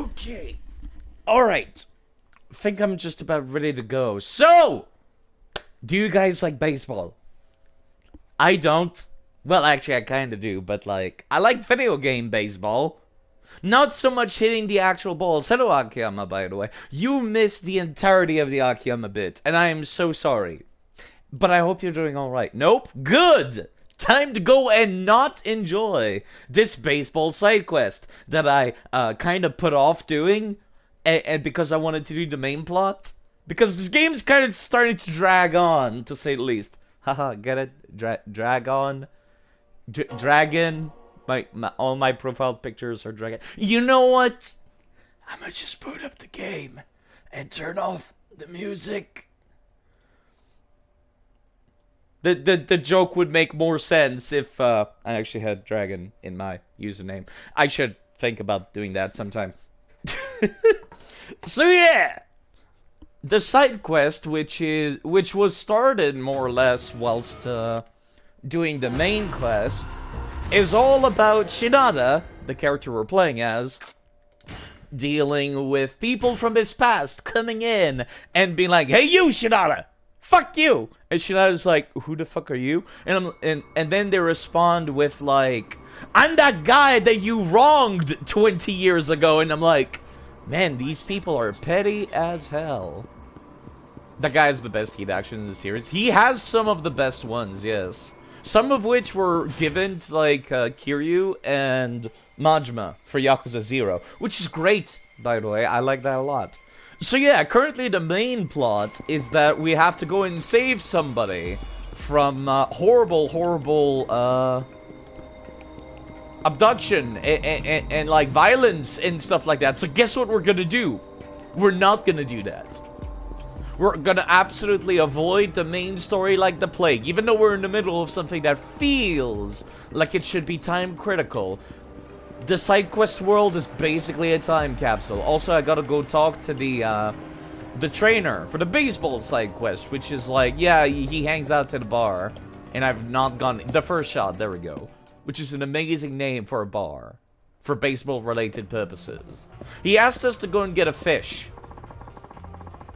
Okay. Alright. Think I'm just about ready to go. So, do you guys like baseball? I don't. Well, actually, I kind of do, but like, I like video game baseball. Not so much hitting the actual balls. Hello, Akiyama, by the way. You missed the entirety of the Akiyama bit, and I am so sorry. But I hope you're doing alright. Nope. Good! Time to go and not enjoy this baseball side quest that I kind of put off doing, and because I wanted to do the main plot. Because this game's kind of starting to drag on, to say the least. Haha, get it? Drag on? Dragon? All my profile pictures are dragon. You know what? I'm gonna just boot up the game and turn off the music. The joke would make more sense if I actually had dragon in my username. I should think about doing that sometime. So yeah, the side quest, which was started more or less whilst doing the main quest, is all about Shinada, the character we're playing as, dealing with people from his past coming in and being like, "Hey, you, Shinada! Fuck you!" And Shinada's like, "Who the fuck are you?" And then they respond with like, "I'm that guy that you wronged 20 years ago." And I'm like, man, these people are petty as hell. That guy has the best heat action in the series. He has some of the best ones, yes. Some of which were given to, like, Kiryu and Majima for Yakuza 0. Which is great, by the way. I like that a lot. So yeah, currently the main plot is that we have to go and save somebody from horrible abduction and like violence and stuff like that. So guess what we're gonna do? We're not gonna do that. We're gonna absolutely avoid the main story like the plague, even though we're in the middle of something that feels like it should be time critical. The side quest world is basically a time capsule. Also, I gotta go talk to the trainer for the baseball side quest, which is like, yeah, he hangs out at a bar, and I've not gone. The first shot, there we go, which is an amazing name for a bar, for baseball-related purposes. He asked us to go and get a fish.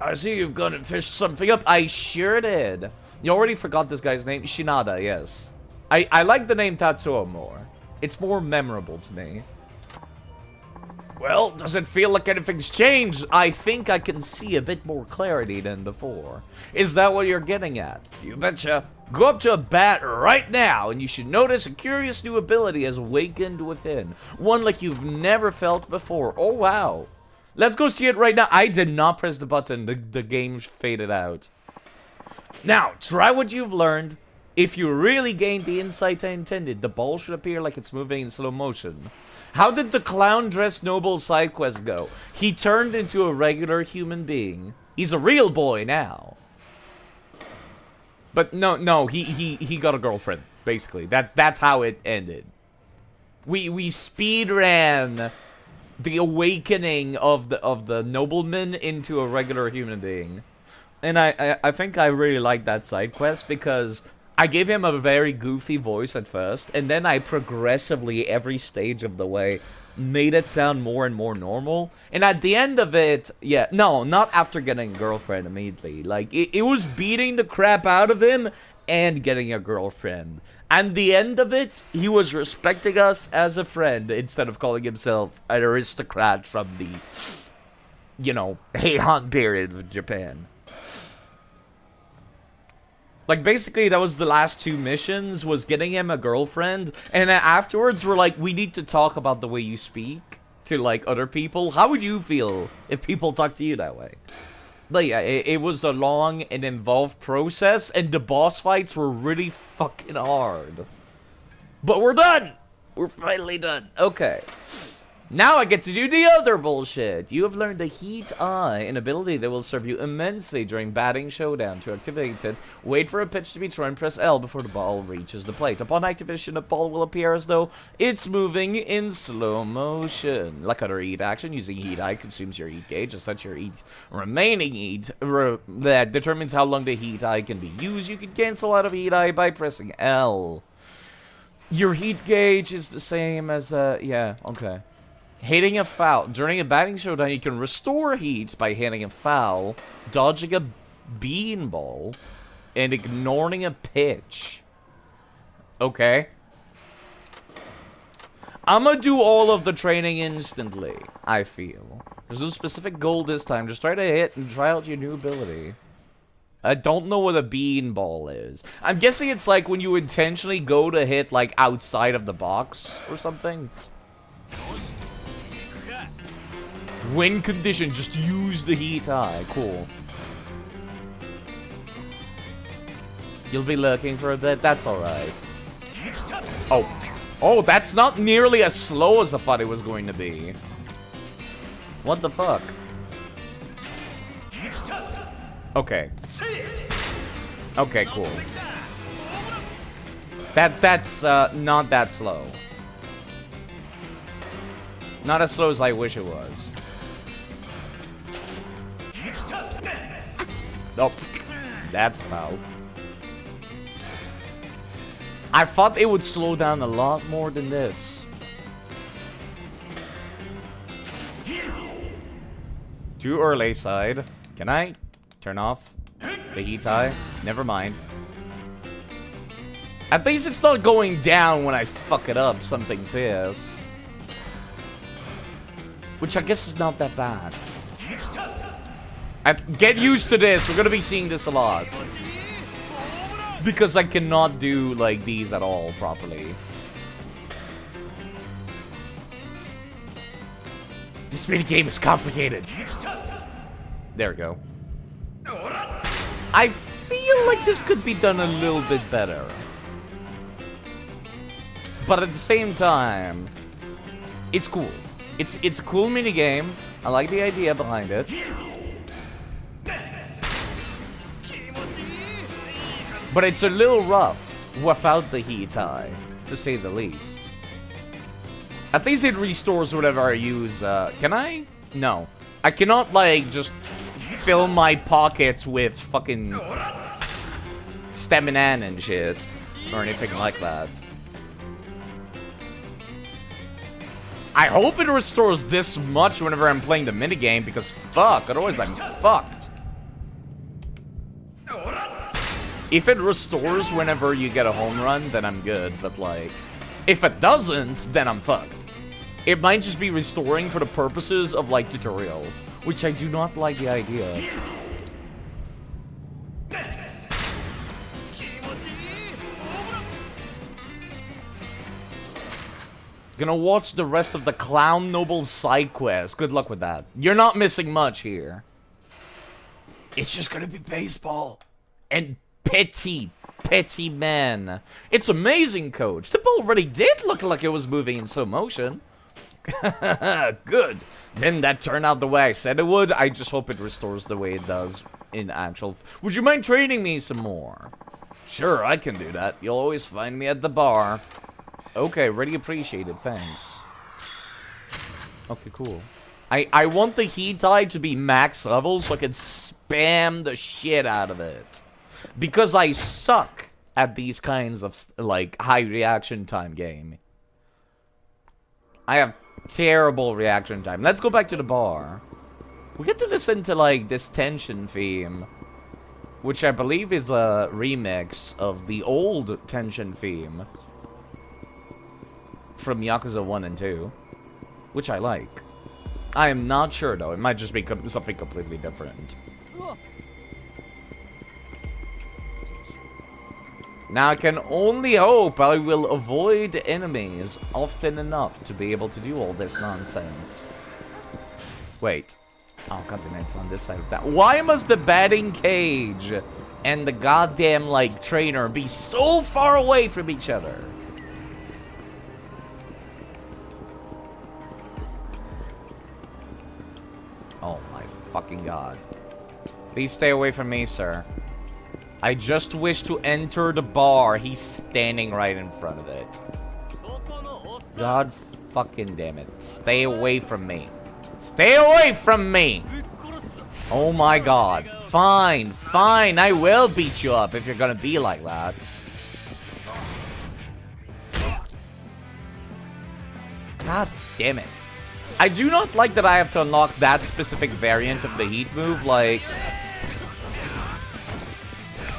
I see you've gone and fished something up. I sure did. You already forgot this guy's name? Shinada, yes. I like the name Tatsuo more. It's more memorable to me. Well, does it feel like anything's changed? I think I can see a bit more clarity than before. Is that what you're getting at? You betcha. Go up to a bat right now, and you should notice a curious new ability has awakened within. One like you've never felt before. Oh, wow. Let's go see it right now. I did not press the button. The game faded out. Now, try what you've learned. If you really gained the insight I intended, the ball should appear like it's moving in slow motion. How did the clown-dressed noble side quest go? He turned into a regular human being. He's a real boy now. But no, he got a girlfriend, basically. That's how it ended. We speed ran the awakening of the nobleman into a regular human being. And I think I really like that side quest because I gave him a very goofy voice at first, and then I progressively, every stage of the way, made it sound more and more normal. And at the end of it, yeah, no, not after getting a girlfriend immediately. Like, it was beating the crap out of him and getting a girlfriend. And the end of it, he was respecting us as a friend instead of calling himself an aristocrat from the, you know, Heian period of Japan. Like, basically, that was the last two missions, was getting him a girlfriend, and then afterwards, we're like, we need to talk about the way you speak to, like, other people. How would you feel if people talk to you that way? But yeah, it was a long and involved process, and the boss fights were really fucking hard. But we're done! We're finally done. Okay. Now I get to do the other bullshit. You have learned the Heat Eye, an ability that will serve you immensely during batting showdown. To activate it, wait for a pitch to be thrown, press L before the ball reaches the plate. Upon activation, the ball will appear as though it's moving in slow motion. Like other Heat action, using Heat Eye consumes your Heat gauge. As such, your remaining Heat that determines how long the Heat Eye can be used. You can cancel out of Heat Eye by pressing L. Your Heat gauge is the same as, yeah, okay. Hitting a foul. During a batting showdown, you can restore heat by hitting a foul, dodging a beanball, and ignoring a pitch. Okay. I'm gonna do all of the training instantly, I feel. There's no specific goal this time. Just try to hit and try out your new ability. I don't know what a beanball is. I'm guessing it's like when you intentionally go to hit, like, outside of the box or something. Win condition, just use the heat high. Cool. You'll be lurking for a bit? That's alright. Oh. Oh, that's not nearly as slow as I thought it was going to be. What the fuck? Okay. Okay, cool. That's not that slow. Not as slow as I wish it was. Nope. That's a foul. I thought it would slow down a lot more than this. Too early side. Can I turn off the heat high? Never mind. At least it's not going down when I fuck it up something fierce. Which I guess is not that bad. Get used to this. We're gonna be seeing this a lot. Because I cannot do, like, these at all properly. This minigame is complicated. There we go. I feel like this could be done a little bit better. But at the same time, it's cool. It's a cool minigame. I like the idea behind it. But it's a little rough without the heat high, to say the least. At least it restores whatever I use. Can I? No. I cannot, like, just fill my pockets with fucking stamina and shit. Or anything like that. I hope it restores this much whenever I'm playing the minigame, because fuck, otherwise I'm fucked. If it restores whenever you get a home run, then I'm good, but like, if it doesn't, then I'm fucked. It might just be restoring for the purposes of, like, tutorial, which I do not like the idea of. Gonna watch the rest of the Clown Noble side quest. Good luck with that. You're not missing much here. It's just gonna be baseball. And petty man. It's amazing, coach. The ball really did look like it was moving in slow motion. Good. Didn't that turn out the way I said it would? I just hope it restores the way it does in actual... Would you mind training me some more? Sure, I can do that. You'll always find me at the bar. Okay, really appreciated. Thanks. Okay, cool. I want the heat die to be max level so I can spam the shit out of it. Because I suck at these kinds of, like, high reaction time game. I have terrible reaction time. Let's go back to the bar. We get to listen to, like, this tension theme, which I believe is a remix of the old tension theme from Yakuza 1 and 2, which I like. I am not sure, though. It might just be something completely different. Now I can only hope I will avoid enemies often enough to be able to do all this nonsense. Wait. Oh, goddamn, it's on this side of that. Why must the batting cage and the goddamn, like, trainer be so far away from each other? Oh my fucking god. Please stay away from me, sir. I just wish to enter the bar. He's standing right in front of it. God fucking damn it. Stay away from me. Stay away from me! Oh my god. Fine, fine. I will beat you up if you're gonna be like that. God damn it. I do not like that I have to unlock that specific variant of the heat move, like...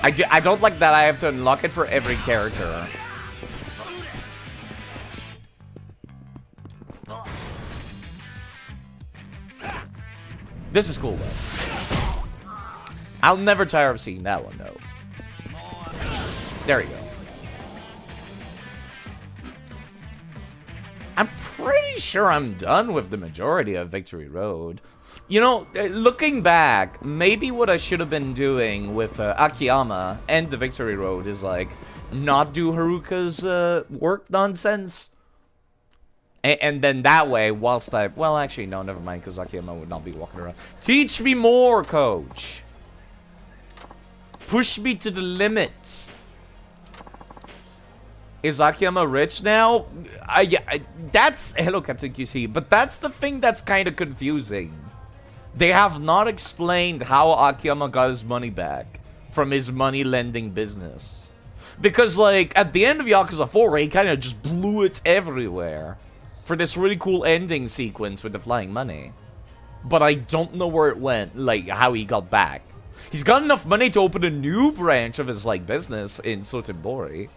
I don't like that I have to unlock it for every character. This is cool, though. I'll never tire of seeing that one, though. There we go. I'm pretty sure I'm done with the majority of Victory Road. You know, looking back, maybe what I should have been doing with Akiyama and the Victory Road is, like, not do Haruka's work nonsense. And then that way, whilst I... Well, actually, no, never mind, because Akiyama would not be walking around. Teach me more, coach! Push me to the limits. Is Akiyama rich now? That's... Hello, Captain QC. But that's the thing that's kind of confusing. They have not explained how Akiyama got his money back from his money-lending business. Because, like, at the end of Yakuza 4, he kind of just blew it everywhere for this really cool ending sequence with the flying money. But I don't know where it went, like, how he got back. He's got enough money to open a new branch of his, like, business in Sotenbori.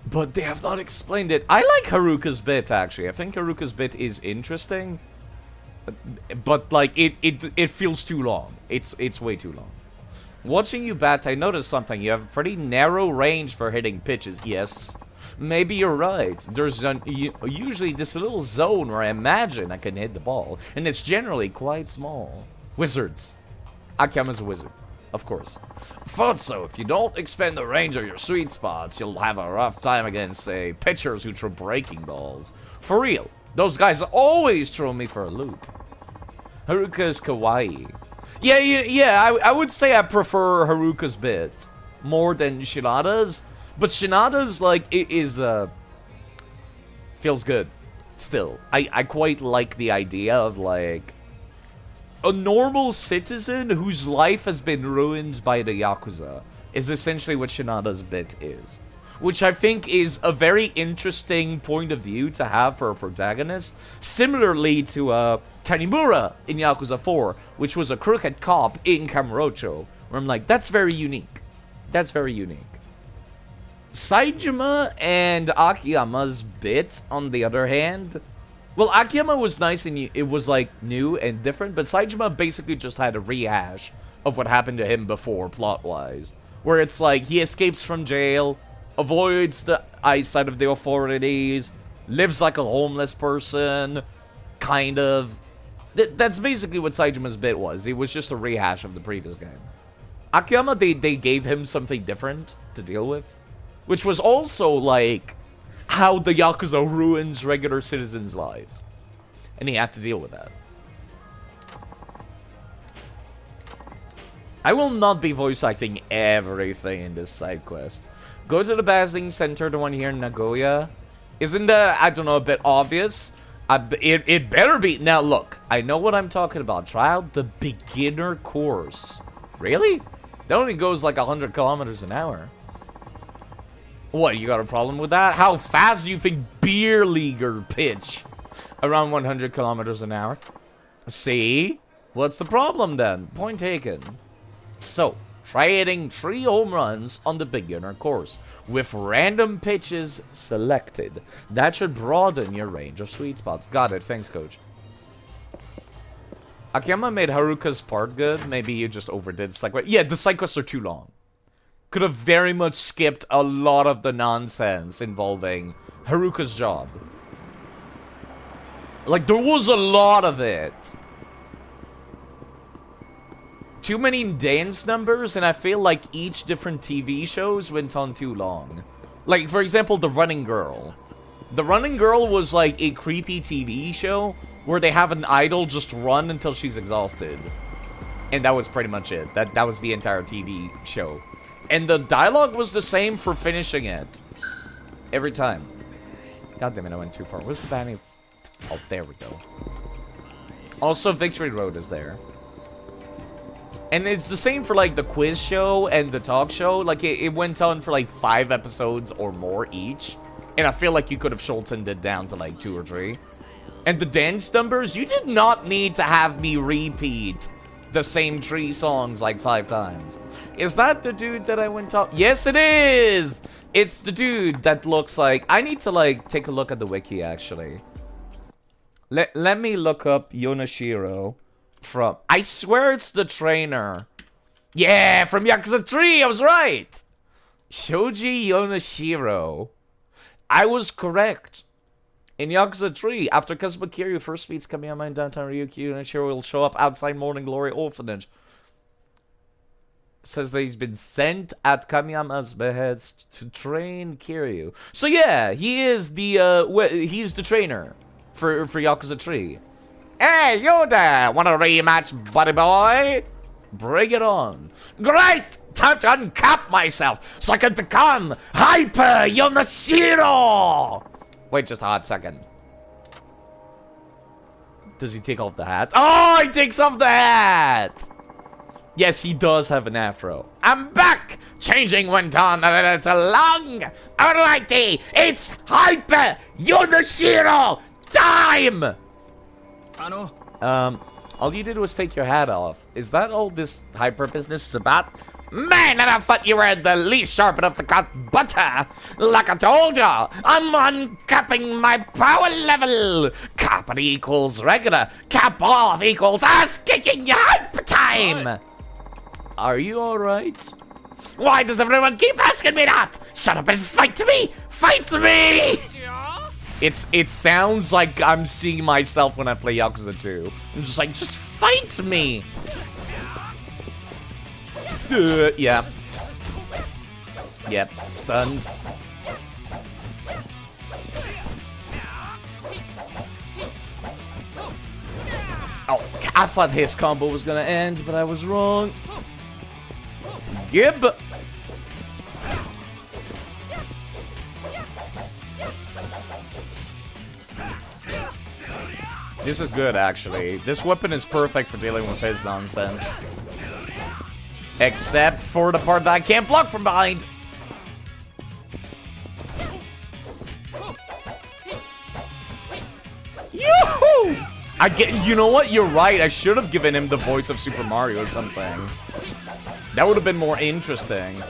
But they have not explained it. I like Haruka's bit, actually. I think Haruka's bit is interesting. But, like, it feels too long. It's way too long. Watching you bat, I noticed something. You have a pretty narrow range for hitting pitches. Yes, maybe you're right. There's usually this little zone where I imagine I can hit the ball. And it's generally quite small. Wizards. Akiyama's a wizard. Of course. Thought so. If you don't expand the range of your sweet spots, you'll have a rough time against, say, pitchers who throw breaking balls. For real. Those guys always throw me for a loop. Haruka is kawaii. Yeah, I would say I prefer Haruka's bit more than Shinada's. But Shinada's, like, feels good. Still. I quite like the idea of, like, a normal citizen whose life has been ruined by the Yakuza is essentially what Shinada's bit is. Which I think is a very interesting point of view to have for a protagonist. Similarly to Tanimura in Yakuza 4, which was a crooked cop in Kamurocho. Where I'm like, that's very unique. That's very unique. Saejima and Akiyama's bit, on the other hand... Well, Akiyama was nice and it was, like, new and different, but Saejima basically just had a rehash of what happened to him before, plot-wise. Where it's like, he escapes from jail, avoids the eyesight of the authorities, lives like a homeless person, kind of. That's basically what Saejima's bit was. It was just a rehash of the previous game. Akiyama, they gave him something different to deal with, which was also, like, how the Yakuza ruins regular citizens' lives. And he had to deal with that. I will not be voice acting everything in this side quest. Go to the Basing Center, the one here in Nagoya. Isn't that, I don't know, a bit obvious? It better be. Now, look, I know what I'm talking about. Try out the beginner course. Really? That only goes like 100 kilometers an hour. What, you got a problem with that? How fast do you think beer leaguer pitch? Around 100 kilometers an hour. See? What's the problem then? Point taken. So, try hitting 3 home runs on the beginner course, with random pitches selected. That should broaden your range of sweet spots. Got it, thanks coach. Akiyama made Haruka's part good. Maybe you just overdid side quest. Yeah, the side quests are too long. Could have very much skipped a lot of the nonsense involving Haruka's job. Like, there was a lot of it. Too many dance numbers, and I feel like each different TV shows went on too long. Like, for example, The Running Girl. The Running Girl was like a creepy TV show where they have an idol just run until she's exhausted. And that was pretty much it. That was the entire TV show. And the dialogue was the same for finishing it. Every time. God damn it, I went too far. Where's the banning? Oh, there we go. Also, Victory Road is there. And it's the same for, like, the quiz show and the talk show. Like, it went on for, like, 5 episodes or more each. And I feel like you could have shortened it down to, like, 2 or 3. And the dance numbers, you did not need to have me repeat the same 3 songs like 5 times. Is that the dude that I went up? Yes, it is! It's the dude that looks like... I need to, like, take a look at the wiki, actually. Let me look up Yonoshiro from... I swear it's the trainer. Yeah, from Yakuza 3, I was right! Shoji Yonoshiro. I was correct. In Yakuza 3, after Kazuma Kiryu first meets Kamiyama in downtown Ryukyu, Yonoshiro will show up outside Morning Glory Orphanage. Says that he's been sent at Kamiyama's behest to train Kiryu. So yeah, he is the he's the trainer for Yakuza 3. Hey, you there! Want a rematch, buddy boy? Bring it on. Great! Time to uncap myself so I can become Hyper Yonoshiro! Wait just a hot second. Does he take off the hat? Oh, he takes off the hat! Yes, he does have an afro. I'm back! Changing went on a little long. Alrighty, it's Hyper Yonoshiro time! All you did was take your hat off. Is that all this hyper business is about? Man, and I thought you were the least sharp enough to cut butter. Like I told ya, I'm uncapping my power level. Cap equals regular. Cap off equals ass-kicking hyper time. Are you alright? Why does everyone keep asking me that? Shut up and fight me! Fight me! It sounds like I'm seeing myself when I play Yakuza 2. I'm just like, just fight me! Yeah. Yep, stunned. Oh, I thought his combo was gonna end, but I was wrong. Gib! This is good, actually. This weapon is perfect for dealing with his nonsense. Except for the part that I can't block from behind. Yoo-hoo! You know what? You're right. I should have given him the voice of Super Mario or something. That would have been more interesting.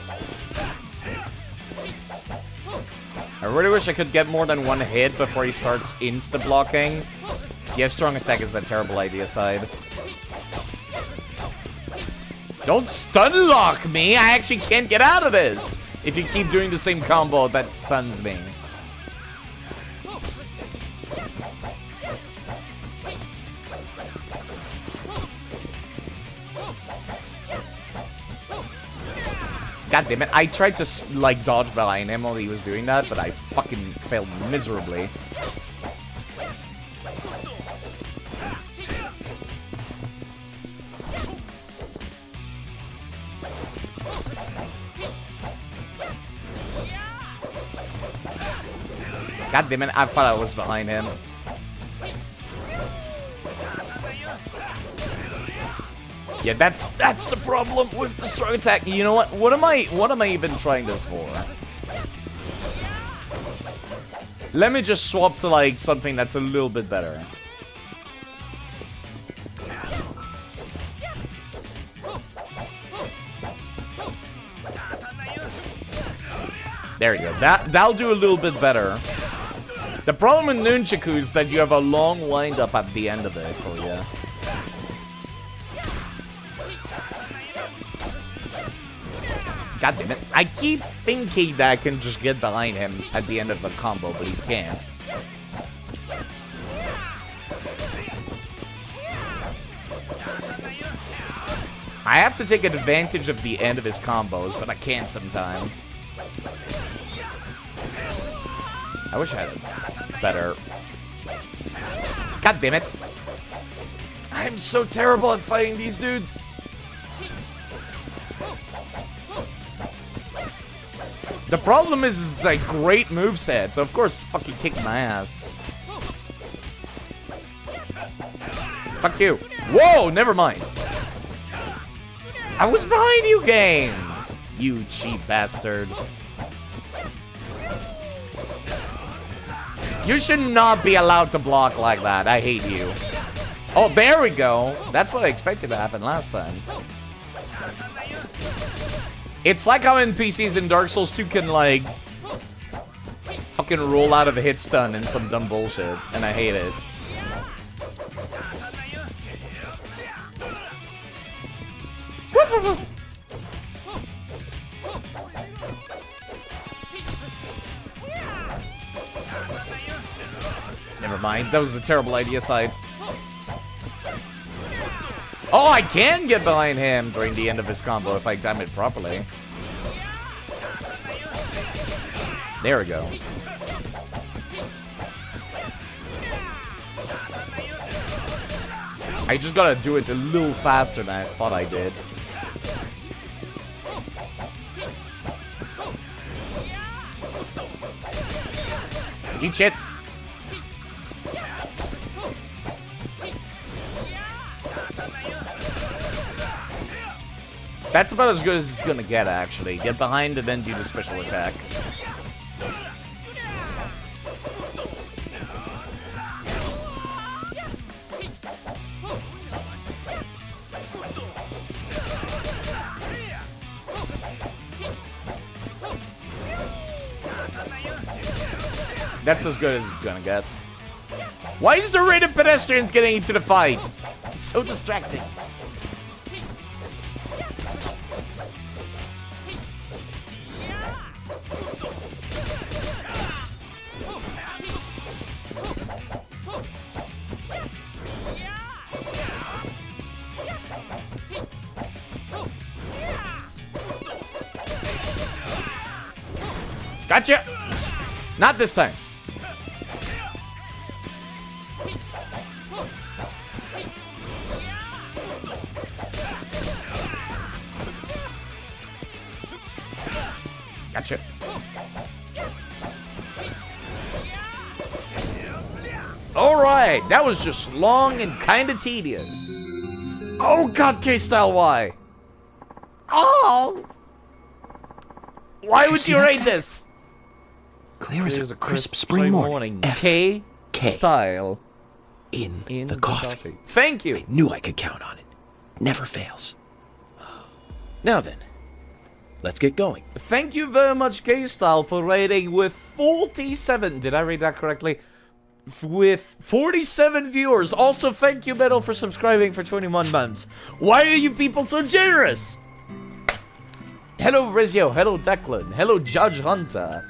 I really wish I could get more than one hit before he starts insta-blocking. Yeah, strong attack is a terrible idea side. Don't stun lock me! I actually can't get out of this! If you keep doing the same combo that stuns me. God damn it, I tried to, like, dodge behind him while he was doing that, but I fucking failed miserably. God damn it, I thought I was behind him. Yeah, that's the problem with the strong attack. You know what? What am I even trying this for? Let me just swap to like something that's a little bit better. There you go. That'll do a little bit better. The problem with Nunchaku is that you have a long wind-up at the end of it for you. God damn it. I keep thinking that I can just get behind him at the end of a combo, but he can't. I have to take advantage of the end of his combos, but I can't sometimes. I wish I had a better... God damn it. I'm so terrible at fighting these dudes. The problem is it's a great moveset, so of course it's fucking kicking my ass. Fuck you. Whoa, never mind. I was behind you, game. You cheap bastard. You should not be allowed to block like that. I hate you. Oh, there we go. That's what I expected to happen last time. It's like how NPCs in Dark Souls 2 can, like, fucking roll out of a hit stun and some dumb bullshit, and I hate it. Never mind, that was a terrible idea side. Oh, I can get behind him during the end of his combo if I time it properly. There we go. I just gotta do it a little faster than I thought I did. Eat shit. That's about as good as it's gonna get, actually. Get behind and then do the special attack. That's as good as it's gonna get. Why is the rate of pedestrians getting into the fight? It's so distracting. Gotcha! Not this time. Gotcha. Alright, that was just long and kinda tedious. Oh god, K-Style, why? Oh! Why would you rate this? Clear as a crisp spring morning. K-Style. In the coffee. Thank you. I knew I could count on it. Never fails. Now then, let's get going. Thank you very much, K-Style, for rating with 47. Did I read that correctly? With 47 viewers. Also, thank you, Metal, for subscribing for 21 months. Why are you people so generous? Hello, Rizio. Hello, Declan. Hello, Judge Hunter.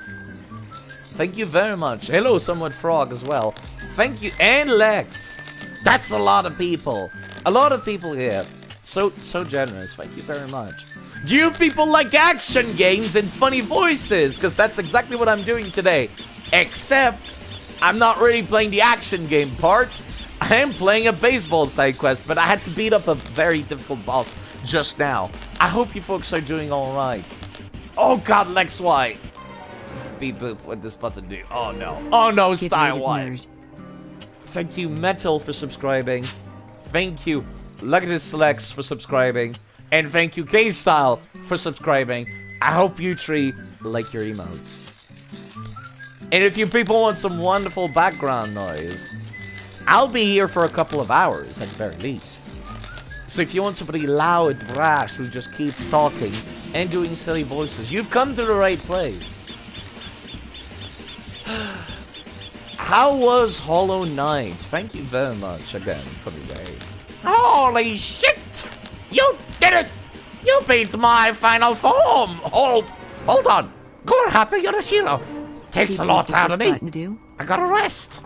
Thank you very much. Hello, Somewhat Frog as well. Thank you. And Lex. That's a lot of people. A lot of people here. So generous. Thank you very much. Do you people like action games and funny voices? Because that's exactly what I'm doing today. Except, I'm not really playing the action game part. I am playing a baseball side quest, but I had to beat up a very difficult boss just now. I hope you folks are doing alright. Oh god, Lex Y. Beep boop, what this button do? Oh no. Oh no, Style Y. Thank you, Metal, for subscribing. Thank you, Luxus Lex, for subscribing. And thank you, K-Style, for subscribing. I hope you three like your emotes. And if you people want some wonderful background noise, I'll be here for a couple of hours, at the very least. So if you want somebody loud, brash, who just keeps talking and doing silly voices, you've come to the right place. How was Hollow Knight? Thank you very much again for the raid. Holy shit! You did it! You beat my final form! Hold on. Go happy, you're a hero. Takes a lot out of me. I gotta rest.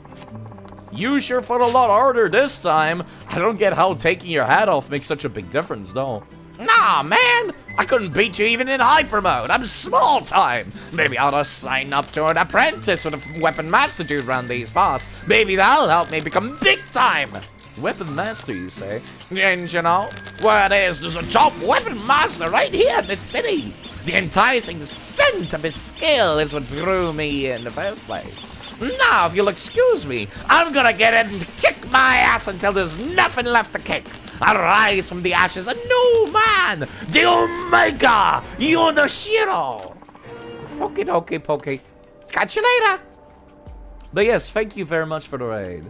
You sure fought a lot harder this time. I don't get how taking your hat off makes such a big difference, though. Nah, man. I couldn't beat you even in hyper mode. I'm small time. Maybe I'll just sign up to an apprentice with a weapon master dude around these parts. Maybe that'll help me become big time. Weapon master, you say? And you know, where there's a top weapon master right here in this city. The enticing scent of his skill is what drew me in the first place. Now, if you'll excuse me, I'm gonna get in and kick my ass until there's nothing left to kick. I'll rise from the ashes a new man, the Omega Yonashiro. Okie dokie pokey. Catch you later. But yes, thank you very much for the raid.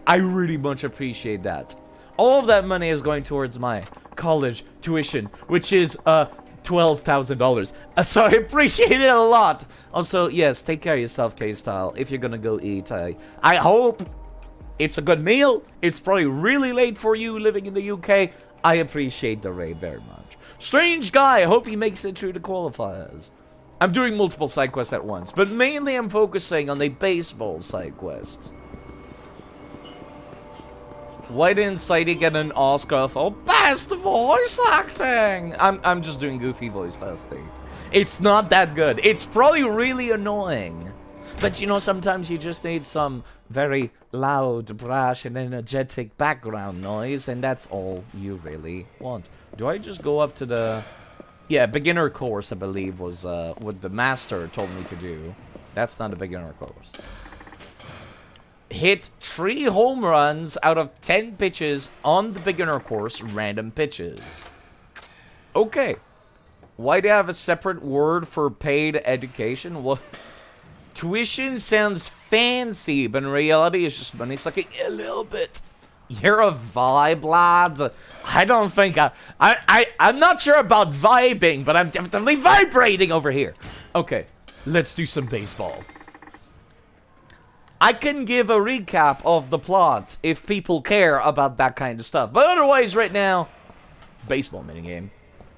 I really much appreciate that. All of that money is going towards my college tuition, which is $12,000. So I appreciate it a lot. Also, yes, take care of yourself, K-Style. If you're gonna go eat, I hope it's a good meal. It's probably really late for you living in the UK. I appreciate the raid very much. Strange guy. I hope he makes it through the qualifiers. I'm doing multiple side quests at once, but mainly I'm focusing on the baseball side quest. Why didn't Sadie get an Oscar for best voice acting? I'm just doing goofy voice casting. It's not that good. It's probably really annoying. But you know, sometimes you just need some very loud, brash, and energetic background noise, and that's all you really want. Do I just go up to the... Yeah, beginner course, I believe, was what the master told me to do. That's not a beginner course. Hit 3 home runs out of 10 pitches on the beginner course, random pitches. Okay. Why do you have a separate word for paid education? Well, tuition sounds fancy, but in reality it's just money sucking a little bit. You're a vibe, lad. I don't think I'm not sure about vibing, but I'm definitely vibrating over here. Okay, let's do some baseball. I can give a recap of the plot if people care about that kind of stuff. But otherwise, right now, baseball minigame.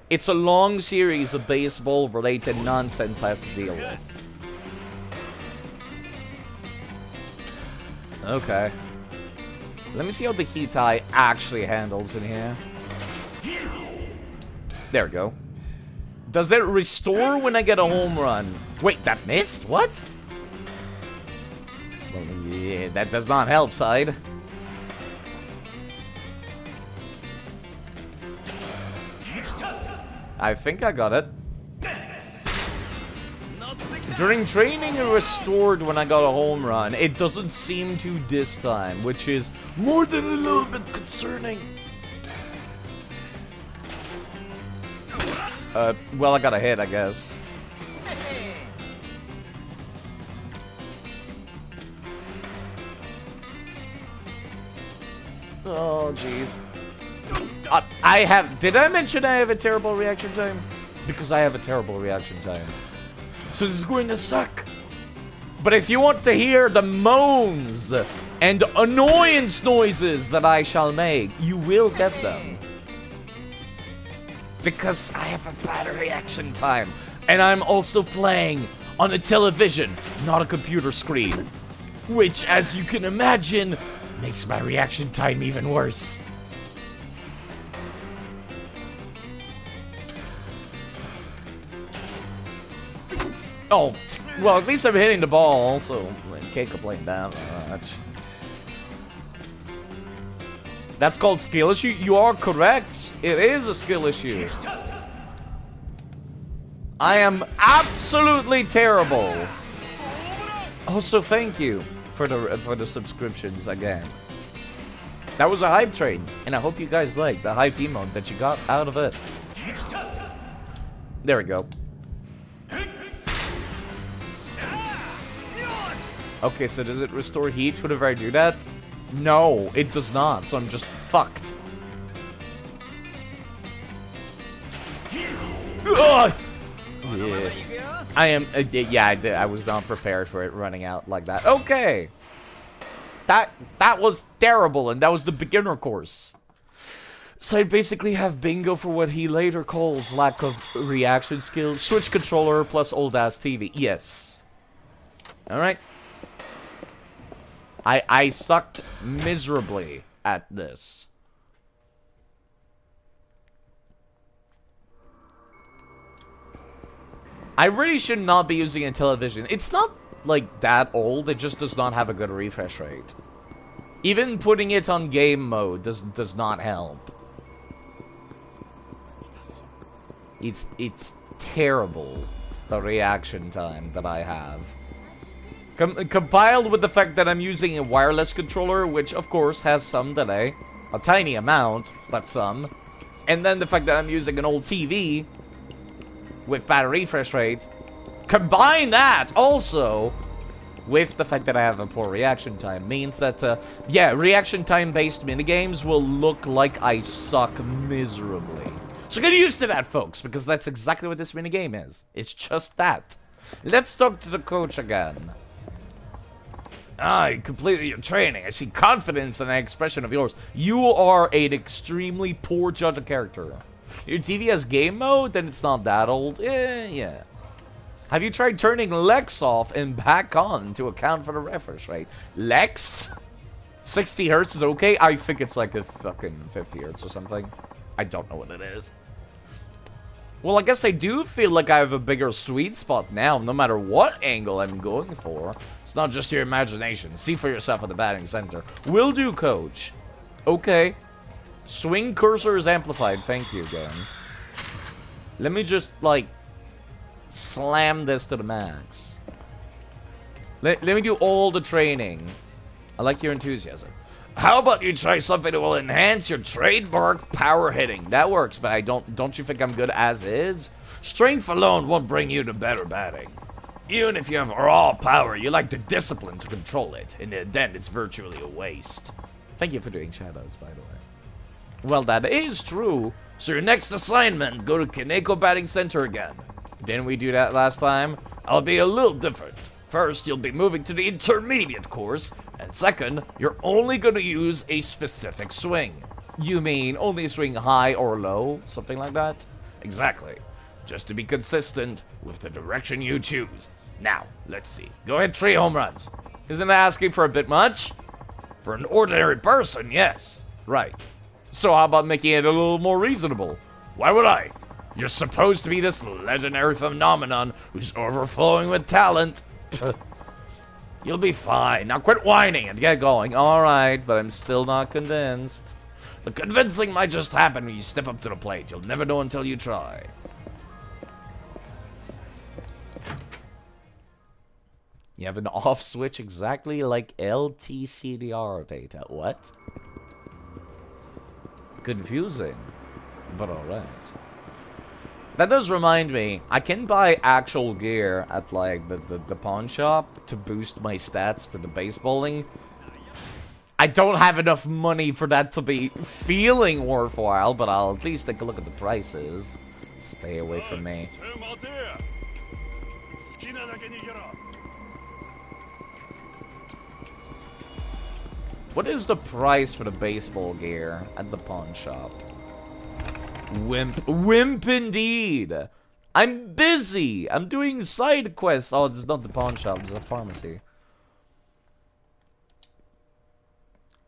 It's a long series of baseball-related nonsense I have to deal with. Okay. Let me see how the Hitai actually handles in here. There we go. Does it restore when I get a home run? Wait, that missed? What? Well, yeah, that does not help, side. I think I got it. During training, it restored when I got a home run. It doesn't seem to this time, which is more than a little bit concerning. Well, I got a hit, I guess. Oh, jeez. Did I mention I have a terrible reaction time? Because I have a terrible reaction time. So this is going to suck. But if you want to hear the moans and annoyance noises that I shall make, you will get them. Because I have a bad reaction time. And I'm also playing on a television, not a computer screen. Which, as you can imagine, makes my reaction time even worse. Oh, well, at least I'm hitting the ball, so I can't complain that much. That's called skill issue? You are correct. It is a skill issue. I am absolutely terrible. Also, thank you for the subscriptions again. That was a hype train, and I hope you guys like the hype emote that you got out of it. There we go. Okay, so does it restore heat whenever I do that? No, it does not, so I'm just fucked. Ugh! Yeah. I am, yeah, I was not prepared for it running out like that. Okay! That was terrible, and that was the beginner course. So I basically have bingo for what he later calls lack of reaction skills. Switch controller plus old-ass TV. Yes. Alright. I sucked miserably at this. I really should not be using a television. It's not, like, that old. It just does not have a good refresh rate. Even putting it on game mode does not help. It's terrible, the reaction time that I have. Compiled with the fact that I'm using a wireless controller, which of course has some delay. A tiny amount, but some. And then the fact that I'm using an old TV with bad refresh rate. Combine that also with the fact that I have a poor reaction time, means that, yeah, reaction time-based minigames will look like I suck miserably. So get used to that, folks, because that's exactly what this minigame is. It's just that. Let's talk to the coach again. Ah, you completed your training. I see confidence in the expression of yours. You are an extremely poor judge of character. Your TV has game mode? Then it's not that old. Yeah. Have you tried turning Lex off and back on to account for the refresh rate? Lex? 60 hertz is okay? I think it's like a fucking 50 hertz or something. I don't know what it is. Well, I guess I do feel like I have a bigger sweet spot now, no matter what angle I'm going for. It's not just your imagination. See for yourself at the batting center. Will do, coach. Okay. Swing cursor is amplified. Thank you again. Let me just, like, slam this to the max. Let me do all the training. I like your enthusiasm. How about you try something that will enhance your trademark power hitting? That works, but don't you think I'm good as is? Strength alone won't bring you to better batting. Even if you have raw power, you lack the discipline to control it. In the end, it's virtually a waste. Thank you for doing shoutouts, by the way. Well, that is true. So your next assignment, go to Kaneko Batting Center again. Didn't we do that last time? I'll be a little different. First, you'll be moving to the intermediate course, and second, you're only going to use a specific swing. You mean only swing high or low? Something like that? Exactly. Just to be consistent with the direction you choose. Now, let's see. Go ahead, 3 home runs. Isn't that asking for a bit much? For an ordinary person, yes. Right. So how about making it a little more reasonable? Why would I? You're supposed to be this legendary phenomenon who's overflowing with talent. You'll be fine. Now quit whining and get going. Alright, but I'm still not convinced. The convincing might just happen when you step up to the plate. You'll never know until you try. You have an off switch exactly like LTCDR data. What? Confusing, but alright. That does remind me, I can buy actual gear at, like, the pawn shop to boost my stats for the baseballing. I don't have enough money for that to be feeling worthwhile, but I'll at least take a look at the prices. Stay away from me. What is the price for the baseball gear at the pawn shop? Wimp indeed. I'm busy. I'm doing side quests. Oh, it's not the pawn shop. It's a pharmacy.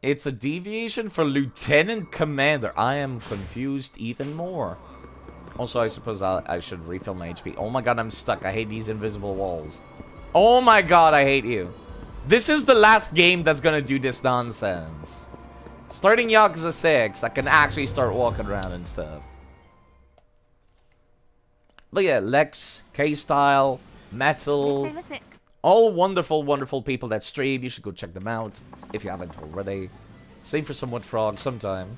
It's a deviation for Lieutenant Commander. I am confused even more. Also, I suppose I should refill my HP. Oh my god, I'm stuck. I hate these invisible walls. Oh my god, I hate you. This is the last game that's gonna do this nonsense. Starting Yakuza 6, I can actually start walking around and stuff. But yeah, Lex, K-Style, Metal, all wonderful, wonderful people that stream. You should go check them out if you haven't already. Same for Somewhat Frog sometime.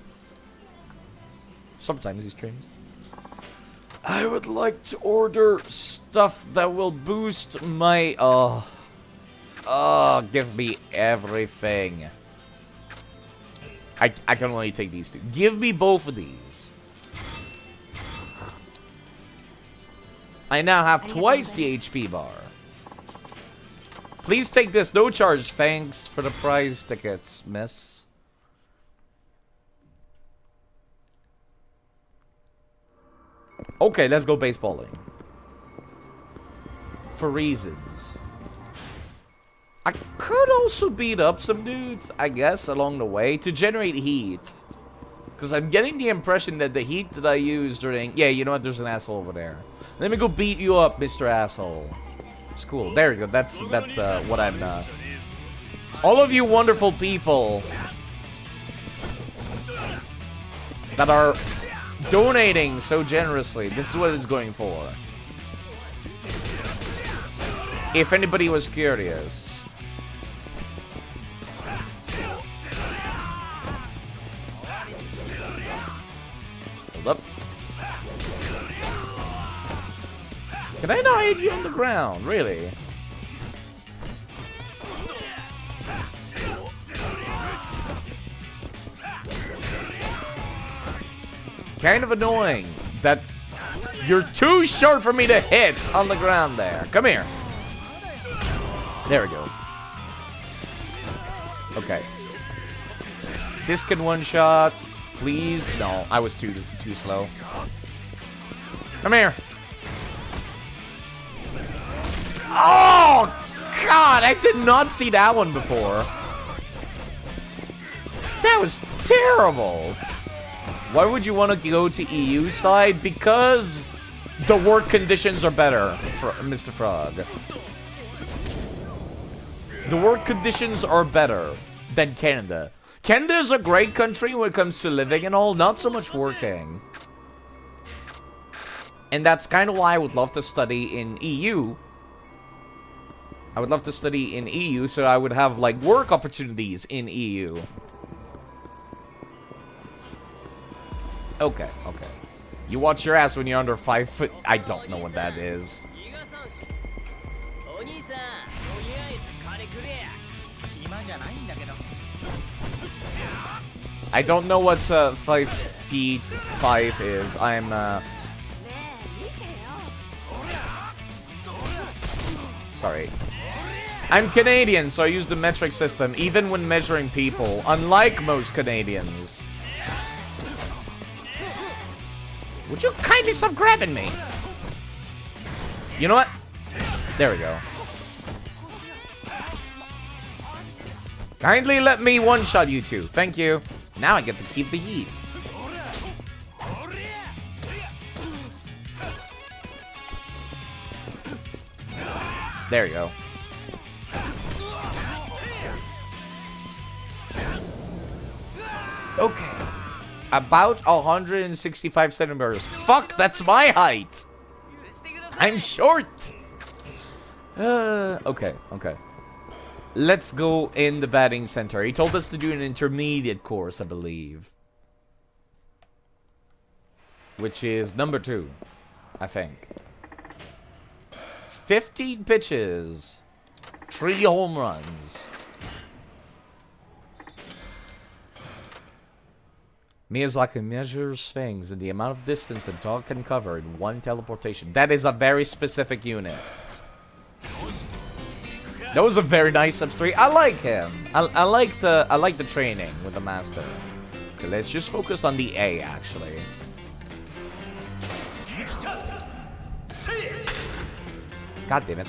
Sometimes he streams. I would like to order stuff that will boost my... give me everything. I can only take these two. Give me both of these. I now have twice the HP bar. Please take this, no charge. Thanks for the prize tickets, miss. Okay, let's go baseballing. For reasons. I could also beat up some dudes, I guess, along the way to generate heat. Because I'm getting the impression that the heat that I use during... Yeah, you know what? There's an asshole over there. Let me go beat you up, Mr. Asshole. It's cool. There you go. That's what I'm... All of you wonderful people that are donating so generously. This is what it's going for. If anybody was curious. Hold up. Can I not hit you on the ground? Really? kind of annoying that you're too short for me to hit on the ground there. Come here. There we go. Okay. This can one-shot. Please. No, I was too slow. Come here. Oh, God. I did not see that one before. That was terrible. Why would you want to go to EU side? Because the work conditions are better, Mr. Frog. The work conditions are better than Canada. Canada is a great country when it comes to living and all, not so much working. And that's kind of why I would love to study in EU. I would love to study in EU so I would have, like, work opportunities in EU. Okay, okay. You watch your ass when you're under 5 foot. I don't know what that is. I don't know what 5 feet 5 is. I'm sorry. I'm Canadian, so I use the metric system, even when measuring people, unlike most Canadians. Would you kindly stop grabbing me? You know what? There we go. Kindly let me one-shot you two. Thank you. Now I get to keep the heat. There you go. Okay. About 165 centimeters. Fuck, that's my height. I'm short. Okay, okay. Let's go in the batting center. He told us to do an intermediate course, I believe. Which is number 2, I think. 15 pitches. 3 home runs. Miyazaki measures things in the amount of distance a dog can cover in 1 teleportation. That is a very specific unit. That was a very nice sub-3. I like him. I like the training with the master. Okay, let's just focus on the A actually. God damn it.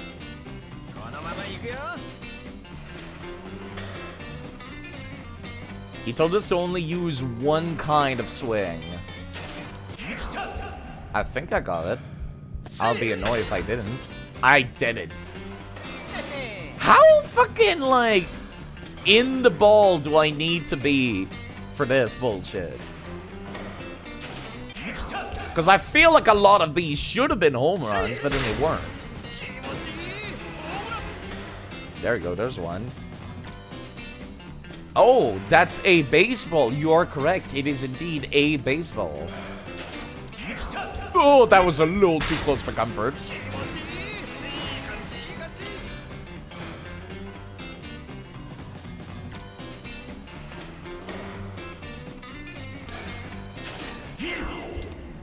He told us to only use 1 kind of swing. I think I got it. I'll be annoyed if I didn't. I didn't. How fucking, like, in the ball do I need to be for this bullshit? Because I feel like a lot of these should have been home runs, but then they weren't. There you go, there's one. Oh, that's a baseball. You are correct. It is indeed a baseball. Oh, that was a little too close for comfort.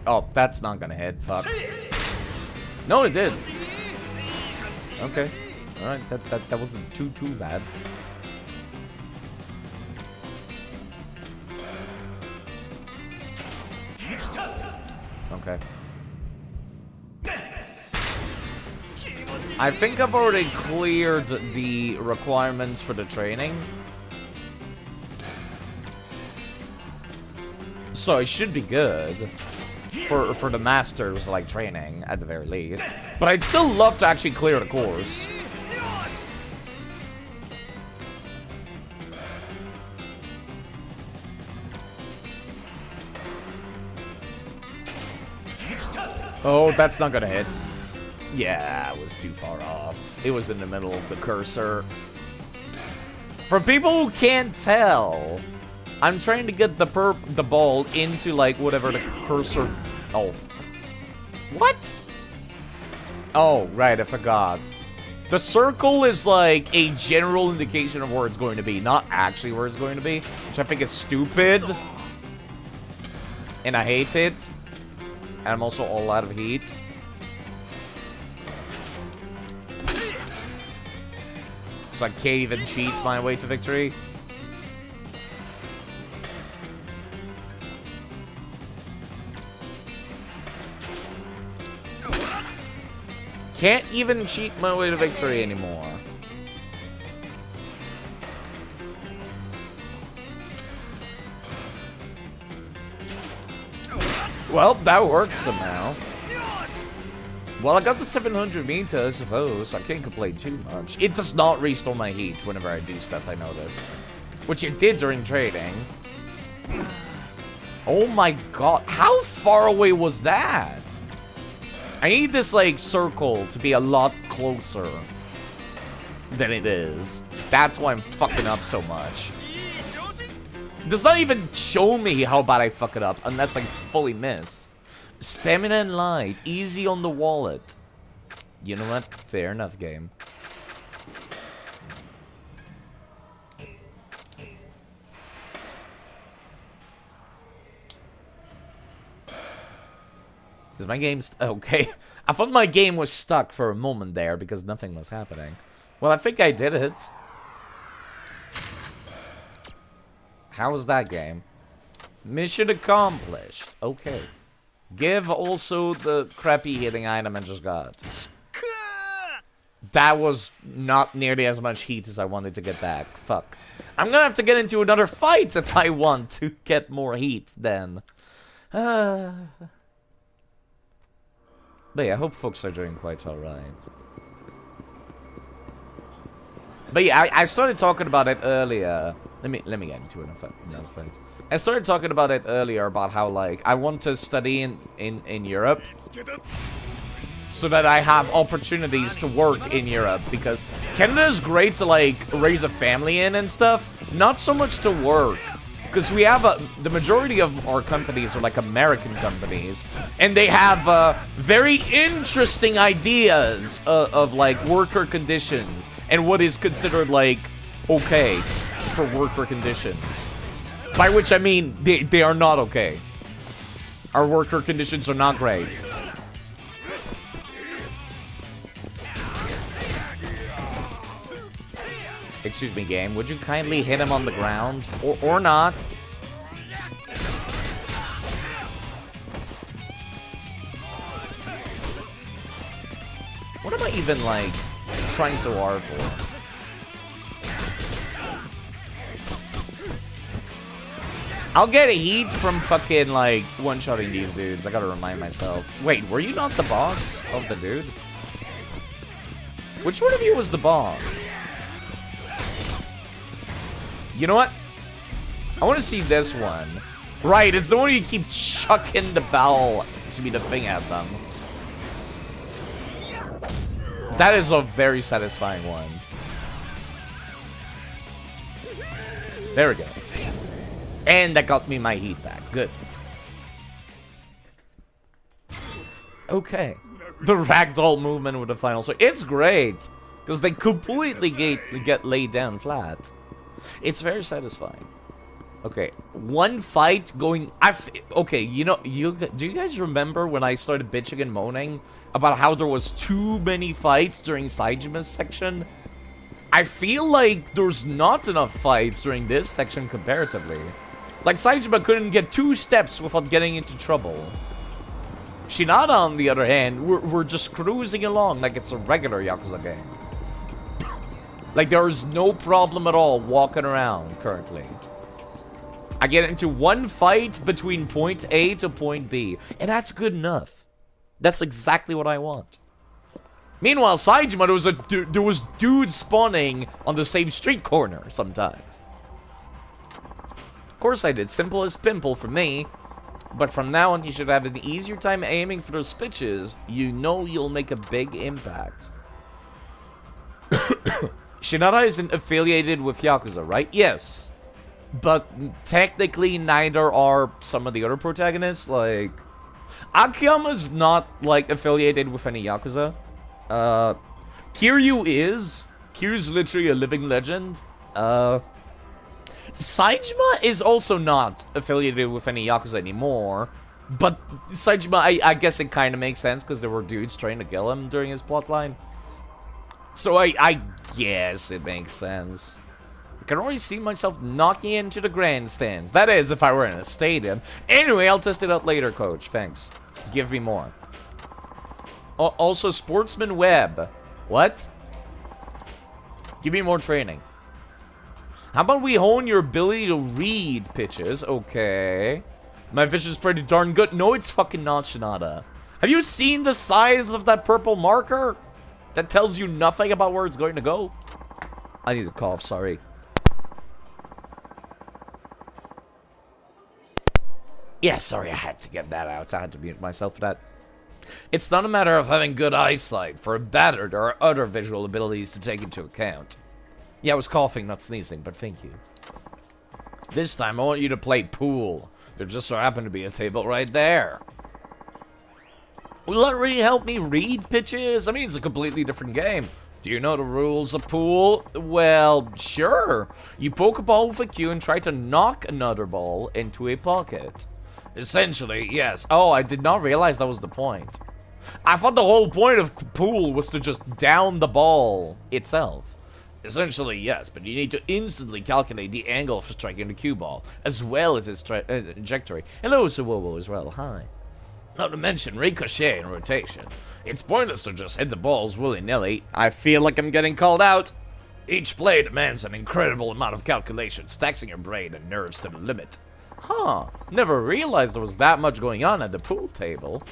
Oh, that's not gonna hit. Fuck. No, it did. Okay. Alright, that wasn't too bad. Okay. I think I've already cleared the requirements for the training. So it should be good for the masters, like, training, at the very least. But I'd still love to actually clear the course. Oh, that's not gonna hit. Yeah, it was too far off. It was in the middle of the cursor. For people who can't tell, I'm trying to get the ball into, like, whatever the cursor... Oh, what? Oh, right, I forgot. The circle is, like, a general indication of where it's going to be, not actually where it's going to be, which I think is stupid. and I hate it. And I'm also all out of heat. So I can't even cheat my way to victory. Can't even cheat my way to victory anymore. Well, that worked somehow. Well, I got the 700 meter, I suppose. So I can't complain too much. It does not restore my heat whenever I do stuff, I noticed. Which it did during trading. Oh my god. How far away was that? I need this, like, circle to be a lot closer than it is. That's why I'm fucking up so much. It does not even show me how bad I fuck it up unless I fully miss. Stamina and light. Easy on the wallet. You know what? Fair enough, game. Is my game okay? I thought my game was stuck for a moment there because nothing was happening. Well, I think I did it. How was that game? Mission accomplished. Okay. Give also the crappy hitting item I just got. That was not nearly as much heat as I wanted to get back. Fuck. I'm gonna have to get into another fight if I want to get more heat then. But yeah, I hope folks are doing quite alright. But yeah, I started talking about it earlier. Let me get into another fight. I started talking about it earlier about how, like, I want to study in Europe so that I have opportunities to work in Europe, because Canada is great to, like, raise a family in and stuff, not so much to work. Because we have the majority of our companies are like American companies, and they have very interesting ideas of like worker conditions and what is considered like okay for worker conditions. By which I mean they are not okay. Our worker conditions are not great. Excuse me, game. Would you kindly hit him on the ground? Or not? What am I even, like, trying so hard for? I'll get a heat from fucking, like, one-shotting these dudes. I gotta remind myself. Wait, were you not the boss of the dude? Which one of you was the boss? You know what? I want to see this one. Right, it's the one you keep chucking the bell to be the thing at them. That is a very satisfying one. There we go. And that got me my heat back. Good. Okay. The ragdoll movement with the final. So it's great. Because they completely get laid down flat. It's very satisfying. Okay, one fight going... okay, you know, do you guys remember when I started bitching and moaning about how there was too many fights during Saijima's section? I feel like there's not enough fights during this section comparatively. Like, Saijima couldn't get 2 steps without getting into trouble. Shinada, on the other hand, we're just cruising along like it's a regular Yakuza game. Like, there's no problem at all walking around currently. I get into one fight between point A to point B, and that's good enough. That's exactly what I want. Meanwhile, Saijima, there was dudes spawning on the same street corner sometimes. Of course I did. Simple as pimple for me. But from now on, you should have an easier time aiming for those pitches. You know you'll make a big impact. Shinada isn't affiliated with Yakuza, right? Yes. But technically, neither are some of the other protagonists. Like, Akiyama's not, like, affiliated with any Yakuza. Kiryu is. Kiryu's literally a living legend. Saejima is also not affiliated with any Yakuza anymore. But Saejima, I guess it kind of makes sense because there were dudes trying to kill him during his plotline. So I guess it makes sense. I can already see myself knocking into the grandstands. That is, if I were in a stadium. Anyway, I'll test it out later, coach. Thanks. Give me more. Also, Sportsman Web. What? Give me more training. How about we hone your ability to read pitches? Okay. My vision's pretty darn good. No, it's fucking not, Shinada. Have you seen the size of that purple marker? That tells you nothing about where it's going to go. I need to cough, sorry. Yeah, sorry, I had to get that out. I had to mute myself for that. It's not a matter of having good eyesight. For a battered, there are other visual abilities to take into account. Yeah, I was coughing, not sneezing, but thank you. This time, I want you to play pool. There just so happened to be a table right there. Will that really help me read pitches? I mean, it's a completely different game. Do you know the rules of pool? Well, sure. You poke a ball with a cue and try to knock another ball into a pocket. Essentially, yes. Oh, I did not realize that was the point. I thought the whole point of pool was to just down the ball itself. Essentially, yes, but you need to instantly calculate the angle for striking the cue ball, as well as its trajectory. Hello, Suwowo as well. Hi. Not to mention ricochet and rotation. It's pointless to just hit the balls willy-nilly. I feel like I'm getting called out. Each play demands an incredible amount of calculations, taxing your brain and nerves to the limit. Huh. Never realized there was that much going on at the pool table.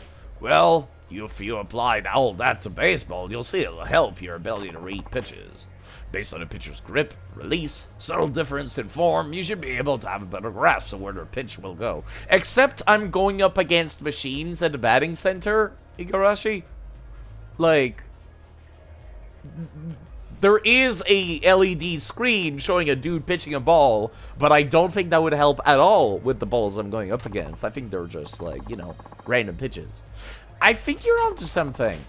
Well, if you applied all that to baseball, you'll see it'll help your ability to read pitches. Based on a pitcher's grip, release, subtle difference in form, you should be able to have a better grasp of where their pitch will go. Except I'm going up against machines at the batting center, Igarashi. Like, there is a LED screen showing a dude pitching a ball, but I don't think that would help at all with the balls I'm going up against. I think they're just like, you know, random pitches. I think you're onto something.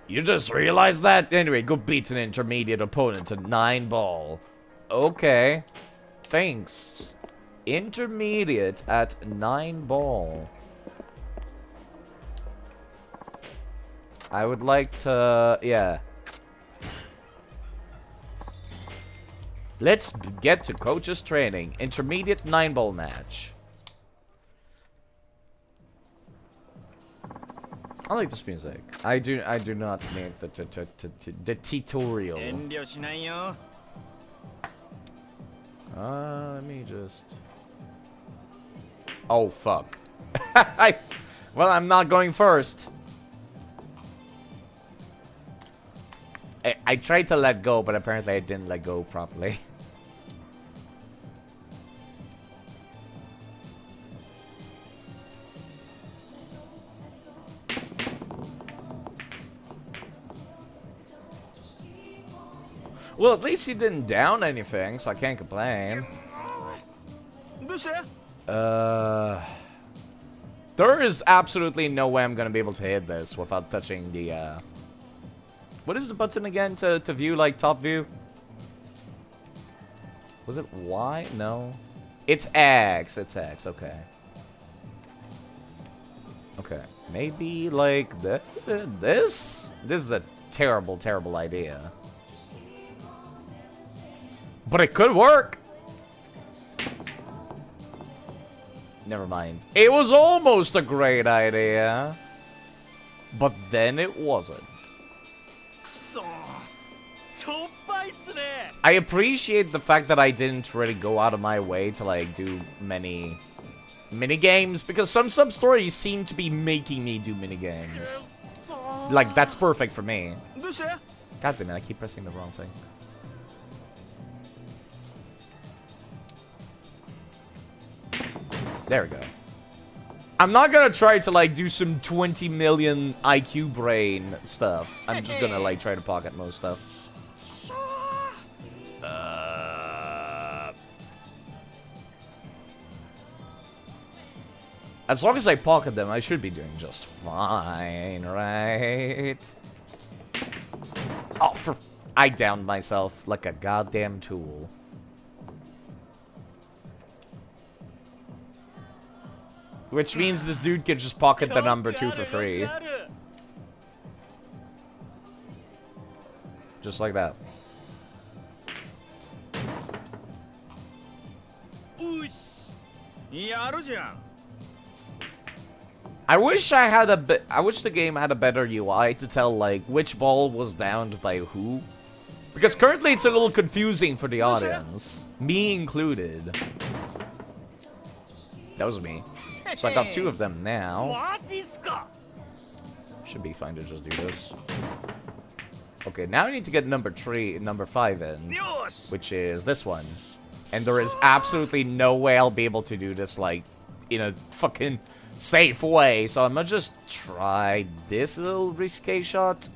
You just realized that? Anyway, go beat an intermediate opponent to 9 ball. Okay. Thanks. Intermediate at 9 ball. I would like to... yeah. Let's get to coach's training. Intermediate 9 ball match. I like this music. I do not need the tutorial. Let me just... oh, fuck. Well, I'm not going first. I tried to let go, but apparently I didn't let go properly. Well, at least he didn't down anything, so I can't complain. There is absolutely no way I'm gonna be able to hit this without touching the, what is the button again to view, like, top view? Was it Y? No. It's X. It's X, okay. Okay. Maybe, like, this? This is a terrible, terrible idea. But it could work. Never mind. It was almost a great idea. But then it wasn't. I appreciate the fact that I didn't really go out of my way to, like, do many mini-games. Because some sub-stories seem to be making me do mini-games. Like, that's perfect for me. God damn it, I keep pressing the wrong thing. There we go. I'm not gonna try to, like, do some 20 million IQ brain stuff. I'm just gonna, like, try to pocket most stuff. As long as I pocket them, I should be doing just fine, right? Oh, I downed myself like a goddamn tool. Which means this dude can just pocket the number 2 for free. Just like that. I wish I wish the game had a better UI to tell, like, which ball was downed by who. Because currently it's a little confusing for the audience. Me included. That was me. So I got 2 of them now. Should be fine to just do this. Okay, now I need to get number 5 in. Which is this one. And there is absolutely no way I'll be able to do this, like, in a fucking safe way. So I'm gonna just try this little risque shot.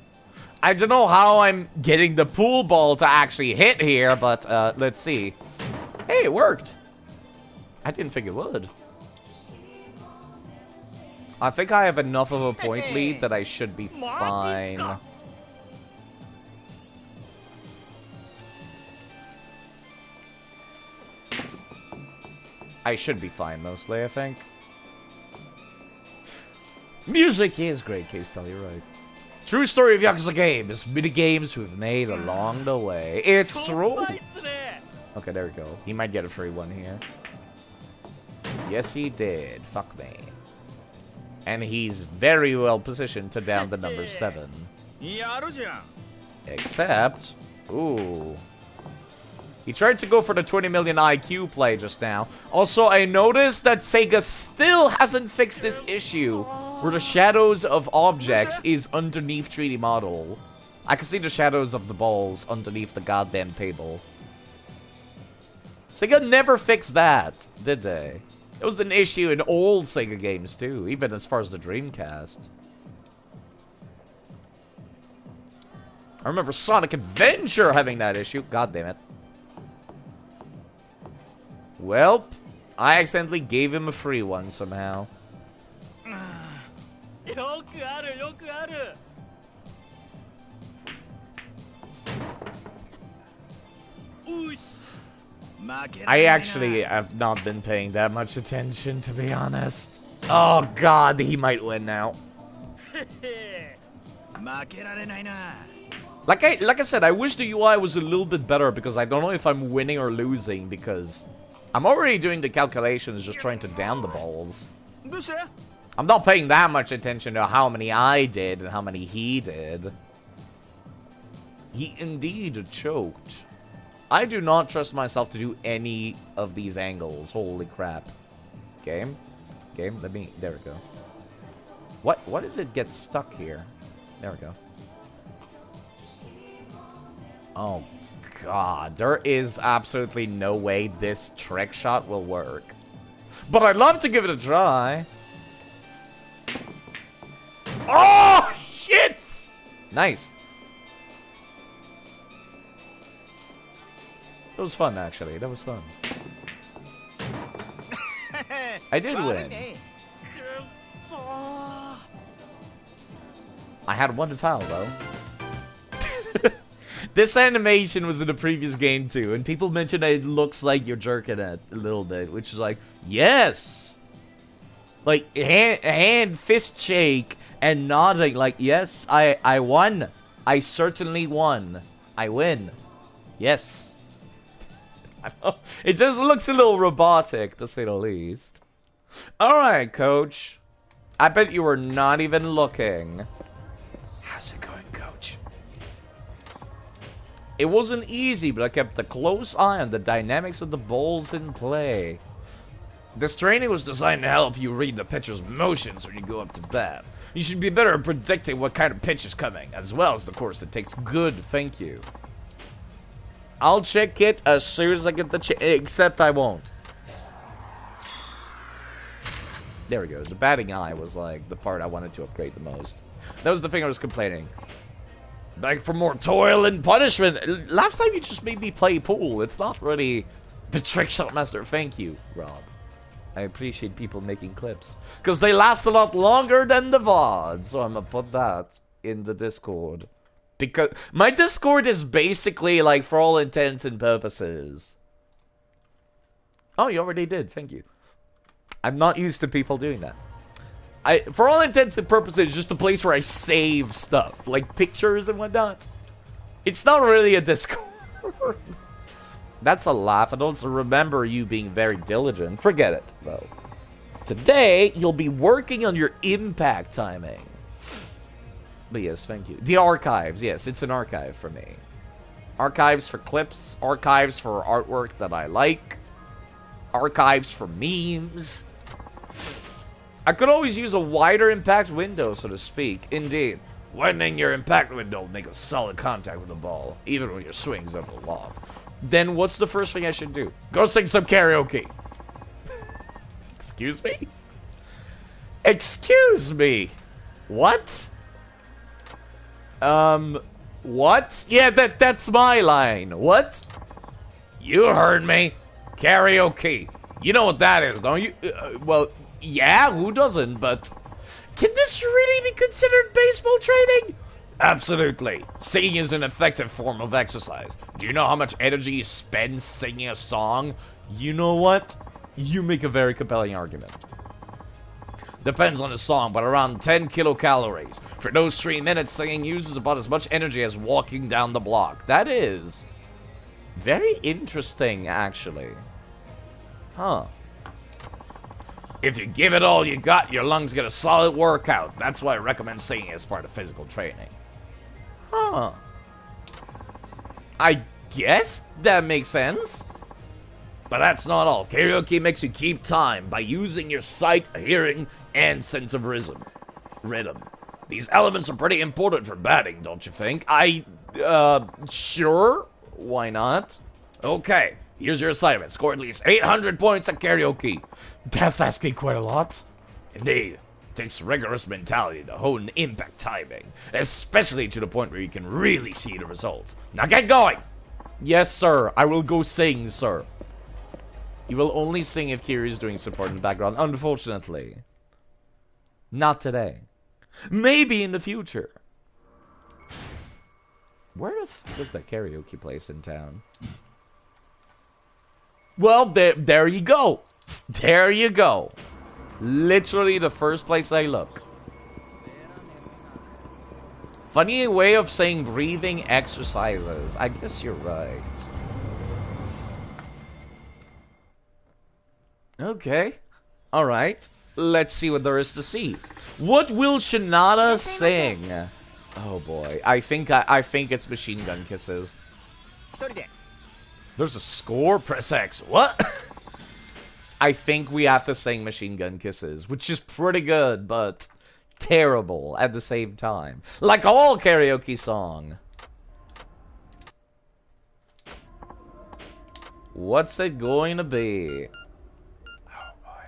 I don't know how I'm getting the pool ball to actually hit here, but let's see. Hey, it worked. I didn't think it would. I think I have enough of a point lead that I should be fine. I should be fine, mostly, I think. Music is great, K-Style, you're right. True story of Yakuza games. Mini games we've made along the way. It's true. Okay, there we go. He might get a free one here. Yes, he did. Fuck me. And he's very well positioned to down the number 7. Except... Ooh. He tried to go for the 20 million IQ play just now. Also, I noticed that Sega still hasn't fixed this issue where the shadows of objects is underneath 3D model. I can see the shadows of the balls underneath the goddamn table. Sega never fixed that, did they? It was an issue in old Sega games too, even as far as the Dreamcast. I remember Sonic Adventure having that issue. God damn it. Well, I accidentally gave him a free one somehow. I actually have not been paying that much attention, to be honest. Oh god, he might win now. Like I said, I wish the UI was a little bit better because I don't know if I'm winning or losing because I'm already doing the calculations just trying to down the balls. I'm not paying that much attention to how many I did and how many he did. He indeed choked. I do not trust myself to do any of these angles. Holy crap. Game? Game? Let me... There we go. What does it get stuck here? There we go. Oh, God. There is absolutely no way this trick shot will work. But I'd love to give it a try. Oh, shit! Nice. That was fun, actually. That was fun. I did win. I had one foul, though. This animation was in a previous game, too, and people mentioned it looks like you're jerking it a little bit, which is like, yes! Like, hand fist shake and nodding, like, yes, I won. I certainly won. I win. Yes. It just looks a little robotic, to say the least. Alright, coach. I bet you were not even looking. How's it going, coach? It wasn't easy, but I kept a close eye on the dynamics of the balls in play. This training was designed to help you read the pitcher's motions when you go up to bat. You should be better at predicting what kind of pitch is coming, as well as the course it takes. Good, thank you. I'll check it as soon as I get the except I won't. There we go. The batting eye was like the part I wanted to upgrade the most. That was the thing I was complaining. Like for more toil and punishment. Last time you just made me play pool. It's not really the trick shot master. Thank you, Rob. I appreciate people making clips. Because they last a lot longer than the VOD. So I'm gonna put that in the Discord. Because my Discord is basically like for all intents and purposes. Oh, you already did. Thank you. I'm not used to people doing that. For all intents and purposes, it's just a place where I save stuff, like pictures and whatnot. It's not really a Discord. That's a laugh. I don't remember you being very diligent. Forget it, though. Today, you'll be working on your impact timing. But yes, thank you. The archives. Yes, it's an archive for me. Archives for clips. Archives for artwork that I like. Archives for memes. I could always use a wider impact window, so to speak. Indeed. Widening your impact window will make a solid contact with the ball, even when your swing's up a loft. Then what's the first thing I should do? Go sing some karaoke. Excuse me? Excuse me. What? What? Yeah, that's my line. What? You heard me. Karaoke. You know what that is, don't you? Well, yeah, who doesn't, but... Can this really be considered baseball training? Absolutely. Singing is an effective form of exercise. Do you know how much energy you spend singing a song? You know what? You make a very compelling argument. Depends on the song, but around 10 kilocalories. For those 3 minutes, singing uses about as much energy as walking down the block. That is very interesting, actually. Huh. If you give it all you got, your lungs get a solid workout. That's why I recommend singing as part of physical training. Huh. I guess that makes sense. But that's not all. Karaoke makes you keep time by using your sight, hearing, and sense of rhythm. These elements are pretty important for batting, don't you think? Sure. Why not? Okay, here's your assignment. Score at least 800 points at karaoke. That's asking quite a lot. Indeed. It takes rigorous mentality to hone impact timing, especially to the point where you can really see the results. Now get going! Yes, sir. I will go sing, sir. You will only sing if Kiri is doing support in the background, unfortunately. Not today. Maybe in the future. Where the fuck is that karaoke place in town? Well, there you go. There you go. Literally the first place I look. Funny way of saying breathing exercises. I guess you're right. Okay. Alright. Let's see what there is to see. What will Shinada sing? Oh boy. I think it's Machine Gun Kisses. There's a score? Press X. What? I think we have to sing Machine Gun Kisses, which is pretty good, but terrible at the same time. Like all karaoke song. What's it going to be? Oh boy.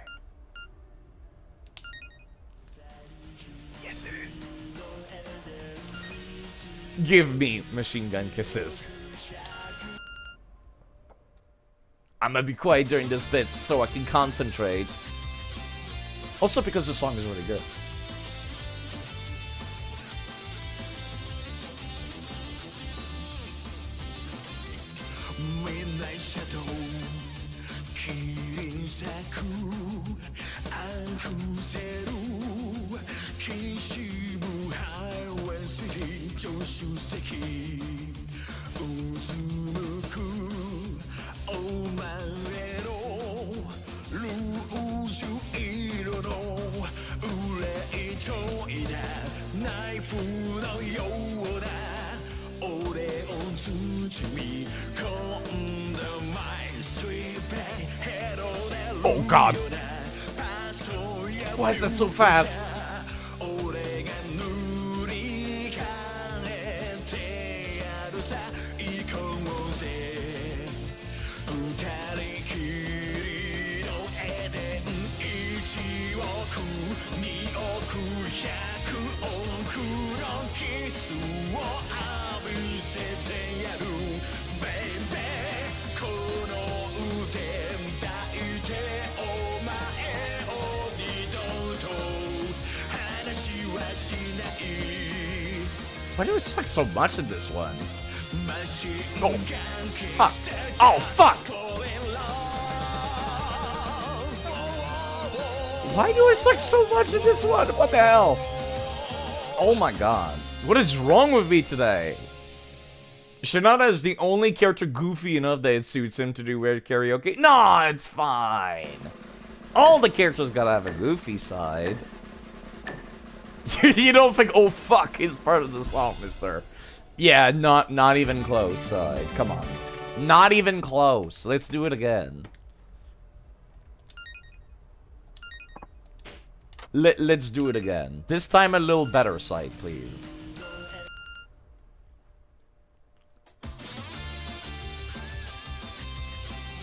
Yes, it is. Give me Machine Gun Kisses. I'm gonna be quiet during this bit so I can concentrate. Also because the song is really good. Oh god. Why is that so fast? Why do it suck so much in this one? Oh, fuck. Oh, fuck! Why do I suck so much at this one? What the hell? Oh my god. What is wrong with me today? Shinada is the only character goofy enough that it suits him to do weird karaoke. Nah, it's fine. All the characters gotta have a goofy side. You don't think, oh fuck, is part of the song, mister. Yeah, not even close side. Come on. Not even close. Let's do it again. Let's do it again. This time a little better side, please.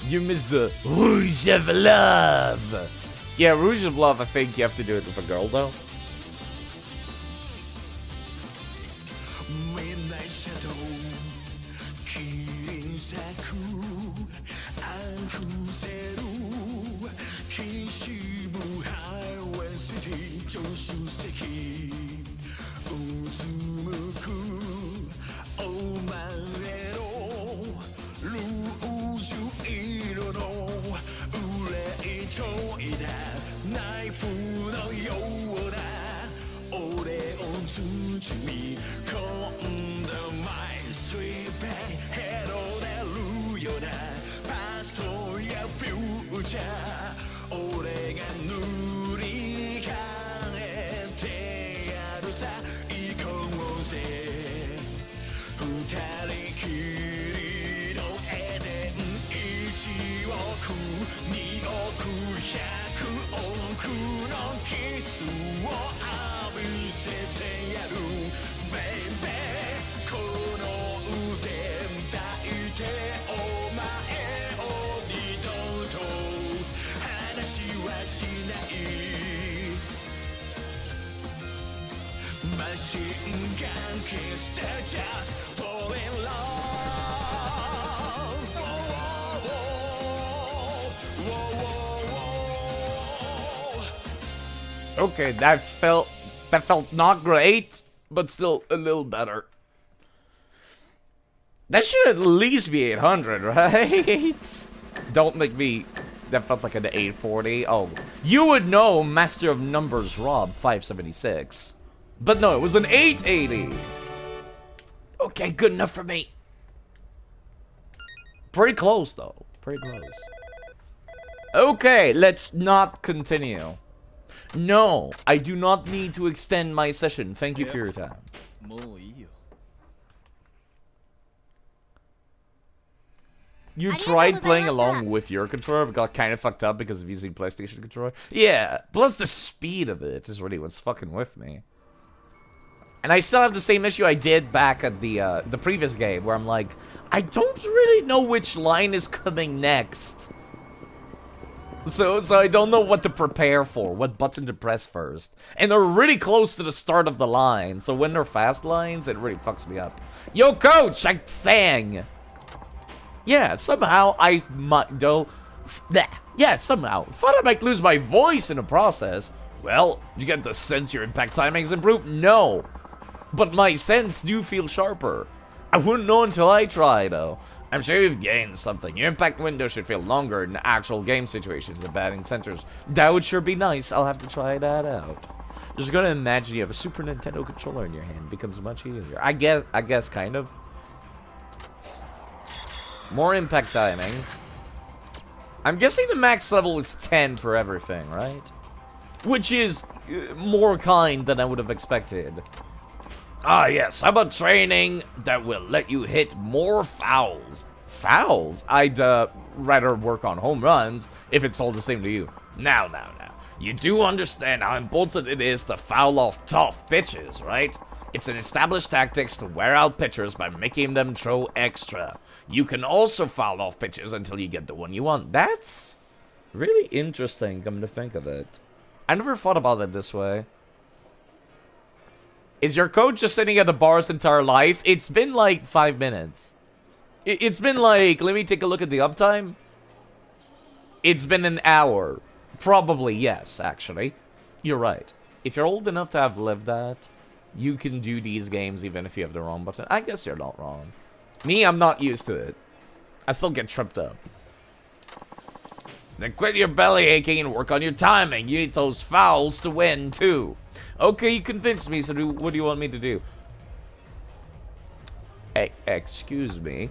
You missed the Rouge of Love. Yeah, Rouge of Love, I think you have to do it with a girl, though. Okay, that felt not great, but still a little better. That should at least be 800, right? Don't make me... That felt like an 840. Oh, you would know Master of Numbers Rob 576. But no, it was an 880. Okay, good enough for me. Pretty close, though. Pretty close. Okay, let's not continue. No, I do not need to extend my session. Thank you for your time. You tried playing along with your controller, but got kind of fucked up because of using PlayStation controller? Yeah, plus the speed of it is really what's fucking with me. And I still have the same issue I did back at the previous game, where I'm like, I don't really know which line is coming next. So I don't know what to prepare for, what button to press first. And they're really close to the start of the line, so when they're fast lines, it really fucks me up. Yo, coach, I sang! Yeah, somehow I might, though, yeah, somehow. Thought I might lose my voice in the process. Well, did you get the sense your impact timing's improved? No. But my sense do feel sharper. I wouldn't know until I try, though. I'm sure you've gained something. Your impact window should feel longer in actual game situations and batting centers. That would sure be nice. I'll have to try that out. Just gonna imagine you have a Super Nintendo controller in your hand. It becomes much easier. I guess, kind of. More impact timing. I'm guessing the max level is 10 for everything, right? Which is more kind than I would have expected. Ah, yes. How about training that will let you hit more fouls? Fouls? I'd rather work on home runs if it's all the same to you. Now. You do understand how important it is to foul off tough pitches, right? It's an established tactics to wear out pitchers by making them throw extra. You can also foul off pitches until you get the one you want. That's really interesting, come to think of it. I never thought about it this way. Is your coach just sitting at the bar his entire life? It's been like 5 minutes. It's been like, let me take a look at the uptime. It's been an hour. Probably, yes, actually. You're right. If you're old enough to have lived that, you can do these games even if you have the wrong button. I guess you're not wrong. Me, I'm not used to it. I still get tripped up. Then quit your belly aching and work on your timing. You need those fouls to win, too. Okay, you convinced me, so what do you want me to do? Excuse me?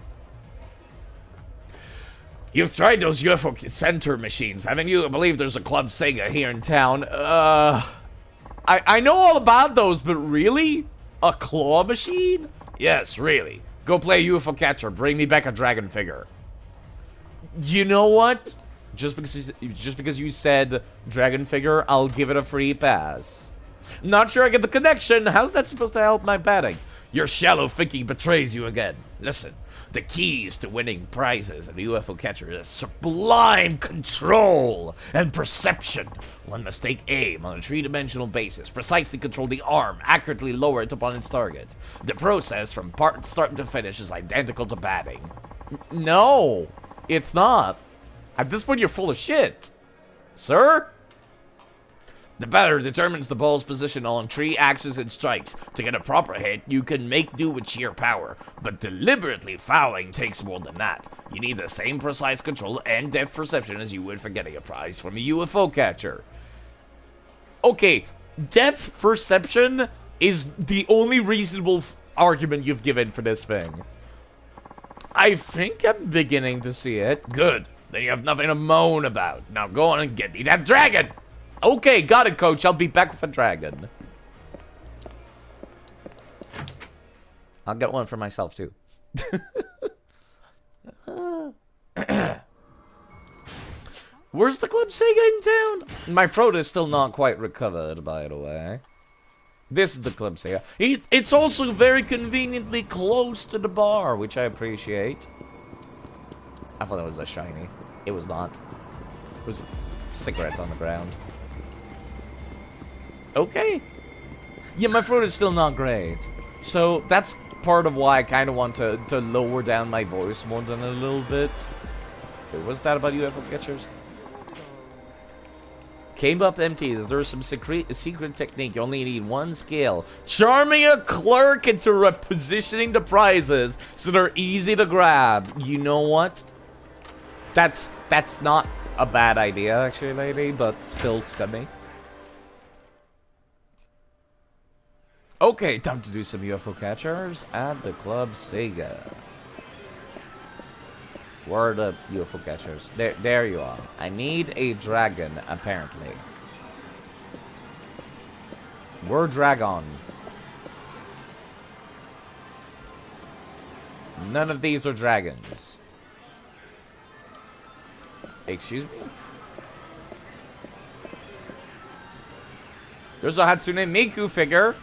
You've tried those UFO center machines, haven't you? I believe there's a Club Sega here in town. I know all about those, but really? A claw machine? Yes, really. Go play UFO catcher. Bring me back a dragon figure. You know what? Just because you said dragon figure, I'll give it a free pass. Not sure I get the connection. How's that supposed to help my batting? Your shallow thinking betrays you again. Listen, the keys to winning prizes in a UFO catcher is sublime control and perception. One must take aim on a three-dimensional basis, precisely control the arm, accurately lower it upon its target. The process from start to finish is identical to batting. No, it's not. At this point, you're full of shit. Sir? The batter determines the ball's position on 3 axes and strikes. To get a proper hit, you can make do with sheer power, but deliberately fouling takes more than that. You need the same precise control and depth perception as you would for getting a prize from a UFO catcher. Okay, depth perception is the only reasonable argument you've given for this thing. I think I'm beginning to see it. Good. Then you have nothing to moan about. Now go on and get me that dragon! Okay, got it, coach. I'll be back with a dragon. I'll get one for myself, too. Where's the Club Sega in town? My throat is still not quite recovered, by the way. This is the Club Sega. It's also very conveniently close to the bar, which I appreciate. I thought it was a shiny. It was not. It was cigarettes on the ground. Okay. Yeah, my throat is still not great. So that's part of why I kind of want to lower down my voice more than a little bit. Wait, what's that about UFO catchers? Came up empty. Is there some secret technique? You only need 1 skill. Charming a clerk into repositioning the prizes so they're easy to grab. You know what? That's not a bad idea, actually, lady, but still scummy. Okay, time to do some UFO catchers at the Club Sega. Where are the UFO catchers? There you are. I need a dragon, apparently. We're dragon. None of these are dragons. Excuse me? There's a Hatsune Miku figure.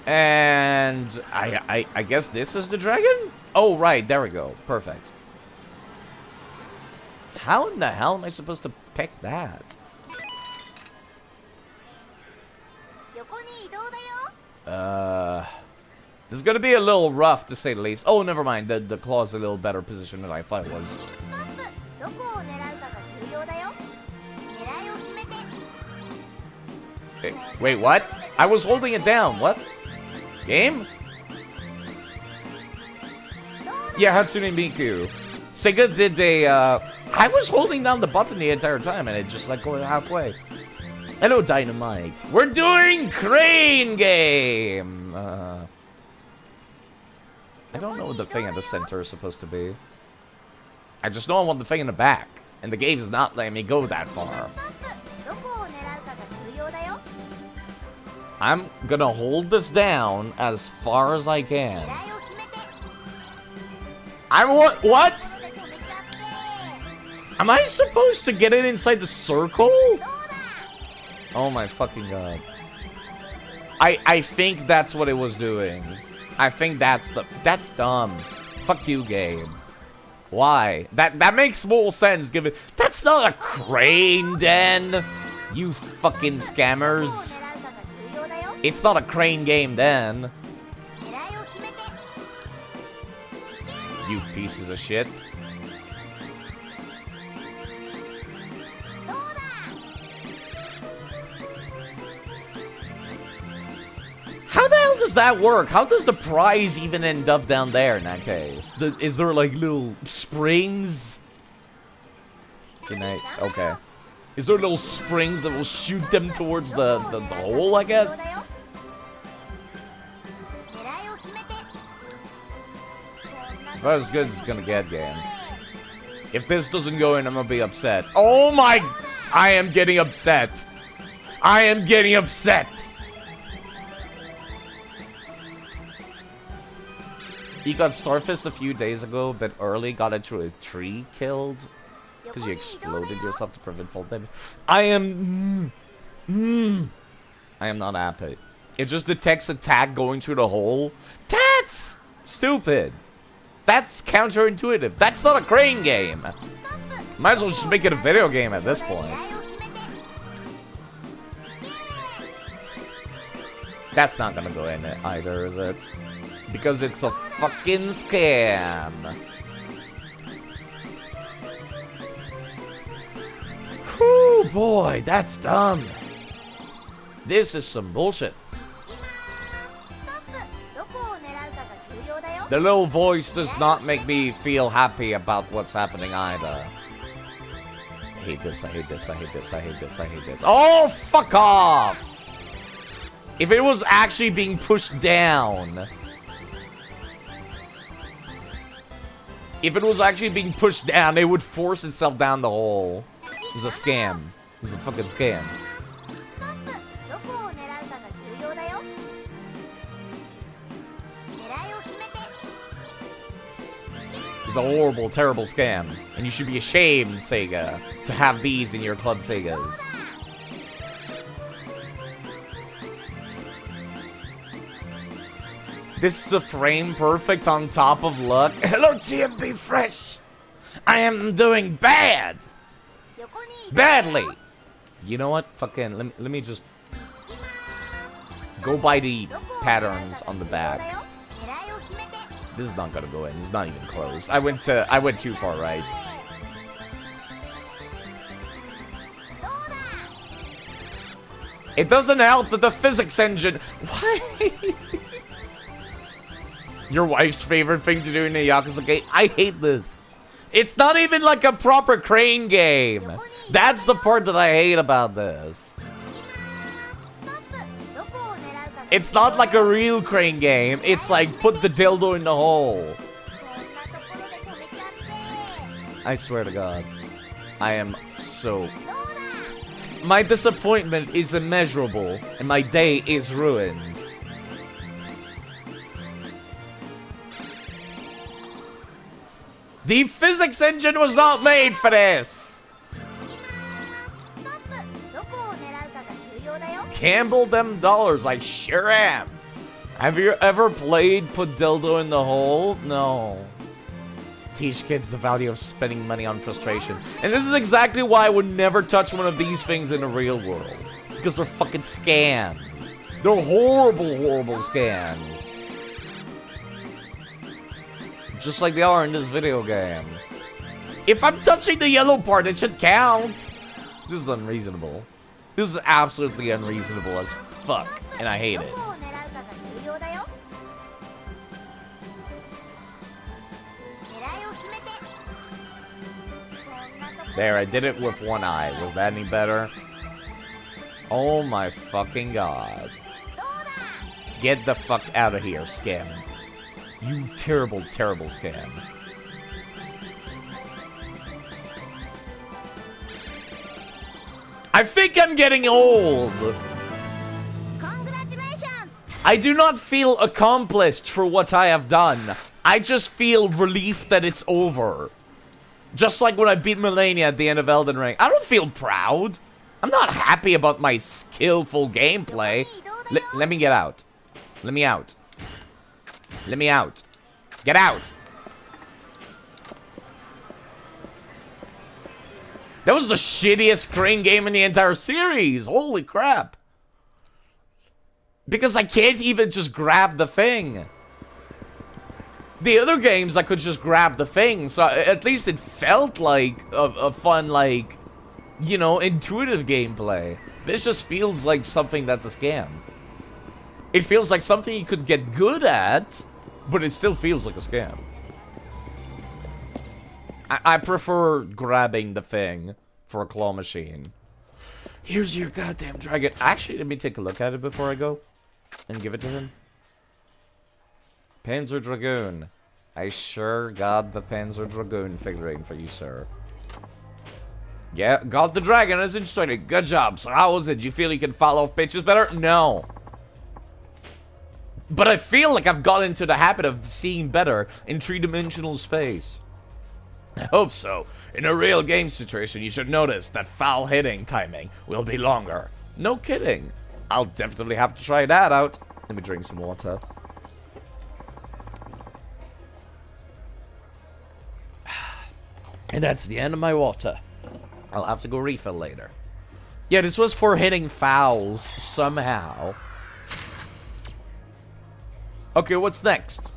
And I guess this is the dragon? Oh, right. There we go. Perfect. How in the hell am I supposed to pick that? This is gonna be a little rough, to say the least. Oh, never mind. The claw's a little better position than I thought it was. Wait, what? I was holding it down. What? Game? Yeah, Hatsune Miku. Sega did a, I was holding down the button the entire time and it just let go halfway. Hello, Dynamite. We're doing Crane Game! I don't know what the thing at the center is supposed to be. I just know I want the thing in the back. And the game is not letting me go that far. I'm gonna hold this down as far as I can. What? Am I supposed to get it inside the circle? Oh my fucking god. I think that's what it was doing. I think that's dumb. Fuck you, game. Why? That makes more sense given that's not a crane den. You fucking scammers. It's not a crane game then. You pieces of shit. How the hell does that work? How does the prize even end up down there in that case? Is there like little springs? Can I? Okay. Is there little springs that will shoot them towards the hole, I guess? It's about as good as it's gonna get, game. If this doesn't go in, I'm gonna be upset. Oh my... I am getting upset. I am getting upset. He got Starfist a few days ago, but early got into a tree killed. Because you exploded yourself to prevent fall damage. I am not happy. It just detects attack going through the hole. That's stupid. That's counterintuitive. That's not a crane game. Might as well just make it a video game at this point. That's not gonna go in it either, is it? Because it's a fucking scam. Whew, boy, that's dumb. This is some bullshit. The little voice does not make me feel happy about what's happening either. I hate this, I hate this, I hate this, I hate this, I hate this. Oh, fuck off! If it was actually being pushed down... If it was actually being pushed down, it would force itself down the hole. It's a scam. It's a fucking scam. It's a horrible, terrible scam. And you should be ashamed, Sega, to have these in your Club Segas. This is a frame perfect on top of luck. Hello, TMB Fresh. I am doing bad. Badly. You know what? Fucking let me just go by the patterns on the back. This is not gonna go in. It's not even close. I went too far right. It doesn't help that the physics engine. Why? Your wife's favorite thing to do in a Yakuza game? I hate this. It's not even like a proper crane game. That's the part that I hate about this. It's not like a real crane game. It's like, put the dildo in the hole. I swear to God. I am so... My disappointment is immeasurable, and my day is ruined. The physics engine was not made for this! Gamble them dollars, I sure am. Have you ever played Put Dildo in the Hole? No. Teach kids the value of spending money on frustration. And this is exactly why I would never touch one of these things in the real world. Because they're fucking scams. They're horrible, horrible scams. Just like they are in this video game. If I'm touching the yellow part, it should count. This is unreasonable. This is absolutely unreasonable as fuck, and I hate it. There, I did it with one eye. Was that any better? Oh my fucking God. Get the fuck out of here, scam. You terrible, terrible scam. I think I'm getting old. Congratulations. I do not feel accomplished for what I have done. I just feel relief that it's over. Just like when I beat Melania at the end of Elden Ring. I don't feel proud. I'm not happy about my skillful gameplay. Let me get out. Let me out. Let me out. Get out. That was the shittiest crane game in the entire series. Holy crap. Because I can't even just grab the thing. The other games I could just grab the thing. So at least it felt like a fun, like, you know, intuitive gameplay. This just feels like something that's a scam. It feels like something you could get good at, but it still feels like a scam. I prefer grabbing the thing for a claw machine. Here's your goddamn dragon. Actually, let me take a look at it before I go. And give it to him. Panzer Dragoon. I sure got the Panzer Dragoon figurine for you, sir. Yeah, got the dragon as instructed. Good job. So how was it? Do you feel you can fall off pitches better? No. But I feel like I've got into the habit of seeing better in three-dimensional space. I hope so. In a real game situation, you should notice that foul hitting timing will be longer. No kidding. I'll definitely have to try that out. Let me drink some water. And that's the end of my water. I'll have to go refill later. Yeah, this was for hitting fouls somehow. Okay, what's next?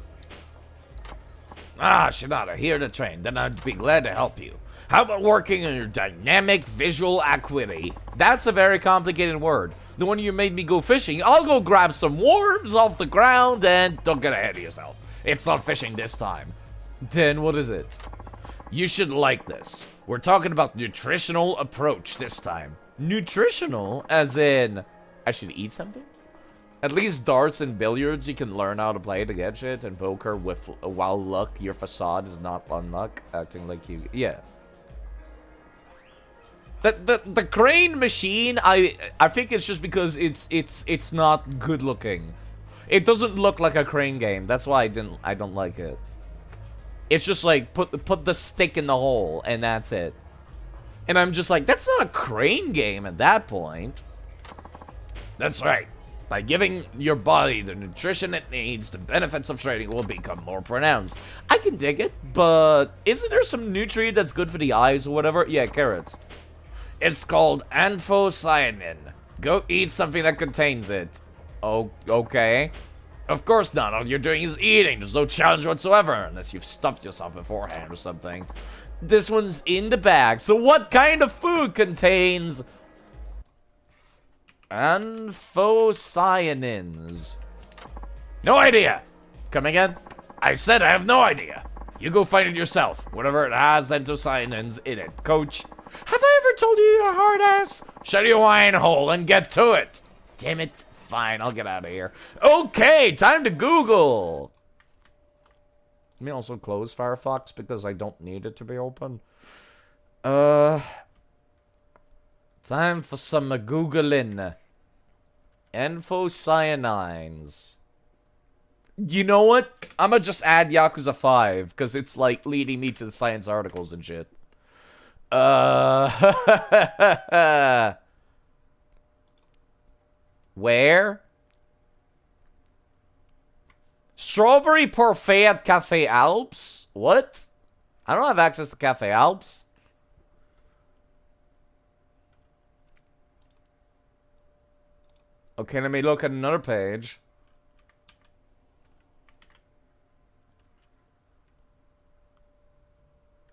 Ah, Shinada, here to train. Then I'd be glad to help you. How about working on your dynamic visual acuity? That's a very complicated word. The one you made me go fishing. I'll go grab some worms off the ground and don't get ahead of yourself. It's not fishing this time. Then what is it? You should like this. We're talking about nutritional approach this time. Nutritional? As in, I should eat something? At least darts and billiards, you can learn how to play to get shit. And poker, with while luck, your facade is not unluck. Acting like you... Yeah. The crane machine, I think it's just because it's not good looking. It doesn't look like a crane game. That's why I don't like it. It's just like, put the stick in the hole, and that's it. And I'm just like, that's not a crane game at that point. That's right. By giving your body the nutrition it needs, the benefits of training will become more pronounced. I can dig it, but isn't there some nutrient that's good for the eyes or whatever? Yeah, carrots. It's called anthocyanin. Go eat something that contains it. Oh, okay. Of course not. All you're doing is eating. There's no challenge whatsoever, unless you've stuffed yourself beforehand or something. This one's in the bag. So what kind of food contains anthocyanins? No idea. Come again? I said I have no idea. You go find it yourself. Whatever it has anthocyanins in it, coach. Have I ever told you you're a hard ass? Shut your wine hole and get to it. Damn it. Fine, I'll get out of here. Okay, time to Google. Let me also close Firefox because I don't need it to be open. Time for some Googling. Anthocyanins. You know what? I'm gonna just add Yakuza 5 because it's like leading me to the science articles and shit. Where? Strawberry parfait at Cafe Alps? What? I don't have access to Cafe Alps. Okay, let me look at another page.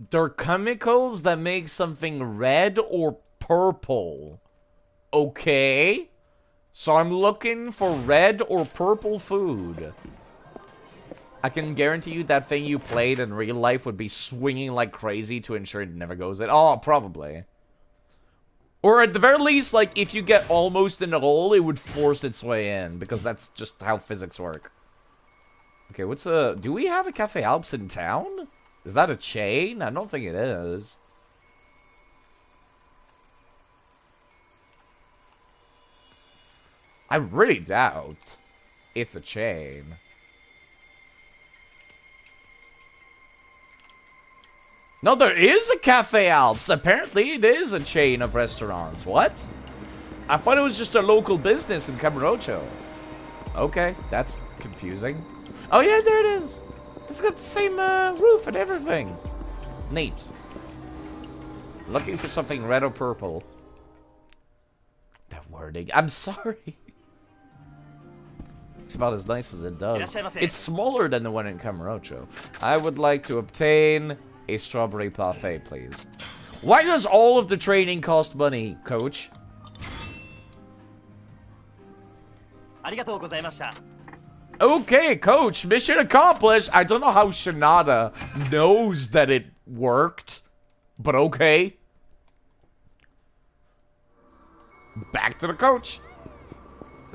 They're chemicals that make something red or purple. Okay. So I'm looking for red or purple food. I can guarantee you that thing you played in real life would be swinging like crazy to ensure it never goes in. Oh, probably. Or at the very least, like, if you get almost in the hole, it would force its way in. Because that's just how physics work. Okay, what's a... Do we have a Cafe Alps in town? Is that a chain? I don't think it is. I really doubt it's a chain. No, there is a Cafe Alps. Apparently, it is a chain of restaurants. What? I thought it was just a local business in Camarocho. Okay, that's confusing. Oh, yeah, there it is. It's got the same roof and everything. Neat. Looking for something red or purple. That wording. I'm sorry. It's about as nice as it does. It's smaller than the one in Camarocho. I would like to obtain a strawberry parfait, please. Why does all of the training cost money, coach? Okay, coach, mission accomplished. I don't know how Shinada knows that it worked, but okay. Back to the coach.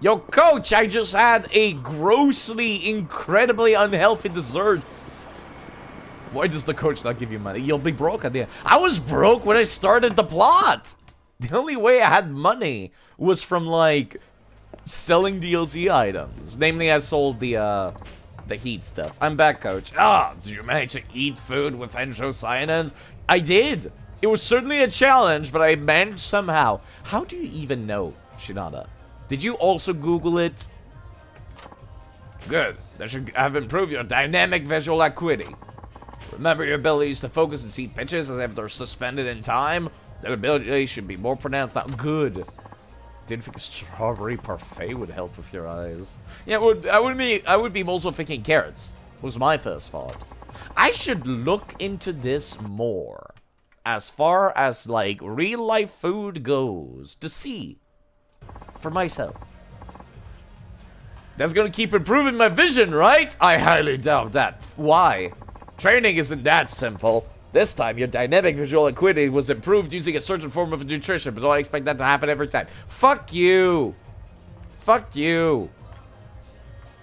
Yo, coach, I just had a grossly, incredibly unhealthy desserts. Why does the coach not give you money? You'll be broke at the end. I was broke when I started the plot. The only way I had money was from, like, selling DLC items. Namely, I sold the heat stuff. I'm back, coach. Did you manage to eat food with anthocyanins? I did. It was certainly a challenge, but I managed somehow. How do you even know, Shinada? Did you also Google it? Good. That should have improved your dynamic visual acuity. Remember your abilities to focus and see pitches as if they're suspended in time? That ability should be more pronounced now. Good. Didn't think a strawberry parfait would help with your eyes. Yeah, I would be also thinking carrots. Was my first thought. I should look into this more. As far as, like, real-life food goes. To see. For myself. That's gonna keep improving my vision, right? I highly doubt that. Why? Training isn't that simple. This time, your dynamic visual acuity was improved using a certain form of nutrition, but don't expect that to happen every time. Fuck you. Fuck you.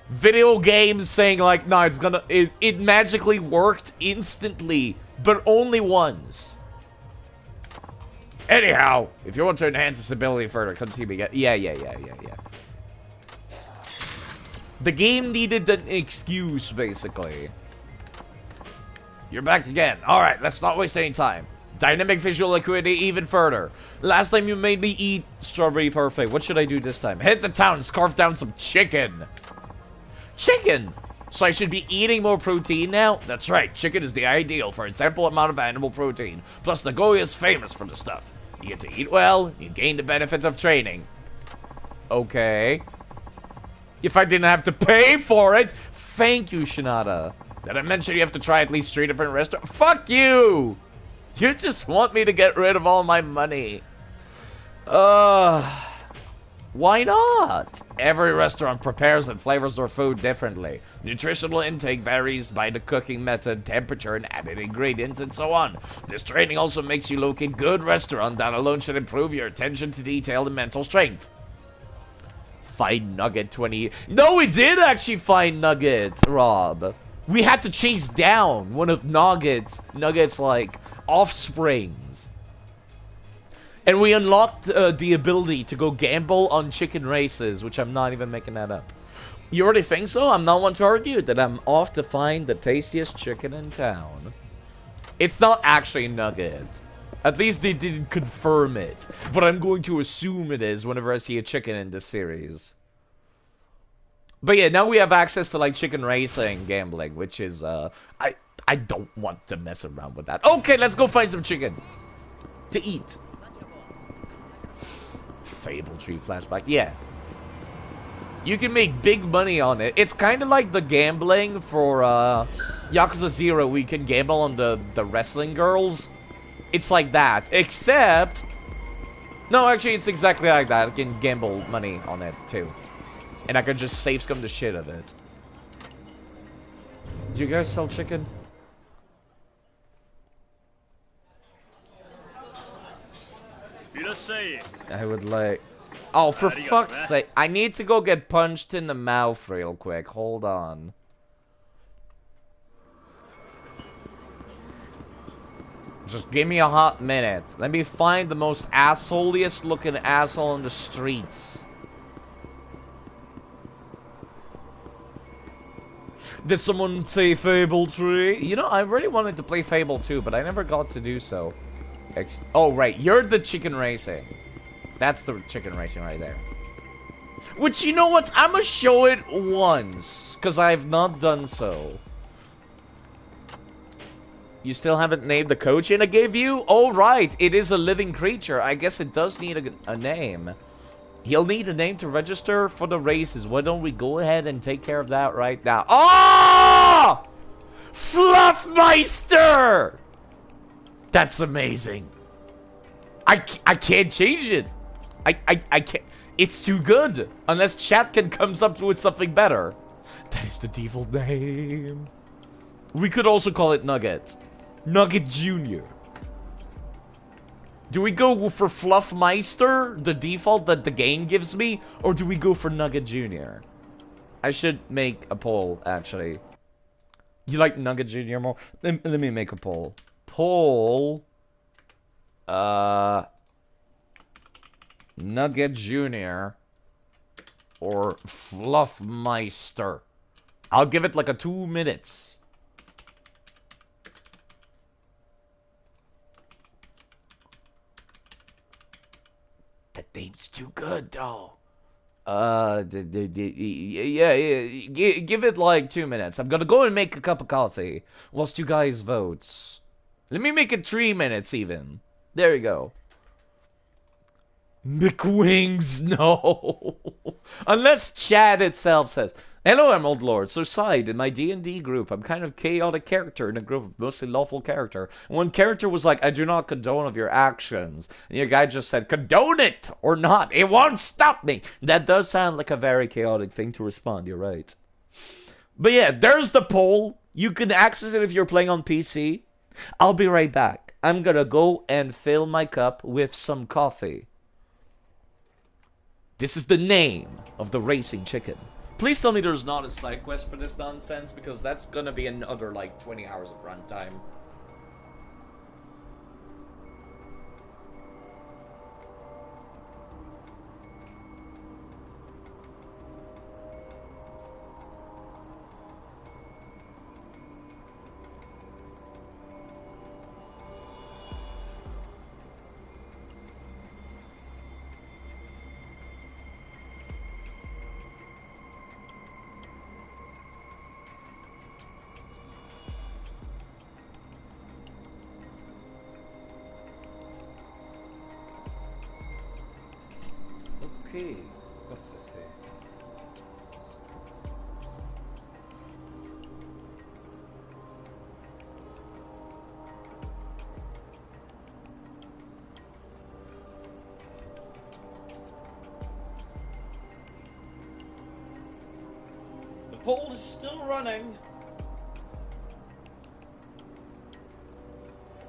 Video games saying, like, no, it's gonna... It magically worked instantly, but only once. Anyhow, if you want to enhance this ability further, come see me. Yeah. The game needed an excuse, basically. You're back again. Alright, let's not waste any time. Dynamic visual acuity even further. Last time you made me eat strawberry parfait. What should I do this time? Hit the town and scarf down some chicken. Chicken? So I should be eating more protein now? That's right, chicken is the ideal for its ample amount of animal protein. Plus, Nagoya is famous for the stuff. You get to eat well, you gain the benefits of training. Okay. If I didn't have to pay for it, thank you, Shinada. Did I mention you have to try at least 3 different restaurants? Fuck you! You just want me to get rid of all my money. Why not? Every restaurant prepares and flavors their food differently. Nutritional intake varies by the cooking method, temperature, and added ingredients, and so on. This training also makes you locate good restaurant that alone should improve your attention to detail and mental strength. Find Nugget 20... No, we did actually find Nugget, Rob. We had to chase down one of Nugget's, like, offsprings. And we unlocked the ability to go gamble on chicken races, which I'm not even making that up. You already think so? I'm not one to argue that I'm off to find the tastiest chicken in town. It's not actually Nugget. At least they didn't confirm it. But I'm going to assume it is whenever I see a chicken in this series. But yeah, now we have access to, like, chicken racing gambling, which is, I don't want to mess around with that. Okay, let's go find some chicken to eat. Fable Tree flashback, yeah. You can make big money on it. It's kind of like the gambling for, Yakuza 0, we can gamble on the wrestling girls. It's like that, except... No, actually, it's exactly like that. I can gamble money on it, too. And I can just save scum the shit of it. Do you guys sell chicken? I would like... Oh, for fuck's sake. I need to go get punched in the mouth real quick. Hold on. Just give me a hot minute. Let me find the most assholiest looking asshole in the streets. Did someone say Fable 3? You know, I really wanted to play Fable 2, but I never got to do so. Oh, right. You're the chicken racing. That's the chicken racing right there. Which, you know what? I'm gonna show it once. Because I have not done so. You still haven't named the coach I gave you? Oh, right. It is a living creature. I guess it does need a name. He'll need a name to register for the races. Why don't we go ahead and take care of that right now? Oh! Fluffmeister! That's amazing. I can't change it. I can't. It's too good. Unless chat comes up with something better. That is the default name. We could also call it Nugget. Nugget Jr.? Do we go for Fluffmeister, the default that the game gives me, or do we go for Nugget Jr.? I should make a poll, actually. You like Nugget Jr. more? Let me make a poll. Poll. Nugget Jr. or Fluffmeister. I'll give it like a 2 minutes. That name's too good, though. Yeah, give it like 2 minutes. I'm gonna go and make a cup of coffee whilst you guys vote. Let me make it 3 minutes even. There you go. McWings, no. Unless chat itself says, hello, Emerald Lord. So side, in my D&D group, I'm kind of chaotic character in a group of mostly lawful character. And one character was like, I do not condone of your actions. And your guy just said, condone it or not. It won't stop me. That does sound like a very chaotic thing to respond. You're right. But yeah, there's the poll. You can access it if you're playing on PC. I'll be right back. I'm gonna go and fill my cup with some coffee. This is the name of the racing chicken. Please tell me there's not a side quest for this nonsense, because that's gonna be another, like, 20 hours of runtime. Okay, the poll is still running.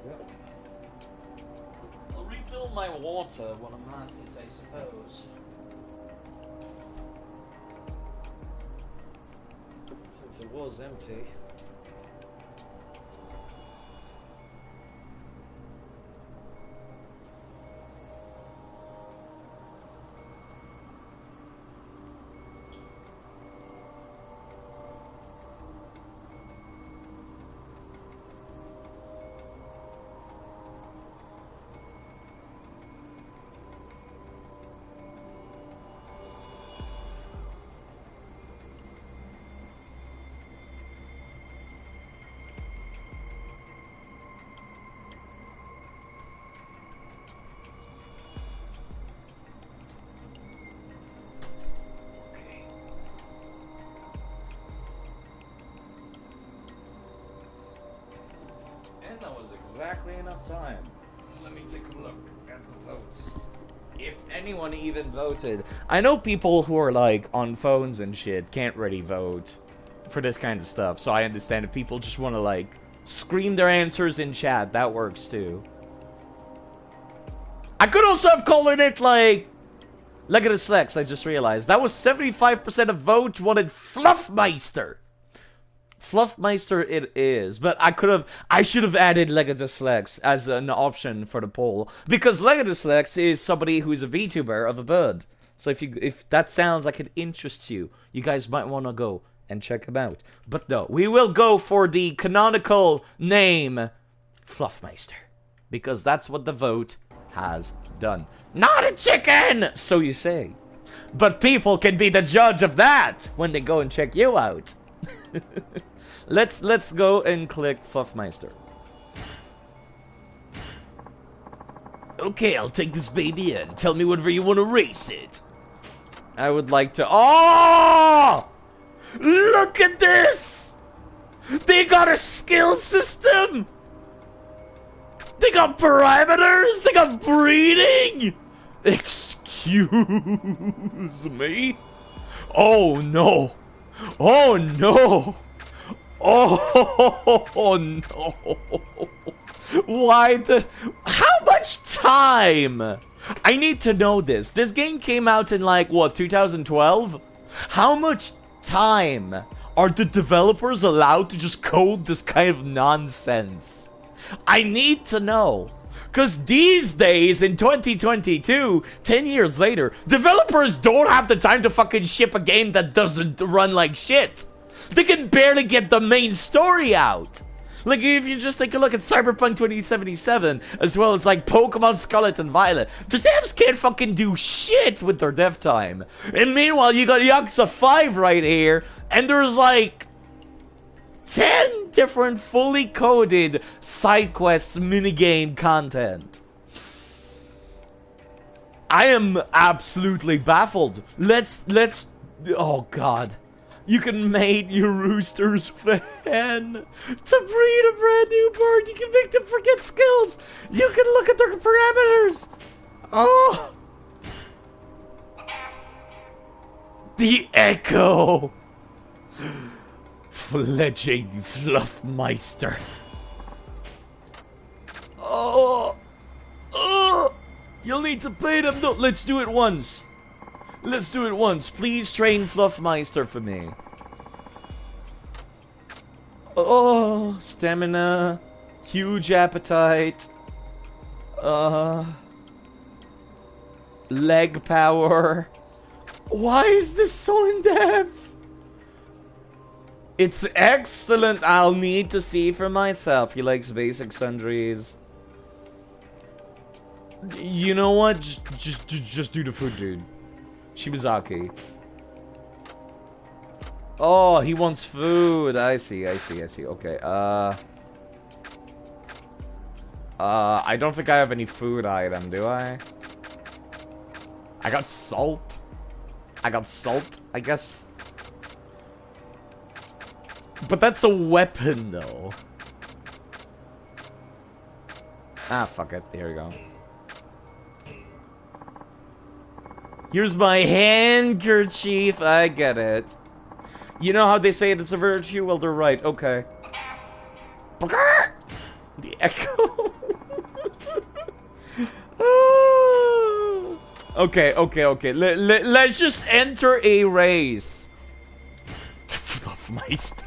Yep. I'll refill my water when I'm at it, I suppose. Since it was empty. That was exactly enough time. Let me take a look at the votes. If anyone even voted. I know people who are like on phones and shit can't really vote for this kind of stuff, so I understand if people just want to like scream their answers in chat, that works too. I could also have called it like Legatus Lex, I just realized. That was 75% of votes wanted Fluffmeister. Fluffmeister it is, but I should have added Legatus Lex as an option for the poll, because Legatus Lex is somebody who's a VTuber of a bird. So if that sounds like it interests you, you guys might want to go and check him out. But no, we will go for the canonical name Fluffmeister, because that's what the vote has done. Not a chicken, so you say. But people can be the judge of that when they go and check you out. Let's go and click Fluffmeister. Okay, I'll take this baby in. Tell me whenever you want to race it. I would like to. Oh! Look at this! They got a skill system! They got parameters! They got breeding! Excuse me? Oh no! Oh no! Oh no! Why the... How much time? I need to know this. This game came out in like, what, 2012? How much time are the developers allowed to just code this kind of nonsense? I need to know. Because these days, in 2022, 10 years later, developers don't have the time to fucking ship a game that doesn't run like shit. They can barely get the main story out. Like, if you just take a look at Cyberpunk 2077, as well as, like, Pokemon Scarlet and Violet, the devs can't fucking do shit with their dev time. And meanwhile, you got Yakuza 5 right here, and there's, like, 10 different fully coded side quests minigame content. I am absolutely baffled. Let's, oh god. You can mate your rooster's fan to breed a brand new bird. You can make them forget skills. You can look at their parameters. Oh. The echo. Fledging Fluffmeister. Oh. Oh. You'll need to pay them. No, let's do it once. Let's do it once. Please train Fluffmeister for me. Oh, stamina. Huge appetite. Leg power. Why is this so in-depth? It's excellent. I'll need to see for myself. He likes basic sundries. You know what? Just do the food, dude. Shibazaki. Oh, he wants food. I see. Okay, I don't think I have any food item, do I? I got salt. I guess. But that's a weapon, though. Ah, fuck it. Here we go. Here's my handkerchief. I get it. You know how they say it's a virtue? Well, they're right. Okay. The echo. Okay. Let's just enter a race. Fluffmeister.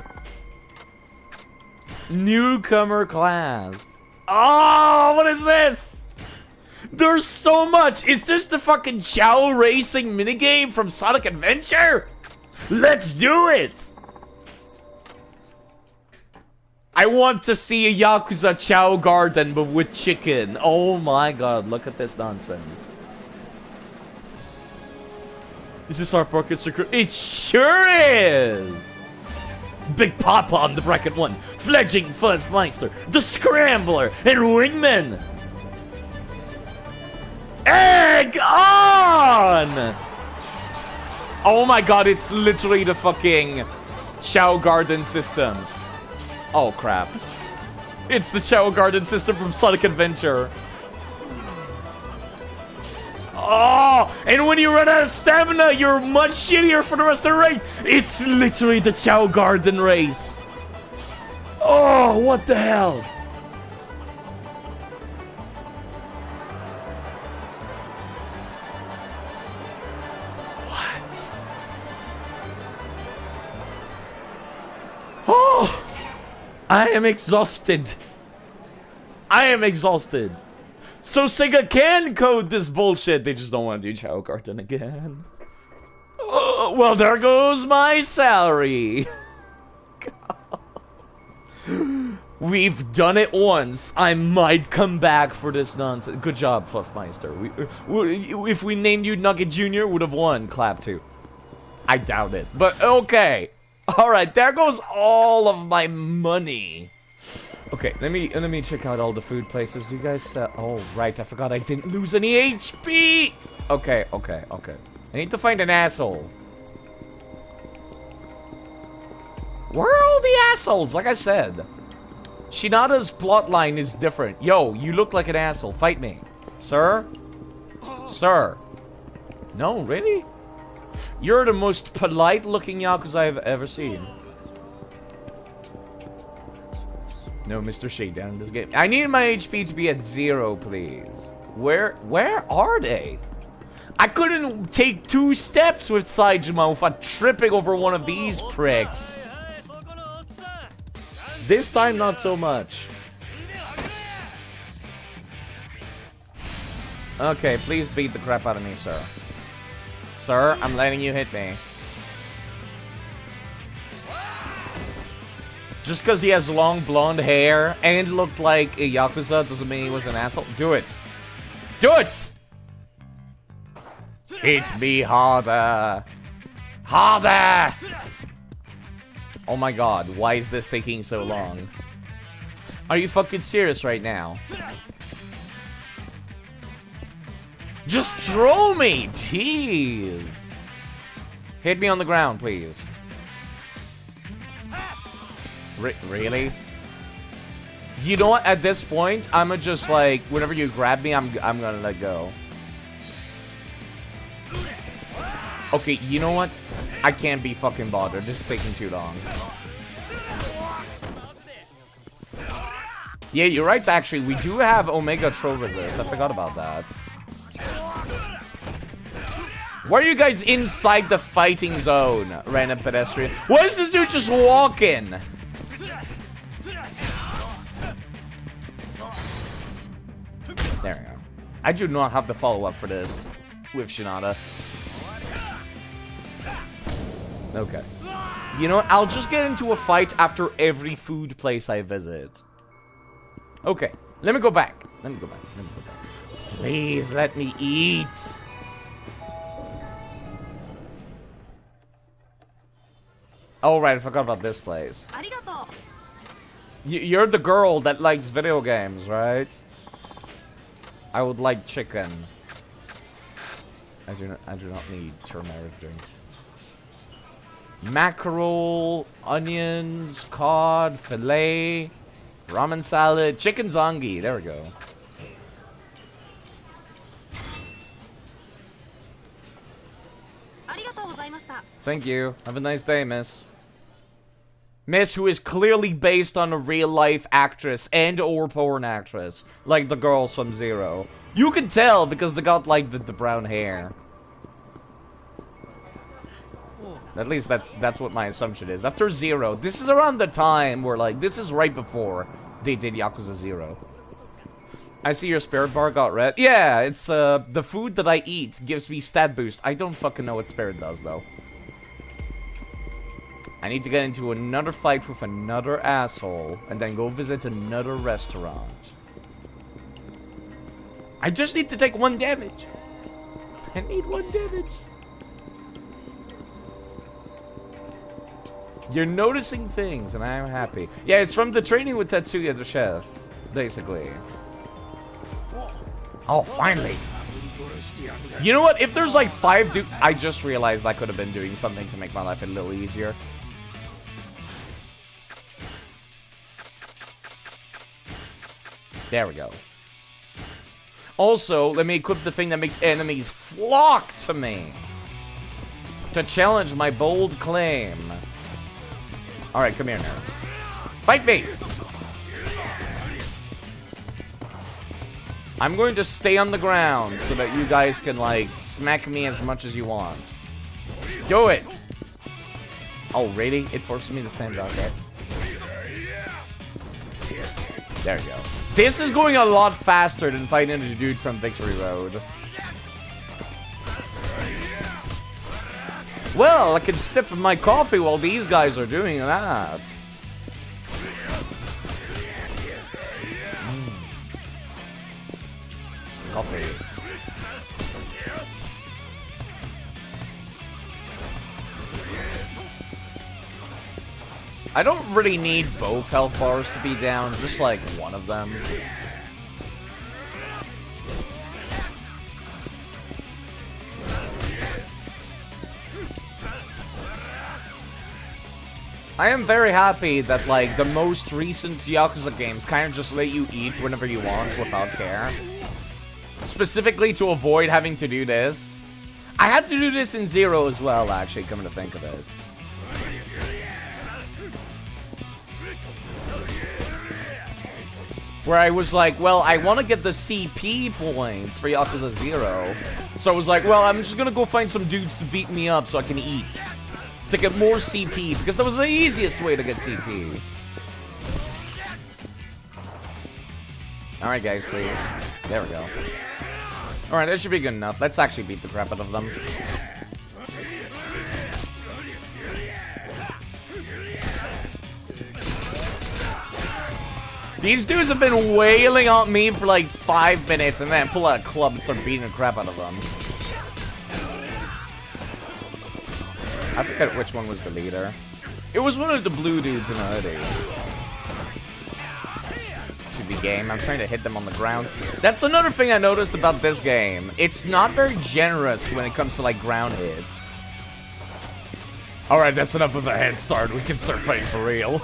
Newcomer class. Oh, what is this? There's so much! Is this the fucking Chow Racing minigame from Sonic Adventure? Let's do it! I want to see a Yakuza Chow Garden, but with chicken. Oh my god, look at this nonsense. Is this our pocket secret? It sure is! Big Papa on the bracket 1, Fledging Fluffmeister, the Scrambler, and Wingman! Egg on! Oh my god, it's literally the fucking Chow Garden system. Oh crap. It's the Chow Garden system from Sonic Adventure. Oh, and when you run out of stamina, you're much shittier for the rest of the race. It's literally the Chow Garden race. Oh, what the hell? Oh, I am exhausted. So Sega can code this bullshit. They just don't want to do Chow Garden again. Oh, well, there goes my salary. We've done it once. I might come back for this nonsense. Good job, Fluffmeister. If we named you Nugget Jr., would have won. Clap too. I doubt it, but okay. Alright, there goes all of my money. Okay, let me check out all the food places. Do you guys oh right, I forgot I didn't lose any HP. Okay. I need to find an asshole. Where are all the assholes? Like I said, Shinada's plotline is different. Yo, you look like an asshole. Fight me. Sir? Sir. No, really? You're the most polite looking Yakuza I've ever seen. No Mr. Shakedown in this game. I need my HP to be at 0, please. Where are they? I couldn't take 2 steps with Saejima without tripping over one of these pricks. This time, not so much. Okay, please beat the crap out of me, sir. Sir, I'm letting you hit me. Just because he has long blonde hair and looked like a Yakuza doesn't mean he was an asshole. Do it. Do it! Hit me harder. Harder! Oh my god, why is this taking so long? Are you fucking serious right now? Just throw me! Jeez! Hit me on the ground, please. Really? You know what? At this point, I'ma just like, whenever you grab me, I'm gonna let go. Okay, you know what? I can't be fucking bothered. This is taking too long. Yeah, you're right, actually. We do have Omega Troll Resist. I forgot about that. Why are you guys inside the fighting zone, random pedestrian? Why is this dude just walking? There we go. I do not have the follow-up for this with Shinada. Okay. You know what? I'll just get into a fight after every food place I visit. Okay. Let me go back. Let me go back. Let me go back. Please let me eat. Oh, right. I forgot about this place. You're the girl that likes video games, right? I would like chicken. I do not need turmeric drinks. Mackerel, onions, cod, filet, ramen salad, chicken zongi. There we go. Thank you. Have a nice day, miss. Miss, who is clearly based on a real-life actress and or porn actress, like the girls from Zero. You can tell because they got, like, the brown hair. At least that's what my assumption is. After Zero, this is around the time where, like, this is right before they did Yakuza 0. I see your spirit bar got red. Yeah, it's, the food that I eat gives me stat boost. I don't fucking know what spirit does, though. I need to get into another fight with another asshole, and then go visit another restaurant. I just need to take 1 damage. I need 1 damage. You're noticing things, and I am happy. Yeah, it's from the training with Tetsuya the chef, basically. Oh, finally. You know what? If there's like 5 dudes... I just realized I could have been doing something to make my life a little easier. There we go. Also, let me equip the thing that makes enemies flock to me. To challenge my bold claim. Alright, come here, nerds. Fight me! I'm going to stay on the ground so that you guys can, like, smack me as much as you want. Do it! Oh, really? It forces me to stand up, okay. There we go. This is going a lot faster than fighting the dude from Victory Road. Well, I can sip my coffee while these guys are doing that. Coffee. I don't really need both health bars to be down, just like one of them. I am very happy that, like, the most recent Yakuza games kind of just let you eat whenever you want without care. Specifically to avoid having to do this. I had to do this in Zero as well, actually, come to think of it. where I was like, well, I want to get the CP points for Yakuza 0. So I was like, well, I'm just gonna go find some dudes to beat me up so I can eat. To get more CP, because that was the easiest way to get CP. Alright, guys, please. There we go. Alright, that should be good enough. Let's actually beat the crap out of them. These dudes have been wailing on me for like 5 minutes and then pull out a club and start beating the crap out of them. I forget which one was the leader. It was one of the blue dudes in a hoodie. Should be game. I'm trying to hit them on the ground. That's another thing I noticed about this game. It's not very generous when it comes to like ground hits. Alright, that's enough of a head start. We can start fighting for real.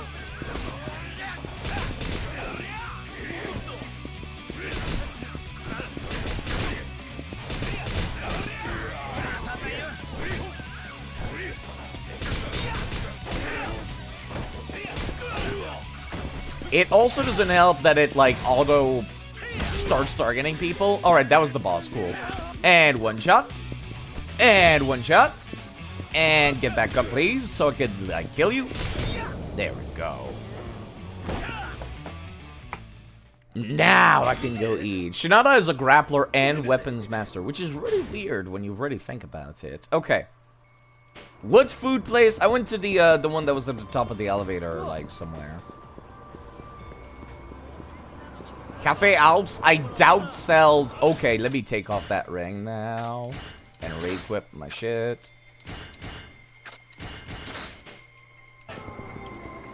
It also doesn't help that it, like, auto starts targeting people. Alright, that was the boss. Cool. And one shot. And one shot. And get back up, please, so I can, like, kill you. There we go. Now I can go eat. Shinada is a grappler and weapons master, which is really weird when you really think about it. Okay. What food place? I went to the one that was at the top of the elevator, like, somewhere. Cafe Alps, I doubt sells... Okay, let me take off that ring now. And re-equip my shit.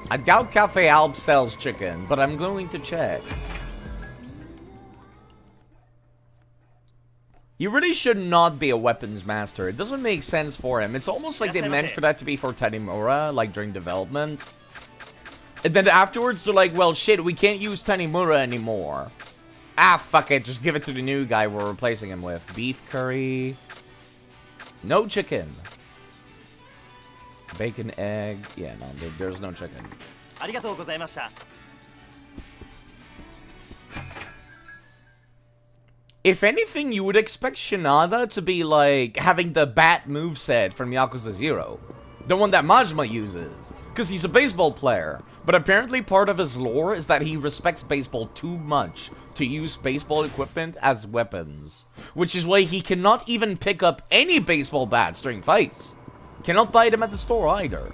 I doubt Cafe Alps sells chicken, but I'm going to check. He really should not be a weapons master. It doesn't make sense for him. It's almost like they meant for that to be for Tanimura, like during development. And then afterwards, they're like, well, shit, we can't use Tanimura anymore. Ah, fuck it. Just give it to the new guy we're replacing him with. Beef curry. No chicken. Bacon, egg. Yeah, no, there's no chicken. If anything, you would expect Shinada to be, like, having the bat moveset from Yakuza 0. The one that Majima uses. Because he's a baseball player. But apparently part of his lore is that he respects baseball too much to use baseball equipment as weapons. Which is why he cannot even pick up any baseball bats during fights. Cannot buy them at the store either.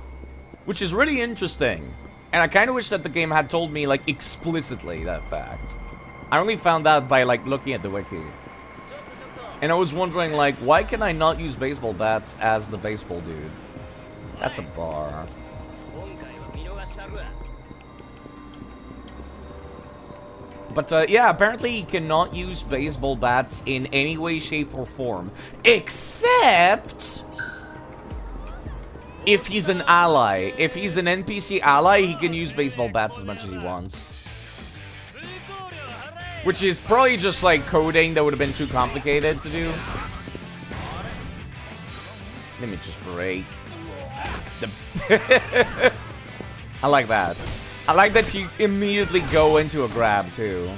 Which is really interesting. And I kind of wish that the game had told me, like, explicitly that fact. I only found out by, like, looking at the wiki. And I was wondering, like, why can I not use baseball bats as the baseball dude? That's a bar. But, yeah, apparently he cannot use baseball bats in any way, shape, or form. Except... if he's an ally. If he's an NPC ally, he can use baseball bats as much as he wants. Which is probably just, like, coding that would have been too complicated to do. Let me just break. I like that. I like that you immediately go into a grab, too.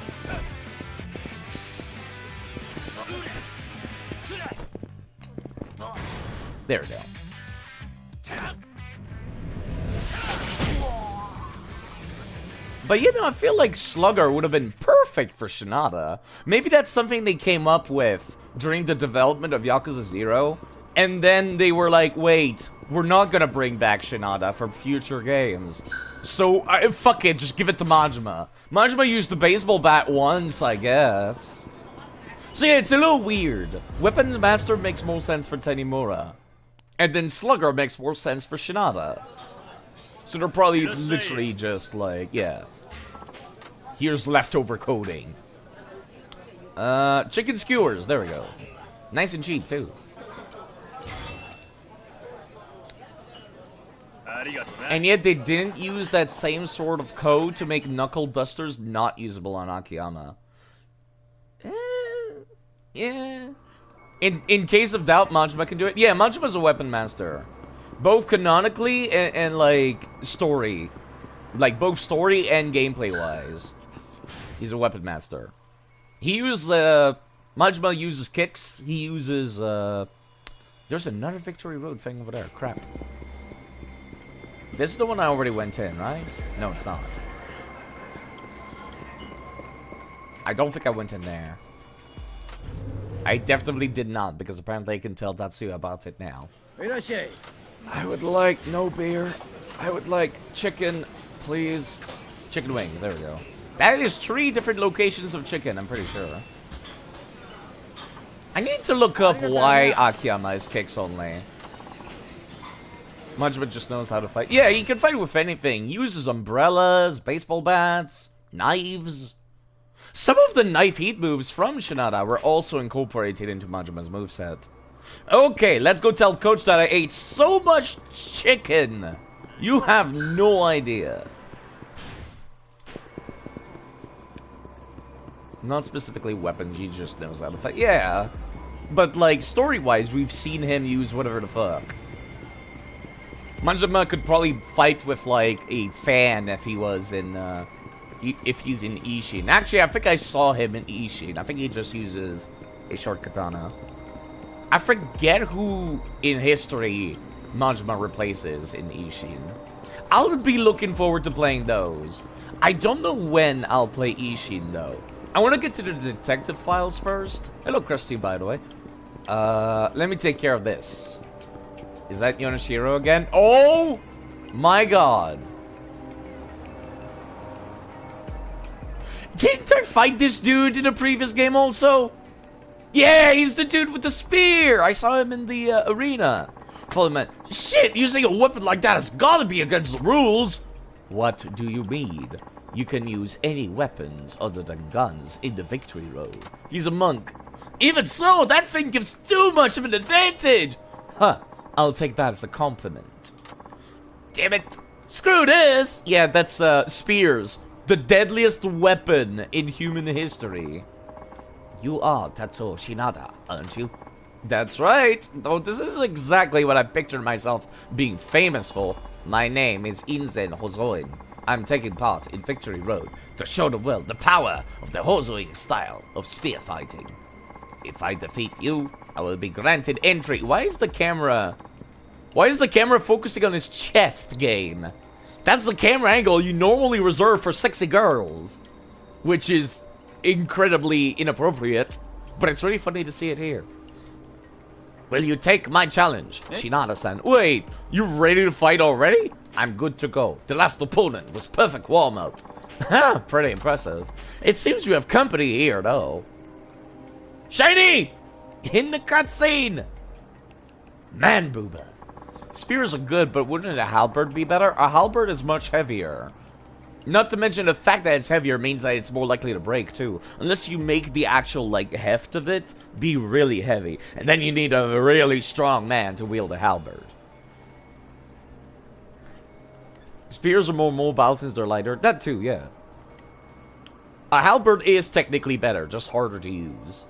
There we go. But, you know, I feel like Slugger would have been perfect for Shinada. Maybe that's something they came up with during the development of Yakuza 0. And then they were like, wait, we're not gonna bring back Shinada for future games. So, fuck it, just give it to Majima. Majima used the baseball bat once, I guess. So yeah, it's a little weird. Weapons Master makes more sense for Tanimura. And then Slugger makes more sense for Shinada. So they're probably literally just like, yeah. Here's leftover coding. Chicken skewers, there we go. Nice and cheap, too. And yet they didn't use that same sort of code to make knuckle dusters not usable on Akiyama. Yeah. In case of doubt, Majima can do it. Yeah, Majima's a weapon master. Both canonically and like, story. Like, both story and gameplay-wise. He's a weapon master. He uses, Majima uses kicks. He uses, there's another Victory Road thing over there. Crap. This is the one I already went in, right? No, it's not. I don't think I went in there. I definitely did not, because apparently I can tell Tatsuya about it now. I would like no beer. I would like chicken, please. Chicken wings, there we go. That is 3 different locations of chicken, I'm pretty sure. I need to look up why Akiyama is kicks only. Majima just knows how to fight. Yeah, he can fight with anything. He uses umbrellas, baseball bats, knives. Some of the knife heat moves from Shinada were also incorporated into Majima's moveset. Okay, let's go tell Coach that I ate so much chicken. You have no idea. Not specifically weapons, he just knows how to fight. Yeah, but like story-wise, we've seen him use whatever the fuck. Majima could probably fight with like a fan if he was in, if he's in Ishin. Actually, I think I saw him in Ishin. I think he just uses a short katana. I forget who in history Majima replaces in Ishin. I'll be looking forward to playing those. I don't know when I'll play Ishin though. I want to get to the detective files first. Hello, Krusty, by the way. Let me take care of this. Is that Yonoshiro again? Oh my god. Didn't I fight this dude in a previous game also? Yeah, he's the dude with the spear. I saw him in the arena. Told him that, shit, using a weapon like that has gotta be against the rules. What do you mean? You can use any weapons other than guns in the Victory Road. He's a monk. Even so, that thing gives too much of an advantage. Huh, I'll take that as a compliment. Damn it. Screw this. Yeah, that's spears. The deadliest weapon in human history. You are Tatsuo Shinada, aren't you? That's right. Though this is exactly what I pictured myself being famous for. My name is Inzen Hozoin. I'm taking part in Victory Road to show the world the power of the Hozoin style of spear fighting. If I defeat you, I will be granted entry. Why is the camera focusing on his chest game? That's the camera angle you normally reserve for sexy girls, which is incredibly inappropriate, but it's really funny to see it here. Will you take my challenge, Shinada-san? Wait, you ready to fight already? I'm good to go. The last opponent was perfect warm-up. Ha, pretty impressive. It seems you have company here, though. Shiny! In the cutscene! Man booba. Spears are good, but wouldn't a halberd be better? A halberd is much heavier. Not to mention the fact that it's heavier means that it's more likely to break too. Unless you make the actual, like, heft of it be really heavy. And then you need a really strong man to wield a halberd. Spears are more mobile since they're lighter. That too, yeah. A halberd is technically better, just harder to use.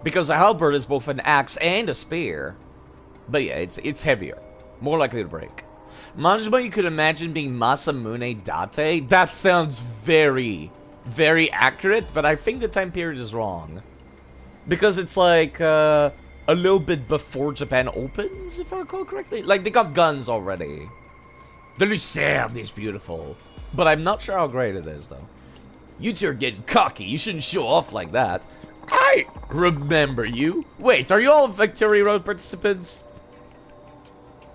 Because a halberd is both an axe and a spear. But yeah, it's heavier. More likely to break. Majima, you could imagine being Masamune Date. That sounds very, very accurate, but I think the time period is wrong. Because it's like, a little bit before Japan opens, if I recall correctly. Like, they got guns already. The Lucerne is beautiful. But I'm not sure how great it is, though. You two are getting cocky. You shouldn't show off like that. I remember you. Wait, are you all Victory Road participants?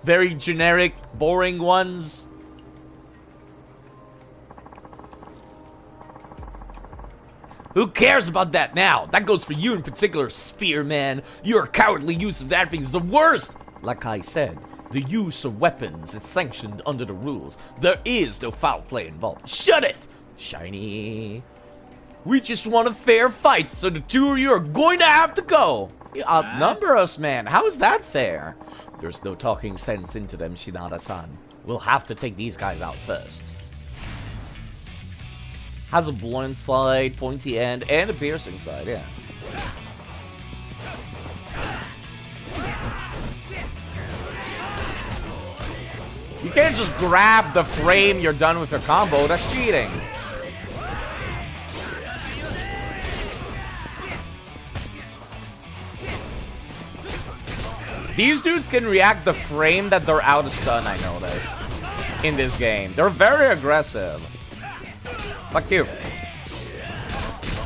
Very generic, boring ones. Who cares about that now? That goes for you in particular, Spearman. Your cowardly use of that thing is the worst. Like I said, the use of weapons is sanctioned under the rules. There is no foul play involved. Shut it, Shiny. We just want a fair fight, so the two of you are going to have to go. You outnumber us, man. How is that fair? There's no talking sense into them, Shinada-san. We'll have to take these guys out first. Has a blunt side, pointy end, and a piercing side, yeah. You can't just grab the frame, you're done with your combo. That's cheating. These dudes can react the frame that they're out of stun, I noticed. In this game. They're very aggressive. Fuck you.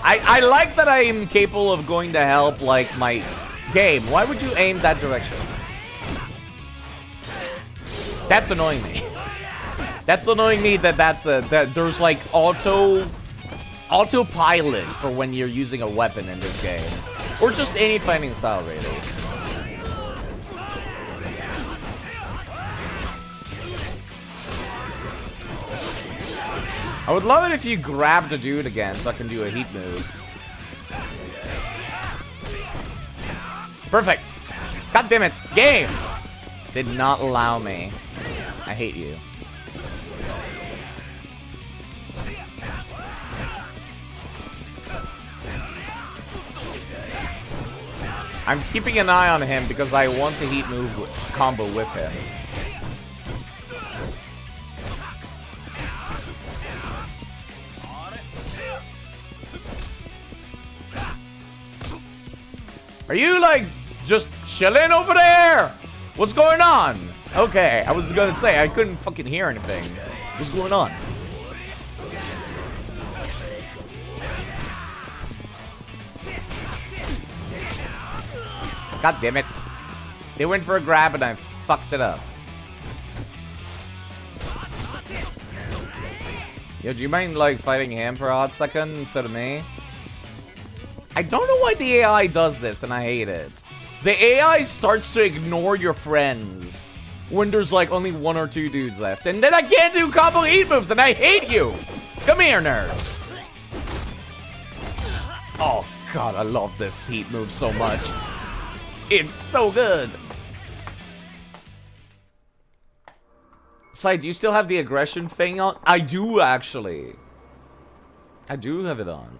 I like that I am capable of going to help, like, my game. Why would you aim that direction? That's annoying me. That's annoying me that that there's, like, autopilot for when you're using a weapon in this game. Or just any fighting style, really. I would love it if you grabbed the dude again so I can do a heat move. Perfect. God damn it. Game! Did not allow me. I hate you. I'm keeping an eye on him because I want to heat move combo with him. Are you, like, just chilling over there? What's going on? Okay, I was gonna say, I couldn't fucking hear anything. What's going on? God damn it. They went for a grab and I fucked it up. Yo, do you mind, like, fighting him for a hot second instead of me? I don't know why the AI does this, and I hate it. The AI starts to ignore your friends when there's, like, only 1 or 2 dudes left. And then I can't do combo heat moves, and I hate you! Come here, nerd! Oh, God, I love this heat move so much. It's so good! Sai, do you still have the aggression thing on? I do, actually. I do have it on.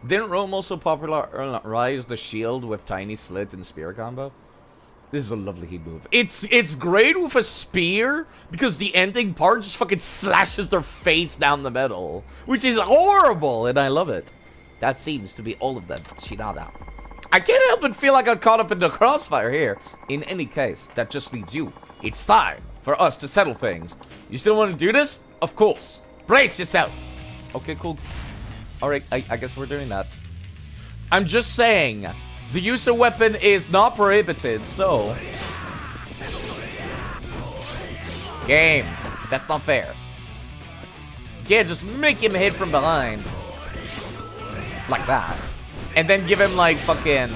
Didn't Rome also popularize the shield with tiny slit and spear combo? This is a lovely heat move. It's great with a spear because the ending part just fucking slashes their face down the middle, which is horrible, and I love it. That seems to be all of them. Shinada. I can't help but feel like I'm caught up in the crossfire here. In any case, that just leaves you. It's time for us to settle things. You still want to do this? Of course. Brace yourself. Okay, cool. Alright, I guess we're doing that. I'm just saying, the use of weapon is not prohibited, so... Game. That's not fair. You can't just make him hit from behind. Like that. And then give him, like, fucking...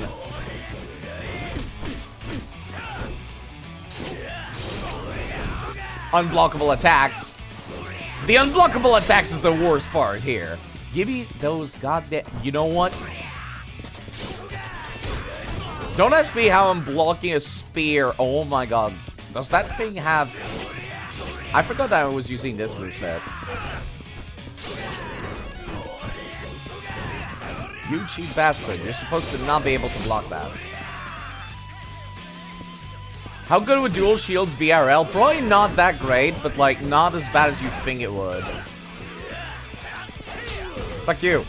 unblockable attacks. The unblockable attacks is the worst part here. Give me those goddamn... You know what? Don't ask me how I'm blocking a spear. Oh my god. Does that thing have... I forgot that I was using this moveset. You cheap bastard. You're supposed to not be able to block that. How good would dual shields BRL? Probably not that great, but like not as bad as you think it would. Fuck you.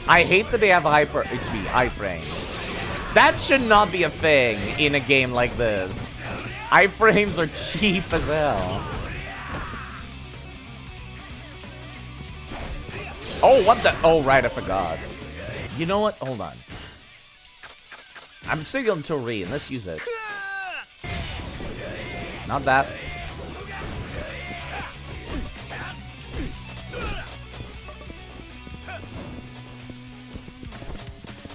I hate that they have hyper XP iframes. That should not be a thing in a game like this. Iframes are cheap as hell. Oh, what the? Oh, right, I forgot. You know what? Hold on. I'm sitting on Tori. Let's use it. Not that.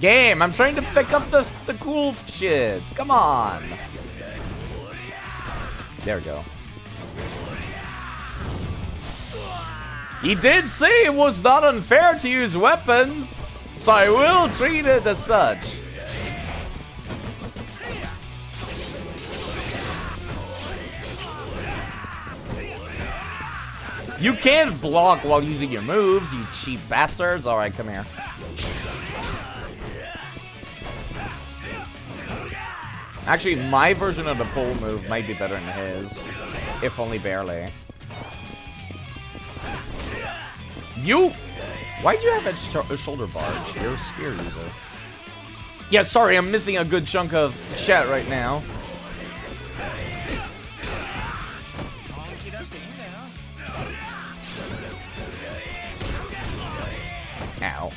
Game, I'm trying to pick up the cool shit. Come on. There we go. He did say it was not unfair to use weapons, so I will treat it as such. You can't block while using your moves, you cheap bastards. Alright, come here. Actually, my version of the pull move might be better than his. If only barely. You! Why'd you have a shoulder barge? You're a spear user. Yeah, sorry, I'm missing a good chunk of chat right now. Ow.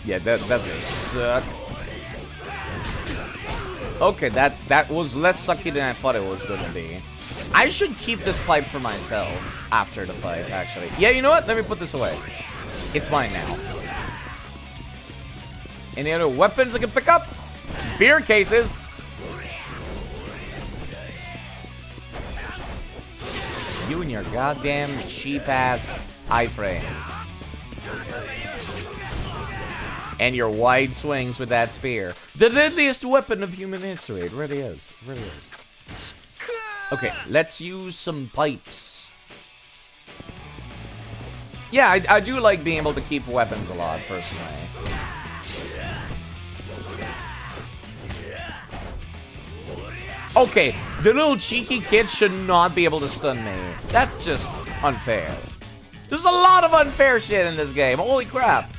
Yeah, that's gonna suck. Okay, that was less sucky than I thought it was gonna be. I should keep this pipe for myself after the fight, actually. Yeah, you know what? Let me put this away. It's mine now. Any other weapons I can pick up? Beer cases. You and your goddamn cheap-ass iframes. And your wide swings with that spear. The deadliest weapon of human history. It really is. It really is. Okay, let's use some pipes. Yeah, I do like being able to keep weapons a lot, personally. Okay, the little cheeky kid should not be able to stun me. That's just unfair. There's a lot of unfair shit in this game. Holy crap.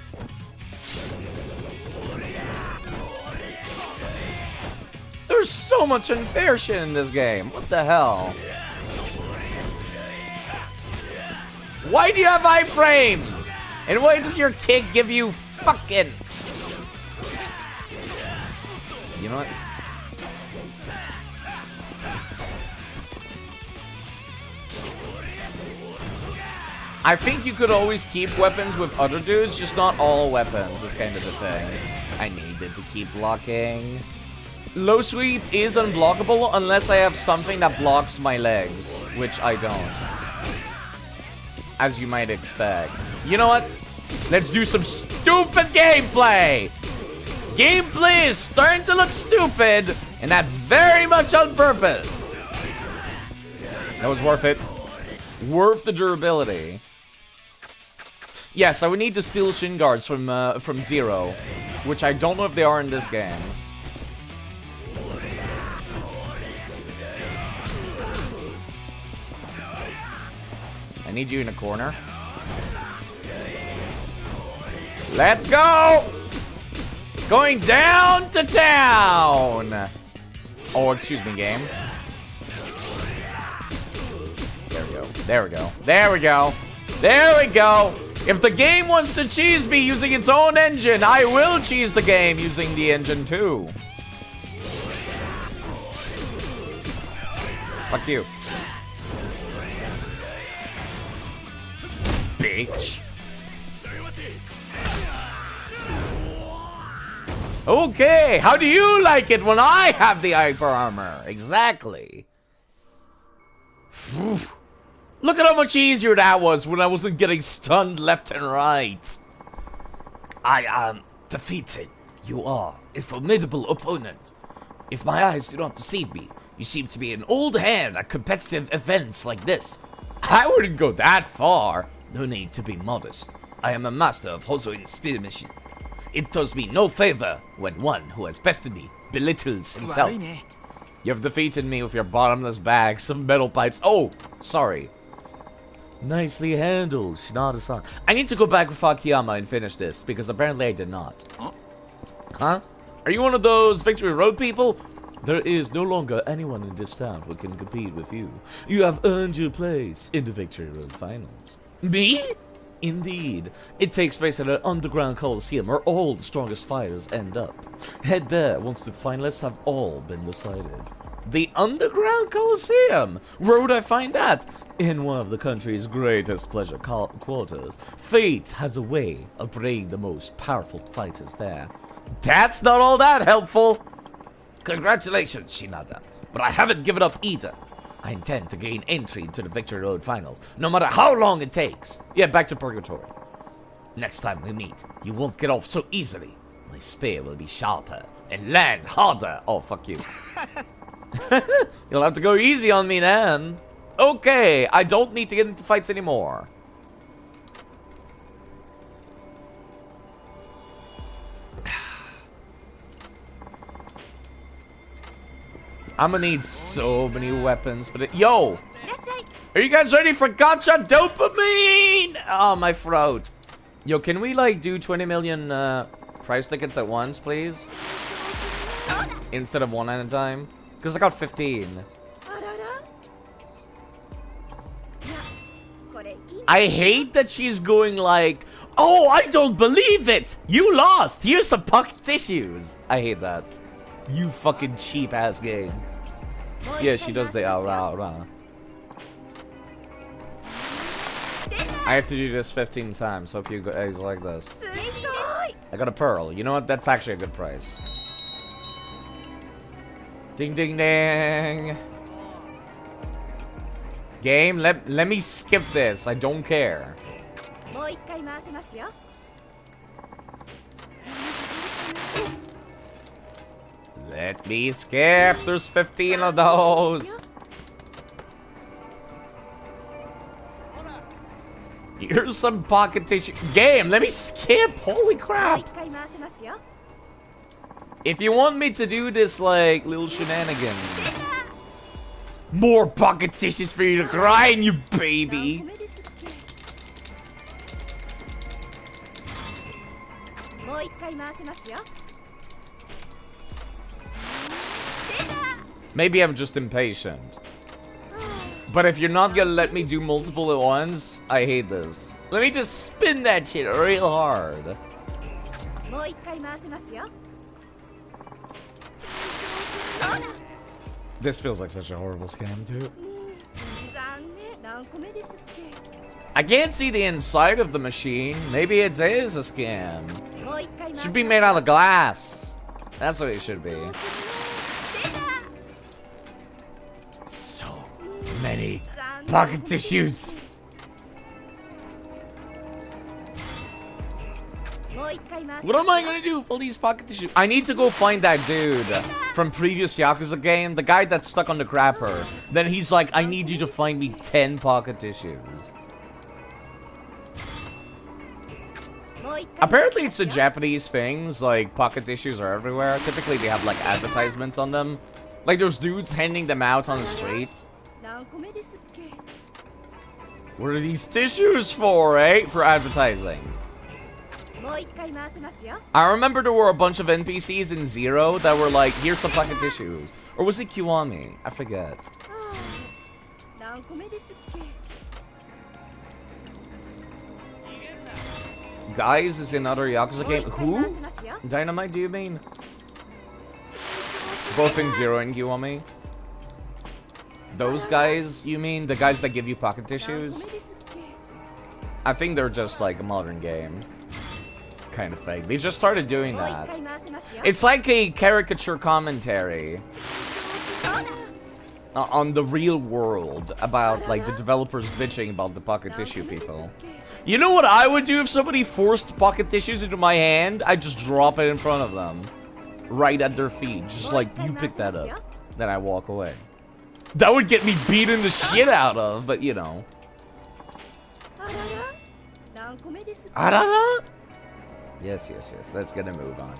There's so much unfair shit in this game. What the hell? Why do you have iframes? And why does your kick give you fucking... You know what? I think you could always keep weapons with other dudes, just not all weapons is kind of the thing. I needed to keep blocking. Low sweep is unblockable unless I have something that blocks my legs, which I don't. As you might expect. You know what? Let's do some stupid gameplay! Gameplay is starting to look stupid, and that's very much on purpose. That was worth it. Worth the durability. Yes, I would need to steal shin guards from Zero, which I don't know if they are in this game. I need you in a corner. Let's go! Going down to town! Oh, excuse me, game. There we go. There we go. There we go. There we go! If the game wants to cheese me using its own engine, I will cheese the game using the engine too. Fuck you. Bitch. Okay, how do you like it when I have the hyper armor? Exactly. Look at how much easier that was when I wasn't getting stunned left and right. I am defeated. You are a formidable opponent. If my eyes do not deceive me, you seem to be an old hand at competitive events like this. I wouldn't go that far. No need to be modest. I am a master of Hosoin spear machine. It does me no favor when one who has bested me belittles himself. You have defeated me with your bottomless bags of metal pipes. Oh, sorry. Nicely handled, Shinada-san. I need to go back with Akiyama and finish this, because apparently I did not. Huh? Are you one of those Victory Road people? There is no longer anyone in this town who can compete with you. You have earned your place in the Victory Road Finals. Me? Indeed. It takes place at an underground coliseum where all the strongest fighters end up. Head there once the finalists have all been decided. The underground coliseum? Where would I find that? In one of the country's greatest pleasure quarters. Fate has a way of bringing the most powerful fighters there. That's not all that helpful. Congratulations, Shinada. But I haven't given up either. I intend to gain entry into the Victory Road Finals, no matter how long it takes. Yeah, back to Purgatory. Next time we meet, you won't get off so easily. My spear will be sharper and land harder. Oh, fuck you. You'll have to go easy on me then. Okay, I don't need to get into fights anymore. I'm gonna need so many weapons for the— Yo! Are you guys ready for gotcha dopamine? Oh, my throat. Yo, can we, like, do 20 million, prize tickets at once, please? Instead of one at a time? Because I got 15. I hate that she's going like, oh, I don't believe it! You lost! Here's some pocket tissues! I hate that. You fucking cheap ass game. Yeah, she does the rah. I have to do this 15 times. Hope you guys like this. I got a pearl. You know what? That's actually a good price. Ding ding ding. Game, let me skip this. I don't care. Let me skip. There's 15 of those. Here's some pocket tissue. Game, let me skip. Holy crap. If you want me to do this, like, little shenanigans. More pocket tissues for you to cry in, you baby. Maybe I'm just impatient. But if you're not gonna let me do multiple at once, I hate this. Let me just spin that shit real hard. This feels like such a horrible scam, too. I can't see the inside of the machine. Maybe it is a scam. It should be made out of glass. That's what it should be. So many pocket tissues. What am I gonna do with all these pocket tissues? I need to go find that dude from previous Yakuza game, the guy that's stuck on the crapper. Then he's like, I need you to find me 10 pocket tissues. Apparently it's a Japanese things, like pocket tissues are everywhere. Typically they have like advertisements on them. Like there's dudes handing them out on the street. What are these tissues for, eh? For advertising. I remember there were a bunch of NPCs in Zero that were like, here's some pocket tissues. Or was it Kiwami? I forget. Guys is another Yakuza game. Who? Dynamite, do you mean? Both in Zero and Kiwami. Those guys, you mean? The guys that give you pocket tissues? I think they're just like a modern game kind of thing. They just started doing that. It's like a caricature commentary on the real world about like the developers bitching about the pocket tissue people. You know what I would do if somebody forced pocket tissues into my hand? I'd just drop it in front of them. Right at their feet. Just like, you pick that up. Then I walk away. That would get me beaten the shit out of, but you know. Arara? Yes, yes, yes. Let's get a move on.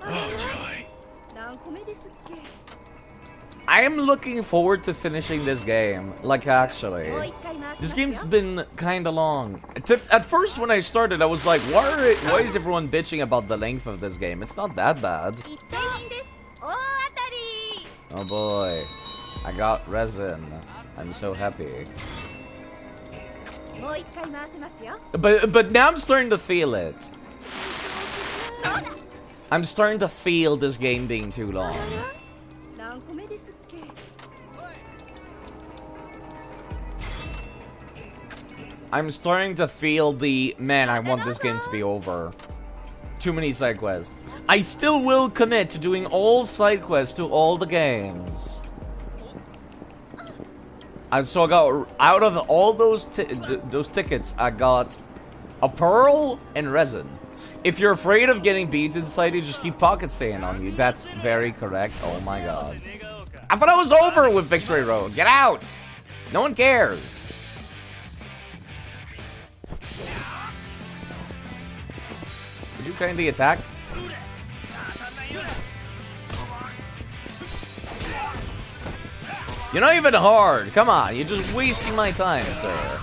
Oh, joy. I am looking forward to finishing this game. Like, actually. This game's been kinda long. At first, when I started, I was like, why is everyone bitching about the length of this game? It's not that bad. Oh boy. I got resin. I'm so happy. But now I'm starting to feel it. I'm starting to feel this game being too long. I'm starting to feel the, man, I want this game to be over. Too many side quests. I still will commit to doing all side quests to all the games. And so I got, out of all those tickets, I got a pearl and resin. If you're afraid of getting beat inside you, just keep pocket staying on you. That's very correct. Oh my god. I thought I was over with Victory Road. Get out! No one cares. Would you kindly attack? You're not even hard. Come on, you're just wasting my time, sir.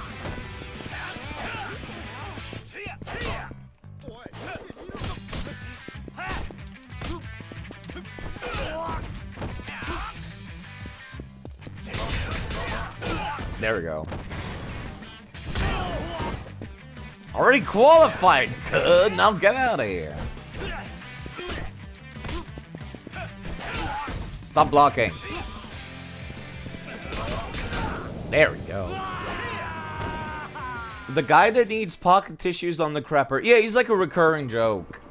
There we go. Already qualified. Good. Now get out of here. Stop blocking. There we go. The guy that needs pocket tissues on the crapper. Yeah, he's like a recurring joke.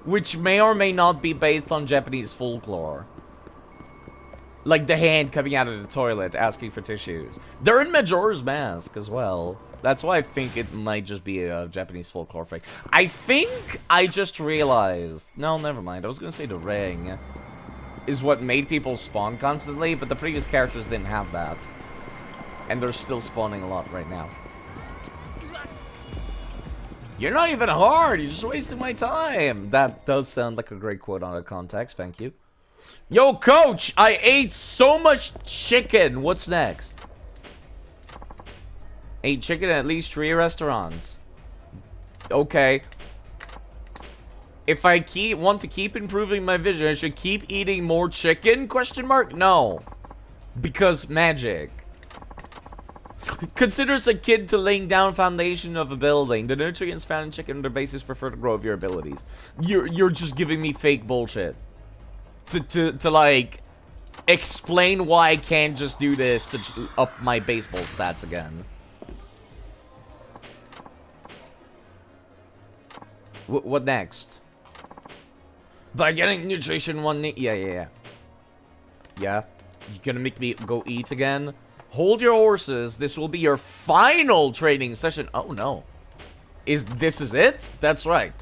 Which may or may not be based on Japanese folklore. Like the hand coming out of the toilet asking for tissues. They're in Majora's Mask as well. That's why I think it might just be a Japanese folklore thing. I think I just realized... No, never mind. I was going to say the ring is what made people spawn constantly, but the previous characters didn't have that. And they're still spawning a lot right now. You're not even hard. You're just wasting my time. That does sound like a great quote out of context. Thank you. Yo, coach, I ate so much chicken. What's next? Ate chicken at least 3 restaurants. Okay. If I want to keep improving my vision, I should keep eating more chicken? Question mark? No. Because magic. Considers a kid to laying down foundation of a building. The nutrients found in chicken are the basis for further growth of your abilities. You're just giving me fake bullshit. To like, explain why I can't just do this to up my baseball stats again. What next? By getting nutrition one... Yeah. Yeah? You gonna make me go eat again? Hold your horses. This will be your final training session. Oh, no. This is it? That's right.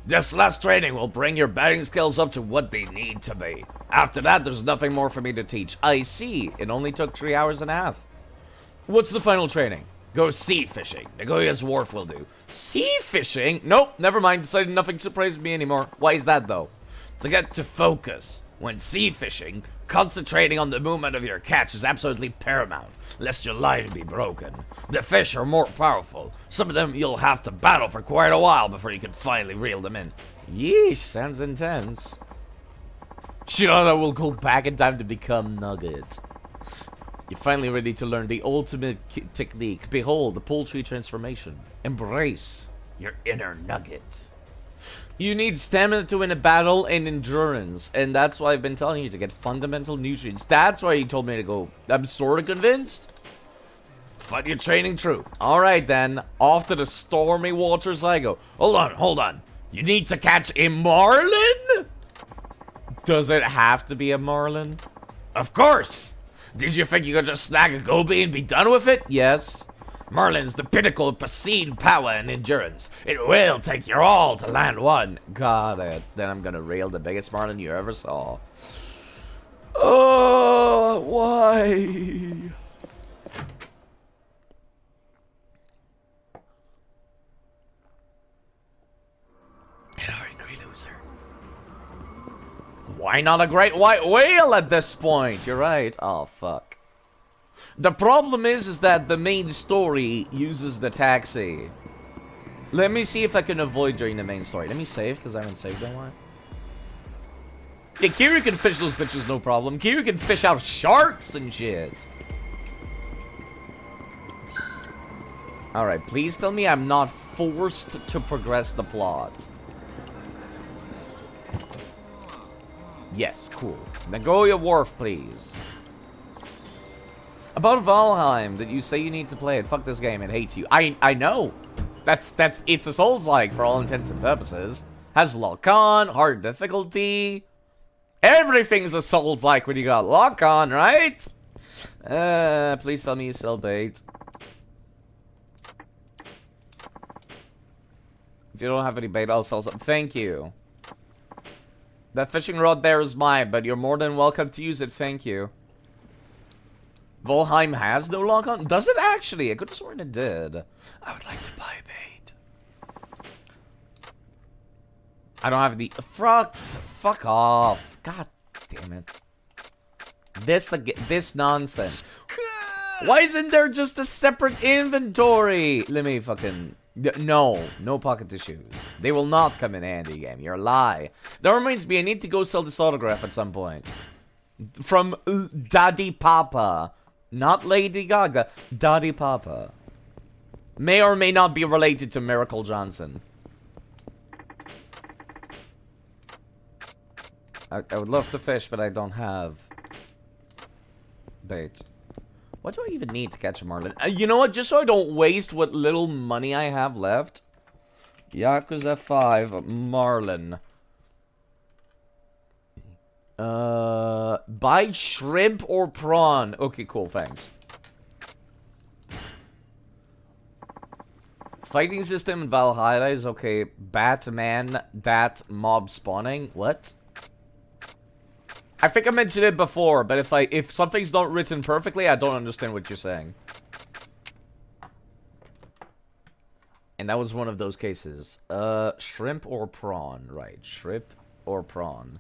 This last training will bring your batting skills up to what they need to be. After that, there's nothing more for me to teach. I see. It only took 3 hours and a half. What's the final training? Go sea fishing. Nagoya's Wharf will do. Sea fishing? Nope, never mind. Decided nothing surprises me anymore. Why is that, though? To get to focus. When sea fishing, concentrating on the movement of your catch is absolutely paramount, lest your line be broken. The fish are more powerful. Some of them you'll have to battle for quite a while before you can finally reel them in. Yeesh, sounds intense. Shirada will go back in time to become Nugget. You're finally ready to learn the ultimate technique. Behold, the poultry transformation. Embrace your inner Nugget. You need stamina to win a battle and endurance, and that's why I've been telling you to get fundamental nutrients. That's why you told me to go. I'm sort of convinced. Find your training true. Alright then, off to the stormy waters I go. Hold on. You need to catch a marlin? Does it have to be a marlin? Of course! Did you think you could just snag a goby and be done with it? Yes. Marlin's the pinnacle of pristine power and endurance. It will take your all to land one. Got it. Then I'm gonna reel the biggest marlin you ever saw. Oh, why? An angry loser. Why not a great white whale at this point? You're right. Oh, fuck. The problem is that the main story uses the taxi. Let me see if I can avoid during the main story. Let me save, because I haven't saved in a while. Yeah, Kiryu can fish those bitches, no problem. Kiryu can fish out sharks and shit. Alright, please tell me I'm not forced to progress the plot. Yes, cool. Nagoya Wharf, please. About Valheim, that you say you need to play it. Fuck this game, it hates you. I know. It's a Souls-like for all intents and purposes. Has lock-on, hard difficulty. Everything's a Souls-like when you got lock-on, right? Please tell me you sell bait. If you don't have any bait, I'll sell some. Thank you. That fishing rod there is mine, but you're more than welcome to use it. Thank you. Valheim has no lock-on? Does it actually? I could have sworn it did. I would like to buy bait. I don't have the... Fuck off. God damn it. This nonsense. Why isn't there just a separate inventory? Let me fucking... No pocket tissues. They will not come in handy, game. You're a lie. That reminds me, I need to go sell this autograph at some point. From Daddy Papa. Not Lady Gaga. Daddy Papa. May or may not be related to Miracle Johnson. I would love to fish, but I don't have bait. What do I even need to catch a marlin? You know what? Just so I don't waste what little money I have left. Yakuza 5 marlin. Buy shrimp or prawn. Okay, cool, thanks. Fighting system in Valhalla is okay. Batman, that mob spawning. What? I think I mentioned it before, but if something's not written perfectly, I don't understand what you're saying. And that was one of those cases. Shrimp or prawn? Right, shrimp or prawn.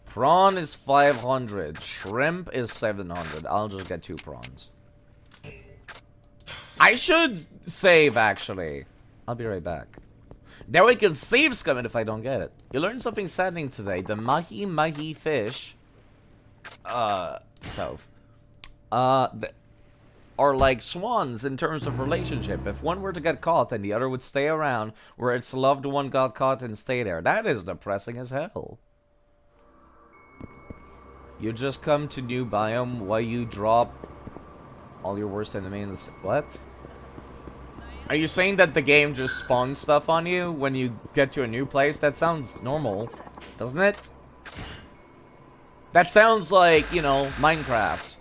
Prawn is 500. Shrimp is 700. I'll just get 2 prawns. I should save, actually. I'll be right back. Now we can save scumming if I don't get it. You learned something saddening today. The mahi-mahi fish... south. Are like swans in terms of relationship. If one were to get caught, then the other would stay around where its loved one got caught and stay there. That is depressing as hell. You just come to new biome while you drop all your worst enemies. What? Are you saying that the game just spawns stuff on you when you get to a new place? That sounds normal, doesn't it? That sounds like, you know, Minecraft.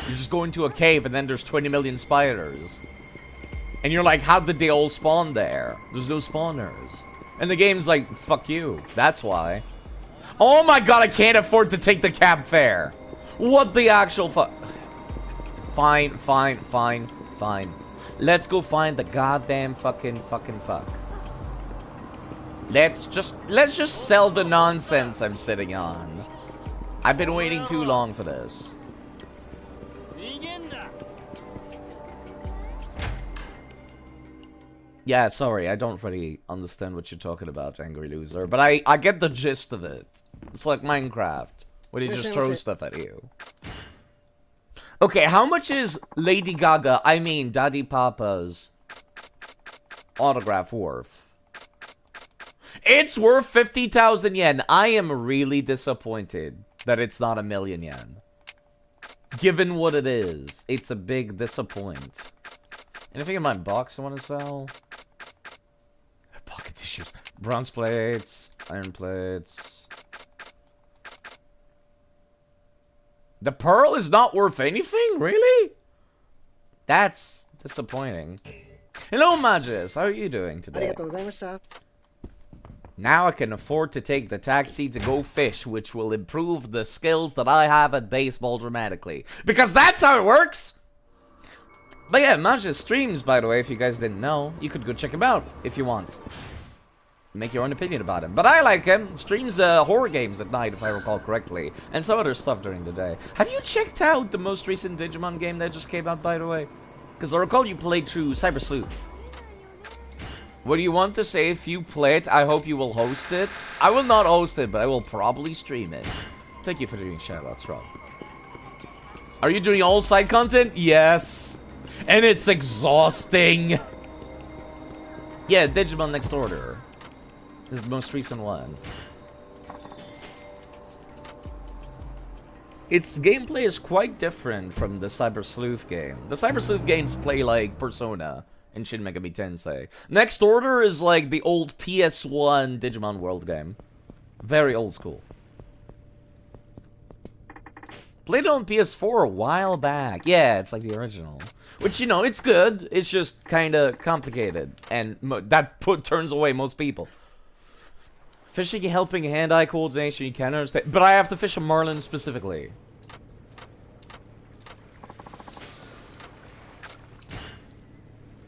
You just go into a cave and then there's 20 million spiders. And you're like, how did they all spawn there? There's no spawners. And the game's like, fuck you. That's why. Oh my god, I can't afford to take the cab fare. What the actual fuck? Fine. Let's go find the goddamn fucking fuck. Let's just sell the nonsense I'm sitting on. I've been waiting too long for this. Yeah, sorry, I don't really understand what you're talking about, Angry Loser, but I get the gist of it. It's like Minecraft, where they just throw stuff at you. Okay, how much is Lady Gaga, I mean Daddy Papa's autograph worth? It's worth 50,000 yen. I am really disappointed that it's not 1,000,000 yen. Given what it is, it's a big disappoint. Anything in my box I want to sell? Pocket tissues. Bronze plates, iron plates. The pearl is not worth anything? Really? That's disappointing. Hello, Magis. How are you doing today? Now I can afford to take the taxi to go fish, which will improve the skills that I have at baseball dramatically. Because that's how it works! But yeah, Magis streams, by the way, if you guys didn't know. You could go check him out if you want. Make your own opinion about him. But I like him. Streams horror games at night, if I recall correctly. And some other stuff during the day. Have you checked out the most recent Digimon game that just came out, by the way? Because I recall you played through Cyber Sleuth. What do you want to say if you play it? I hope you will host it. I will not host it, but I will probably stream it. Thank you for doing shoutouts, Rob. Are you doing all side content? Yes. And it's exhausting. Yeah, Digimon Next Order is the most recent one. Its gameplay is quite different from the Cyber Sleuth game. The Cyber Sleuth games play like Persona and Shin Megami Tensei. Next Order is like the old PS1 Digimon World game. Very old school. Played it on PS4 a while back. Yeah, it's like the original. Which, you know, it's good. It's just kind of complicated. And that turns away most people. Fishing, helping, hand-eye coordination, you can understand. But I have to fish a marlin specifically.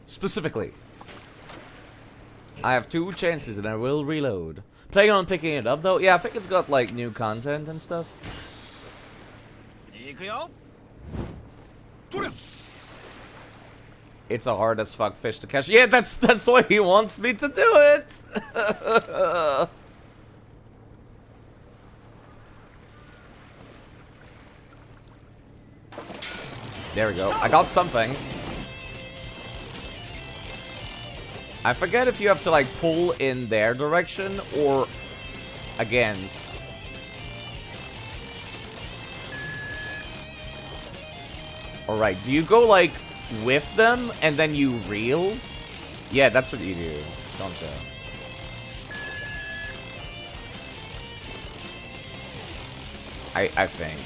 Specifically. I have 2 chances and I will reload. Playing on picking it up though? Yeah, I think it's got like new content and stuff. It's a hard as fuck fish to catch. Yeah, that's why he wants me to do it. There we go. I got something. I forget if you have to like pull in their direction or against. Alright, do you go like with them and then you reel? Yeah, that's what you do, don't you? I think.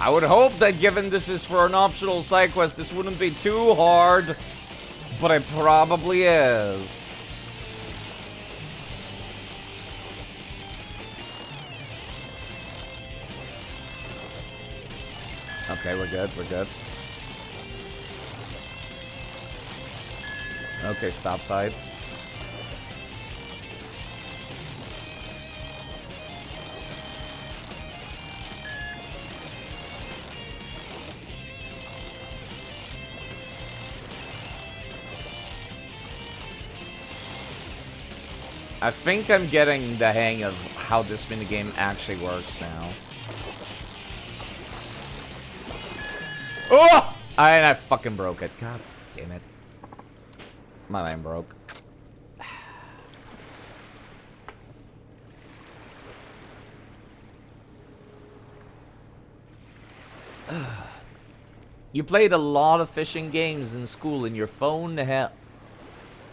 I would hope that given this is for an optional side quest, this wouldn't be too hard, but it probably is. Okay, we're good, we're good. Okay, stop side. I think I'm getting the hang of how this minigame actually works now. Oh! I fucking broke it. God damn it. My line broke. You played a lot of fishing games in school in your phone.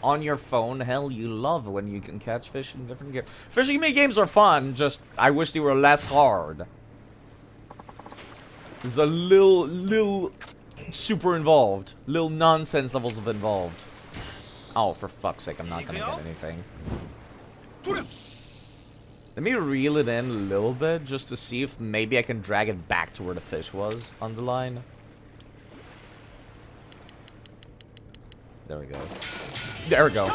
On your phone, hell, you love when you can catch fish in different games. Fishing games are fun, just I wish they were less hard. There's a little super involved. Little nonsense levels of involved. Oh, for fuck's sake, I'm not gonna get anything. Let me reel it in a little bit, just to see if maybe I can drag it back to where the fish was on the line. There we go. There we go.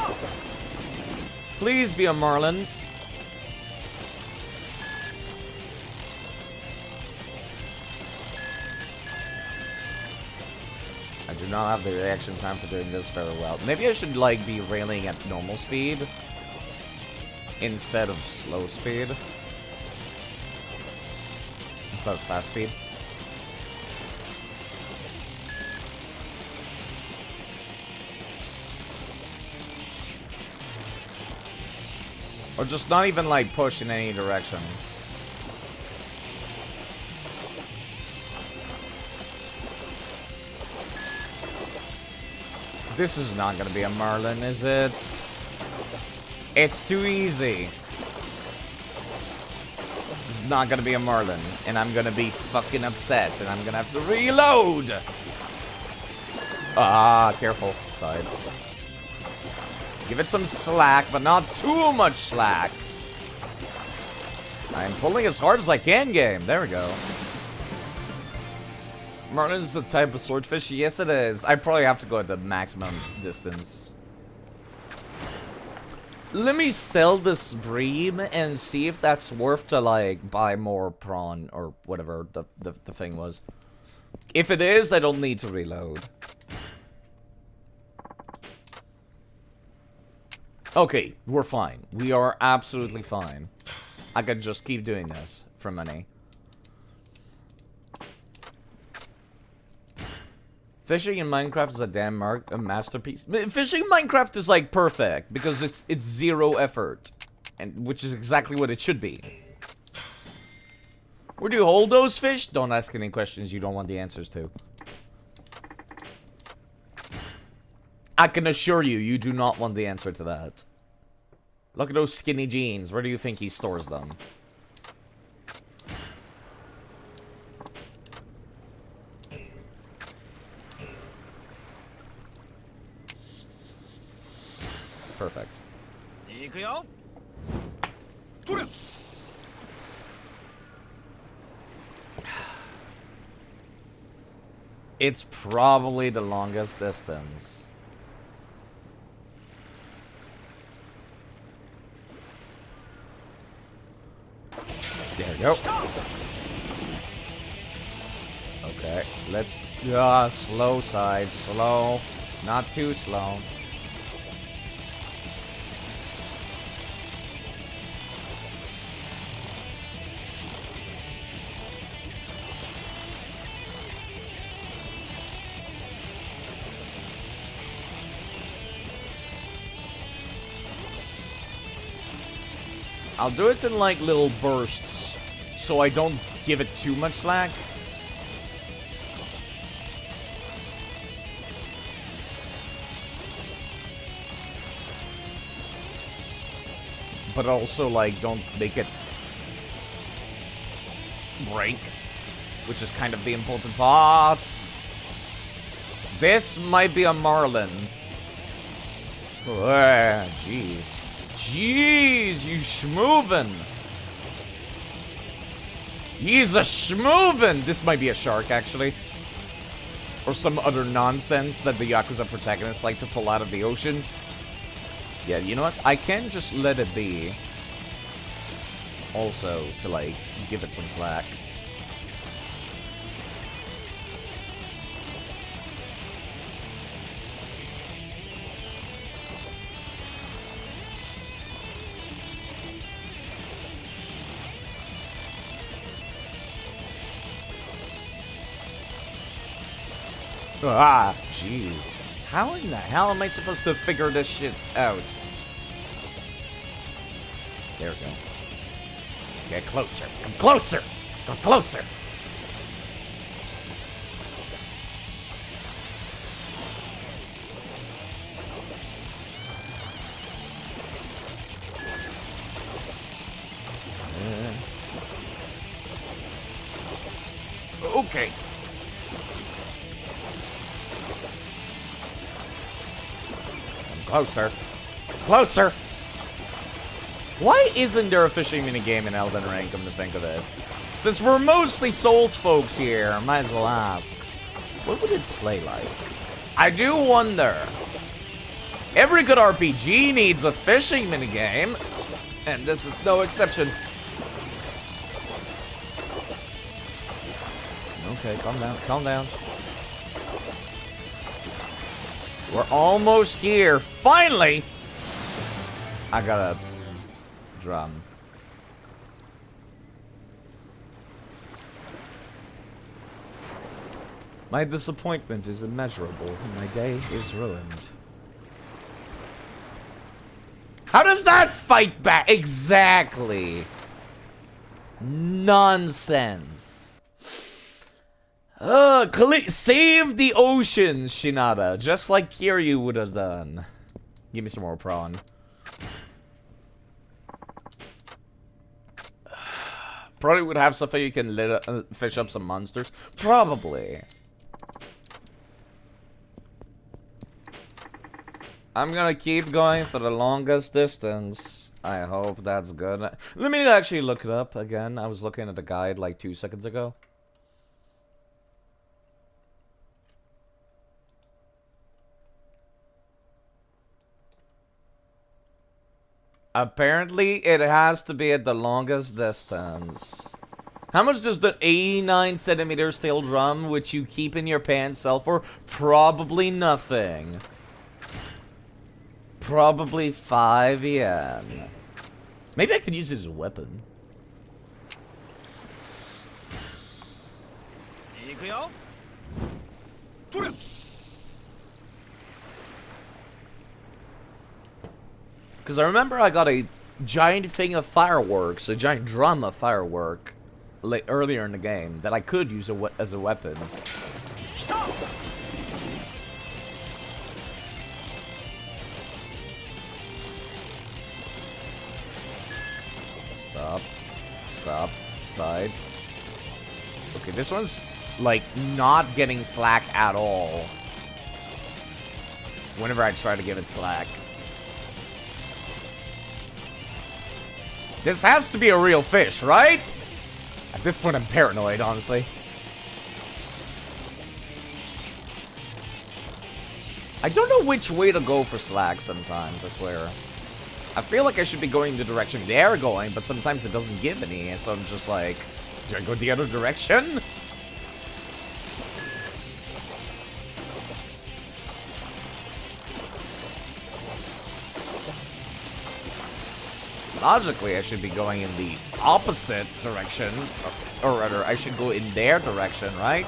Please be a marlin. I do not have the reaction time for doing this very well. Maybe I should, like, be railing at normal speed instead of slow speed. Instead of fast speed. Or just not even, like, push in any direction. This is not gonna be a marlin, is it? It's too easy. This is not gonna be a marlin. And I'm gonna be fucking upset. And I'm gonna have to reload! Ah, careful. Side. Give it some slack, but not too much slack. I'm pulling as hard as I can, game. There we go. Marlin is a type of swordfish. Yes, it is. I probably have to go at the maximum distance. Let me sell this bream and see if that's worth to, like, buy more prawn or whatever the thing was. If it is, I don't need to reload. Okay, we're fine. We are absolutely fine. I could just keep doing this for money. Fishing in Minecraft is a damn a masterpiece. Fishing in Minecraft is like perfect because it's zero effort, and which is exactly what it should be. Where do you hold those fish? Don't ask any questions you don't want the answers to. I can assure you, you do not want the answer to that. Look at those skinny jeans. Where do you think he stores them? Perfect. it's probably the longest distance. There we go. Okay, let's... slow side, slow. Not too slow. I'll do it in like little bursts, so I don't give it too much slack. But also, like, don't make it break, which is kind of the important part. This might be a Marlin. Jeez. Jeez, you schmoovin'. He's a schmoovin'. This might be a shark, actually. Or some other nonsense that the Yakuza protagonists like to pull out of the ocean. Yeah, you know what? I can just let it be. Also, to, like, give it some slack. Ah, jeez. How in the hell am I supposed to figure this shit out? There we go. Get closer. Come closer! Come closer! Okay. Closer. Closer! Why isn't there a fishing minigame in Elden Ring, come to think of it? Since we're mostly Souls folks here, might as well ask. What would it play like? I do wonder. Every good RPG needs a fishing minigame, and this is no exception. Okay, calm down, calm down. We're almost here. Finally! I got a drum. My disappointment is immeasurable. My day is ruined. How does that fight back? Exactly. Nonsense. Save the oceans, Shinada. Just like Kiryu would have done. Give me some more prawn. Probably would have something you can fish up some monsters. Probably. I'm gonna keep going for the longest distance. I hope that's good. Let me actually look it up again. I was looking at the guide like 2 seconds ago. Apparently, it has to be at the longest distance. How much does the 89cm steel drum, which you keep in your pants, sell for? Probably nothing. Probably 5 yen. Maybe I could use it as a weapon. Because I remember I got a giant thing of fireworks, a giant drum of firework, like earlier in the game, that I could use as a weapon. Stop! Stop. Side. Okay, this one's, like, not getting slack at all. Whenever I try to give it slack. This has to be a real fish, right? At this point, I'm paranoid, honestly. I don't know which way to go for Slack sometimes, I swear. I feel like I should be going the direction they're going, but sometimes it doesn't give any, and so I'm just like, do I go the other direction? Logically, I should be going in the opposite direction, or rather, I should go in their direction, right?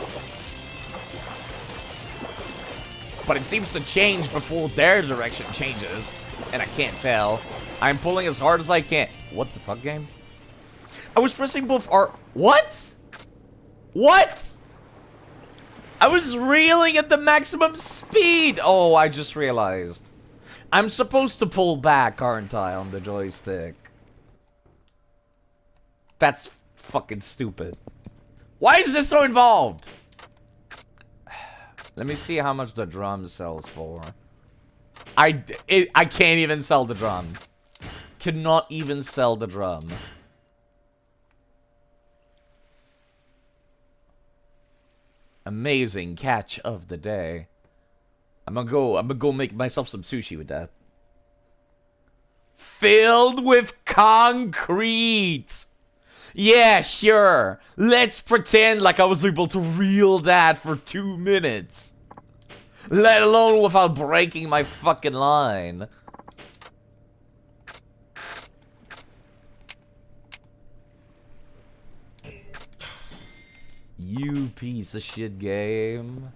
But it seems to change before their direction changes, and I can't tell. I'm pulling as hard as I can. What the fuck, game? I was pressing both R. What? What? I was reeling at the maximum speed. Oh, I just realized. I'm supposed to pull back, aren't I, on the joystick? That's fucking stupid. Why is this so involved? Let me see how much the drum sells for. I can't even sell the drum. Cannot even sell the drum. Amazing catch of the day. I'm gonna go make myself some sushi with that. Filled with concrete. Yeah, sure. Let's pretend like I was able to reel that for 2 minutes. Let alone without breaking my fucking line. You piece of shit game.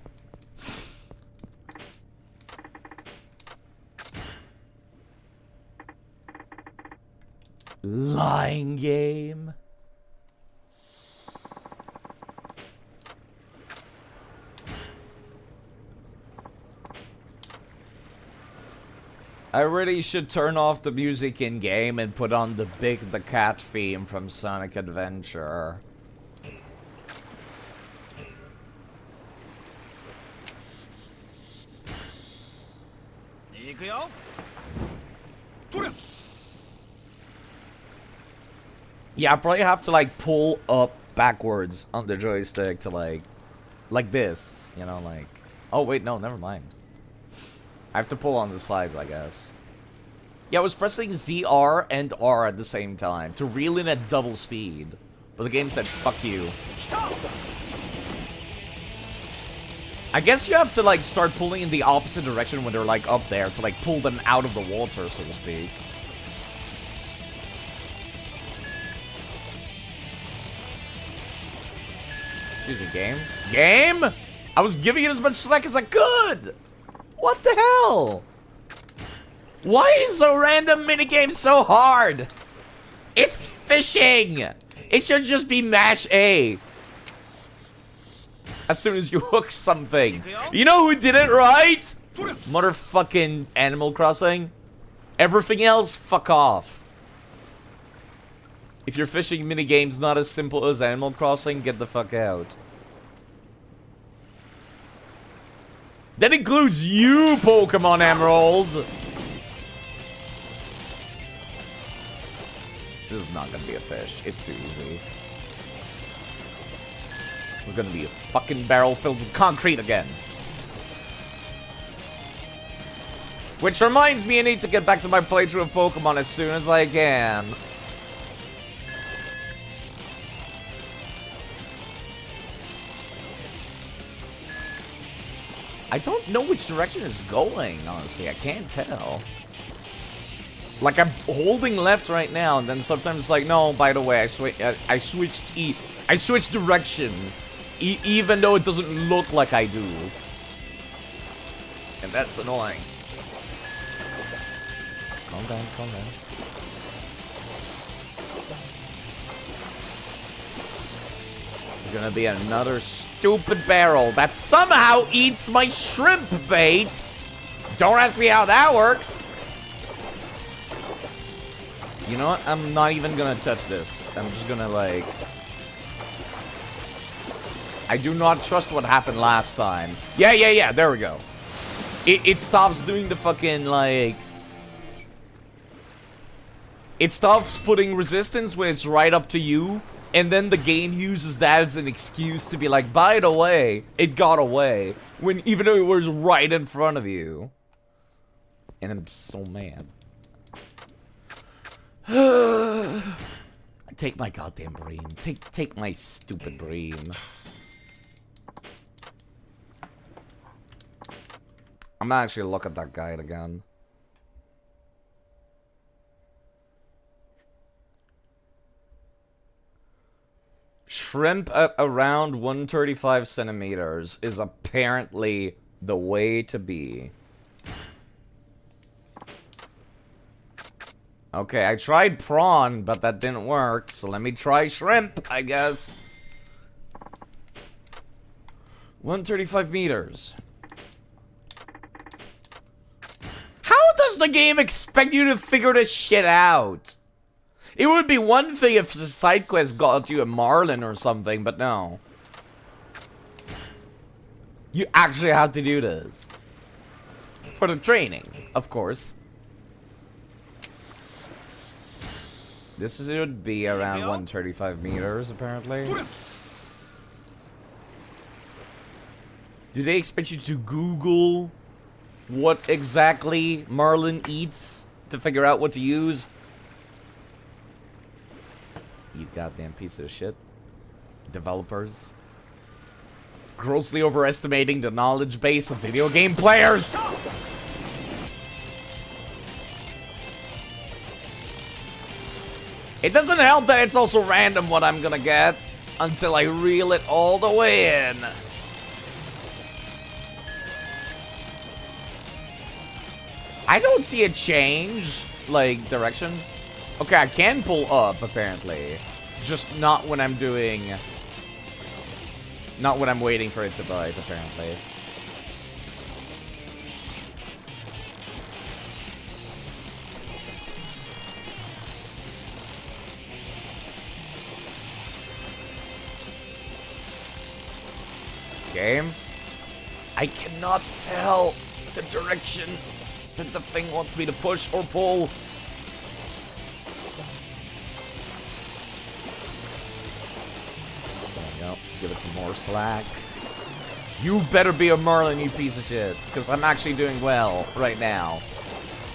Lying game. I really should turn off the music in game and put on the Big the Cat theme from Sonic Adventure. Yeah, I probably have to like pull up backwards on the joystick to like this, you know, like. Oh wait, no, never mind. I have to pull on the slides, I guess. Yeah, I was pressing ZR and R at the same time to reel in at double speed. But the game said, fuck you. Stop! I guess you have to, like, start pulling in the opposite direction when they're, like, up there to, like, pull them out of the water, so to speak. Excuse me, game? Game?! I was giving it as much slack as I could! What the hell? Why is a random minigame so hard? It's fishing! It should just be mash A. As soon as you hook something. You know who did it right? Motherfucking Animal Crossing. Everything else, fuck off. If your fishing minigame's not as simple as Animal Crossing, get the fuck out. That includes you, Pokemon Emerald! This is not gonna be a fish. It's too easy. It's gonna be a fucking barrel filled with concrete again. Which reminds me, I need to get back to my playthrough of Pokemon as soon as I can. I don't know which direction it's going, honestly. I can't tell. Like, I'm holding left right now, and then sometimes it's like, no, by the way, I switched direction. Even though it doesn't look like I do. And that's annoying. Calm down, calm down. There's gonna be another stupid barrel that somehow eats my shrimp bait. Don't ask me how that works. You know what? I'm not even gonna touch this. I'm just gonna, like... I do not trust what happened last time. Yeah, there we go. It stops doing the fucking, like... It stops putting resistance when it's right up to you. And then the game uses that as an excuse to be like, by the way, it got away. When even though it was right in front of you. And I'm so mad. Take my goddamn brain. Take my stupid brain. I'm gonna actually look at that guide again. Shrimp at around 135 centimeters is apparently the way to be. Okay, I tried prawn, but that didn't work, so let me try shrimp, I guess. 135 meters. How does the game expect you to figure this shit out? It would be one thing if the side quest got you a marlin or something, but no. You actually have to do this. For the training, of course. This would be around 135 meters, apparently. Do they expect you to Google what exactly marlin eats to figure out what to use? You goddamn piece of shit. Developers. Grossly overestimating the knowledge base of video game players! It doesn't help that it's also random what I'm gonna get until I reel it all the way in. I don't see a change, like, direction. Okay, I can pull up, apparently. Just not when I'm doing... Not when I'm waiting for it to bite, apparently. Game? I cannot tell the direction that the thing wants me to push or pull. There we go. Give it some more slack. You better be a marlin, you piece of shit. Because I'm actually doing well right now.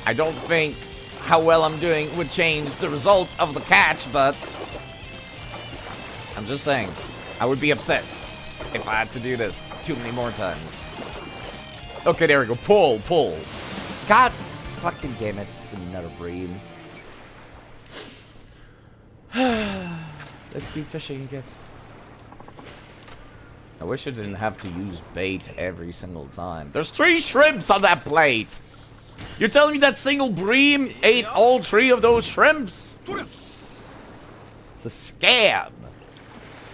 I don't think how well I'm doing would change the result of the catch, but... I'm just saying. I would be upset if I had to do this too many more times. Okay, there we go. Pull, pull. God fucking damn it. It's another bream. Let's keep fishing, I guess. I wish I didn't have to use bait every single time. There's 3 shrimps on that plate! You're telling me that single bream ate all 3 of those shrimps? It's a scam.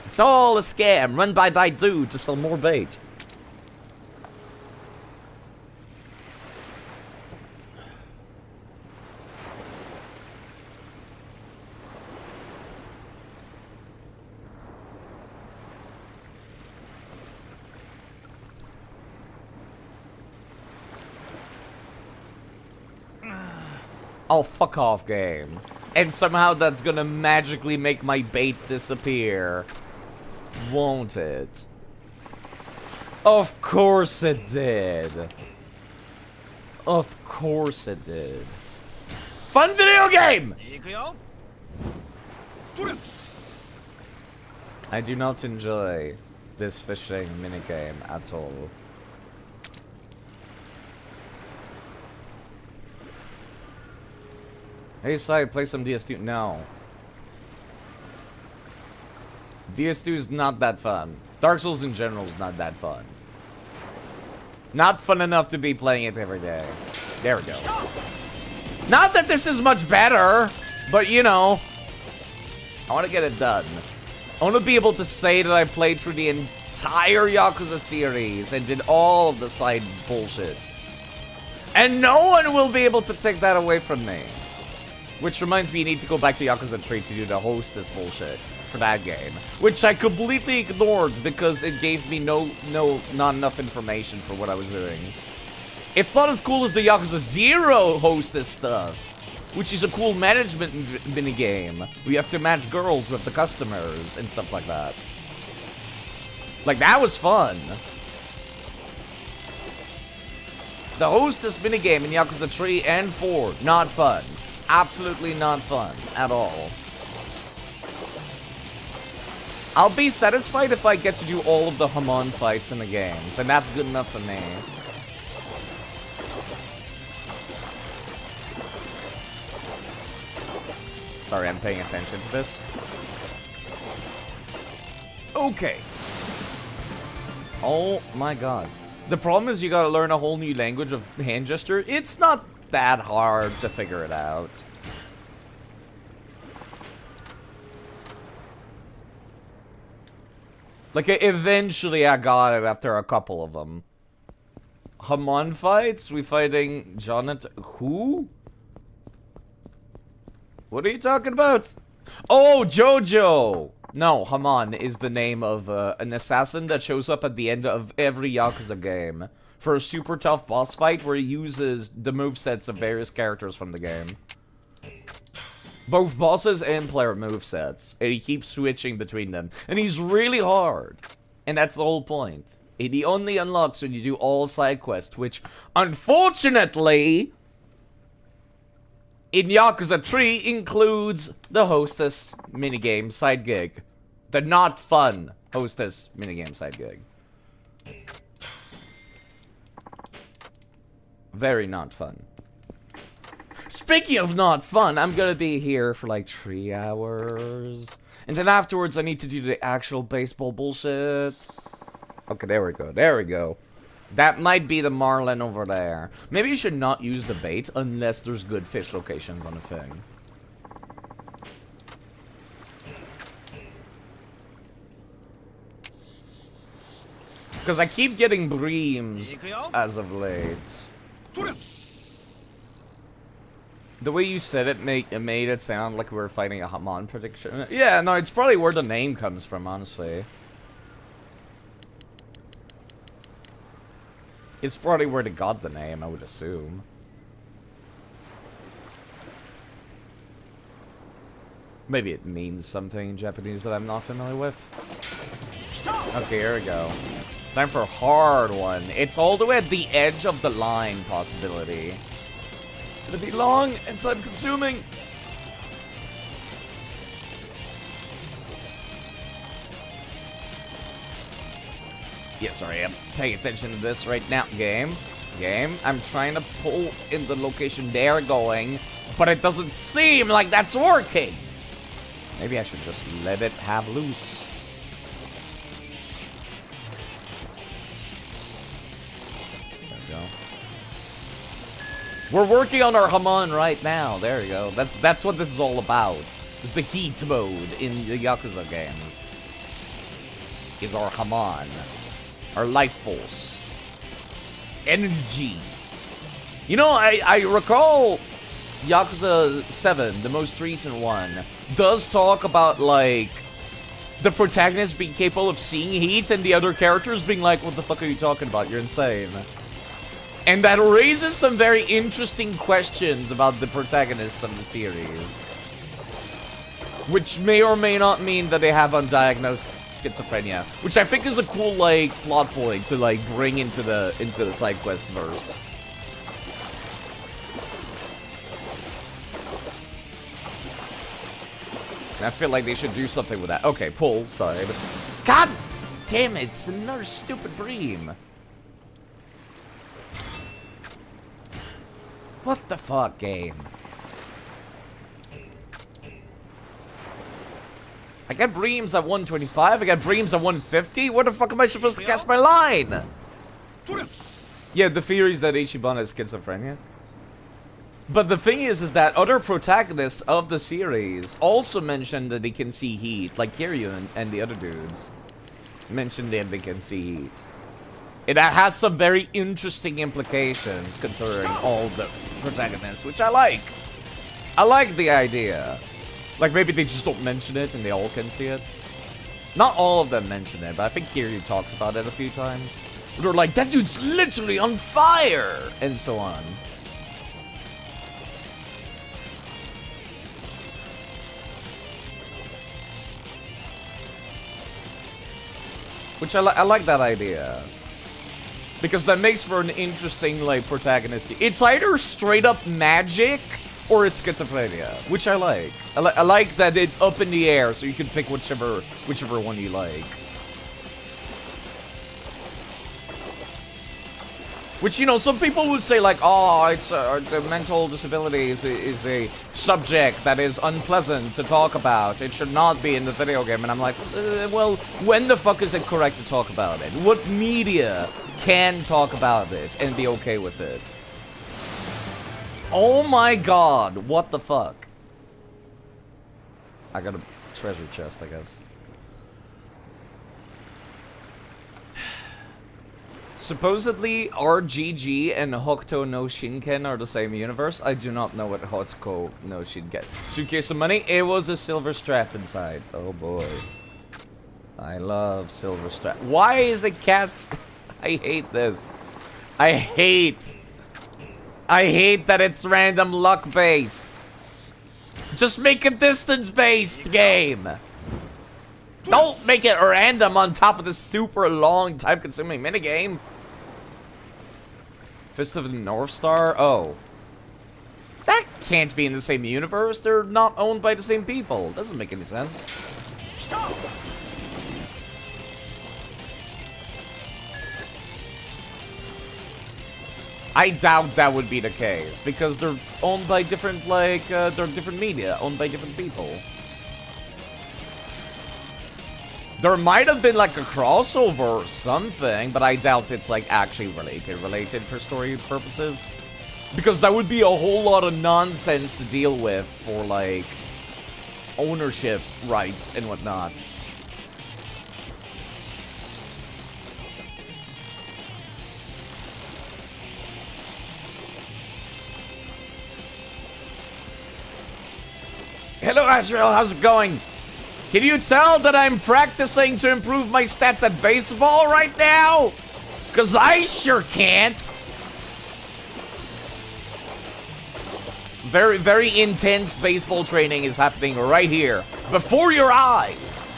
It's all a scam run by that dude to sell more bait. Oh, fuck off, game. And somehow that's gonna magically make my bait disappear. Won't it? Of course it did. Of course it did. Fun video game! I do not enjoy this fishing minigame at all. Hey, side, play some DS2. No. DS2 is not that fun. Dark Souls in general is not that fun. Not fun enough to be playing it every day. There we go. Not that this is much better, but you know, I want to get it done. I want to be able to say that I played through the entire Yakuza series and did all of the side bullshit. And no one will be able to take that away from me. Which reminds me, you need to go back to Yakuza 3 to do the hostess bullshit for that game. Which I completely ignored because it gave me not enough information for what I was doing. It's not as cool as the Yakuza 0 hostess stuff. which is a cool management minigame. We have to match girls with the customers and stuff like that. Like, that was fun. The hostess minigame in Yakuza 3 and 4, not fun. Absolutely not fun at all. I'll be satisfied if I get to do all of the Hamon fights in the games, and that's good enough for me. Sorry, I'm paying attention to this. Okay. Oh my god. The problem is you gotta learn a whole new language of hand gesture. It's not that hard to figure it out. Like, eventually I got it after a couple of them. Hamon fights? We fighting Jonathan? Who? What are you talking about? Oh, Jojo! No, Hamon is the name of an assassin that shows up at the end of every Yakuza game for a super tough boss fight where he uses the movesets of various characters from the game. Both bosses and player movesets, and he keeps switching between them. And he's really hard, and that's the whole point. And he only unlocks when you do all side quests, which, unfortunately, in Yakuza 3 includes the hostess minigame side gig. The not fun hostess minigame side gig. Very not fun. Speaking of not fun, I'm gonna be here for like 3 hours. And then afterwards I need to do the actual baseball bullshit. Okay, there we go, there we go. That might be the marlin over there. Maybe you should not use the bait unless there's good fish locations on the thing. Because I keep getting breams as of late. The way you said it, made it sound like we were fighting a Hamon prediction. Yeah, no, it's probably where the name comes from, honestly. It's probably where they got the name, I would assume. Maybe it means something in Japanese that I'm not familiar with. Okay, here we go. Time for a hard one. It's all the way at the edge of the line possibility. It's gonna be long and time consuming. Yeah, sorry, I'm paying attention to this right now. Game. I'm trying to pull in the location they're going, but it doesn't seem like that's working. Maybe I should just let it have loose. There we go. We're working on our Hamon right now. There you go. That's what this is all about. It's the heat mode in the Yakuza games. Is our Hamon. Our life force. Energy. You know, I recall Yakuza 7, the most recent one, does talk about, like, the protagonist being capable of seeing heat and the other characters being like, what the fuck are you talking about? You're insane. And that raises some very interesting questions about the protagonists of the series. Which may or may not mean that they have undiagnosed schizophrenia, which I think is a cool, like, plot point to, like, bring into the side quest verse. And I feel like they should do something with that. Okay, pull, sorry, but god damn it, it's another stupid bream. What the fuck, game? I got breams at 125, I got breams at 150? Where the fuck am I supposed to cast my line? Yeah, the theory is that Ichiban has schizophrenia. But the thing is that other protagonists of the series also mentioned that they can see heat, like Kiryu and the other dudes mentioned that they can see heat. It has some very interesting implications considering all the protagonists, which I like. I like the idea. Like, maybe they just don't mention it and they all can see it. Not all of them mention it, but I think Kiryu talks about it a few times. They're like, that dude's literally on fire! And so on. Which I like that idea. Because that makes for an interesting, like, protagonist. It's either straight up magic or it's schizophrenia, which I like. I like that it's up in the air, so you can pick whichever one you like. Which, you know, some people would say, like, oh, it's the mental disability is a subject that is unpleasant to talk about. It should not be in the video game. And I'm like, well, when the fuck is it correct to talk about it? What media can talk about it and be okay with it? Oh my god, what the fuck? I got a treasure chest, I guess. Supposedly, RGG and Hokuto no Shinken are the same universe. I do not know what Hokuto no Shinken. Suitcase of money, it was a silver strap inside. Oh boy. I love silver strap. Why is it cats? I hate this. I hate that it's random luck based. Just make a distance based game. Don't make it random on top of this super long time consuming minigame. Fist of the North Star? Oh. That can't be in the same universe. They're not owned by the same people. Doesn't make any sense. Stop. I doubt that would be the case, because they're owned by different, like, they're different media, owned by different people. There might have been, like, a crossover or something, but I doubt it's, like, actually related for story purposes. Because that would be a whole lot of nonsense to deal with for, like, ownership rights and whatnot. Hello, Azrael, how's it going? Can you tell that I'm practicing to improve my stats at baseball right now? Because I sure can't. Very, very intense baseball training is happening right here, before your eyes.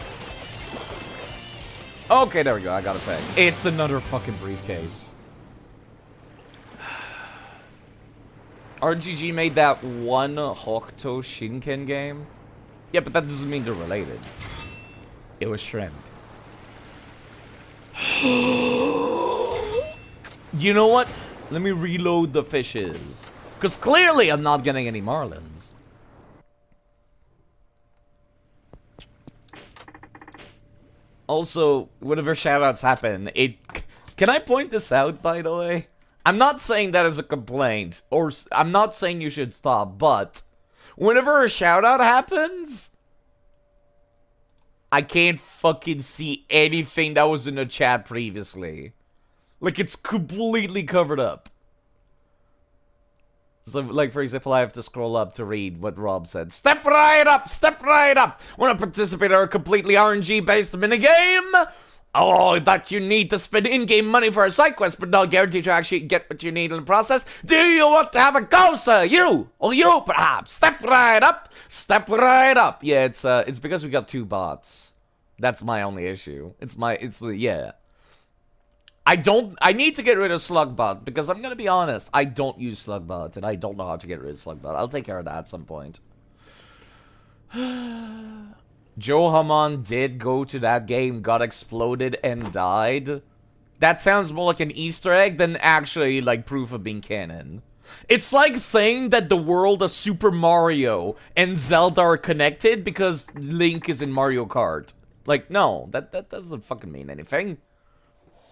Okay, there we go, I got it back. It's another fucking briefcase. RGG made that one Hokuto Shinken game. Yeah, but that doesn't mean they're related. It was shrimp. You know what? Let me reload the fishes. Because clearly I'm not getting any marlins. Also, whenever shoutouts happen, can I point this out, by the way? I'm not saying that as a complaint, or I'm not saying you should stop, but whenever a shoutout happens, I can't fucking see anything that was in the chat previously. Like, it's completely covered up. So, like, for example, I have to scroll up to read what Rob said. Step right up! Step right up! Want to participate in a completely RNG-based minigame? Oh, that you need to spend in-game money for a side quest, but not guaranteed to actually get what you need in the process? Do you want to have a go, sir? You! Or you, perhaps? Step right up! Step right up! Yeah, it's because we got 2 bots. That's my only issue. Yeah. I need to get rid of Slugbot, because I'm gonna be honest, I don't use Slugbot, and I don't know how to get rid of Slugbot. I'll take care of that at some point. Joe Hammond did go to that game, got exploded, and died. That sounds more like an Easter egg than actually, like, proof of being canon. It's like saying that the world of Super Mario and Zelda are connected because Link is in Mario Kart. Like, no, that doesn't fucking mean anything.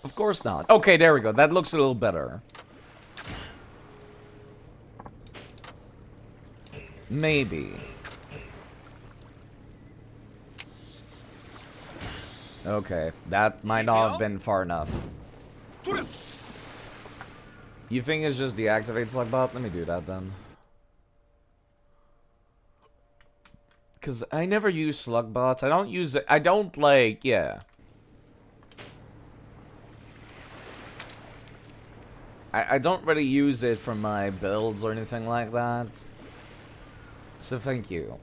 Of course not. Okay, there we go. That looks a little better. Maybe. Okay, that might not have been far enough. You think it's just deactivate Slugbot? Let me do that then. Because I never use Slugbot. I don't use it. I don't, like, yeah. I don't really use it for my builds or anything like that. So thank you.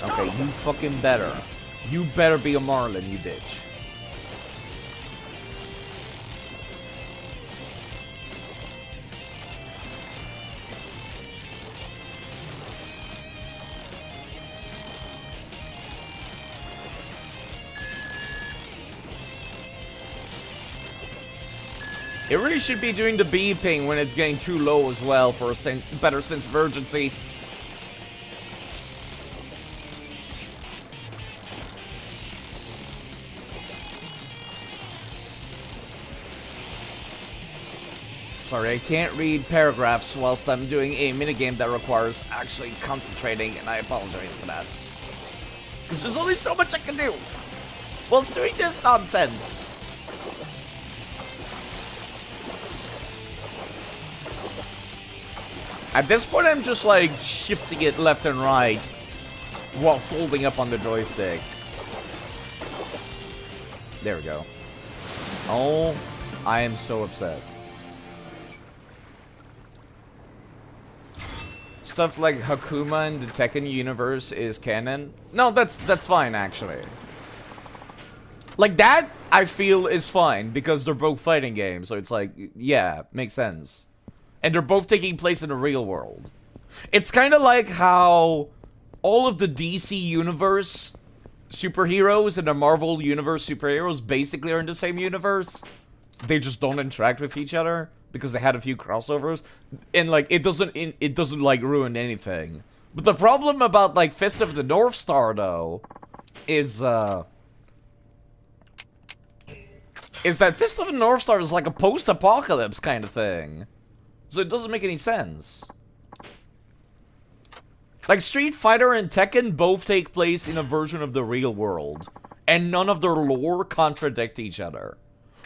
Okay, you fucking better. You better be a Marlin, you bitch. It really should be doing the beeping when it's getting too low as well for a better sense of urgency. Sorry, I can't read paragraphs whilst I'm doing a minigame that requires actually concentrating, and I apologize for that. Because there's only so much I can do whilst doing this nonsense. At this point, I'm just like shifting it left and right whilst holding up on the joystick. There we go. Oh, I am so upset. Stuff like Hakuma in the Tekken universe is canon. No, that's fine actually. Like that, I feel is fine because they're both fighting games, so it's like, yeah, makes sense. And they're both taking place in the real world. It's kind of like how all of the DC universe superheroes and the Marvel universe superheroes basically are in the same universe. They just don't interact with each other because they had a few crossovers, and like it doesn't like ruin anything. But the problem about like Fist of the North Star though is that Fist of the North Star is like a post-apocalypse kind of thing. So it doesn't make any sense. Like Street Fighter and Tekken both take place in a version of the real world, and none of their lore contradict each other.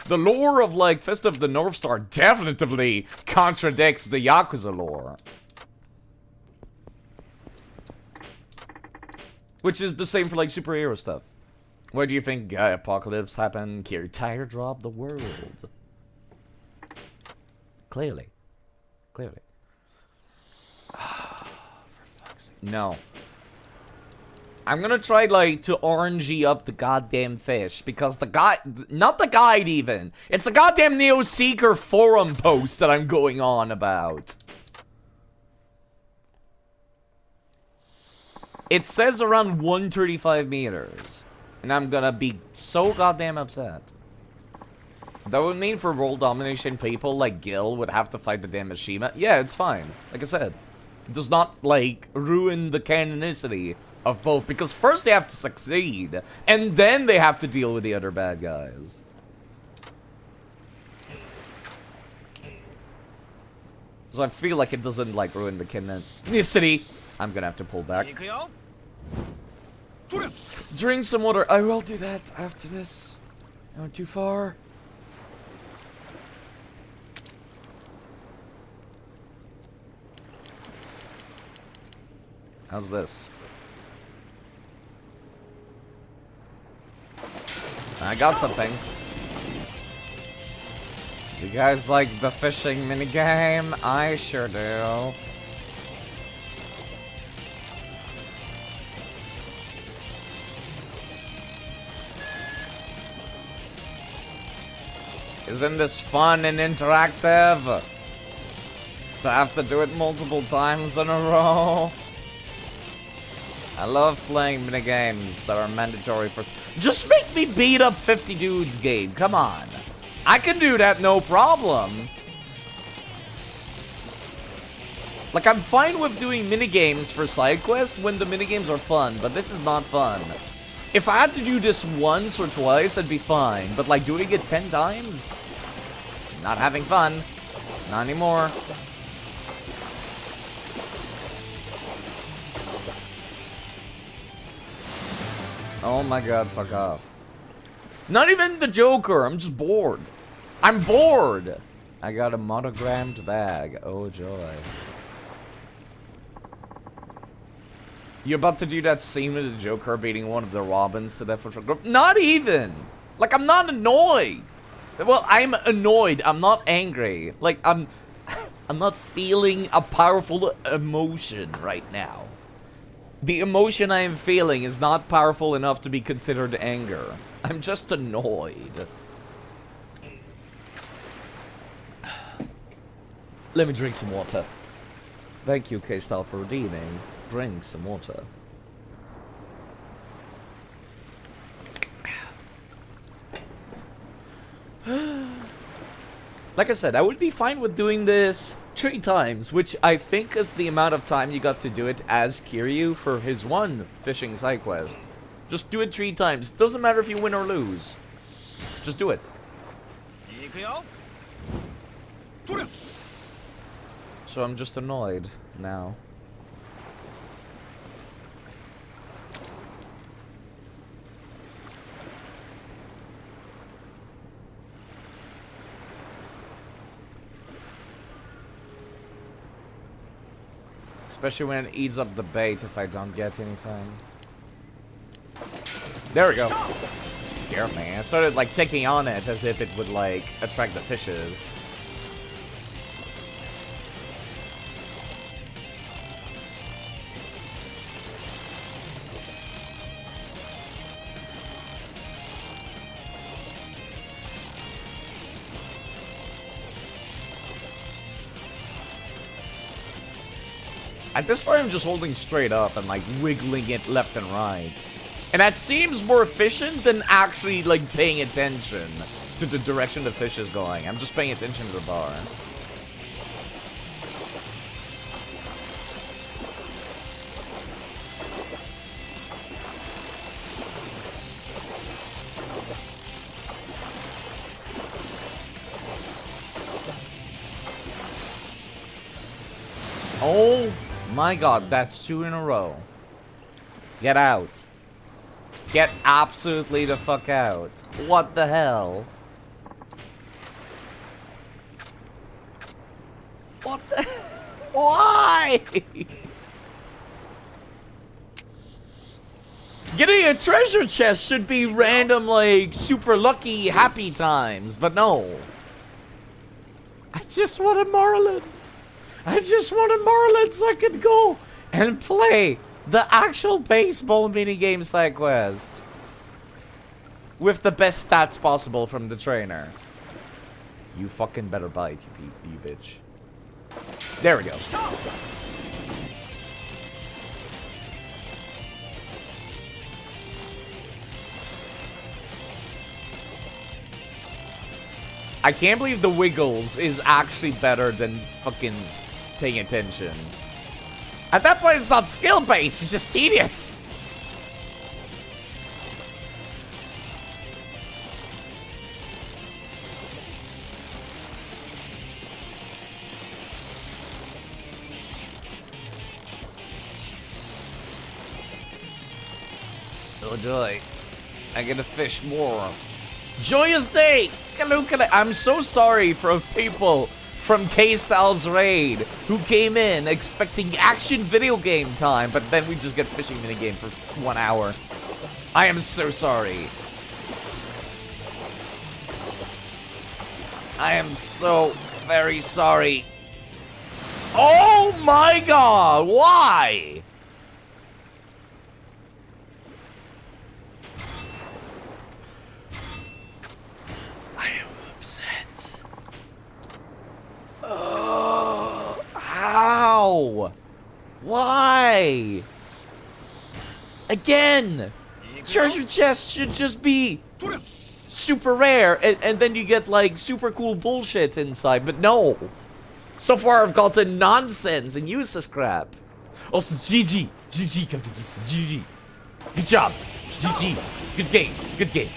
The lore of like Fist of the North Star definitely contradicts the Yakuza lore. Which is the same for like superhero stuff. Where do you think Apocalypse happened? Kiritair dropped the world. Clearly. Clearly. For fuck's sake. No. I'm gonna try, like, to RNG up the goddamn fish, because the guide, not the guide even, it's the goddamn Neo Seeker forum post that I'm going on about. It says around 135 meters, and I'm gonna be so goddamn upset. That would mean for world domination people like Gil would have to fight the damn Mishima. Yeah, it's fine. Like I said, it does not, like, ruin the canonicity of both, because first they have to succeed, and then they have to deal with the other bad guys. So I feel like it doesn't, like, ruin the canonicity. I'm gonna have to pull back. Drink some water. I will do that after this. I went too far. How's this? I got something. You guys like the fishing minigame? I sure do. Isn't this fun and interactive? To have to do it multiple times in a row. I love playing minigames that are mandatory for... Just make me beat up 50 dudes, Gabe. Come on. I can do that, no problem. Like, I'm fine with doing minigames for side quests when the minigames are fun, but this is not fun. If I had to do this once or twice, I'd be fine. But, like, doing it 10 times? Not having fun. Not anymore. Oh my god, fuck off. Not even the Joker, I'm just bored. I'm bored! I got a monogrammed bag. Oh joy. You about to do that scene with the Joker beating one of the Robins to death with a group? Not even! Like, I'm not annoyed! Well, I'm annoyed, I'm not angry. Like, I'm not feeling a powerful emotion right now. The emotion I am feeling is not powerful enough to be considered anger. I'm just annoyed. Let me drink some water. Thank you, K-Style, for redeeming. Drink some water. Like I said, I would be fine with doing this 3 times, which I think is the amount of time you got to do it as Kiryu for his one fishing side quest. Just do it 3 times. Doesn't matter if you win or lose. Just do it. So I'm just annoyed now. Especially when it eats up the bait if I don't get anything. There we go. Scared me. I started like taking on it as if it would like attract the fishes. At this point, I'm just holding straight up and like wiggling it left and right. And that seems more efficient than actually like paying attention to the direction the fish is going. I'm just paying attention to the bar. Oh my god, that's 2 in a row. Get out. Get absolutely the fuck out. What the hell? What the... Why? Getting a treasure chest should be random, like, super lucky, happy times, but no. I just want a marlin. I just want a marlin so I can go and play the actual baseball minigame side quest. With the best stats possible from the trainer. You fucking better bite, you bitch. There we go. I can't believe the wiggles is actually better than fucking paying attention. At that point, it's not skill-based, it's just tedious. Oh joy. I get to fish more. Joyous day! I'm so sorry for people from K-Styles Raid who came in expecting action video game time, but then we just get fishing minigame for 1 hour. I am so sorry. I am so very sorry. Oh my god, why? I am upset. How? Why? Again! Treasure chests should just be super rare, and then you get like super cool bullshit inside, but no. So far I've gotten nonsense and useless crap. Also, GG. GG, Captain Beast. GG. Good job. GG. Good game. Good game.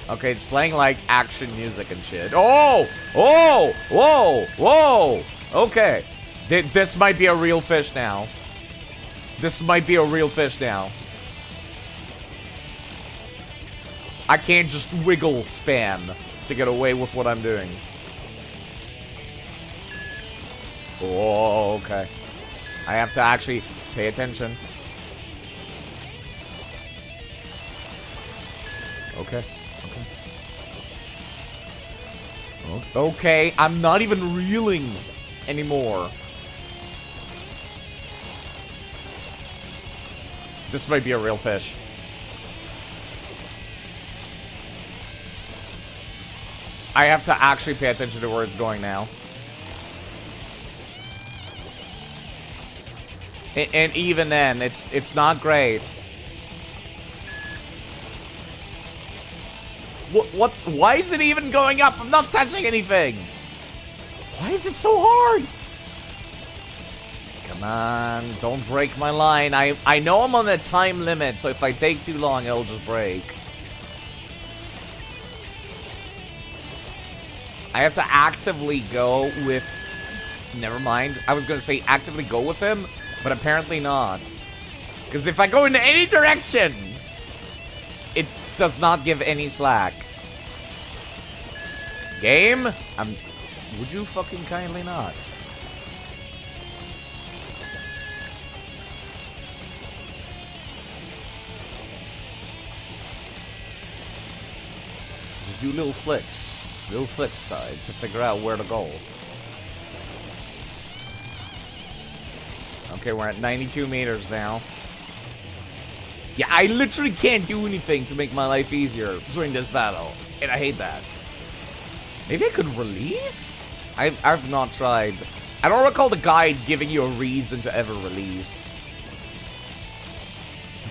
Okay, it's playing like action music and shit. Oh! Oh! Whoa! Whoa! Okay. This might be a real fish now. This might be a real fish now. I can't just wiggle spam to get away with what I'm doing. Oh, okay. I have to actually pay attention. Okay. Okay, I'm not even reeling anymore. This might be a real fish. I have to actually pay attention to where it's going now. And even then, it's not great. What? Why is it even going up? I'm not touching anything. Why is it so hard? Come on, don't break my line. I know I'm on a time limit, so if I take too long, it'll just break. I have to actively go with... Never mind. I was going to say actively go with him, but apparently not. Because if I go in any direction, it does not give any slack. Game? Would you fucking kindly not? Just do little flicks. Little flick side to figure out where to go. Okay, we're at 92 meters now. Yeah, I literally can't do anything to make my life easier during this battle. And I hate that. Maybe I could release? I've not tried. I don't recall the guide giving you a reason to ever release.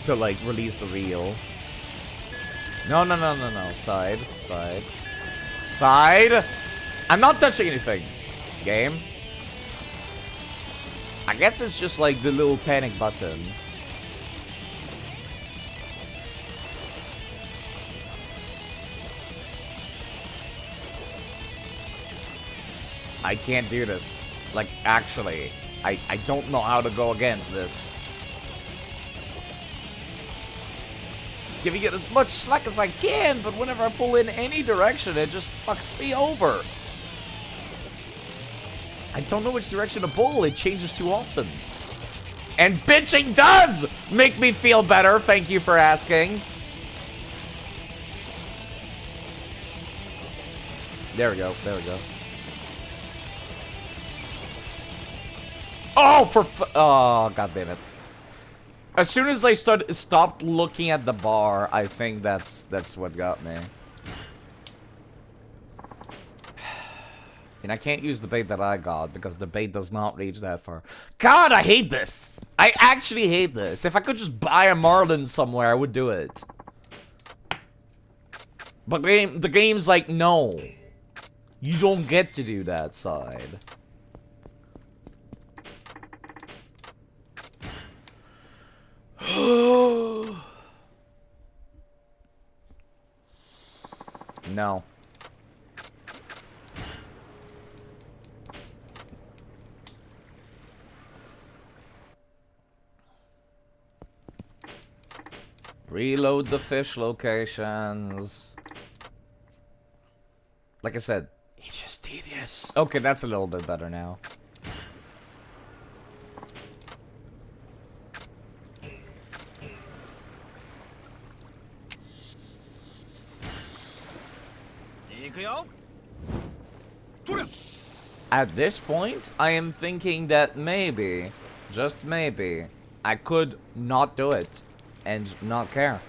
To, like, release the reel. No. Side. Side. I'm not touching anything. Game. I guess it's just like the little panic button. I can't do this. Like, actually, I don't know how to go against this. Giving it as much slack as I can, but whenever I pull in any direction, it just fucks me over. I don't know which direction to pull. It changes too often. And bitching does make me feel better. Thank you for asking. There we go. Oh, oh, god damn it. As soon as I stopped looking at the bar, I think that's what got me. And I can't use the bait that I got because the bait does not reach that far. God, I hate this. I actually hate this. If I could just buy a marlin somewhere, I would do it. But the game's like, no. You don't get to do that side. No. Reload the fish locations. Like I said, it's just tedious. Okay, that's a little bit better now. At this point, I am thinking that maybe, just maybe, I could not do it and not care.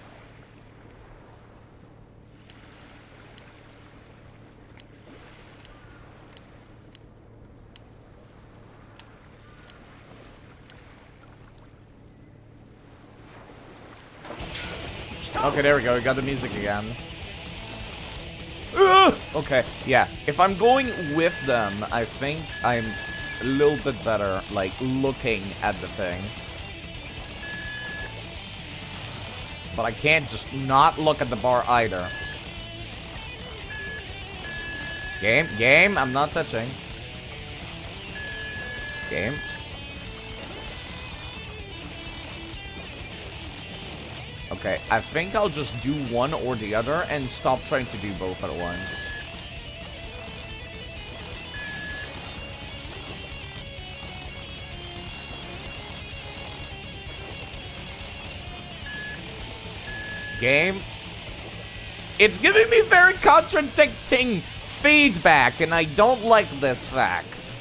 Okay, there we go. We got the music again. Okay, yeah. If I'm going with them, I think I'm a little bit better, like, looking at the thing. But I can't just not look at the bar either. Game, I'm not touching. Game. Okay, I think I'll just do one or the other and stop trying to do both at once. Game. It's giving me very contradicting feedback, and I don't like this fact.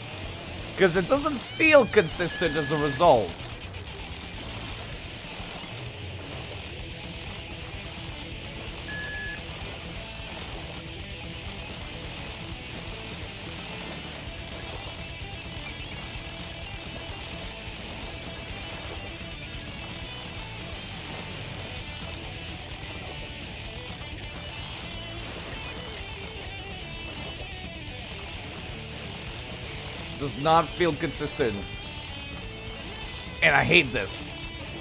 Because it doesn't feel consistent as a result. does not feel consistent. And I hate this.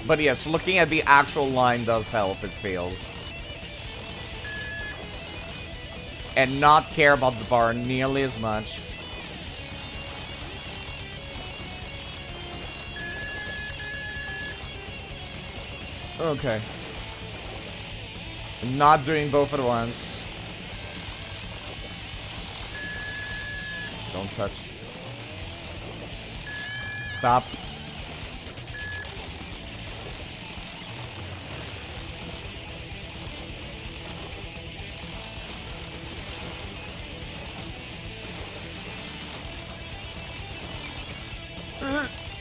But yes, looking at the actual line does help, it feels. And not care about the bar nearly as much. Okay. Not doing both at once. Don't touch. Stop.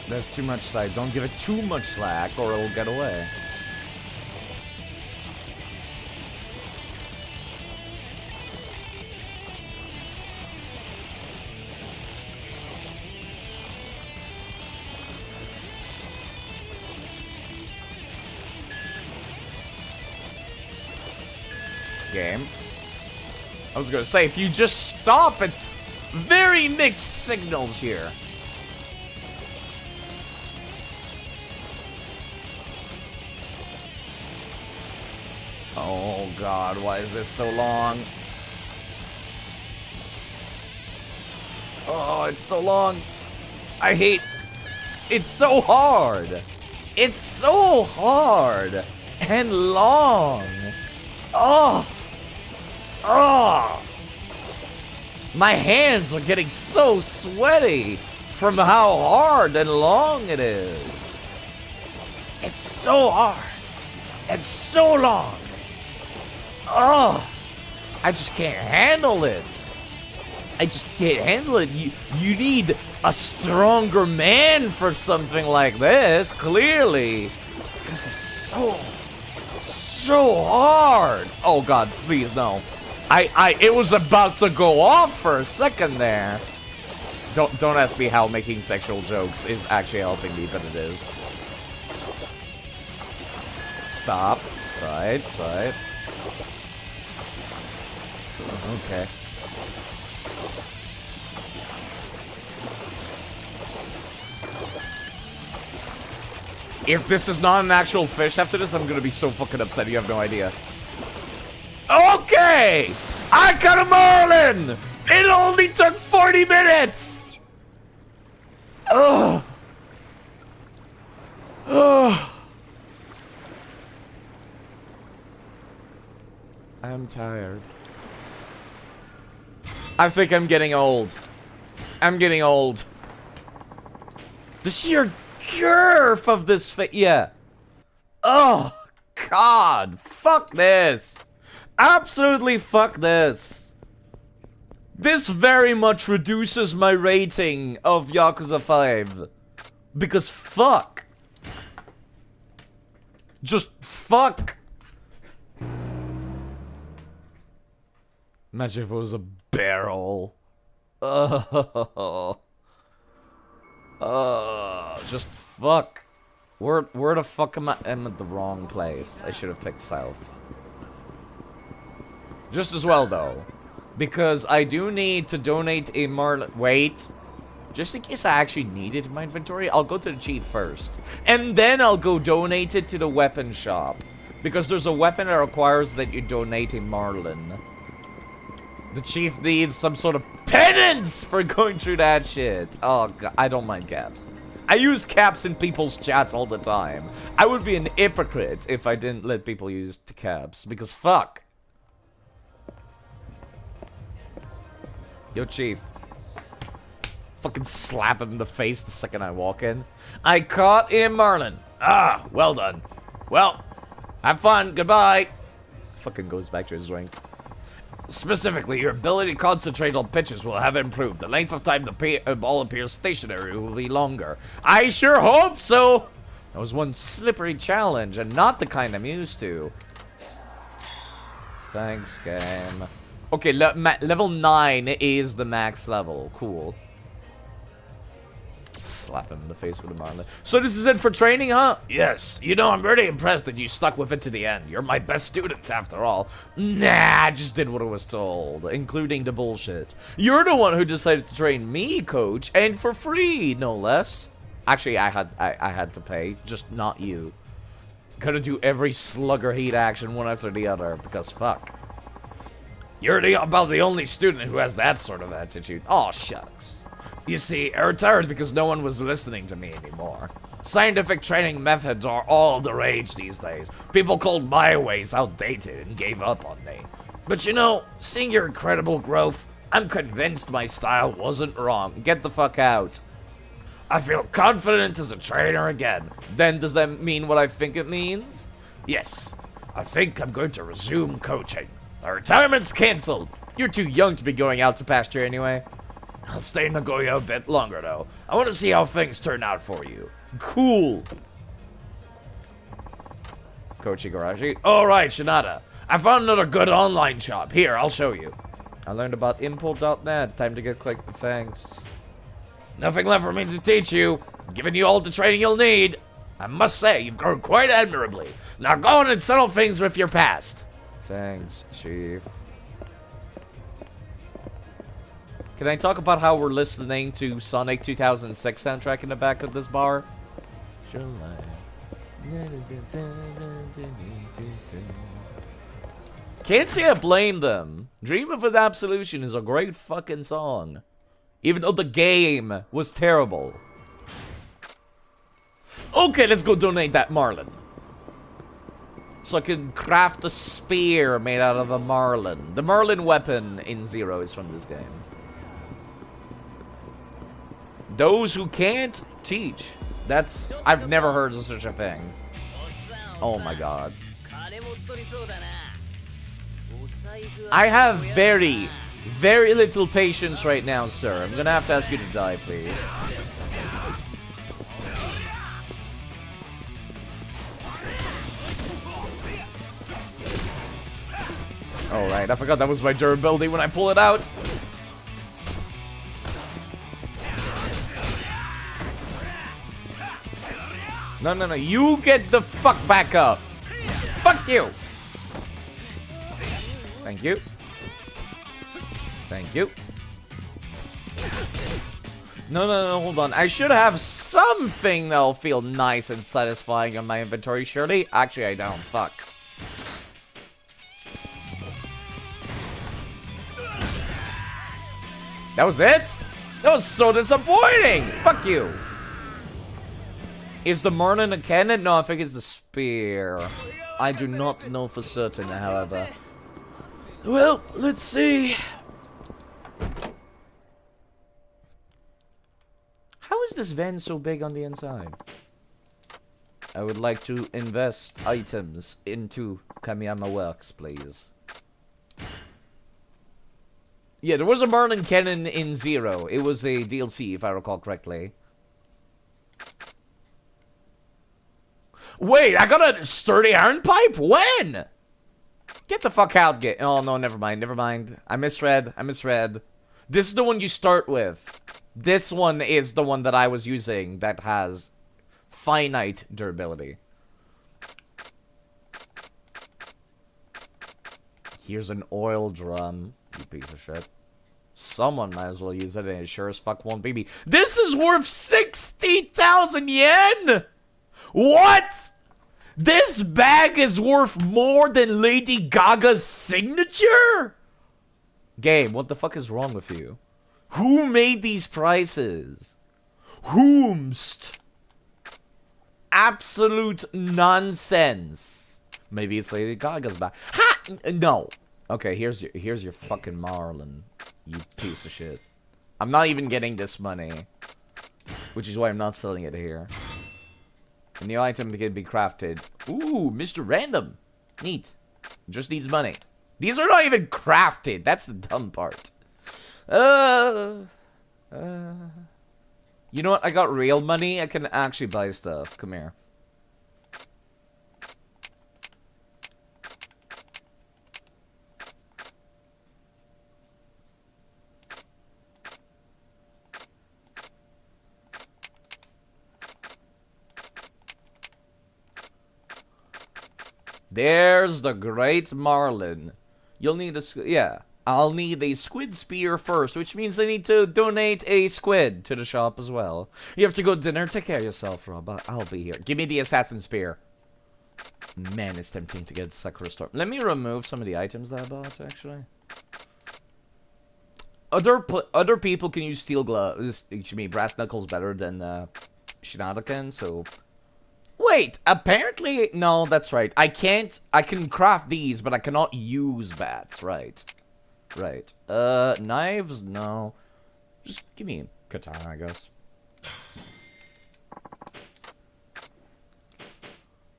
That's too much slack. Don't give it too much slack or it'll get away. Game. I was gonna say, if you just stop, it's very mixed signals here. Oh god, why is this so long? Oh, it's so long. I hate... It's so hard. It's so hard. And long. Oh. Oh. My hands are getting so sweaty from how hard and long it is. It's so hard. And so long. Oh, I just can't handle it. I just can't handle it. You need a stronger man for something like this, clearly. Because it's so hard. Oh god, please no. It was about to go off for a second there. Don't ask me how making sexual jokes is actually helping me, but it is. Stop. Side, side. Okay. If this is not an actual fish after this, I'm gonna be so fucking upset. You have no idea. Okay! I got a marlin! It only took 40 minutes! Ugh. Ugh. I'm tired. I think I'm getting old. I'm getting old. The sheer girth of this yeah. Oh, God. Fuck this. Absolutely fuck this. This very much reduces my rating of Yakuza 5. Because fuck. Just fuck. Imagine if it was a barrel. Just fuck. Where the fuck am I? I'm at the wrong place. I should have picked south. Just as well, though. Because I do need to donate a marlin. Wait. Just in case I actually need it in my inventory, I'll go to the chief first. And then I'll go donate it to the weapon shop. Because there's a weapon that requires that you donate a marlin. The chief needs some sort of penance for going through that shit. Oh, God. I don't mind caps. I use caps in people's chats all the time. I would be an hypocrite if I didn't let people use the caps. Because fuck. Yo, chief. Fucking slap him in the face the second I walk in. I caught a marlin. Ah, well done. Well, have fun. Goodbye. Fucking goes back to his drink. Specifically, your ability to concentrate on pitches will have improved. The length of time the ball appears stationary will be longer. I sure hope so! That was one slippery challenge, and not the kind I'm used to. Thanks, game. Okay, level 9 is the max level. Cool. Slap him in the face with a marlin. So this is it for training, huh? Yes. You know, I'm really impressed that you stuck with it to the end. You're my best student, after all. Nah, I just did what I was told, including the bullshit. You're the one who decided to train me, coach, and for free, no less. Actually, I had to pay, just not you. Gotta do every slugger heat action one after the other, because fuck. You're about the only student who has that sort of attitude. Aw, shucks. You see, I retired because no one was listening to me anymore. Scientific training methods are all the rage these days. People called my ways outdated and gave up on me. But you know, seeing your incredible growth, I'm convinced my style wasn't wrong. Get the fuck out. I feel confident as a trainer again. Then does that mean what I think it means? Yes. I think I'm going to resume coaching. My retirement's cancelled. You're too young to be going out to pasture anyway. I'll stay in Nagoya a bit longer, though. I want to see how things turn out for you. Cool. Coach Igarashi. Alright, Shinada. I found another good online shop. Here, I'll show you. I learned about impul.net. Time to get clicked. Thanks. Nothing left for me to teach you. Giving you all the training you'll need. I must say, you've grown quite admirably. Now go on and settle things with your past. Thanks, Chief. Can I talk about how we're listening to Sonic 2006 soundtrack in the back of this bar? Can't say I blame them. Dream of an Absolution is a great fucking song. Even though the game was terrible. Okay, let's go donate that marlin. So I can craft a spear made out of a marlin. The marlin weapon in Zero is from this game. Those who can't, teach. I've never heard of such a thing. Oh my god. I have very, very little patience right now, sir. I'm gonna have to ask you to die, please. Alright, I forgot that was my durability when I pull it out. No, no, no. You get the fuck back up. Fuck you. Thank you. Thank you. No, no, no, hold on. I should have something that'll feel nice and satisfying on my inventory, surely. Actually, I don't. Fuck. That was it? That was so disappointing. Fuck you. Is the Marlin a cannon? No, I think it's the spear. I do not know for certain, however. Well, let's see. How is this van so big on the inside? I would like to invest items into Kamiyama Works, please. Yeah, there was a Marlin cannon in Zero. It was a DLC, if I recall correctly. Wait, I got a sturdy iron pipe? When? Get the fuck out, oh, no, never mind, never mind. I misread, I misread. This is the one you start with. This one is the one that I was using that has finite durability. Here's an oil drum, you piece of shit. Someone might as well use it, and it sure as fuck won't be me. This is worth 60,000 yen! What? This bag is worth more than Lady Gaga's signature? Game, what the fuck is wrong with you? Who made these prices? Whomst? Absolute nonsense. Maybe it's Lady Gaga's bag. Ha! No. Okay, here's your fucking Marlin. You piece of shit. I'm not even getting this money. Which is why I'm not selling it here. A new item can be crafted. Ooh, Mr. Random. Neat. Just needs money. These are not even crafted. That's the dumb part. You know what? I got real money. I can actually buy stuff. Come here. There's the great Marlin. You'll need a... Yeah. I'll need a squid spear first, which means I need to donate a squid to the shop as well. You have to go dinner. Take care of yourself, Rob. I'll be here. Give me the assassin spear. Man, it's tempting to get Sakura Storm. Let me remove some of the items that I bought, actually. Other people can use steel gloves. To me, brass knuckles better than Shinada can, so... Wait, apparently... No, that's right. I can craft these, but I cannot use bats, right. Right. Knives? No. Just give me a katana, I guess.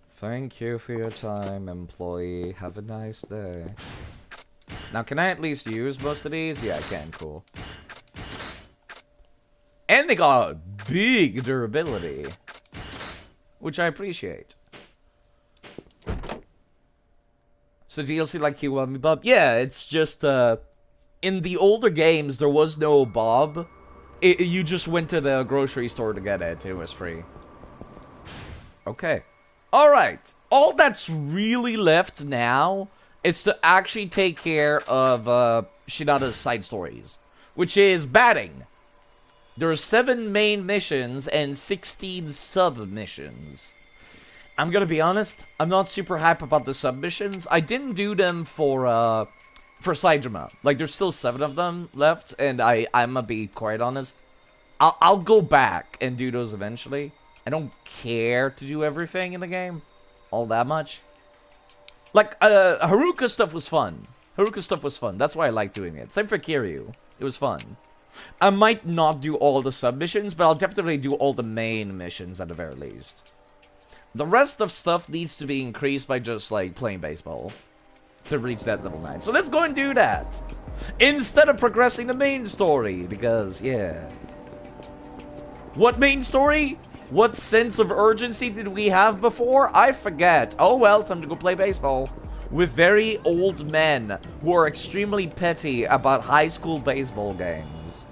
Thank you for your time, employee. Have a nice day. Now, can I at least use most of these? Yeah, I can. Cool. And they got big durability, which I appreciate. So DLC like Kiwami Bob? Yeah, it's just, in the older games, there was no Bob. You just went to the grocery store to get it. It was free. Okay. Alright. All that's really left now is to actually take care of, Shinada's side stories. Which is batting. There are 7 main missions and 16 sub-missions. I'm gonna be honest, I'm not super hype about the submissions. I didn't do them for Saijima. Like, there's still 7 of them left, and I'm gonna be quite honest. I'll go back and do those eventually. I don't care to do everything in the game all that much. Like, Haruka stuff was fun. That's why I like doing it. Same for Kiryu. It was fun. I might not do all the submissions, but I'll definitely do all the main missions at the very least. The rest of stuff needs to be increased by just, like, playing baseball to reach that level 9. So let's go and do that instead of progressing the main story, because, yeah. What main story? What sense of urgency did we have before? I forget. Oh well, time to go play baseball with very old men who are extremely petty about high school baseball games.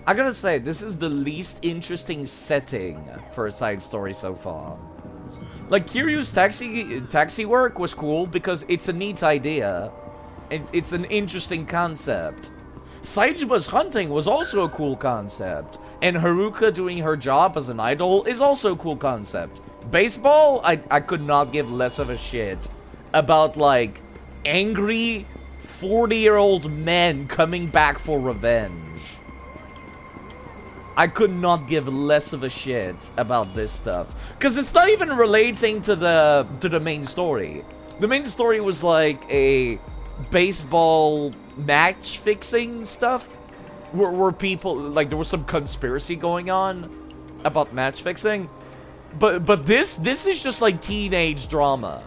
I gotta say, this is the least interesting setting for a side story so far. Like, Kiryu's taxi work was cool because it's a neat idea. It's an interesting concept. Saijima's hunting was also a cool concept. And Haruka doing her job as an idol is also a cool concept. Baseball, I could not give less of a shit about, like, angry 40-year-old men coming back for revenge. I could not give less of a shit about this stuff. Because it's not even relating to the main story. The main story was like a baseball match fixing stuff. Where people, like, there was some conspiracy going on about match fixing. But this is just like teenage drama.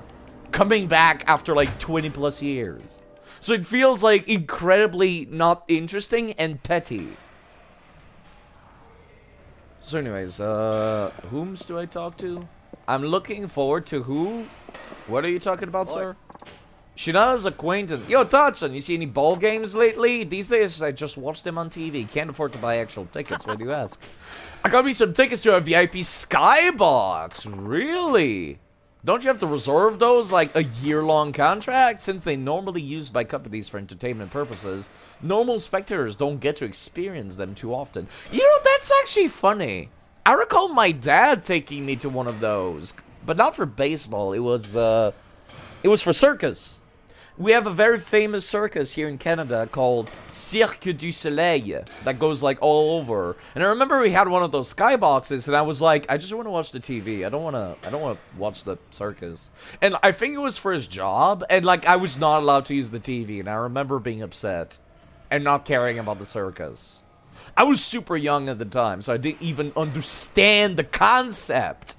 Coming back after like 20 plus years. So it feels like incredibly not interesting and petty. So anyways, whom's do I talk to? I'm looking forward to who? What are you talking about, sir? Shinada's acquaintance. Yo, Tachan, you see any ball games lately? These days, I just watch them on TV. Can't afford to buy actual tickets. Why do you ask? I got me some tickets to a VIP Skybox. Really? Don't you have to reserve those, like, a year-long contract? Since they normally used by companies for entertainment purposes, normal spectators don't get to experience them too often. You know, that's actually funny. I recall my dad taking me to one of those. But not for baseball. It was for circus. We have a very famous circus here in Canada called Cirque du Soleil that goes like all over. And I remember we had one of those skyboxes, and I was like, I just want to watch the TV. I don't want to watch the circus. And I think it was for his job, and like I was not allowed to use the TV, and I remember being upset and not caring about the circus. I was super young at the time, so I didn't even understand the concept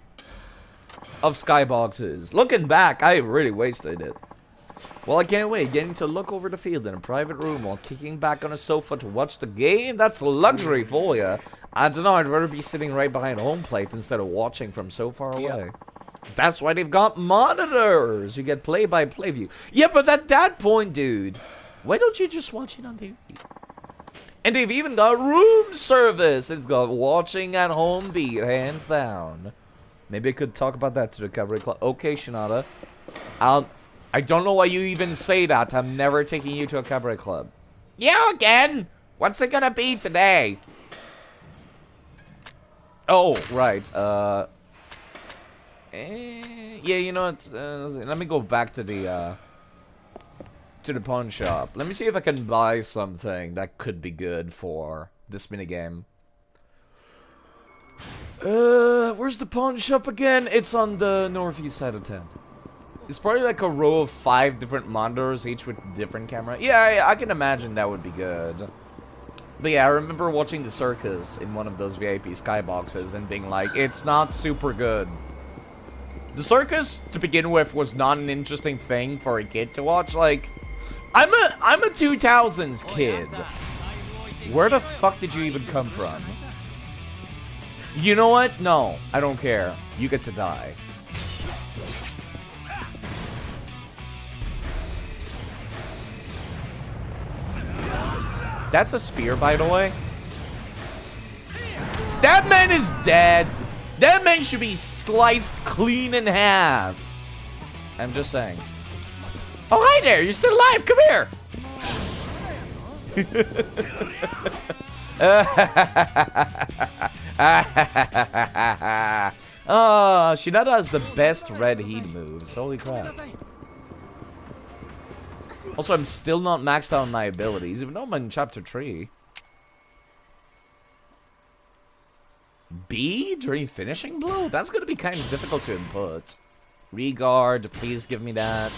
of skyboxes. Looking back, I really wasted it. Well, I can't wait. Getting to look over the field in a private room while kicking back on a sofa to watch the game? That's luxury for you. I don't know, I'd rather be sitting right behind home plate instead of watching from so far away. That's why they've got monitors. You get play-by-play view. Yeah, but at that point, dude, why don't you just watch it on TV? And they've even got room service. It's got watching at home beat, hands down. Maybe I could talk about that to the cabaret club. Okay, Shinada. I don't know why you even say that. I'm never taking you to a cabaret club. You again? What's it gonna be today? Oh, right. Yeah, you know what? Let me go back to the pawn shop. Let me see if I can buy something that could be good for this minigame. Where's the pawn shop again? It's on the northeast side of town. It's probably like a row of 5 different monitors, each with different camera. Yeah, I can imagine that would be good. But yeah, I remember watching the circus in one of those VIP skyboxes and being like, it's not super good. The circus, to begin with, was not an interesting thing for a kid to watch. Like, I'm a 2000s kid. Where the fuck did you even come from? You know what? No, I don't care. You get to die. That's a spear, by the way. That man is dead. That man should be sliced clean in half. I'm just saying. Oh, hi there. You're still alive. Come here. Oh, Shinada has the best red heat moves. Holy crap. Also, I'm still not maxed out on my abilities, even though I'm in chapter 3. B during finishing blow? That's gonna be kind of difficult to input. Regard, please give me that.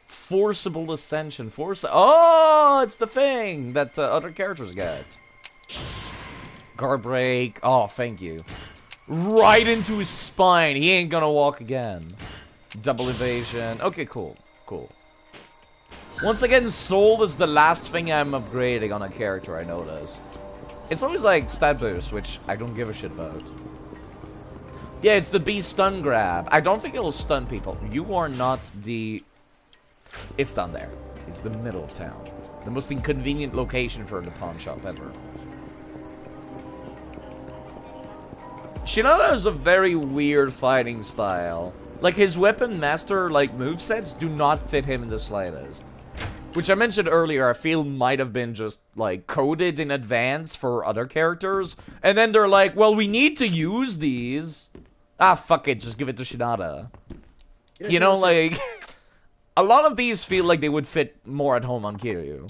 Forcible ascension. Oh, it's the thing that other characters get. Guard break. Oh, thank you. Right into his spine. He ain't gonna walk again. Double evasion. Okay, cool. Cool. Once again, soul is the last thing I'm upgrading on a character, I noticed. It's always like stat boost, which I don't give a shit about. Yeah, it's the B stun grab. I don't think it'll stun people. You are not the... It's down there. It's the middle of town. The most inconvenient location for the pawn shop ever. Shinada has a very weird fighting style. Like, his weapon master, like, movesets do not fit him in the slightest. Which I mentioned earlier, I feel might have been just, like, coded in advance for other characters. And then they're like, well, we need to use these. Ah, fuck it, just give it to Shinada. You know, like, a lot of these feel like they would fit more at home on Kiryu.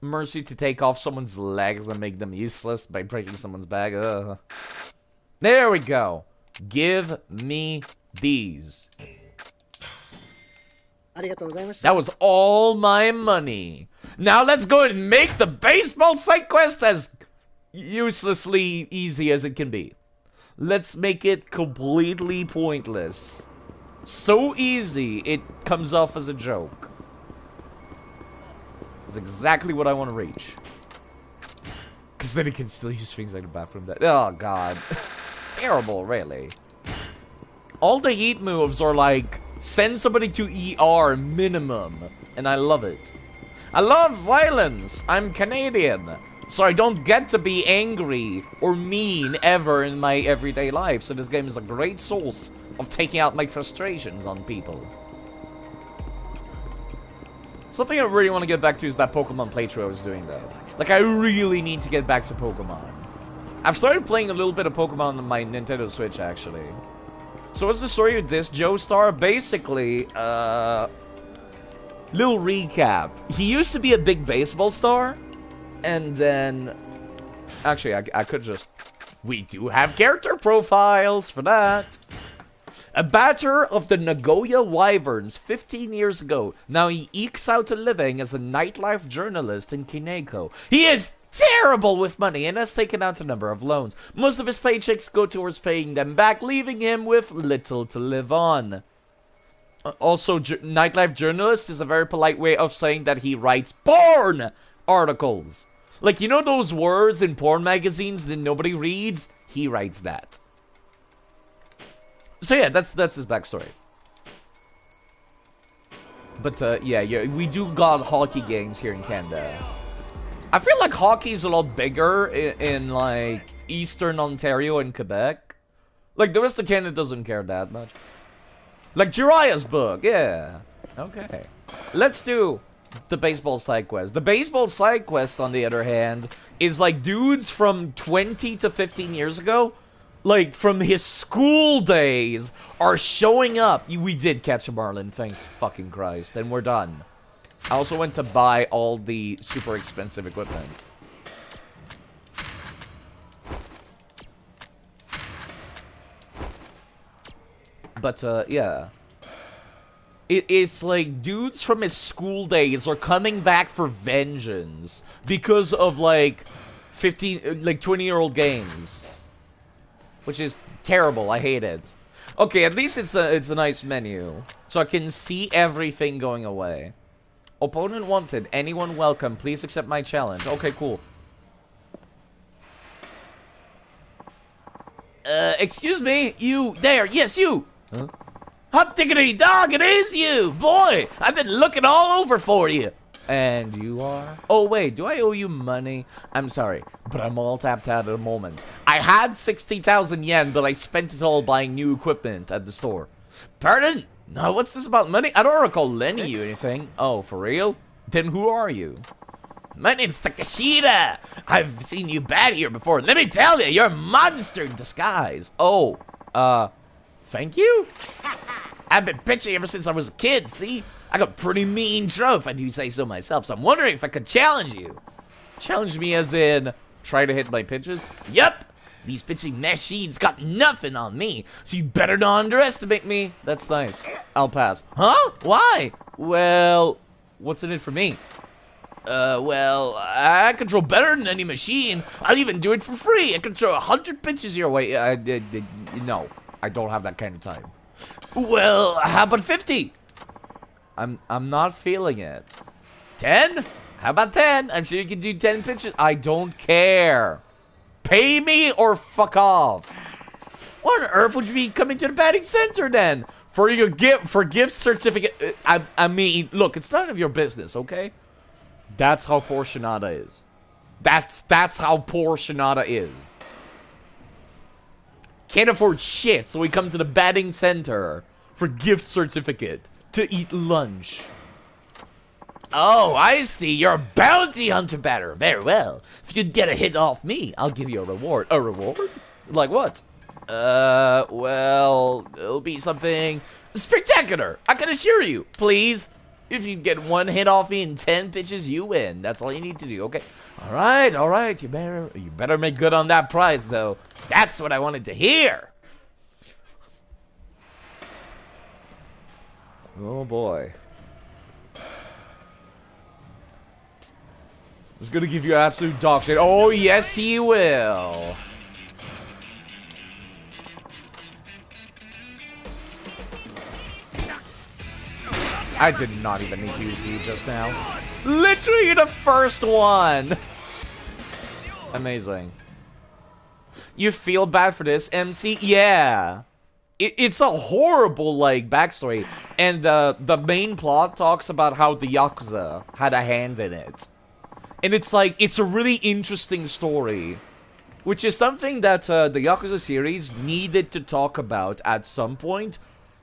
Mercy to take off someone's legs and make them useless by breaking someone's back. Ugh. There we go. Give me these. That was all my money. Now let's go and make the baseball side quest as uselessly easy as it can be. Let's make it completely pointless. So easy, it comes off as a joke. It's exactly what I want to reach. Because then he can still use things like the bathroom. Oh, God. It's terrible, really. All the heat moves are like, send somebody to ER minimum. And I love it. I love violence. I'm Canadian. So I don't get to be angry or mean ever in my everyday life. So this game is a great source of taking out my frustrations on people. Something I really want to get back to is that Pokemon playthrough I was doing, though. Like, I really need to get back to Pokemon. I've started playing a little bit of Pokemon on my Nintendo Switch, actually. So what's the story with this Joestar? Basically, little recap. He used to be a big baseball star, and then... Actually, I could just... We do have character profiles for that. A batter of the Nagoya Wyverns 15 years ago. Now he ekes out a living as a nightlife journalist in Kineko. He is terrible with money and has taken out a number of loans. Most of his paychecks go towards paying them back, leaving him with little to live on. Also, nightlife journalist is a very polite way of saying that he writes porn articles. Like, you know those words in porn magazines that nobody reads? He writes that. So yeah, that's his backstory. But yeah, we do got hockey games here in Canada. I feel like hockey's a lot bigger in like Eastern Ontario and Quebec. Like the rest of Canada doesn't care that much. Like Jiraiya's book, yeah. Okay. Let's do the baseball side quest. The baseball side quest, on the other hand, is like dudes from 20 to 15 years ago, like from his school days, are showing up. We did catch a marlin, thank fucking Christ, and we're done. I also went to buy all the super expensive equipment. But, yeah. It's like dudes from his school days are coming back for vengeance because of, like, 20-year-old games. Which is terrible. I hate it. Okay, at least it's a nice menu. So I can see everything going away. Opponent wanted. Anyone welcome. Please accept my challenge. Okay, cool. Excuse me? You there. Yes, you. Huh? Hot diggity dog, it is you! Boy, I've been looking all over for you. And you are? Oh, wait, do I owe you money? I'm sorry, but I'm all tapped out at the moment. I had 60,000 yen, but I spent it all buying new equipment at the store. Pardon? No, what's this about money? I don't recall lending you anything. Oh, for real? Then who are you? My name's Takashita. I've seen you bad here before. Let me tell you, you're a monster in disguise. Oh, thank you? I've been pitching ever since I was a kid, see? I got pretty mean throw, if I do say so myself, so I'm wondering if I could challenge you. Challenge me as in, try to hit my pitches? Yup! These pitching machines got nothing on me, so you better not underestimate me. That's nice. I'll pass. Huh? Why? Well, what's in it for me? Well, I can throw better than any machine. I'll even do it for free. I can throw 100 pitches your way. No, I don't have that kind of time. Well, how about 50? I'm not feeling it. 10? How about 10? I'm sure you can do 10 pitches. I don't care. Pay me or fuck off. What on earth would you be coming to the batting center then? For your gift certificate? I mean, look, it's none of your business, okay? That's how poor Shinada is. That's how poor Shinada is. Can't afford shit, so we come to the batting center for gift certificate to eat lunch. Oh, I see. You're a bounty hunter batter. Very well. If you get a hit off me, I'll give you a reward. A reward? Like what? Well, it'll be something spectacular. I can assure you. Please. If you get one hit off me in 10 pitches, you win. That's all you need to do, okay? All right. You better make good on that prize, though. That's what I wanted to hear. Oh, boy. He's gonna give you absolute dog shit. Oh, yes, he will. I did not even need to use you just now. Literally the first one. Amazing. You feel bad for this, MC? Yeah. It's a horrible, like, backstory. And the main plot talks about how the Yakuza had a hand in it. And it's like, it's a really interesting story. Which is something that the Yakuza series needed to talk about at some point.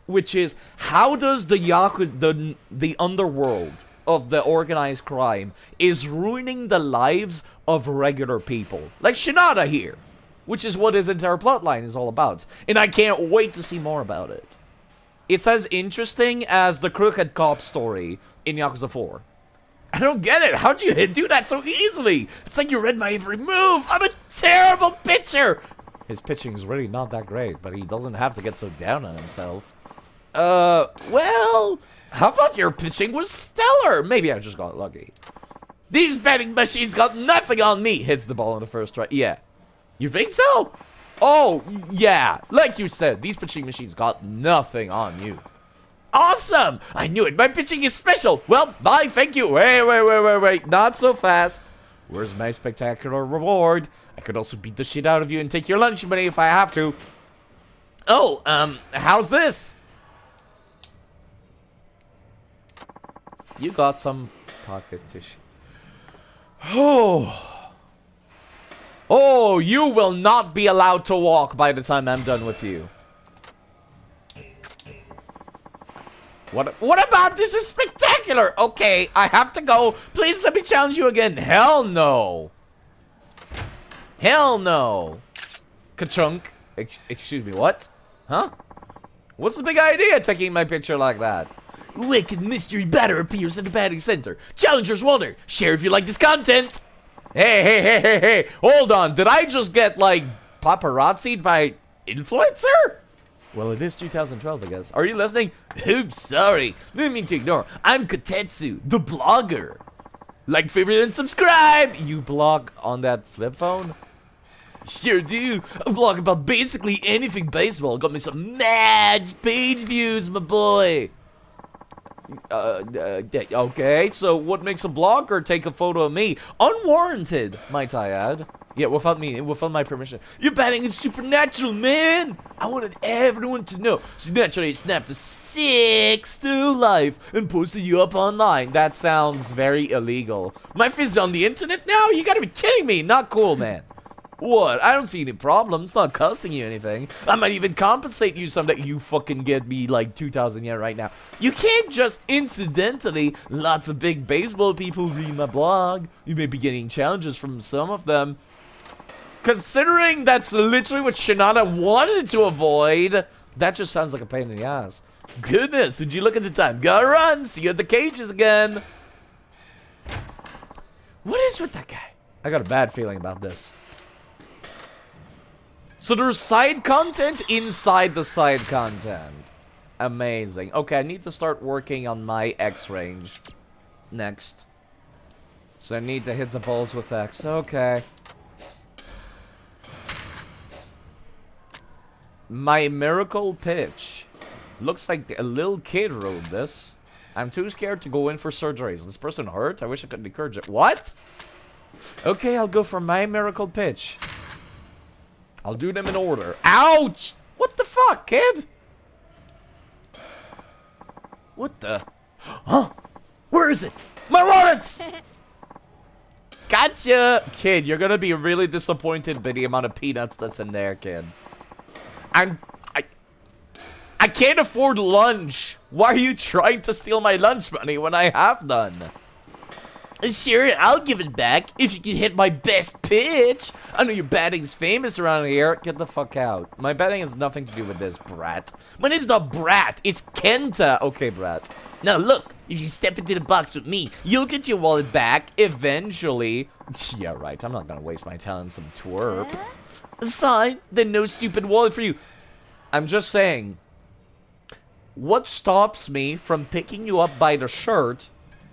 Which is, how does the Yakuza, the underworld of the organized crime is ruining the lives of regular people. Like Shinada here. Which is what his entire plotline is all about. And I can't wait to see more about it. It's as interesting as the Crooked Cop story in Yakuza 4. I don't get it. How'd you do that so easily? It's like you read my every move. I'm a terrible pitcher. His pitching is really not that great, but he doesn't have to get so down on himself. Well, how about your pitching was stellar? Maybe I just got lucky. These betting machines got nothing on me. Hits the ball in the first try. Yeah. You think so? Oh, yeah. Like you said, these pitching machines got nothing on you. Awesome! I knew it. My pitching is special. Well, bye. Thank you. Wait. Not so fast. Where's my spectacular reward? I could also beat the shit out of you and take your lunch money if I have to. Oh, how's this? You got some pocket tissue. Oh, you will not be allowed to walk by the time I'm done with you. What about this is spectacular? Okay, I have to go. Please let me challenge you again. Hell no. Hell no. Ka-chunk. Excuse me, what? Huh? What's the big idea taking my picture like that? Wicked mystery batter appears at the batting center. Challengers wonder. Share if you like this content. Hey. Hold on. Did I just get, like, paparazzi'd by influencer? Well, it is 2012, I guess. Are you listening? Oops, sorry. Didn't mean to ignore. I'm Kotetsu, the blogger. Like, favorite, and subscribe. You blog on that flip phone? Sure do. I blog about basically anything baseball. Got me some mad page views, my boy. Okay, so what makes a blogger take a photo of me? Unwarranted, might I add. Yeah, without my permission. Your batting is supernatural, man! I wanted everyone to know. So naturally, I snapped a 6 to life and posted you up online. That sounds very illegal. My face is on the internet now? You gotta be kidding me! Not cool, man. What? I don't see any problem. It's not costing you anything. I might even compensate you someday. You fucking get me like 2,000 yen right now. You can't just incidentally. Lots of big baseball people read my blog. You may be getting challenges from some of them. Considering that's literally what Shinada wanted to avoid, that just sounds like a pain in the ass. Goodness, would you look at the time? Gotta run. See you at the cages again. What is with that guy? I got a bad feeling about this. So there's side content inside the side content. Amazing. Okay, I need to start working on my X range next. So I need to hit the balls with X. Okay. My miracle pitch. Looks like a little kid wrote this. I'm too scared to go in for surgery. Is this person hurt? I wish I could encourage it. What? Okay, I'll go for my miracle pitch. I'll do them in order. Ouch! What the fuck, kid? What the? Huh? Where is it? My wallet! Gotcha! Kid, you're gonna be really disappointed by the amount of peanuts that's in there, kid. I can't afford lunch. Why are you trying to steal my lunch money when I have none? Sure, I'll give it back if you can hit my best pitch. I know your batting's famous around here. Get the fuck out. My batting has nothing to do with this, brat. My name's not Brat, it's Kenta. Okay, brat. Now look, if you step into the box with me, you'll get your wallet back eventually. Yeah, right. I'm not gonna waste my time on some twerp. Fine, then no stupid wallet for you. I'm just saying, what stops me from picking you up by the shirt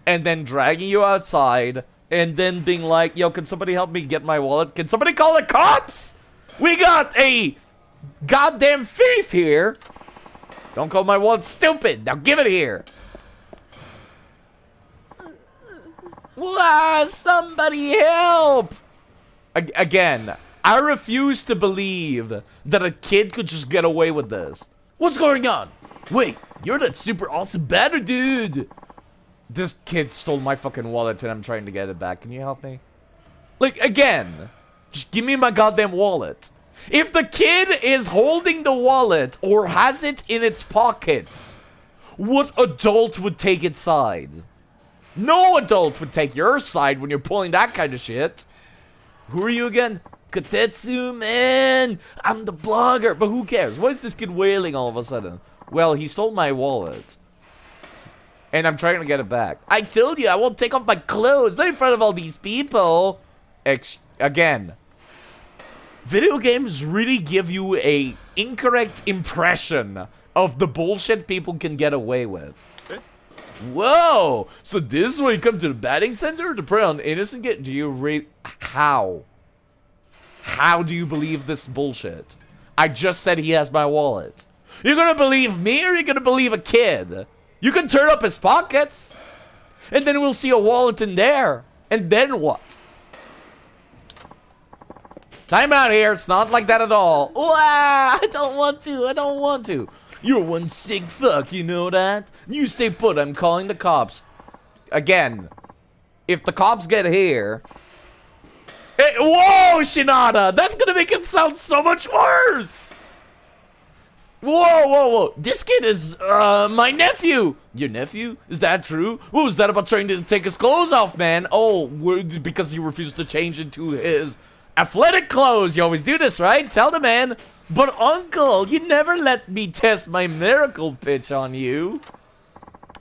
and then dragging you outside, and then being like, yo, can somebody help me get my wallet? Can somebody call the cops? We got a goddamn thief here. Don't call my wallet stupid. Now give it here. Wow, somebody help. Again, I refuse to believe that a kid could just get away with this. What's going on? Wait, you're that super awesome batter dude. This kid stole my fucking wallet and I'm trying to get it back. Can you help me? Like, again, just give me my goddamn wallet. If the kid is holding the wallet or has it in its pockets, what adult would take its side? No adult would take your side when you're pulling that kind of shit. Who are you again? Kotetsu, man. I'm the blogger. But who cares? Why is this kid wailing all of a sudden? Well, he stole my wallet. And I'm trying to get it back. I told you I won't take off my clothes. Not in front of all these people. Again. Video games really give you a incorrect impression of the bullshit people can get away with. Whoa! So this is why you come to the batting center to prey on innocent kid? Do you read? How? How do you believe this bullshit? I just said he has my wallet. You're gonna believe me or you're gonna believe a kid? You can turn up his pockets. And then we'll see a wallet in there. And then what? Time out here. It's not like that at all. Wow, I don't want to. I don't want to. You're one sick fuck, you know that? You stay put, I'm calling the cops. Again, if the cops get here... Hey, whoa, Shinada! That's gonna make it sound so much worse! Whoa, whoa, whoa. This kid is, my nephew. Your nephew? Is that true? What was that about trying to take his clothes off, man? Oh, because he refused to change into his athletic clothes. You always do this, right? Tell the man. But, Uncle, you never let me test my miracle pitch on you.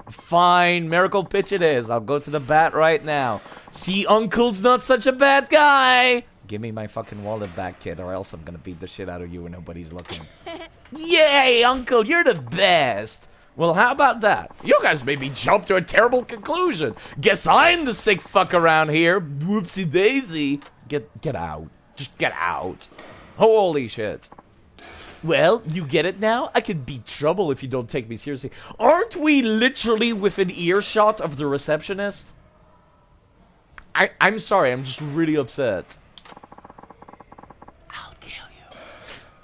Fine, miracle pitch it is. I'll go to the bat right now. See, Uncle's not such a bad guy. Give me my fucking wallet back, kid, or else I'm gonna beat the shit out of you when nobody's looking. Yay, Uncle, you're the best. Well, how about that? You guys made me jump to a terrible conclusion. Guess I'm the sick fuck around here. Whoopsie daisy. Get out. Just get out. Holy shit. Well, you get it now? I could be trouble if you don't take me seriously. Aren't we literally within earshot of the receptionist? I'm sorry, I'm just really upset. I'll kill you.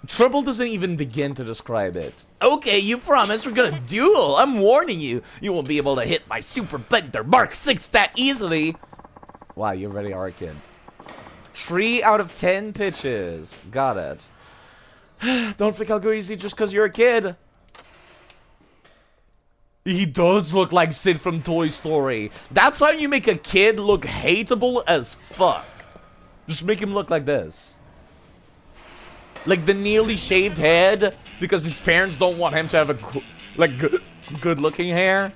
Trouble doesn't even begin to describe it. Okay, you promise we're gonna duel. I'm warning you. You won't be able to hit my super bender Mark 6 that easily. Wow, you already are a kid. 3 out of 10 pitches. Got it. Don't think I'll go easy just because you're a kid. He does look like Sid from Toy Story. That's how you make a kid look hateable as fuck. Just make him look like this. Like the nearly shaved head because his parents don't want him to have a good looking hair.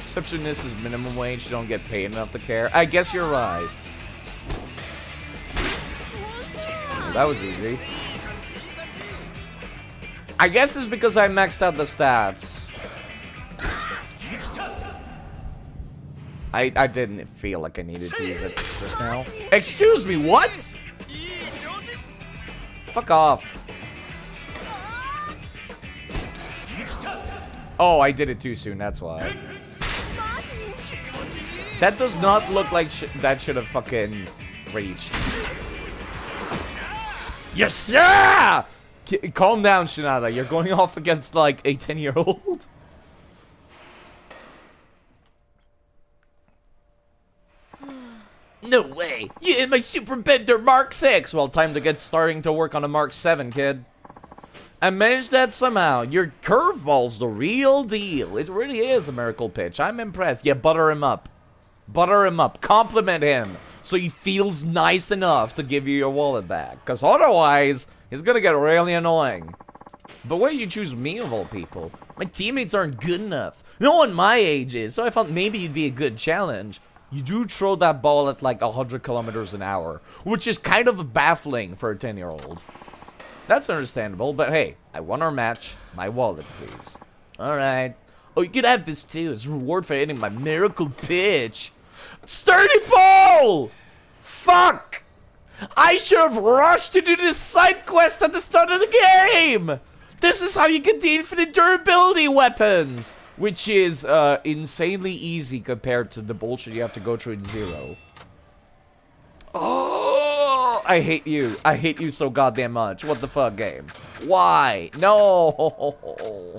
Receptionist is minimum wage. You don't get paid enough to care. I guess you're right. That was easy. I guess it's because I maxed out the stats. I didn't feel like I needed to use it just now. Excuse me, what? Fuck off. Oh, I did it too soon, that's why. That does not look like that should have fucking reached. Yes, sir! Calm down, Shinada. You're going off against, like, a 10-year-old. No way. You hit my super bender Mark 6. Well, time to get starting to work on a Mark 7, kid. I managed that somehow. Your curveball's the real deal. It really is a miracle pitch. I'm impressed. Yeah, butter him up. Butter him up. Compliment him. So he feels nice enough to give you your wallet back. Because otherwise, it's gonna get really annoying. But why do you choose me of all people? My teammates aren't good enough. No one my age is, so I thought maybe you'd be a good challenge. You do throw that ball at like 100 kilometers an hour, which is kind of baffling for a 10-year-old. That's understandable, but hey, I won our match. My wallet, please. Alright. Oh, you could have this too as a reward for hitting my miracle pitch. Sturdy pole! Fuck! I should have rushed to do this side quest at the start of the game! This is how you get the infinite durability weapons! Which is, insanely easy compared to the bullshit you have to go through in Zero. Oh! I hate you. I hate you so goddamn much. What the fuck, game? Why? No!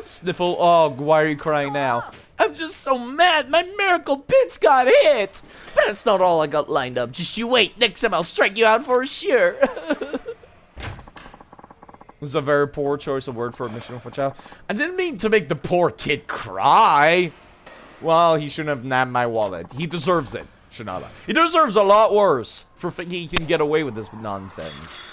Sniffle. Oh, why are you crying now? I'm just so mad. My miracle pitch got hit. But that's not all I got lined up. Just you wait. Next time I'll strike you out for sure. This is a very poor choice of word for a mission for a child. I didn't mean to make the poor kid cry. Well, he shouldn't have nabbed my wallet. He deserves it, Shinada. He deserves a lot worse for thinking he can get away with this nonsense.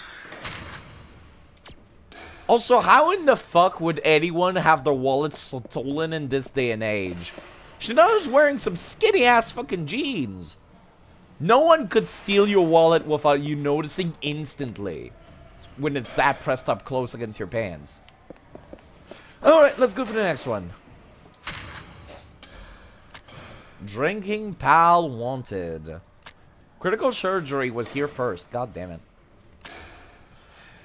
Also, how in the fuck would anyone have their wallet stolen in this day and age? Shinada's wearing some skinny-ass fucking jeans. No one could steal your wallet without you noticing instantly when it's that pressed up close against your pants. Alright, let's go for the next one. Drinking pal wanted. Critical surgery was here first. God damn it.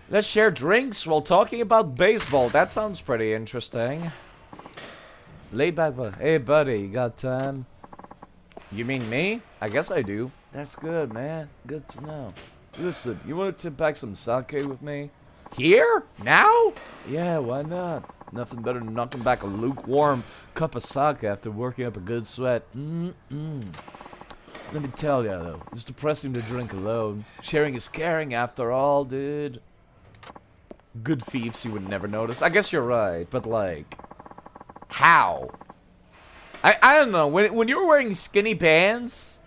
Let's share drinks while talking about baseball. That sounds pretty interesting. Laid back, but hey, buddy, you got time? You mean me? I guess I do. That's good, man. Good to know. Listen, you want to tip back some sake with me? Here? Now? Yeah, why not? Nothing better than knocking back a lukewarm cup of sake after working up a good sweat. Let me tell you though, it's depressing to drink alone. Sharing is caring after all, dude. Good thieves you would never notice. I guess you're right, but like, how? I don't know. When you're wearing skinny pants,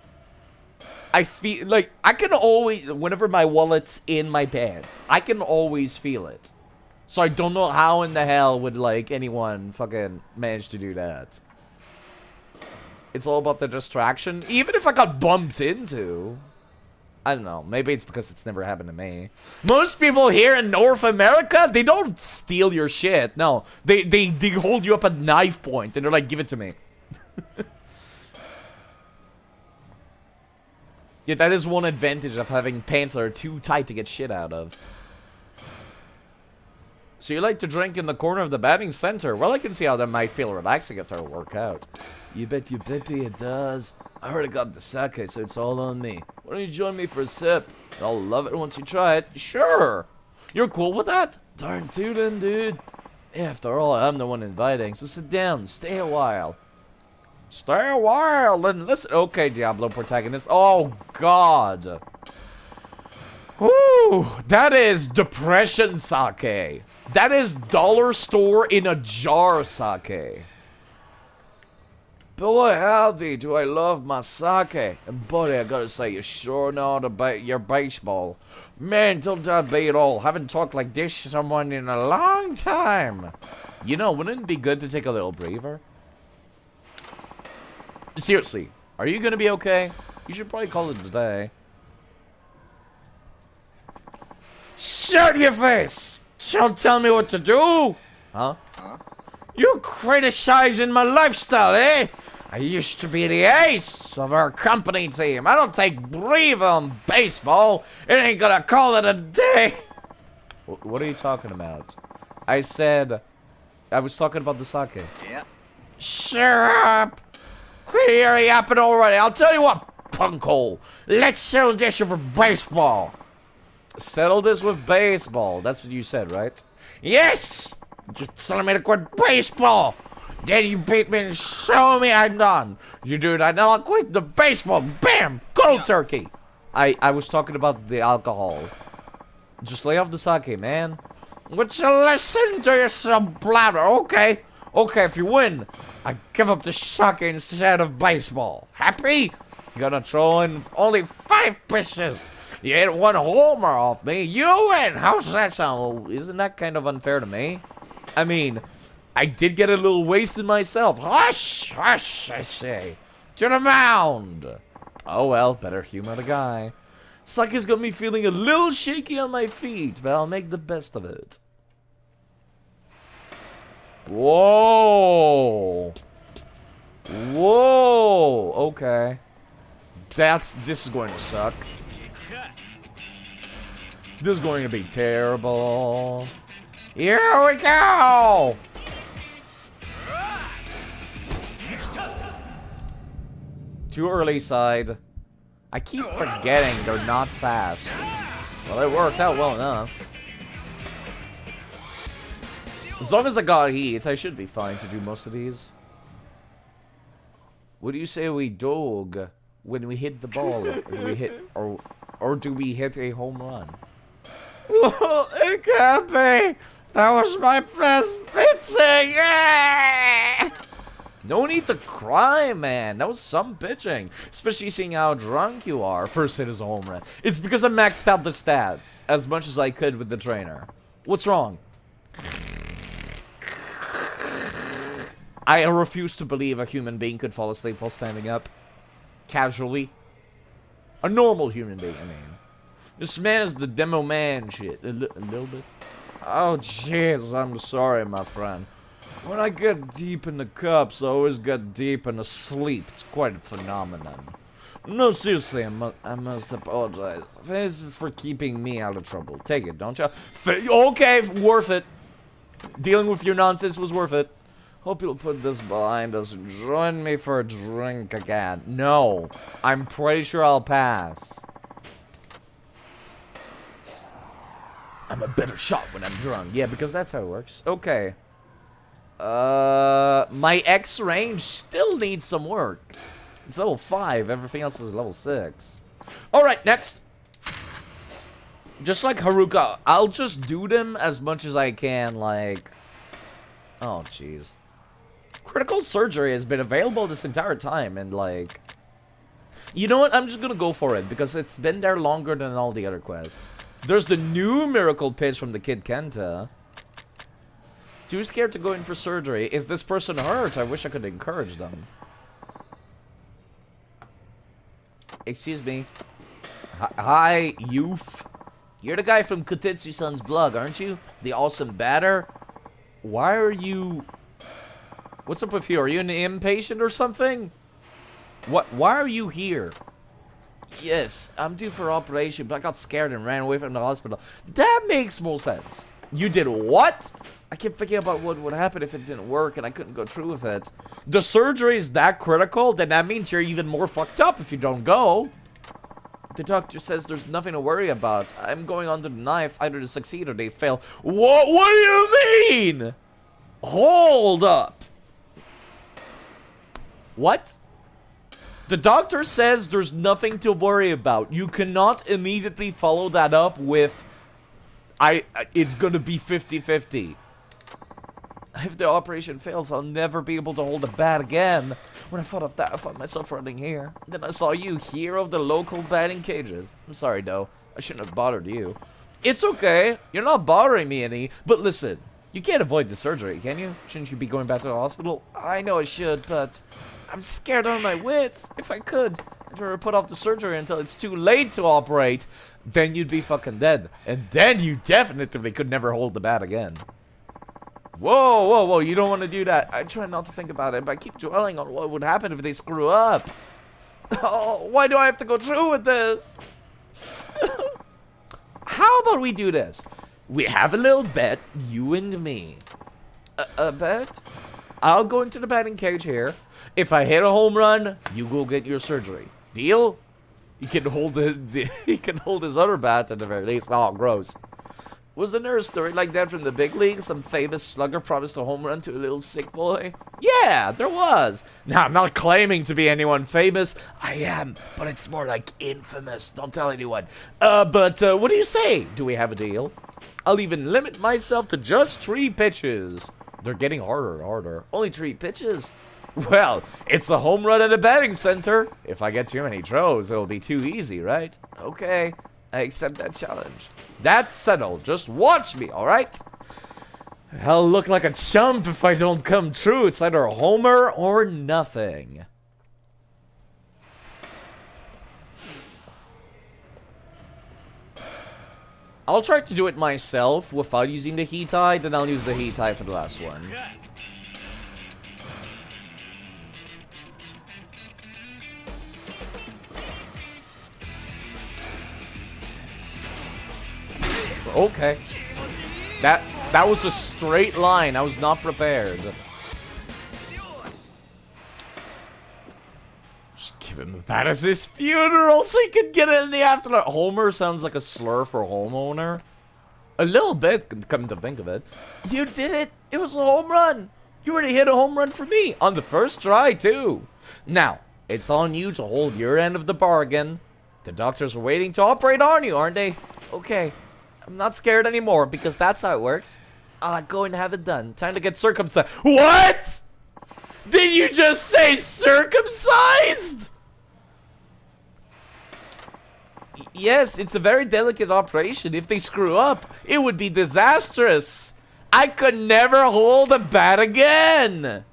I feel like I can always, whenever my wallet's in my pants, I can always feel it. So I don't know how in the hell would like anyone fucking manage to do that. It's all about the distraction. Even if I got bumped into, I don't know. Maybe it's because it's never happened to me. Most people here in North America, they don't steal your shit. No, they hold you up at knife point and they're like, give it to me. Yeah, that is one advantage of having pants that are too tight to get shit out of. So you like to drink in the corner of the batting center? Well, I can see how that might feel relaxing after a workout. You bet you Bippy it does. I already got the sake, so it's all on me. Why don't you join me for a sip? I'll love it once you try it. Sure. You're cool with that? Darn tootin', dude. After all, I'm the one inviting, so sit down, stay a while. Stay a while and listen. Okay, Diablo protagonist. Oh, God. Whew. That is depression sake. That is dollar store in a jar sake. Boy, howdy, do I love my sake. And buddy, I gotta say, you sure know how to bait your baseball. Man, don't that be at all. Haven't talked like this to someone in a long time. You know, wouldn't it be good to take a little breather? Seriously, are you gonna be okay? You should probably call it a day. Shut your face! Don't tell me what to do! Huh? You're criticizing my lifestyle, eh? I used to be the ace of our company team. I don't take breather on baseball. It ain't gonna call it a day. What are you talking about? I said, I was talking about the sake. Yeah. Shut up! Quit yapping already. I'll tell you what, punkhole. Let's settle this for baseball. Settle this with baseball. That's what you said, right? Yes! Just telling me to quit baseball. Then you beat me and show me I'm done. You do that, now I'll quit the baseball. Bam! Cold turkey. I was talking about the alcohol. Just lay off the sake, man. Would you listen to yourself bladder? Okay. Okay, if you win, I give up the sake instead of baseball. Happy? Gonna throw in only 5 pitches. You hit 1 homer off me. You win. How's that sound? Well, isn't that kind of unfair to me? I mean, I did get a little wasted myself. Hush, hush, I say. To the mound. Oh well, better humor the guy. Sake's got me feeling a little shaky on my feet, but I'll make the best of it. Whoa. Whoa. Okay. This is going to suck. This is going to be terrible. Here we go! Too early side. I keep forgetting they're not fast. Well, it worked out well enough. As long as I got heat, I should be fine to do most of these. What do you say we dog when we hit the ball? Or do we hit, or do we hit a home run? Well, it can't be. That was my best pitching. No need to cry, man. That was some pitching. Especially seeing how drunk you are. First hit is a home run. It's because I maxed out the stats as much as I could with the trainer. What's wrong? I refuse to believe a human being could fall asleep while standing up. Casually. A normal human being, I mean. This man is the demo man shit. A little bit. Oh, jeez, I'm sorry, my friend. When I get deep in the cups, I always get deep in the sleep. It's quite a phenomenon. No, seriously, I must apologize. This is for keeping me out of trouble. Take it, don't you? Okay, worth it. Dealing with your nonsense was worth it. Hope you'll put this behind us and join me for a drink again. No, I'm pretty sure I'll pass. I'm a better shot when I'm drunk. Yeah, because that's how it works. Okay. My X range still needs some work. It's level 5. Everything else is level 6. Alright, next. Just like Haruka, I'll just do them as much as I can, like... Oh, jeez. Critical surgery has been available this entire time, and like... You know what? I'm just gonna go for it, because it's been there longer than all the other quests. There's the new miracle pitch from the Kid Kenta. Too scared to go in for surgery. Is this person hurt? I wish I could encourage them. Excuse me. Hi, youth. You're the guy from Kotetsu-san's blog, aren't you? The awesome batter? Why are you... What's up with you? Are you an impatient or something? Why are you here? Yes, I'm due for operation, but I got scared and ran away from the hospital. That makes more sense. You did what? I kept thinking about what would happen if it didn't work and I couldn't go through with it. The surgery is that critical? Then that means you're even more fucked up if you don't go. The doctor says there's nothing to worry about. I'm going under the knife, either to succeed or they fail. What do you mean? Hold up. What? The doctor says there's nothing to worry about. You cannot immediately follow that up with, it's gonna be 50-50. If the operation fails, I'll never be able to hold a bat again. When I thought of that, I found myself running here. Then I saw you, hero of the local batting cages. I'm sorry, though. I shouldn't have bothered you. It's okay. You're not bothering me any. But listen, you can't avoid the surgery, can you? Shouldn't you be going back to the hospital? I know I should, but I'm scared out of my wits. If I could, I'd rather put off the surgery until it's too late to operate. Then you'd be fucking dead. And then you definitely could never hold the bat again. Whoa, whoa, whoa, you don't want to do that. I try not to think about it, but I keep dwelling on what would happen if they screw up. Oh, why do I have to go through with this? How about we do this? We have a little bet, you and me. A bet? I'll go into the batting cage here. If I hit a home run, you go get your surgery. Deal? He can hold he can hold his other bat at the very least. Oh, gross. Was there a story like that from the big league? Some famous slugger promised a home run to a little sick boy? Yeah, there was. Now, I'm not claiming to be anyone famous. I am, but it's more like infamous. Don't tell anyone. But what do you say? Do we have a deal? I'll even limit myself to just 3 pitches. They're getting harder and harder. Only 3 pitches? Well, it's a home run at a batting center. If I get too many throws, it'll be too easy, right? Okay, I accept that challenge. That's settled. Just watch me, alright? I'll look like a chump if I don't come true. It's either a homer or nothing. I'll try to do it myself without using the Hitai, then I'll use the Hitai for the last one. Okay. That was a straight line. I was not prepared. Just give him a bat as his funeral so he can get it in the afterlife. Homer sounds like a slur for homeowner. A little bit, come to think of it. You did it. It was a home run. You already hit a home run for me. On the first try, too. Now, it's on you to hold your end of the bargain. The doctors are waiting to operate on you, aren't they? Okay. I'm not scared anymore, because that's how it works. I'll go and have it done. Time to get circumcised. What? Did you just say circumcised? Yes, it's a very delicate operation. If they screw up, it would be disastrous. I could never hold a bat again.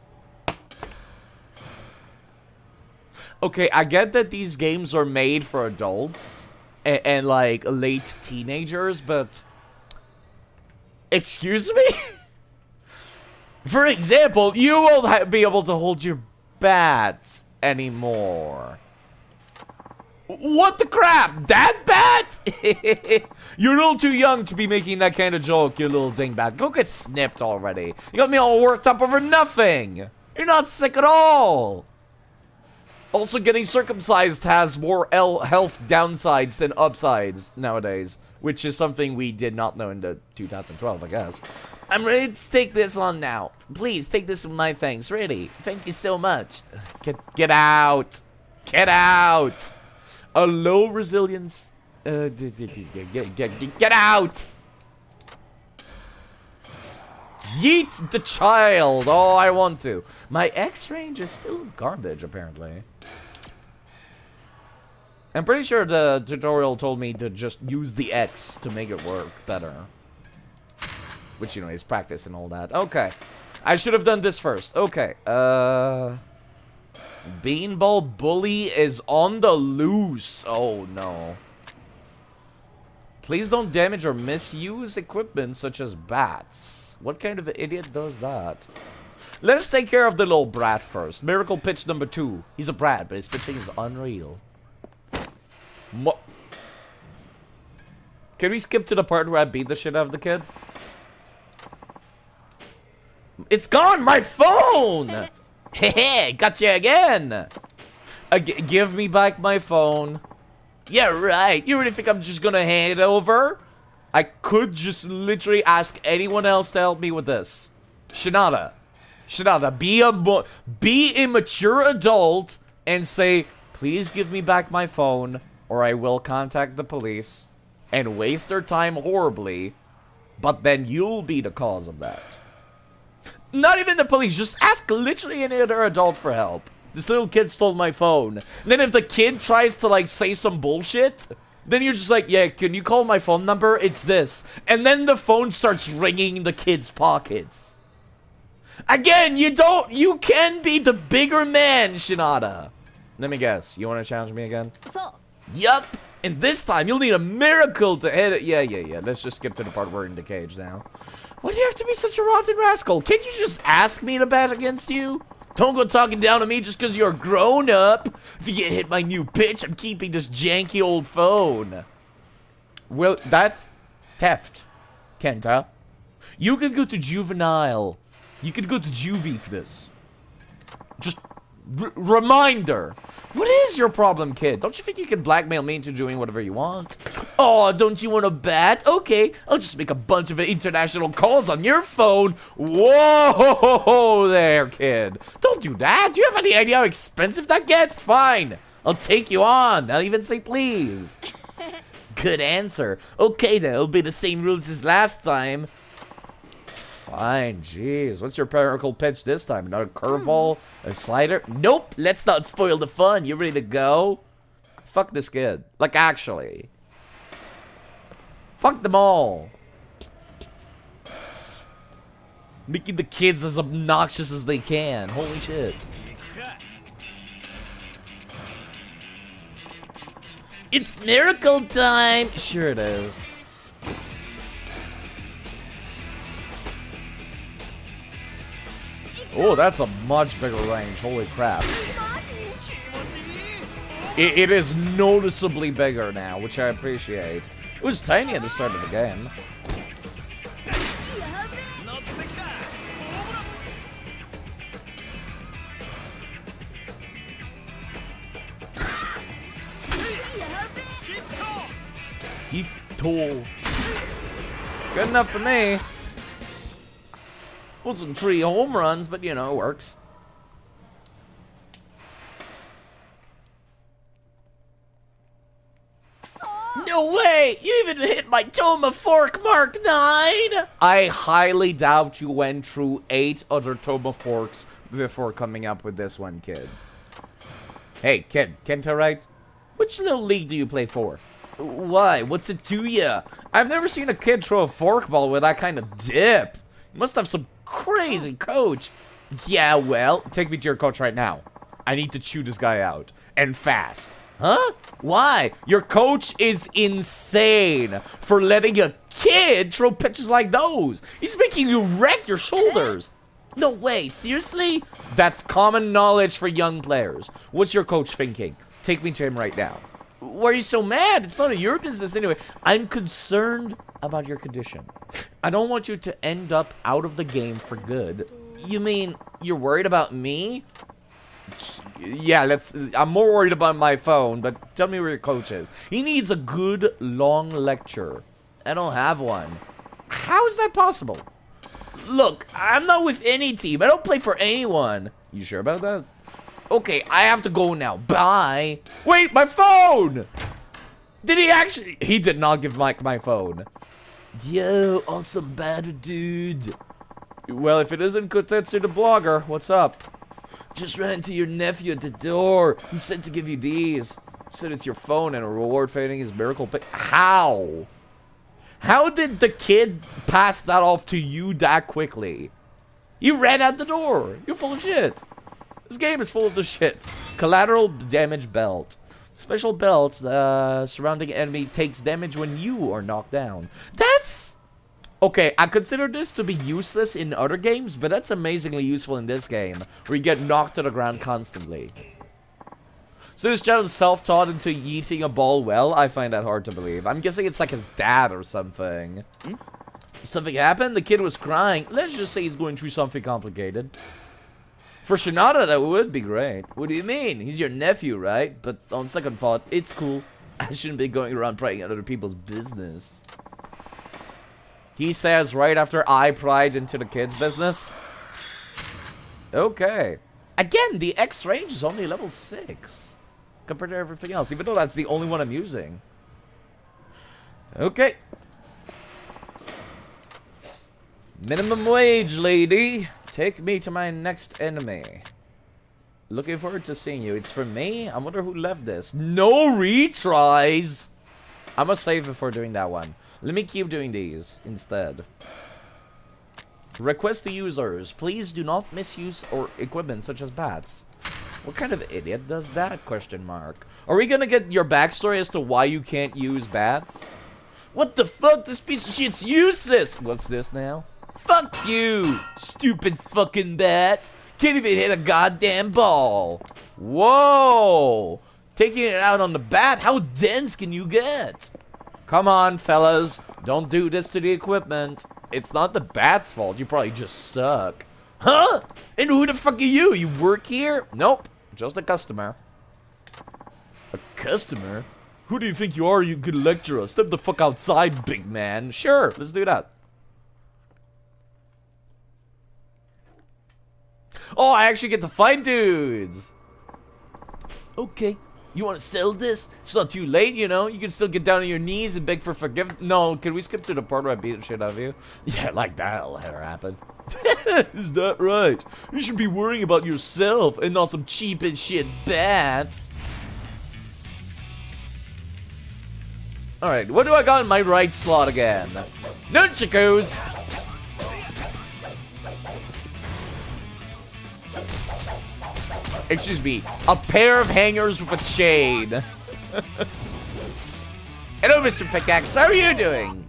Okay, I get that these games are made for adults. And like late teenagers, but excuse me? For example, you won't be able to hold your bat anymore. What the crap? That bat? You're a little too young to be making that kind of joke, you little dingbat. Go get snipped already. You got me all worked up over nothing. You're not sick at all. Also, getting circumcised has more health downsides than upsides nowadays, which is something we did not know in the 2012, I guess. I'm ready to take this on now. Please, take this with my thanks, really. Thank you so much. Get out. Get out! A low resilience... get out! Yeet the child! Oh, I want to. My X range is still garbage, apparently. I'm pretty sure the tutorial told me to just use the X to make it work better. Which, you know, is practice and all that. Okay. I should have done this first. Okay. Beanball Bully is on the loose. Oh, no. Please don't damage or misuse equipment such as bats. What kind of idiot does that? Let's take care of the little brat first. Miracle pitch number 2. He's a brat, but his pitching is unreal. Can we skip to the part where I beat the shit out of the kid? It's gone! My phone! Hehe, gotcha again! Give me back my phone. Yeah, right. You really think I'm just gonna hand it over? I could just literally ask anyone else to help me with this. Shinada. Shinada, be a mature adult and say, please give me back my phone, or I will contact the police and waste their time horribly, but then you'll be the cause of that. Not even the police, just ask literally any other adult for help. This little kid stole my phone. And then if the kid tries to, like, say some bullshit, then you're just like, yeah, can you call my phone number? It's this. And then the phone starts ringing in the kid's pockets. Again, you can be the bigger man, Shinada. Let me guess, you want to challenge me again? Yup. And this time, you'll need a miracle to hit it. Yeah. Let's just skip to the part where we're in the cage now. Why do you have to be such a rotten rascal? Can't you just ask me to bet against you? Don't go talking down to me just because you're a grown-up. If you get hit by new pitch, I'm keeping this janky old phone. Well, that's theft, Kenta. You could go to juvenile. You could go to juvie for this. Just reminder. What is your problem, kid? Don't you think you can blackmail me into doing whatever you want? Oh, don't you want to bet? Okay, I'll just make a bunch of international calls on your phone. Whoa there, kid. Don't do that. Do you have any idea how expensive that gets? Fine. I'll take you on. I'll even say please. Good answer. Okay, then. It'll be the same rules as last time. Fine, jeez. What's your miracle pitch this time? Another curveball? A slider? Nope. Let's not spoil the fun. You ready to go? Fuck this kid. Like, actually. Fuck them all. Making the kids as obnoxious as they can. Holy shit. It's miracle time! Sure it is. Oh, that's a much bigger range. Holy crap. It is noticeably bigger now, which I appreciate. It was tiny at the start of the game. Hito. Good enough for me. Wasn't 3 home runs, but you know, it works. No way! You even hit my Toma Fork Mark 9! I highly doubt you went through 8 other Toma Forks before coming up with this one, kid. Hey, kid, Kenta, right? Which little league do you play for? Why? What's it to ya? I've never seen a kid throw a forkball with that kind of dip. You must have some crazy coach. Yeah, well, take me to your coach right now. I need to chew this guy out. And fast. Huh? Why? Your coach is insane for letting a kid throw pitches like those. He's making you wreck your shoulders. No way. Seriously? That's common knowledge for young players. What's your coach thinking? Take me to him right now. Why are you so mad? It's none of your business anyway. I'm concerned about your condition. I don't want you to end up out of the game for good. You mean you're worried about me? Yeah, I'm more worried about my phone, but tell me where your coach is. He needs a good, long lecture. I don't have one. How is that possible? Look, I'm not with any team. I don't play for anyone. You sure about that? Okay, I have to go now. Bye. Wait, my phone! Did he actually? He did not give Mike my phone. Yo, awesome battle, dude. Well, if it isn't Kotetsu the blogger, what's up? Just ran into your nephew at the door. He said to give you these. Said it's your phone and a reward for hitting his miracle pick. How? How did the kid pass that off to you that quickly? You ran out the door. You're full of shit. This game is full of the shit. Collateral damage belt. Special belts surrounding enemy takes damage when you are knocked down. That's... Okay, I consider this to be useless in other games, but that's amazingly useful in this game, where you get knocked to the ground constantly. So this child is self-taught into yeeting a ball well? I find that hard to believe. I'm guessing it's like his dad or something. Something happened? The kid was crying. Let's just say he's going through something complicated. For Shinada, that would be great. What do you mean? He's your nephew, right? But on second thought, it's cool. I shouldn't be going around prying at other people's business. He says right after I pried into the kid's business. Okay. Again, the X range is only level 6. Compared to everything else. Even though that's the only one I'm using. Okay. Minimum wage, lady. Take me to my next enemy. Looking forward to seeing you. It's for me? I wonder who left this. No retries! I must save before doing that one. Let me keep doing these instead. Request to users. Please do not misuse or equipment such as bats. What kind of idiot does that? Question mark. Are we gonna get your backstory as to why you can't use bats? What the fuck? This piece of shit's useless! What's this now? Fuck you! Stupid fucking bat! Can't even hit a goddamn ball! Whoa! Taking it out on the bat? How dense can you get? Come on, fellas. Don't do this to the equipment. It's not the bat's fault. You probably just suck. Huh? And who the fuck are you? You work here? Nope. Just a customer. A customer? Who do you think you are, you good lecturer? Step the fuck outside, big man. Sure, let's do that. Oh, I actually get to fight dudes. Okay. You want to sell this? It's not too late, you know. You can still get down on your knees and beg for forgiveness. No, can we skip to the part where I beat the shit out of you? Yeah, like that'll ever happen. Is that right? You should be worrying about yourself and not some cheap and shit bat. Alright, what do I got in my right slot again? Nunchakus! Excuse me, a pair of hangers with a chain. Hello, Mr. Pickaxe, how are you doing?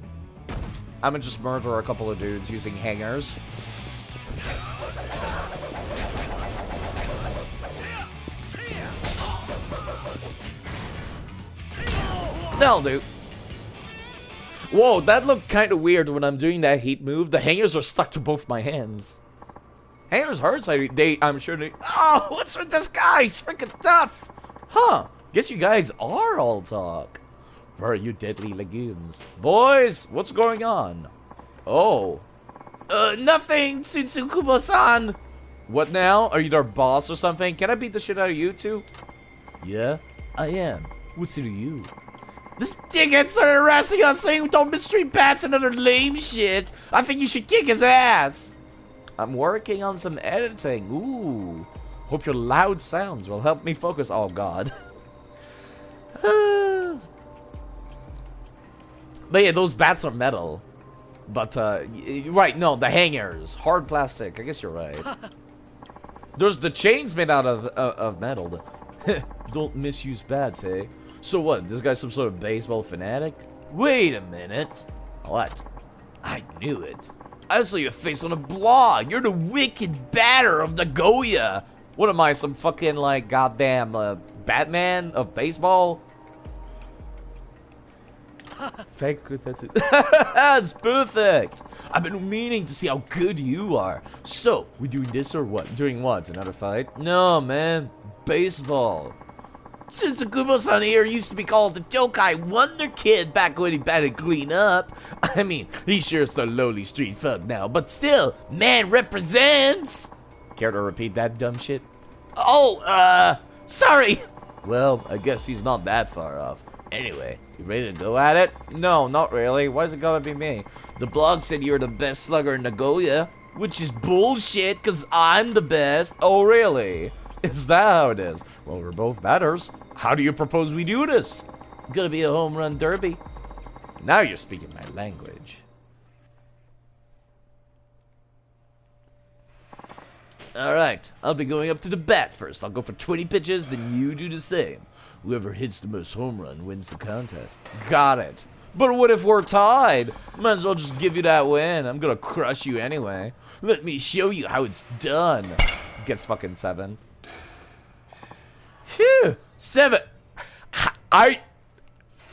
I'm gonna just murder a couple of dudes using hangers. That'll do. Whoa, that looked kind of weird when I'm doing that heat move. The hangers are stuck to both my hands. Hangers hurts. I'm sure they. Oh, what's with this guy? He's freaking tough. Huh. Guess you guys are all talk. Where are you deadly legumes? Boys, what's going on? Oh. Nothing, Tsutsukubo-san. What now? Are you their boss or something? Can I beat the shit out of you too? Yeah, I am. What's it to you? This dickhead started harassing us saying we don't mistreat bats and other lame shit. I think you should kick his ass. I'm working on some editing. Ooh. Hope your loud sounds will help me focus. Oh, God. But yeah, those bats are metal. But, right, no, the hangers. Hard plastic. I guess you're right. There's the chains made out of metal. Don't misuse bats, hey? So what, this guy's some sort of baseball fanatic? Wait a minute. What? I knew it. I saw your face on a blog. You're the wicked batter of Nagoya. What am I, some fucking, like, goddamn, Batman of baseball? Fake, that's it. That's perfect. I've been meaning to see how good you are. So, we doing this or what? Doing what? Another fight? No, man. Baseball. Tsutsukubo-san here used to be called the Jokai Wonder Kid back when he batted clean up. I mean, he's sure is a lowly street thug now, but still, man represents. Care to repeat that dumb shit? Oh, sorry. Well, I guess he's not that far off. Anyway, you ready to go at it? No, not really. Why is it gotta be me? The blog said you're the best slugger in Nagoya, which is bullshit, cause I'm the best. Oh, really? Is that how it is? Well, we're both batters. How do you propose we do this? Gonna be a home run derby. Now you're speaking my language. Alright, I'll be going up to the bat first. I'll go for 20 pitches, then you do the same. Whoever hits the most home run wins the contest. Got it. But what if we're tied? Might as well just give you that win. I'm gonna crush you anyway. Let me show you how it's done. Gets fucking 7. Phew! 7. I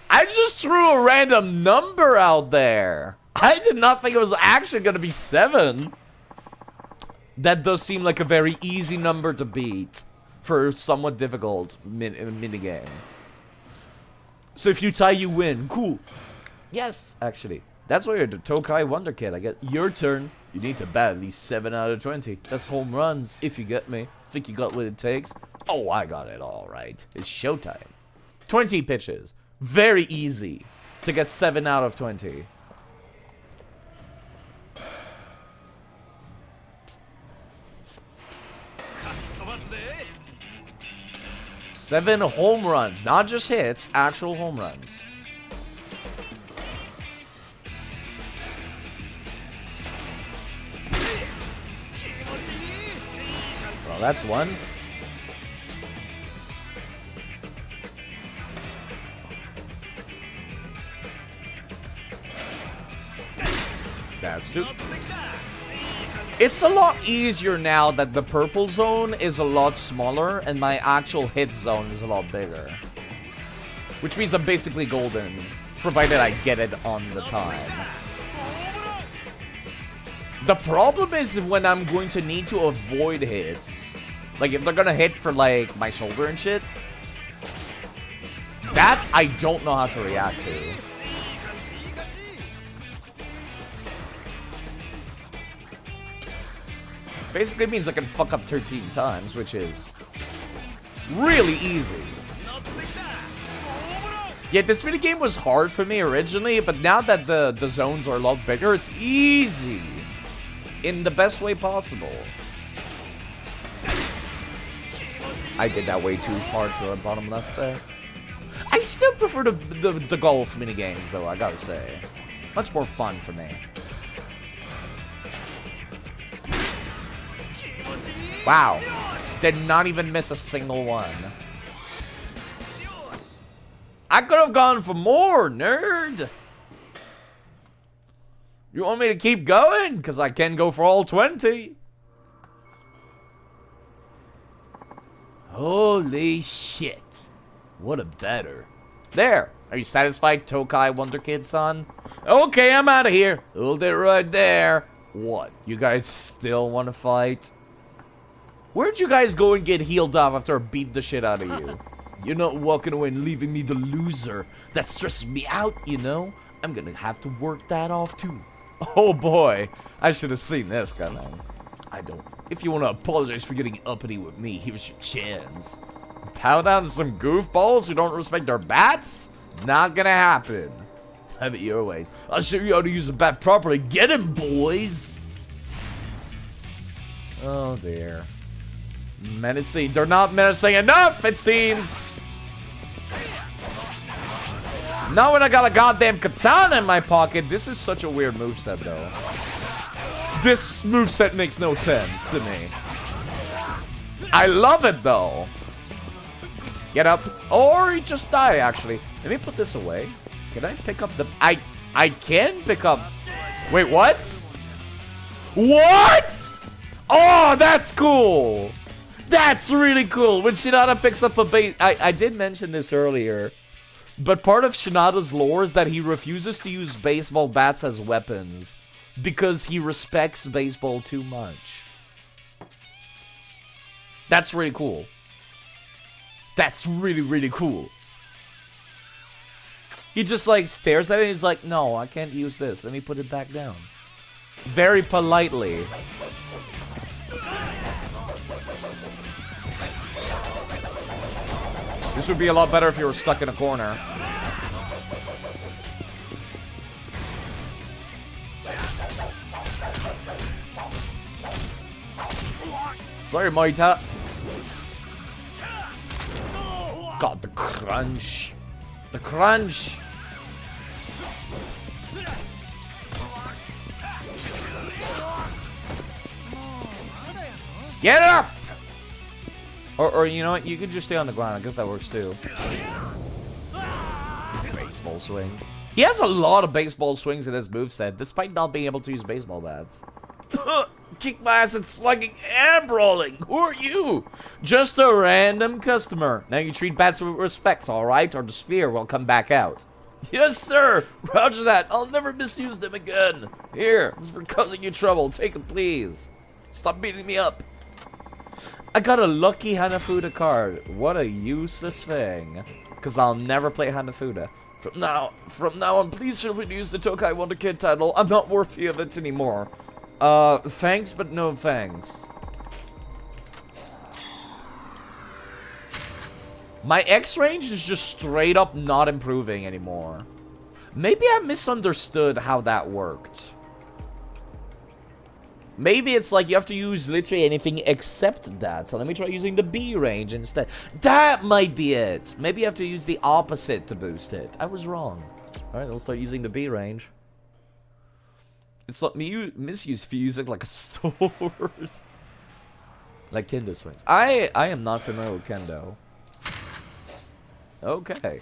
just threw a random number out there. I did not think it was actually gonna be 7. That does seem like a very easy number to beat for a somewhat difficult minigame. So if you tie, you win. Cool. Yes, actually. That's why you're the Tokai Wonder Kid. I get your turn. You need to bat at least 7 out of 20. That's home runs, if you get me. Think you got what it takes? Oh, I got it all right. It's showtime. 20 pitches. Very easy to get 7 out of 20. Seven home runs, not just hits, actual home runs. Well, that's one. That's two. It's a lot easier now that the purple zone is a lot smaller and my actual hit zone is a lot bigger. Which means I'm basically golden, provided I get it on the time. The problem is when I'm going to need to avoid hits. Like if they're gonna hit for like my shoulder and shit. That I don't know how to react to. Basically means I can fuck up 13 times, which is really easy. Yeah, this minigame was hard for me originally, but now that the zones are a lot bigger, it's easy. In the best way possible. I did that way too far to the bottom left there. I still prefer the golf minigames, though, I gotta say. Much more fun for me. Wow. Did not even miss a single one. I could have gone for more, nerd. You want me to keep going? Because I can go for all 20. Holy shit. What a better. There. Are you satisfied, Tokai Wonder Kid-san? Okay, I'm out of here. Hold it right there. What? You guys still want to fight? Where'd you guys go and get healed up after I beat the shit out of you? You're not walking away and leaving me the loser. That stresses me out, you know? I'm gonna have to work that off too. Oh boy, I should have seen this coming. I don't. If you want to apologize for getting uppity with me, here's your chance. Pow down to some goofballs who don't respect their bats? Not gonna happen. Have it your ways. I'll show you how to use a bat properly. Get him, boys! Oh dear. Menacing. They're not menacing enough, it seems. Now when I got a goddamn katana in my pocket, this is such a weird moveset, though. This moveset makes no sense to me. I love it, though. Get up. Or you just die, actually. Let me put this away. Can I pick up the... I can pick up... Wait, what? What? Oh, that's cool. That's really cool. When Shinada picks up a base... I did mention this earlier. But part of Shinada's lore is that he refuses to use baseball bats as weapons. Because he respects baseball too much. That's really cool. That's really, really cool. He just like stares at it and he's like, no, I can't use this. Let me put it back down. Very politely. This would be a lot better if you were stuck in a corner. Sorry, Moita. God, the crunch. The crunch. Get up! Or you know what? You could just stay on the ground. I guess that works too. Baseball swing. He has a lot of baseball swings in his moveset, despite not being able to use baseball bats. Kick my ass at slugging and brawling. Who are you? Just a random customer. Now you treat bats with respect, alright? Or the spear will come back out. Yes, sir. Roger that. I'll never misuse them again. Here, this is for causing you trouble. Take it, please. Stop beating me up. I got a lucky Hanafuda card. What a useless thing. Because I'll never play Hanafuda. From now on, please feel free to use the Tokai Wonder Kid title. I'm not worthy of it anymore. Thanks, but no thanks. My X range is just straight up not improving anymore. Maybe I misunderstood how that worked. Maybe it's like you have to use literally anything except that. So let me try using the B range instead. That might be it. Maybe you have to use the opposite to boost it. I was wrong. Alright, let's start using the B range. It's like misuse music like a sword. Like kendo swings. I am not familiar with kendo. Okay.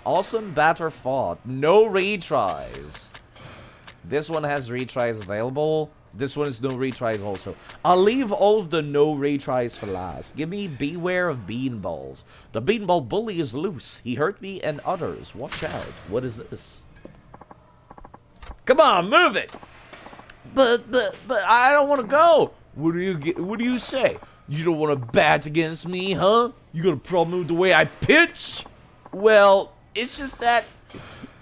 Awesome batter fought. No retries. This one has retries available. This one is no retries also. I'll leave all of the no retries for last. Give me beware of beanballs. The beanball bully is loose. He hurt me and others. Watch out. What is this? Come on, move it. But I don't want to go. What do you say? You don't want to bat against me, huh? You got a problem with the way I pitch? Well, it's just that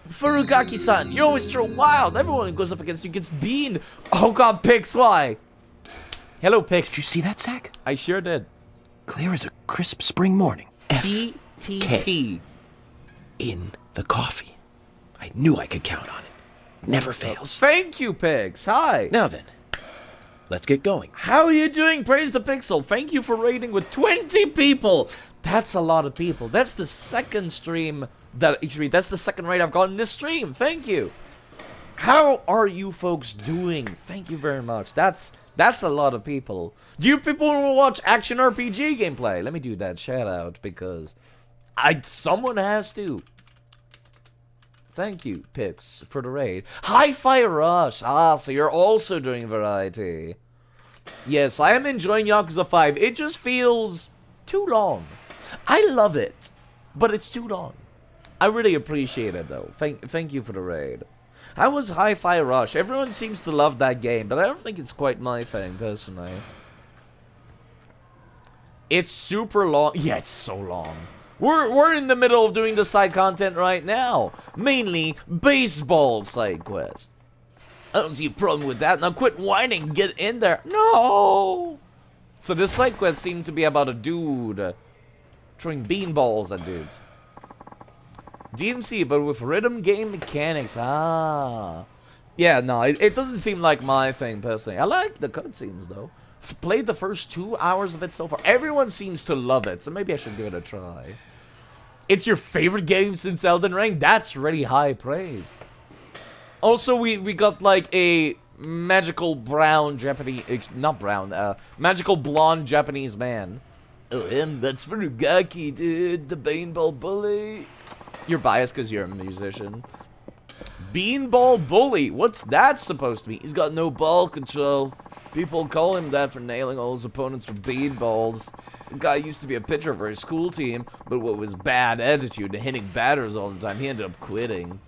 Furugaki-san, you always throw wild. Everyone who goes up against you gets beaned. Oh god, Pix, why? Hello, Pix. Did you see that, Zach? I sure did. Clear as a crisp spring morning. PTP. In the coffee. I knew I could count on it. Never fails. Thank you, Pix. Hi. Now then, let's get going. How are you doing? Praise the Pixel. Thank you for raiding with 20 people. That's a lot of people. That's the second stream that that's the second raid I've gotten this stream. Thank you. How are you folks doing? Thank you very much. That's a lot of people. Do you people want to watch action RPG gameplay? Let me do that shout out because someone has to. Thank you, Pix, for the raid. Hi-Fi Rush. Ah, so you're also doing variety. Yes, I am enjoying Yakuza 5. It just feels too long. I love it, but it's too long. I really appreciate it, though. Thank you for the raid. How was Hi-Fi Rush? Everyone seems to love that game, but I don't think it's quite my thing, personally. It's super long. Yeah, it's so long. We're in the middle of doing the side content right now. Mainly baseball side quest. I don't see a problem with that. Now quit whining. Get in there. No. So this side quest seemed to be about a dude throwing beanballs at dudes. DMC, but with rhythm game mechanics. Ah. Yeah, no, it doesn't seem like my thing, personally. I like the cutscenes, though. Played the first 2 hours of it so far. Everyone seems to love it, so maybe I should give it a try. It's your favorite game since Elden Ring? That's really high praise. Also, we got like a magical brown Japanese, not brown, magical blonde Japanese man. Oh, and that's Furugaki, dude, the Beanball Bully. You're biased because you're a musician. Beanball Bully, what's that supposed to be? He's got no ball control. People call him that for nailing all his opponents with beanballs. The guy used to be a pitcher for his school team, but with his bad attitude and hitting batters all the time, he ended up quitting.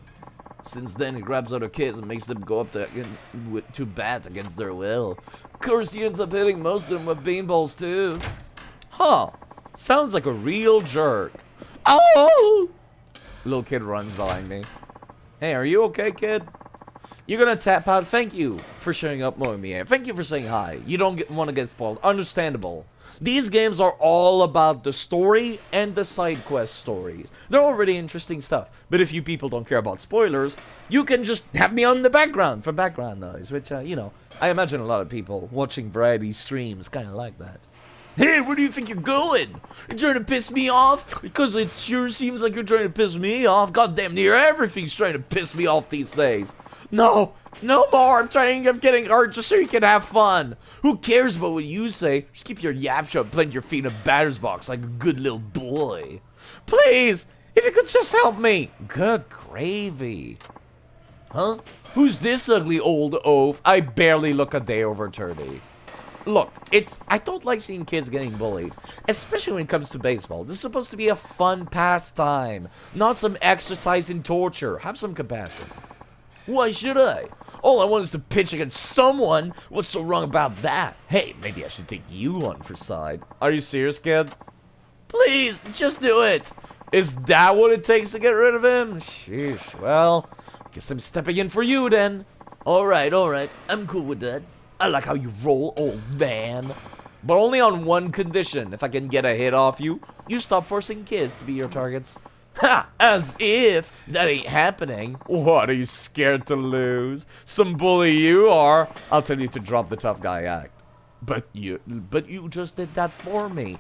Since then, he grabs other kids and makes them go up to bat against their will. Of course, he ends up hitting most of them with beanballs, too. Huh. Sounds like a real jerk. Oh! Little kid runs behind me. Hey, are you okay, kid? You're gonna tap out. Thank you for showing up, Momi. Thank you for saying hi. You don't want to get spoiled. Understandable. These games are all about the story and the side quest stories. They're all really interesting stuff. But if you people don't care about spoilers, you can just have me on the background for background noise, which, you know, I imagine a lot of people watching variety streams kind of like that. Hey, where do you think you're going? You're trying to piss me off? Because it sure seems like you're trying to piss me off. Goddamn near everything's trying to piss me off these days. No, no more. I'm trying of getting hurt just so you can have fun. Who cares about what you say? Just keep your yap shut and plant your feet in a batter's box like a good little boy. Please, if you could just help me. Good gravy. Huh? Who's this ugly old oaf? I barely look a day over 30. Look, I don't like seeing kids getting bullied, especially when it comes to baseball. This is supposed to be a fun pastime, not some exercise in torture. Have some compassion. Why should I? All I want is to pitch against someone. What's so wrong about that? Hey, maybe I should take you on for side. Are you serious, kid? Please, just do it. Is that what it takes to get rid of him? Sheesh, well, guess I'm stepping in for you then. Alright, I'm cool with that. I like how you roll, old man. But only on one condition. If I can get a hit off you, you stop forcing kids to be your targets. Ha! As if that ain't happening. What, are you scared to lose? Some bully you are. I'll tell you to drop the tough guy act. But you just did that for me.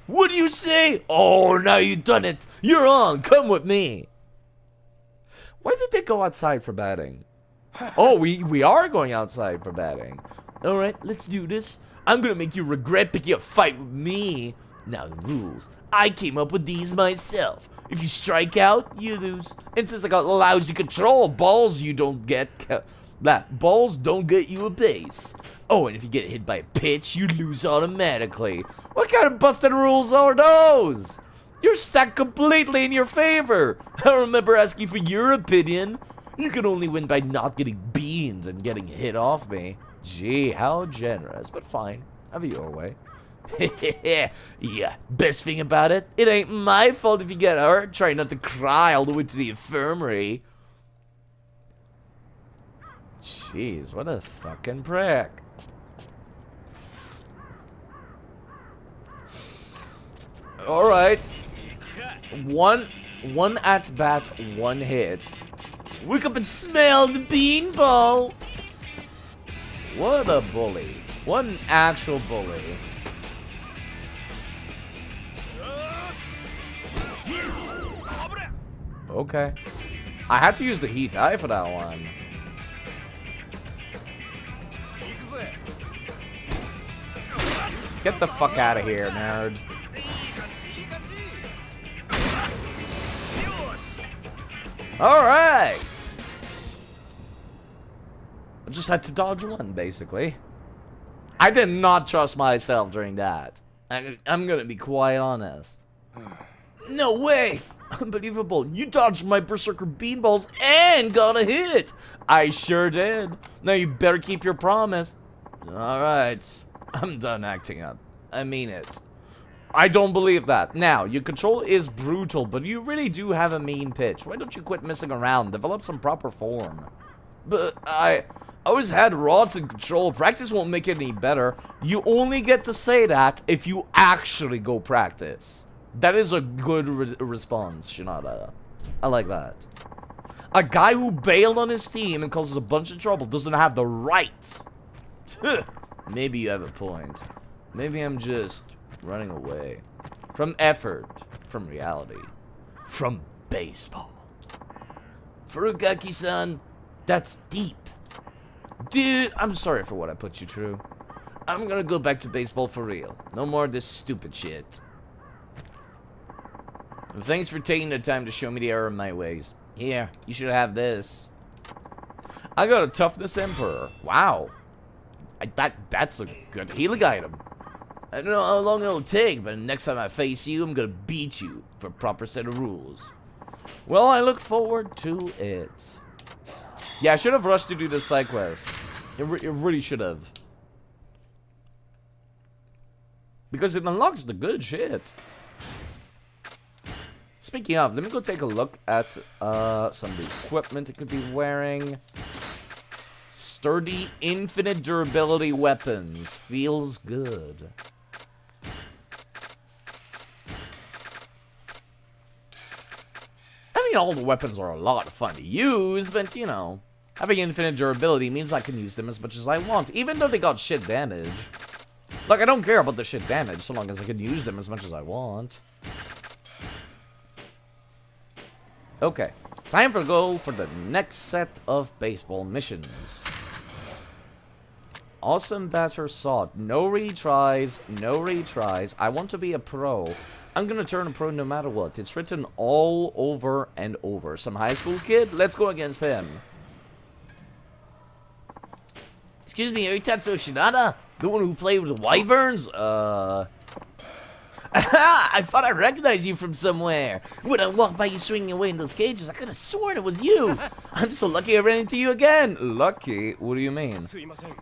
What do you say? Oh, now you done it. You're on. Come with me. Why did they go outside for batting? Oh, we are going outside for batting. Alright, let's do this. I'm gonna make you regret picking a fight with me. Now the rules. I came up with these myself. If you strike out, you lose. And since I got lousy control, balls don't get you a base. Oh, and if you get hit by a pitch, you lose automatically. What kind of busted rules are those? You're stacked completely in your favor. I remember asking for your opinion. You can only win by not getting beans and getting hit off me. Gee, how generous, but fine. Have it your way. Yeah, best thing about it, it ain't my fault if you get hurt. Try not to cry all the way to the infirmary. Jeez, what a fucking prick. Alright. One at bat, one hit. Wake up and smell the beanball. What a bully. What an actual bully. Okay. I had to use the heat eye for that one. Get the fuck out of here, nerd. Alright. I just had to dodge one, basically. I did not trust myself during that. I'm gonna be quite honest. No way! Unbelievable. You dodged my Berserker beanballs and got a hit! I sure did. Now you better keep your promise. Alright. I'm done acting up. I mean it. I don't believe that. Now, your control is brutal, but you really do have a mean pitch. Why don't you quit messing around? Develop some proper form. But I always had rods in control. Practice won't make it any better. You only get to say that if you actually go practice. That is a good response, Shinada. I like that. A guy who bailed on his team and causes a bunch of trouble doesn't have the right. Maybe you have a point. Maybe I'm just running away. From effort. From reality. From baseball. Furukaki-san, that's deep. Dude, I'm sorry for what I put you through. I'm gonna go back to baseball for real. No more of this stupid shit. Thanks for taking the time to show me the error of my ways. Here, you should have this. I got a Toughness Emperor. Wow. That's a good healing item. I don't know how long it'll take, but next time I face you, I'm gonna beat you for a proper set of rules. Well, I look forward to it. Yeah, I should have rushed to do this side quest. It really should have. Because it unlocks the good shit. Speaking of, let me go take a look at some of the equipment it could be wearing. Sturdy, infinite durability weapons. Feels good. mean, all the weapons are a lot of fun to use, but, you know, having infinite durability means I can use them as much as I want, even though they got shit damage. Like, I don't care about the shit damage, so long as I can use them as much as I want. Okay, time for go for the next set of baseball missions. Awesome batter sought. No retries, no retries. I want to be a pro. I'm gonna turn a pro no matter what. It's written all over and over. Some high school kid? Let's go against him. Excuse me, are you Tatsuo Shinada? The one who played with the Wyverns? I thought I recognized you from somewhere. When I walked by you swinging away in those cages, I could have sworn it was you. I'm so lucky I ran into you again. Lucky? What do you mean?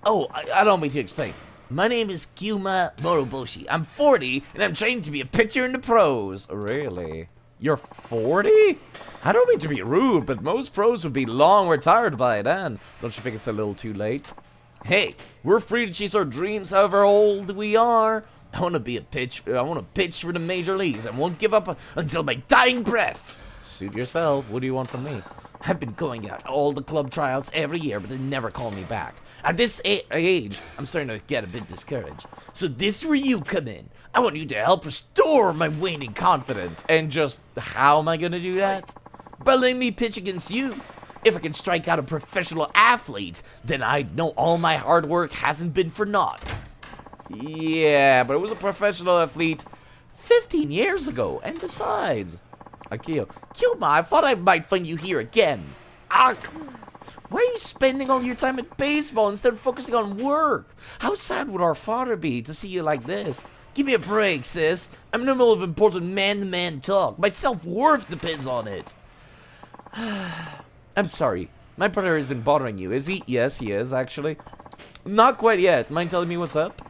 Oh, I don't mean to explain. My name is Kyuma Moroboshi. I'm 40, and I'm training to be a pitcher in the pros. Really? You're 40? I don't mean to be rude, but most pros would be long retired by then. Don't you think it's a little too late? Hey, we're free to chase our dreams however old we are. I want to pitch for the major leagues and won't give up until my dying breath. Suit yourself. What do you want from me? I've been going out all the club tryouts every year, but they never call me back. At this age, I'm starting to get a bit discouraged. So this is where you come in. I want you to help restore my waning confidence. And just, how am I going to do that? By letting me pitch against you. If I can strike out a professional athlete, then I know all my hard work hasn't been for naught. Yeah, but it was a professional athlete 15 years ago. And besides, Akio, Kyuma, I thought I might find you here again. Why are you spending all your time at baseball instead of focusing on work? How sad would our father be to see you like this? Give me a break, sis. I'm in the middle of important man-to-man talk. My self-worth depends on it. I'm sorry. My brother isn't bothering you, is he? Yes, he is, actually. Not quite yet. Mind telling me what's up?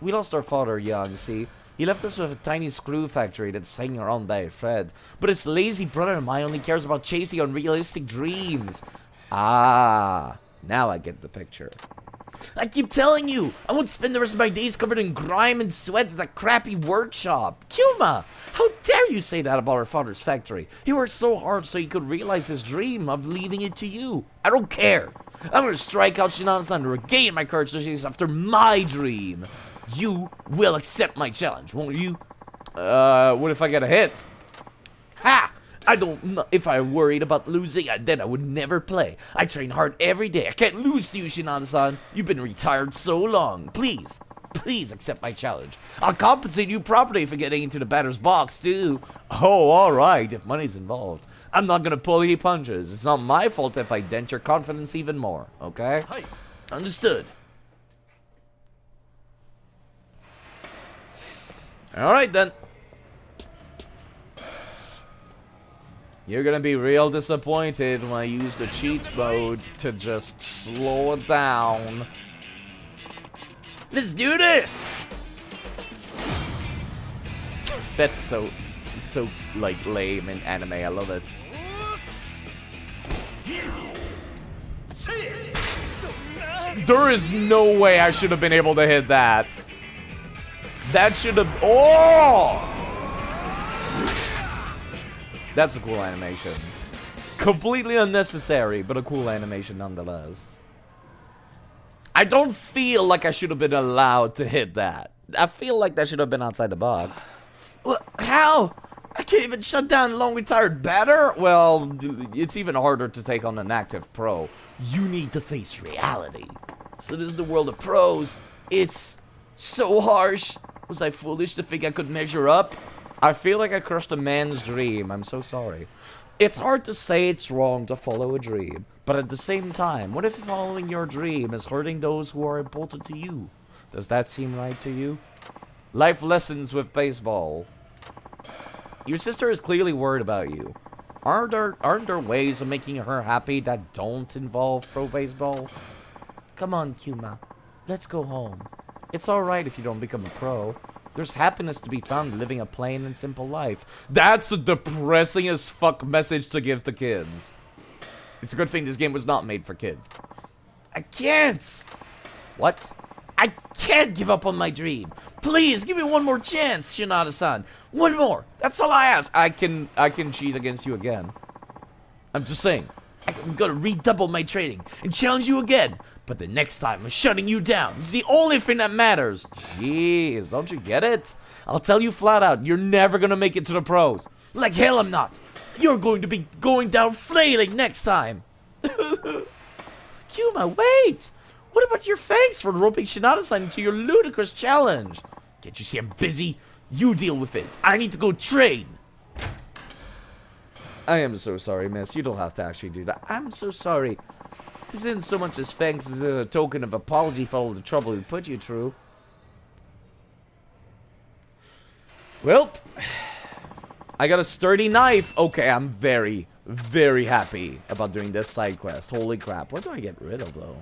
We lost our father young, see? He left us with a tiny screw factory that's hanging around by a thread. But his lazy brother of mine only cares about chasing unrealistic dreams. Ah, now I get the picture. I keep telling you, I won't spend the rest of my days covered in grime and sweat at that crappy workshop. Kyuma, how dare you say that about our father's factory? He worked so hard so he could realize his dream of leaving it to you. I don't care. I'm gonna strike out Shinada-san to regain my courage to chase after my dream. You will accept my challenge, won't you? What if I get a hit? Ha! I don't, if I worried about losing, then I would never play. I train hard every day. I can't lose to you, Shinada-san. You've been retired so long. Please, please accept my challenge. I'll compensate you properly for getting into the batter's box, too. Oh, alright, if money's involved. I'm not gonna pull any punches. It's not my fault if I dent your confidence even more, okay? Understood. Alright then. You're gonna be real disappointed when I use the cheat mode to just slow it down. Let's do this! That's so like lame in anime. I love it. There is no way I should have been able to hit that. That should have. Oh! That's a cool animation. Completely unnecessary, but a cool animation nonetheless. I don't feel like I should have been allowed to hit that. I feel like that should have been outside the box. Well, how? I can't even shut down a long retired batter? Well, it's even harder to take on an active pro. You need to face reality. So this is the world of pros. It's so harsh. Was I foolish to think I could measure up? I feel like I crushed a man's dream. I'm so sorry. It's hard to say it's wrong to follow a dream, but at the same time, what if following your dream is hurting those who are important to you? Does that seem right to you? Life lessons with baseball. Your sister is clearly worried about you. Aren't there ways of making her happy that don't involve pro baseball? Come on, Kyuma. Let's go home. It's alright if you don't become a pro. There's happiness to be found living a plain and simple life. That's a depressing as fuck message to give to kids. It's a good thing this game was not made for kids. I can't! What? I can't give up on my dream. Please, give me one more chance, Shinada-san. One more. That's all I ask. I can cheat against you again. I'm just saying. I'm gonna redouble my training and challenge you again. But the next time, I'm shutting you down. It's the only thing that matters. Jeez, don't you get it? I'll tell you flat out, you're never gonna make it to the pros. Like hell I'm not. You're going to be going down flailing next time. Yuma, wait! What about your thanks for roping Shinada-san into your ludicrous challenge? Can't you see I'm busy? You deal with it. I need to go train. I am so sorry, miss. You don't have to actually do that. I'm so sorry. This isn't so much as thanks as a token of apology for all the trouble we put you through. Well, I got a sturdy knife. Okay, I'm very, very happy about doing this side quest. Holy crap. What do I get rid of, though?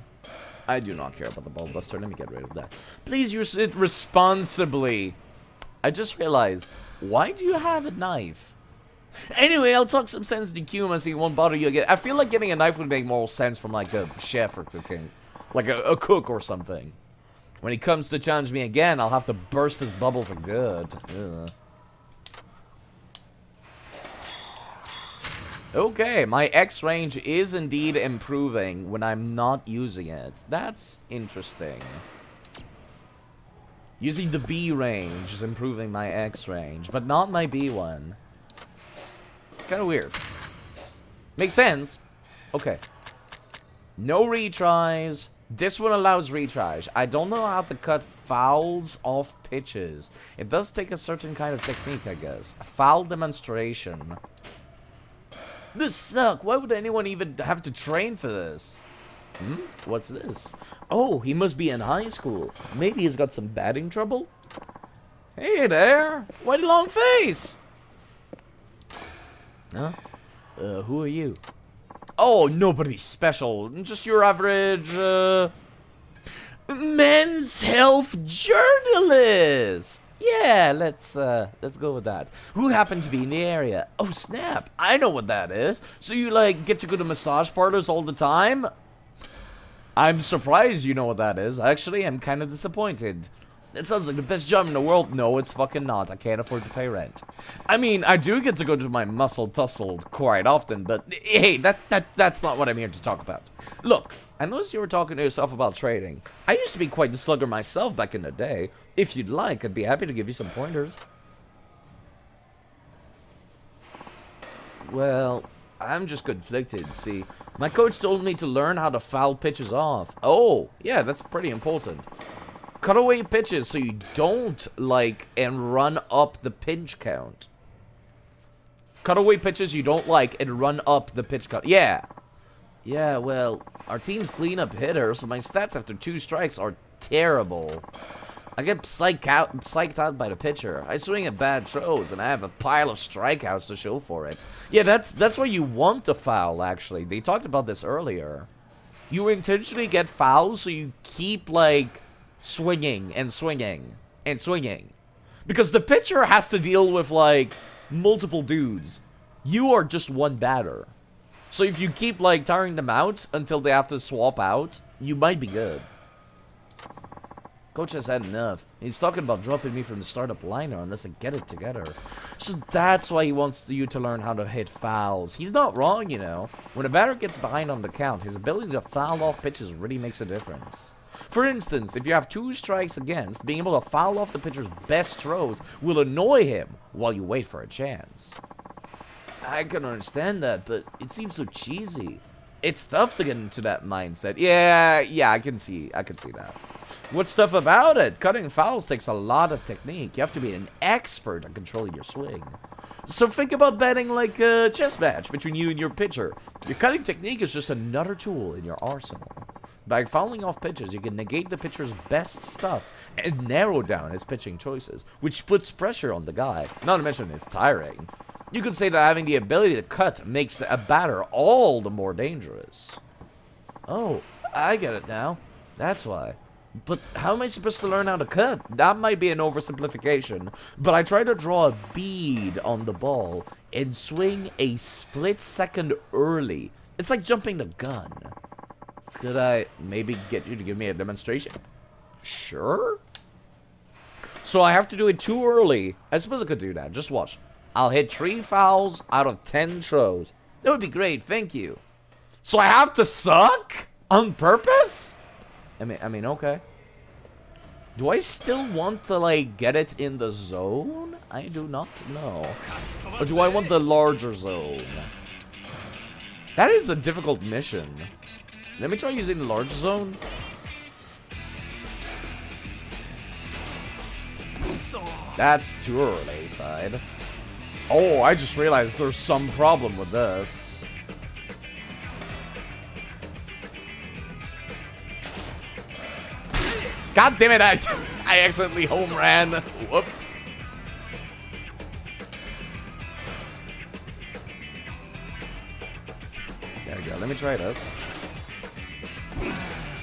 I do not care about the ball buster. Let me get rid of that. Please use it responsibly. I just realized, why do you have a knife? Anyway, I'll talk some sense to Kuma so he won't bother you again. I feel like getting a knife would make more sense from like a chef or cooking. Like a cook or something. When he comes to challenge me again, I'll have to burst his bubble for good. Ugh. Okay, my X range is indeed improving when I'm not using it. That's interesting. Using the B range is improving my X range, but not my B one. Kind of weird. Makes sense. Okay. No retries. This one allows retries. I don't know how to cut fouls off pitches. It does take a certain kind of technique, I guess. A foul demonstration. This sucks. Why would anyone even have to train for this? What's this? Oh, he must be in high school. Maybe he's got some batting trouble? Hey there. Why the long face? Huh? Who are you? Oh, nobody special. Just your average, men's health journalist. Yeah, let's go with that. Who happened to be in the area? Oh, snap. I know what that is. So you, like, get to go to massage parlors all the time? I'm surprised you know what that is. Actually, I'm kind of disappointed. That sounds like the best job in the world. No, it's fucking not. I can't afford to pay rent. I mean, I do get to go to my muscle tussle quite often, but hey, that's not what I'm here to talk about. Look, I noticed you were talking to yourself about trading. I used to be quite the slugger myself back in the day. If you'd like, I'd be happy to give you some pointers. Well, I'm just conflicted, see. My coach told me to learn how to foul pitches off. Oh, yeah, that's pretty important. Cut away pitches so you don't, like, and run up the pitch count. Cut away pitches you don't like and run up the pitch count. Yeah. Yeah, well, our team's cleanup hitter, so my stats after 2 strikes are terrible. I get psyched out by the pitcher. I swing at bad throws, and I have a pile of strikeouts to show for it. Yeah, that's why you want to foul, actually. They talked about this earlier. You intentionally get fouls, so you keep, like, swinging and swinging and swinging. Because the pitcher has to deal with, like, multiple dudes. You are just one batter. So if you keep, like, tiring them out until they have to swap out, you might be good. Coach has had enough. He's talking about dropping me from the startup liner unless I get it together. So that's why he wants you to learn how to hit fouls. He's not wrong, you know. When a batter gets behind on the count, his ability to foul off pitches really makes a difference. For instance, if you have 2 strikes against, being able to foul off the pitcher's best throws will annoy him while you wait for a chance. I can understand that, but it seems so cheesy. It's tough to get into that mindset. Yeah, I can see that. What's tough about it? Cutting fouls takes a lot of technique. You have to be an expert at controlling your swing. So think about betting like a chess match between you and your pitcher. Your cutting technique is just another tool in your arsenal. By fouling off pitches, you can negate the pitcher's best stuff and narrow down his pitching choices, which puts pressure on the guy. Not to mention it's tiring. You could say that having the ability to cut makes a batter all the more dangerous. Oh, I get it now. That's why. But how am I supposed to learn how to cut? That might be an oversimplification. But I try to draw a bead on the ball and swing a split second early. It's like jumping the gun. Could I maybe get you to give me a demonstration? Sure. So I have to do it too early. I suppose I could do that. Just watch. I'll hit 3 fouls out of 10 throws. That would be great, thank you. So I have to suck? On purpose? I mean, okay. Do I still want to, like, get it in the zone? I do not know. Or do I want the larger zone? That is a difficult mission. Let me try using the large zone. That's too early, side. Oh, I just realized there's some problem with this. God damn it, I accidentally home ran. Whoops. There we go. Let me try this.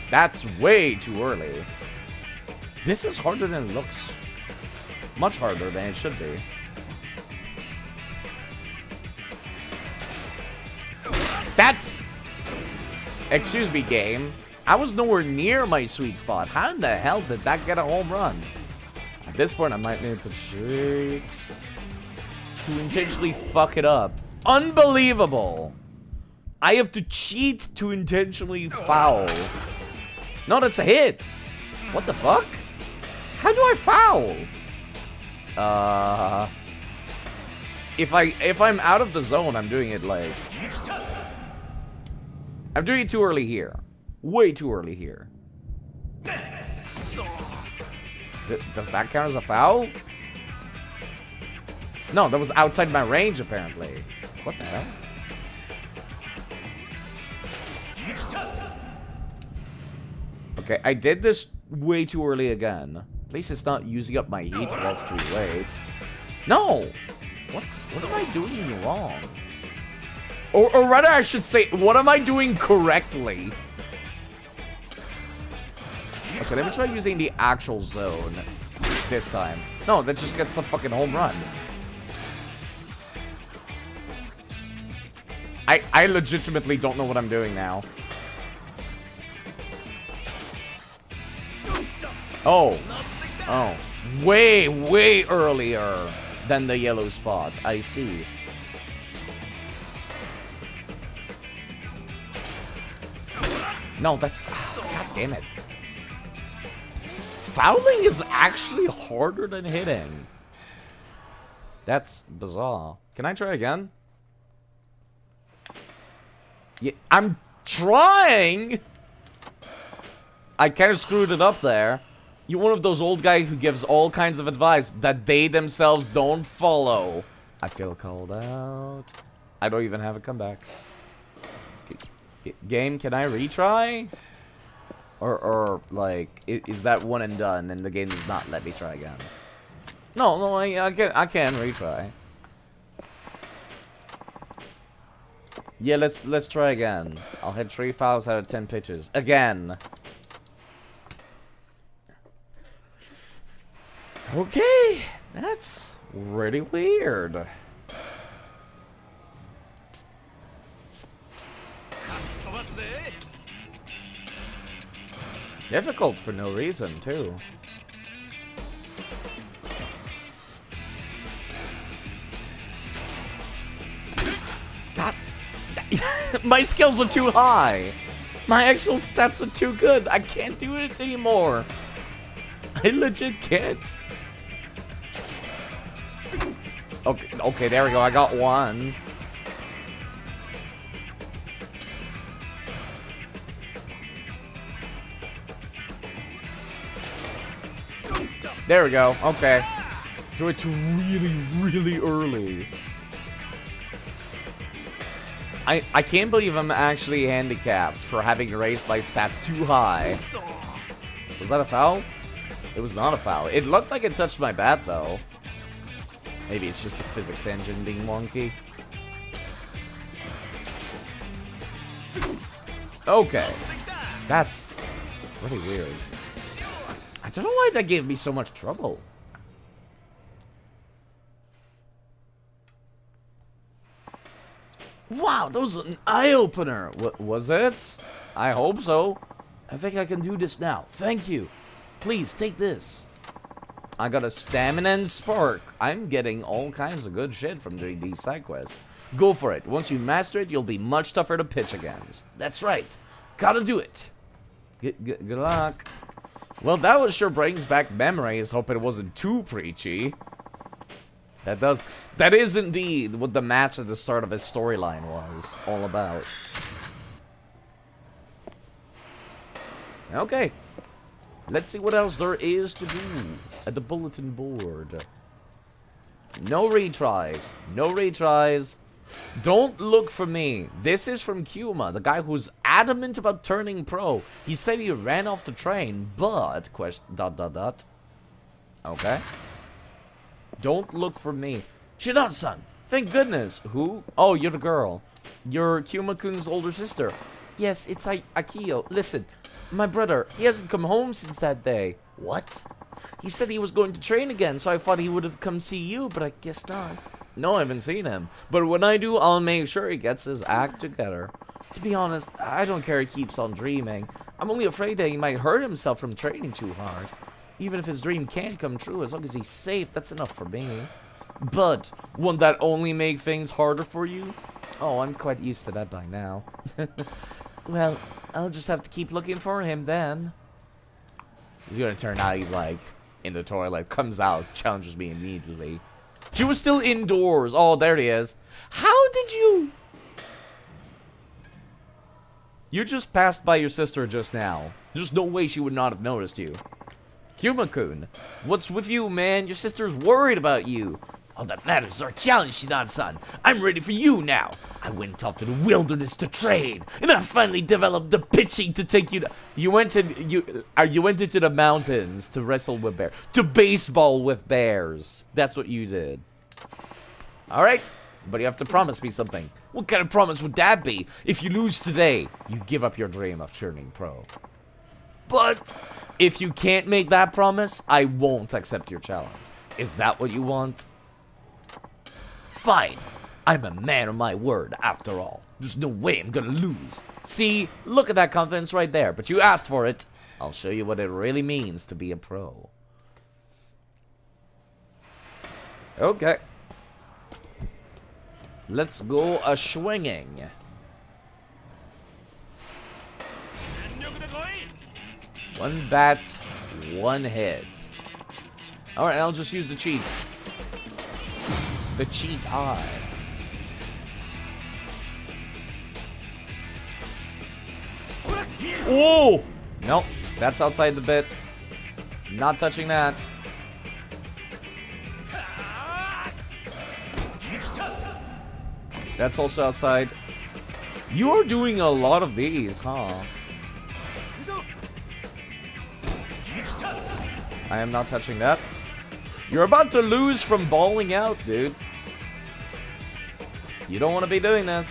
That's way too early. This is harder than it looks. Much harder than it should be. That's... Excuse me, game. I was nowhere near my sweet spot. How in the hell did that get a home run? At this point, I might need to cheat to intentionally fuck it up. Unbelievable. I have to cheat to intentionally foul. No, that's a hit. What the fuck? How do I foul? If I'm out of the zone, I'm doing it like... I'm doing it too early here. Way too early here. Does that count as a foul? No, that was outside my range, apparently. What the hell? Okay, I did this way too early again. At least it's not using up my heat whilst we wait. No! What am I doing wrong? Or rather, I should say, what am I doing correctly? Okay, let me try using the actual zone this time. No, that just gets a fucking home run. I legitimately don't know what I'm doing now. Oh. Oh. Way earlier than the yellow spot. I see. No, that's... God damn it. Fouling is actually harder than hitting. That's bizarre. Can I try again? Yeah, I'm trying! I kind of screwed it up there. You're one of those old guys who gives all kinds of advice that they themselves don't follow. I feel called out. I don't even have a comeback. Game, can I retry? Or like, is that one and done and the game does not let me try again? No, I can retry. Yeah, let's try again. I'll hit 3 fouls out of 10 pitches. Again. Okay, that's really weird. Difficult for no reason, too. God, my skills are too high. My actual stats are too good. I can't do it anymore. I legit can't. Okay, there we go. I got one. There we go. Okay. Do it really early. I can't believe I'm actually handicapped for having raised my stats too high. Was that a foul? It was not a foul. It looked like it touched my bat, though. Maybe it's just the physics engine being wonky. Okay. That's really weird. I don't know why that gave me so much trouble. Wow, that was an eye-opener. Was it? I hope so. I think I can do this now. Thank you. Please, take this. I got a stamina and spark. I'm getting all kinds of good shit from doing these side quests. Go for it. Once you master it, you'll be much tougher to pitch against. That's right. Gotta do it. Good luck. Well, that was sure brings back memories. Hope it wasn't too preachy. That is indeed what the match at the start of his storyline was all about. Okay. Let's see what else there is to do at the bulletin board. No retries. No retries. Don't look for me. This is from Kuma, the guy who's adamant about turning pro. He said he ran off the train, but... Okay. Don't look for me. Shidan-san, thank goodness. Who? Oh, you're the girl. You're Kuma-kun's older sister. Yes, it's Akio. Listen, my brother, he hasn't come home since that day. What? He said he was going to train again, so I thought he would have come see you, but I guess not. No, I haven't seen him. But when I do, I'll make sure he gets his act together. To be honest, I don't care he keeps on dreaming. I'm only afraid that he might hurt himself from training too hard. Even if his dream can't come true, as long as he's safe, that's enough for me. But, won't that only make things harder for you? Oh, I'm quite used to that by now. Well, I'll just have to keep looking for him then. He's gonna turn out he's like in the toilet, comes out, challenges me immediately. She was still indoors. Oh, there he is. How did you... You just passed by your sister just now. There's no way she would not have noticed you. Kuma-kun, what's with you, man? Your sister's worried about you. All that matters is our challenge, Shidan-san. I'm ready for you now. I went off to the wilderness to train, and I finally developed the pitching to take you to... You went into the mountains to wrestle with bears. To baseball with bears. That's what you did. Alright, but you have to promise me something. What kind of promise would that be? If you lose today, you give up your dream of turning pro. But if you can't make that promise, I won't accept your challenge. Is that what you want? Fine. I'm a man of my word, after all. There's no way I'm gonna lose. See, look at that confidence right there. But you asked for it. I'll show you what it really means to be a pro. Okay. Let's go a-swinging. One bat, one hit. Alright, I'll just use the cheat. The cheat eye. Oh! Nope, that's outside the bit. Not touching that. That's also outside. You're doing a lot of these, huh? I am not touching that. You're about to lose from balling out, dude. You don't want to be doing this.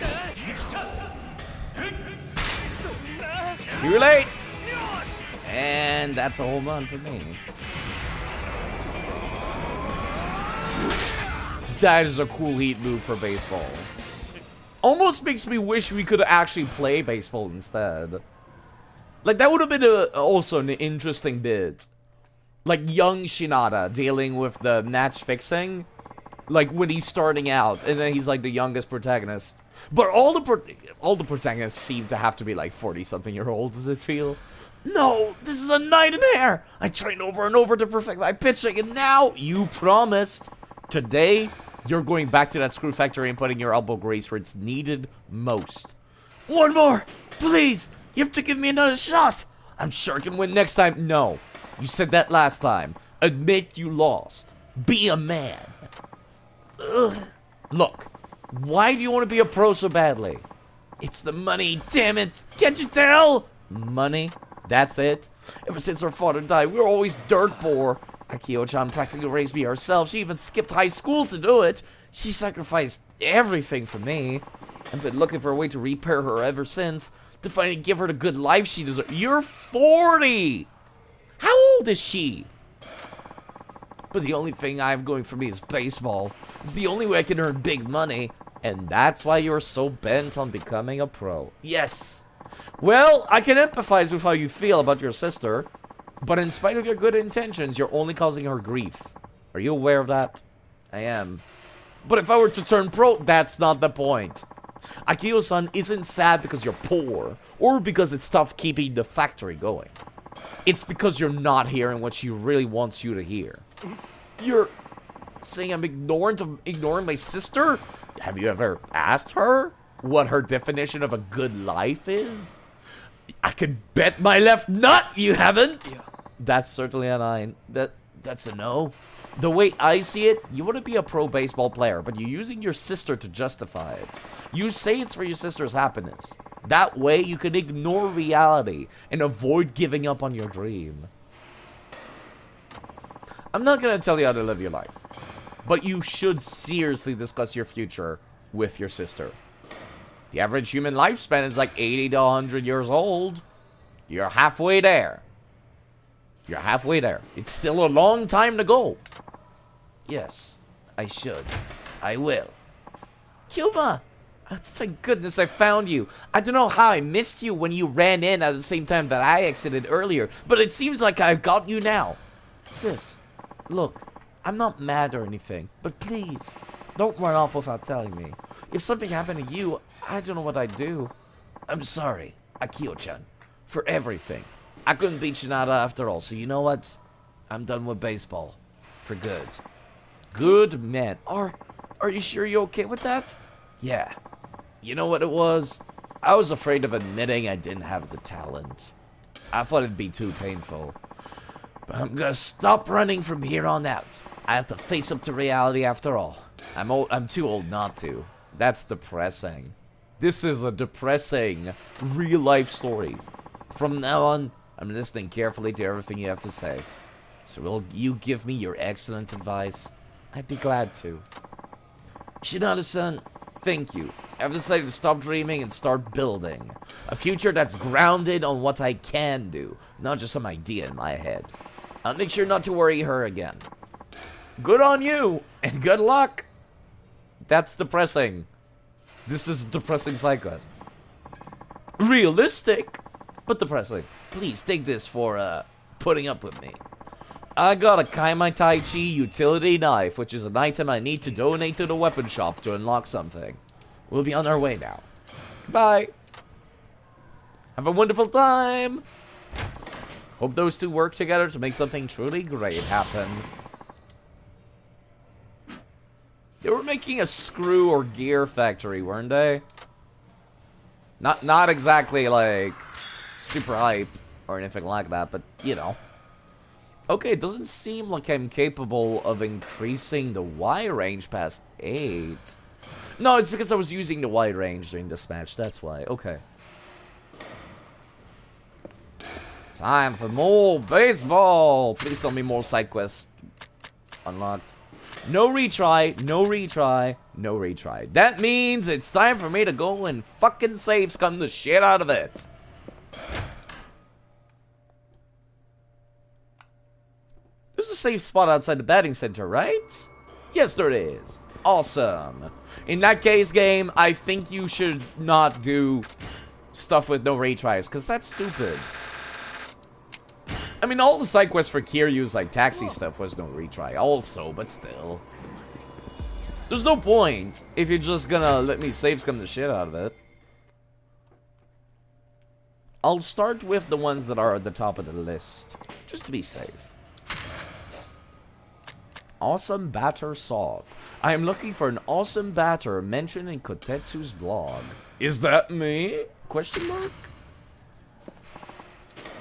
Too late! And that's a home run for me. That is a cool heat move for baseball. Almost makes me wish we could actually play baseball instead. Like, that would have been also an interesting bit. Like, young Shinada dealing with the match fixing. Like, when he's starting out, and then he's, like, the youngest protagonist. But all the protagonists seem to have to be, like, 40-something-year-olds, does it feel? No, this is a nightmare! I trained over and over to perfect my pitching, and now you promised. Today, you're going back to that screw factory and putting your elbow grease where it's needed most. One more! Please! You have to give me another shot! I'm sure I can win next time. No. You said that last time. Admit you lost. Be a man. Ugh. Look, why do you want to be a pro so badly? It's the money, damn it! Can't you tell? Money? That's it? Ever since our father died, we were always dirt poor. Akio-chan practically raised me herself. She even skipped high school to do it. She sacrificed everything for me. I've been looking for a way to repair her ever since. To finally give her the good life she deserves. You're 40! How old is she? But the only thing I have going for me is baseball. It's the only way I can earn big money. And that's why you're so bent on becoming a pro. Yes. Well, I can empathize with how you feel about your sister. But in spite of your good intentions, you're only causing her grief. Are you aware of that? I am. But if I were to turn pro, that's not the point. Akio-san isn't sad because you're poor, or because it's tough keeping the factory going. It's because you're not hearing what she really wants you to hear. You're saying I'm ignoring my sister? Have you ever asked her what her definition of a good life is? I could bet my left nut you haven't. Yeah. That's certainly a 9. That's a no. The way I see it, you want to be a pro baseball player, but you're using your sister to justify it. You say it's for your sister's happiness. That way you can ignore reality and avoid giving up on your dream. I'm not going to tell you how to live your life, but you should seriously discuss your future with your sister. The average human lifespan is like 80 to 100 years old. You're halfway there. You're halfway there. It's still a long time to go. Yes, I should. I will. Cuba! Oh, thank goodness I found you. I don't know how I missed you when you ran in at the same time that I exited earlier, but it seems like I've got you now. Sis, look, I'm not mad or anything, but please, don't run off without telling me. If something happened to you, I don't know what I'd do. I'm sorry, Akio-chan, for everything. I couldn't beat Shinada after all, so you know what? I'm done with baseball. For good. Good man. Are you sure you're okay with that? Yeah. You know what it was? I was afraid of admitting I didn't have the talent. I thought it'd be too painful. But I'm gonna stop running from here on out. I have to face up to reality after all. I'm too old not to. That's depressing. This is a depressing real-life story. From now on, I'm listening carefully to everything you have to say. So will you give me your excellent advice? I'd be glad to. Shinada-san, thank you. I've decided to stop dreaming and start building. A future that's grounded on what I can do, not just some idea in my head. I'll make sure not to worry her again. Good on you, and good luck. That's depressing. This is a depressing side quest. Realistic, but depressing. Please take this for, putting up with me. I got a Kaimai Tai Chi utility knife, which is an item I need to donate to the weapon shop to unlock something. We'll be on our way now. Goodbye. Have a wonderful time. Hope those two work together to make something truly great happen. They were making a screw or gear factory, weren't they? Not exactly like super hype or anything like that, but you know. Okay, it doesn't seem like I'm capable of increasing the Y range past 8. No, it's because I was using the Y range during this match, that's why. Okay. Time for more baseball! Please tell me more side quests unlocked. No retry, no retry, no retry. That means it's time for me to go and fucking save scum the shit out of it. There's a safe spot outside the batting center, right? Yes, there is. Awesome. In that case, game, I think you should not do stuff with no retries, because that's stupid. I mean, all the side quests for Kiryu's, like, taxi stuff was no retry also, but still. There's no point if you're just gonna let me save scum the shit out of it. I'll start with the ones that are at the top of the list, just to be safe. Awesome batter sought. I am looking for an awesome batter mentioned in Kotetsu's blog. Is that me? Question mark?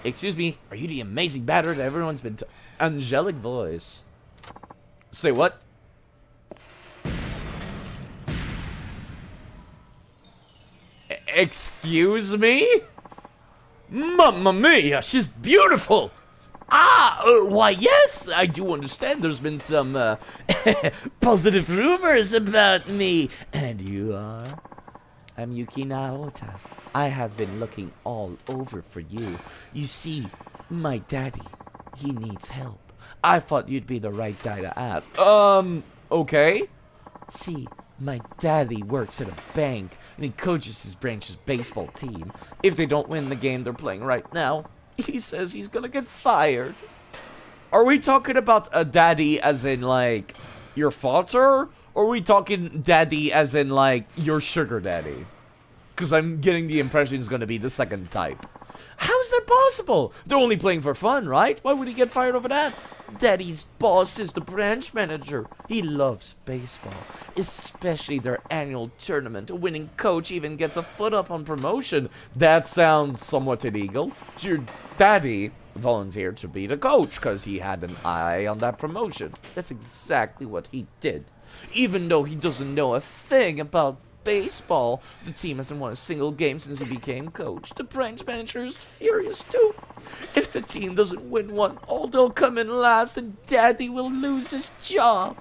Excuse me, are you the amazing batter that everyone's been angelic voice. Say what? Excuse me? Mamma mia, she's beautiful! Why yes, I do understand there's been some, positive rumors about me. And you are? I'm Yuki Naota. I have been looking all over for you. You see, my daddy, he needs help. I thought you'd be the right guy to ask. Okay. See, my daddy works at a bank, and he coaches his branch's baseball team. If they don't win the game they're playing right now, he says he's gonna get fired. Are we talking about a daddy as in, like, your father? Or are we talking daddy as in, like, your sugar daddy? Because I'm getting the impression it's going to be the second type. How is that possible? They're only playing for fun, right? Why would he get fired over that? Daddy's boss is the branch manager. He loves baseball, especially their annual tournament. A winning coach even gets a foot up on promotion. That sounds somewhat illegal. Your daddy volunteered to be the coach because he had an eye on that promotion. That's exactly what he did. Even though he doesn't know a thing about baseball, the team hasn't won a single game since he became coach. The branch manager is furious too. If the team doesn't win one, all they'll come in last and Daddy will lose his job.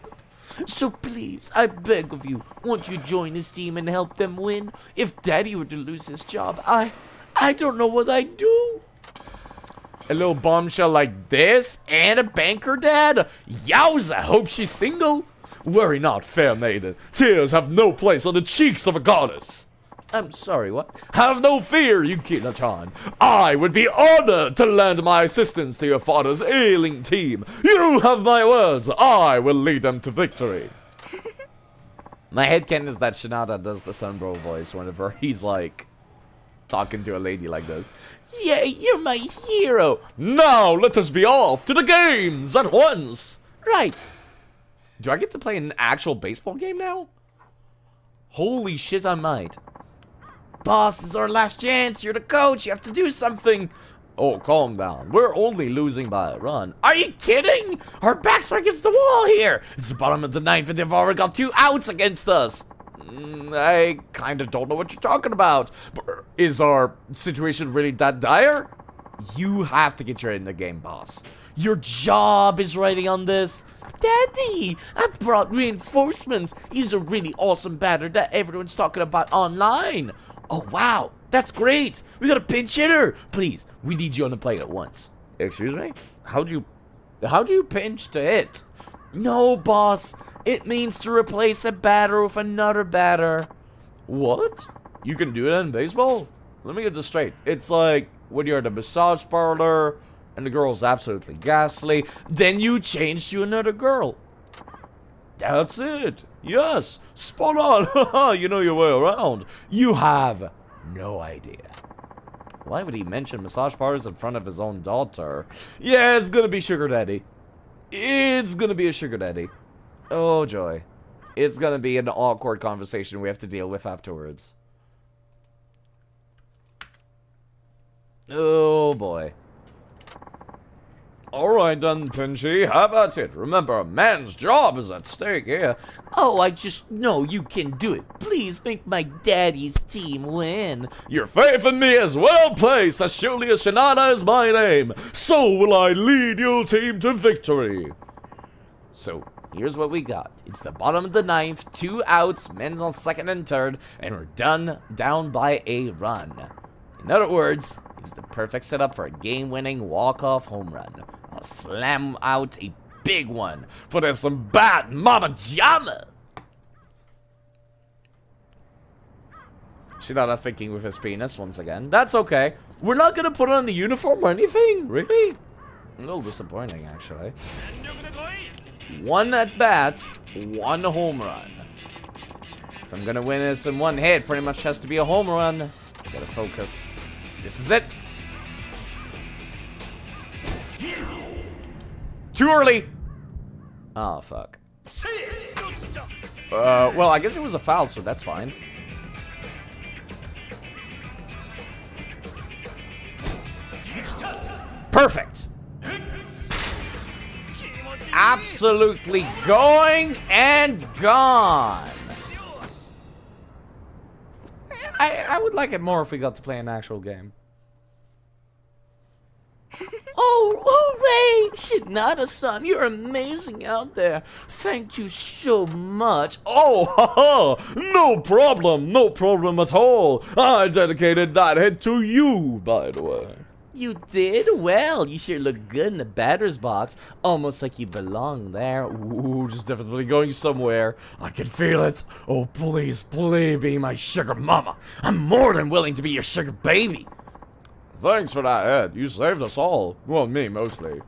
So please, I beg of you, won't you join his team and help them win? If Daddy were to lose his job, I don't know what I'd do. A little bombshell like this and a banker dad? Yowza, hope she's single. Worry not, fair maiden. Tears have no place on the cheeks of a goddess. I'm sorry, what? Have no fear, Yukina-chan. I would be honored to lend my assistance to your father's ailing team. You have my words. I will lead them to victory. My headcanon is that Shinada does the Sunbro voice whenever he's, like, talking to a lady like this. Yeah, you're my hero. Now let us be off to the games at once. Right. Do I get to play an actual baseball game now? Holy shit, I might. Boss, this is our last chance. You're the coach. You have to do something. Oh, calm down. We're only losing by a run. Are you kidding? Our backs are against the wall here. It's the bottom of the ninth and they've already got 2 outs against us. I kind of don't know what you're talking about. But is our situation really that dire? You have to get your head in the game, boss. Your job is riding on this. Daddy, I brought reinforcements. He's a really awesome batter that everyone's talking about online. Oh, wow. That's great. We got a pinch hitter. Please, we need you on the plate at once. Excuse me? How do you pinch to hit? No, boss. It means to replace a batter with another batter. What? You can do that in baseball? Let me get this straight. It's like when you're at a massage parlor and the girl's absolutely ghastly, then you change to another girl. That's it. Yes, spot on. You know your way around. You have no idea. Why would he mention massage parlors in front of his own daughter? Yeah, it's gonna be sugar daddy. It's gonna be a sugar daddy. Oh, joy. It's gonna be an awkward conversation we have to deal with afterwards. Oh, boy. Alright then, Pinchy, how about it? Remember, a man's job is at stake here. Oh, I just know you can do it. Please make my daddy's team win. Your faith in me is well placed, as surely as Shinada is my name. So will I lead your team to victory. So, here's what we got. It's the bottom of the ninth, 2 outs, men on second and third, and we're down by a run. In other words, it's the perfect setup for a game-winning walk-off home run. I'll slam out a big one for there's some bad mama jamma. Shinada thinking with his penis once again. That's okay. We're not gonna put on the uniform or anything, really? A little disappointing, actually. 1 at bat, 1 home run. If I'm gonna win this in 1 hit, pretty much has to be a home run. Gotta focus. This is it. Too early. Oh, fuck. Well, I guess it was a foul, so that's fine. Perfect. Absolutely going and gone. I would like it more if we got to play an actual game. Oh, hooray! Shinada-san, you're amazing out there. Thank you so much. Oh, no problem at all. I dedicated that hit to you, by the way. You did? Well, you sure look good in the batter's box. Almost like you belong there. Ooh, just definitely going somewhere. I can feel it. Oh, please be my sugar mama. I'm more than willing to be your sugar baby. Thanks for that, Ed. You saved us all. Well, me, mostly.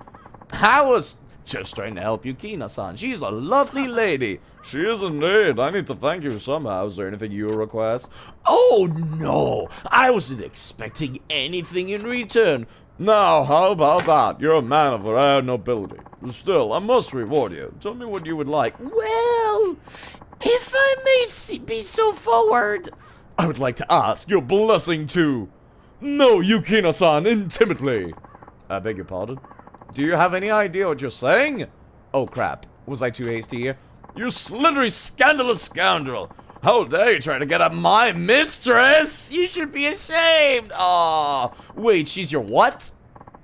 I was Just trying to help Yukina-san. She's a lovely lady. She is indeed. I need to thank you somehow. Is there anything you request? Oh, no. I wasn't expecting anything in return. Now, how about that? You're a man of rare nobility. Still, I must reward you. Tell me what you would like. Well, if I may be so forward, I would like to ask your blessing to know Yukina-san intimately. I beg your pardon? Do you have any idea what you're saying? Oh crap, was I too hasty here? You slithery, scandalous scoundrel! How dare you try to get at my mistress? You should be ashamed! Aw, wait, she's your what?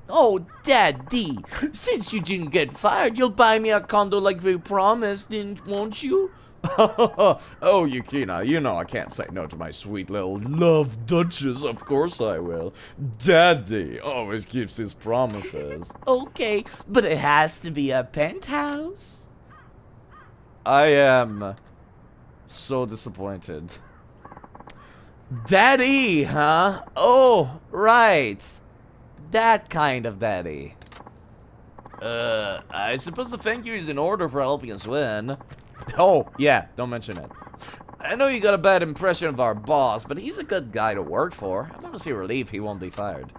Oh, Daddy, since you didn't get fired, you'll buy me a condo like we promised, won't you? Oh, Yukina, you know I can't say no to my sweet little love duchess. Of course I will. Daddy always keeps his promises. Okay, but it has to be a penthouse. I am so disappointed. Daddy, huh? Oh, right. That kind of daddy. I suppose the thank you is in order for helping us win. Oh, yeah, don't mention it. I know you got a bad impression of our boss, but he's a good guy to work for. I'm honestly relieved he won't be fired.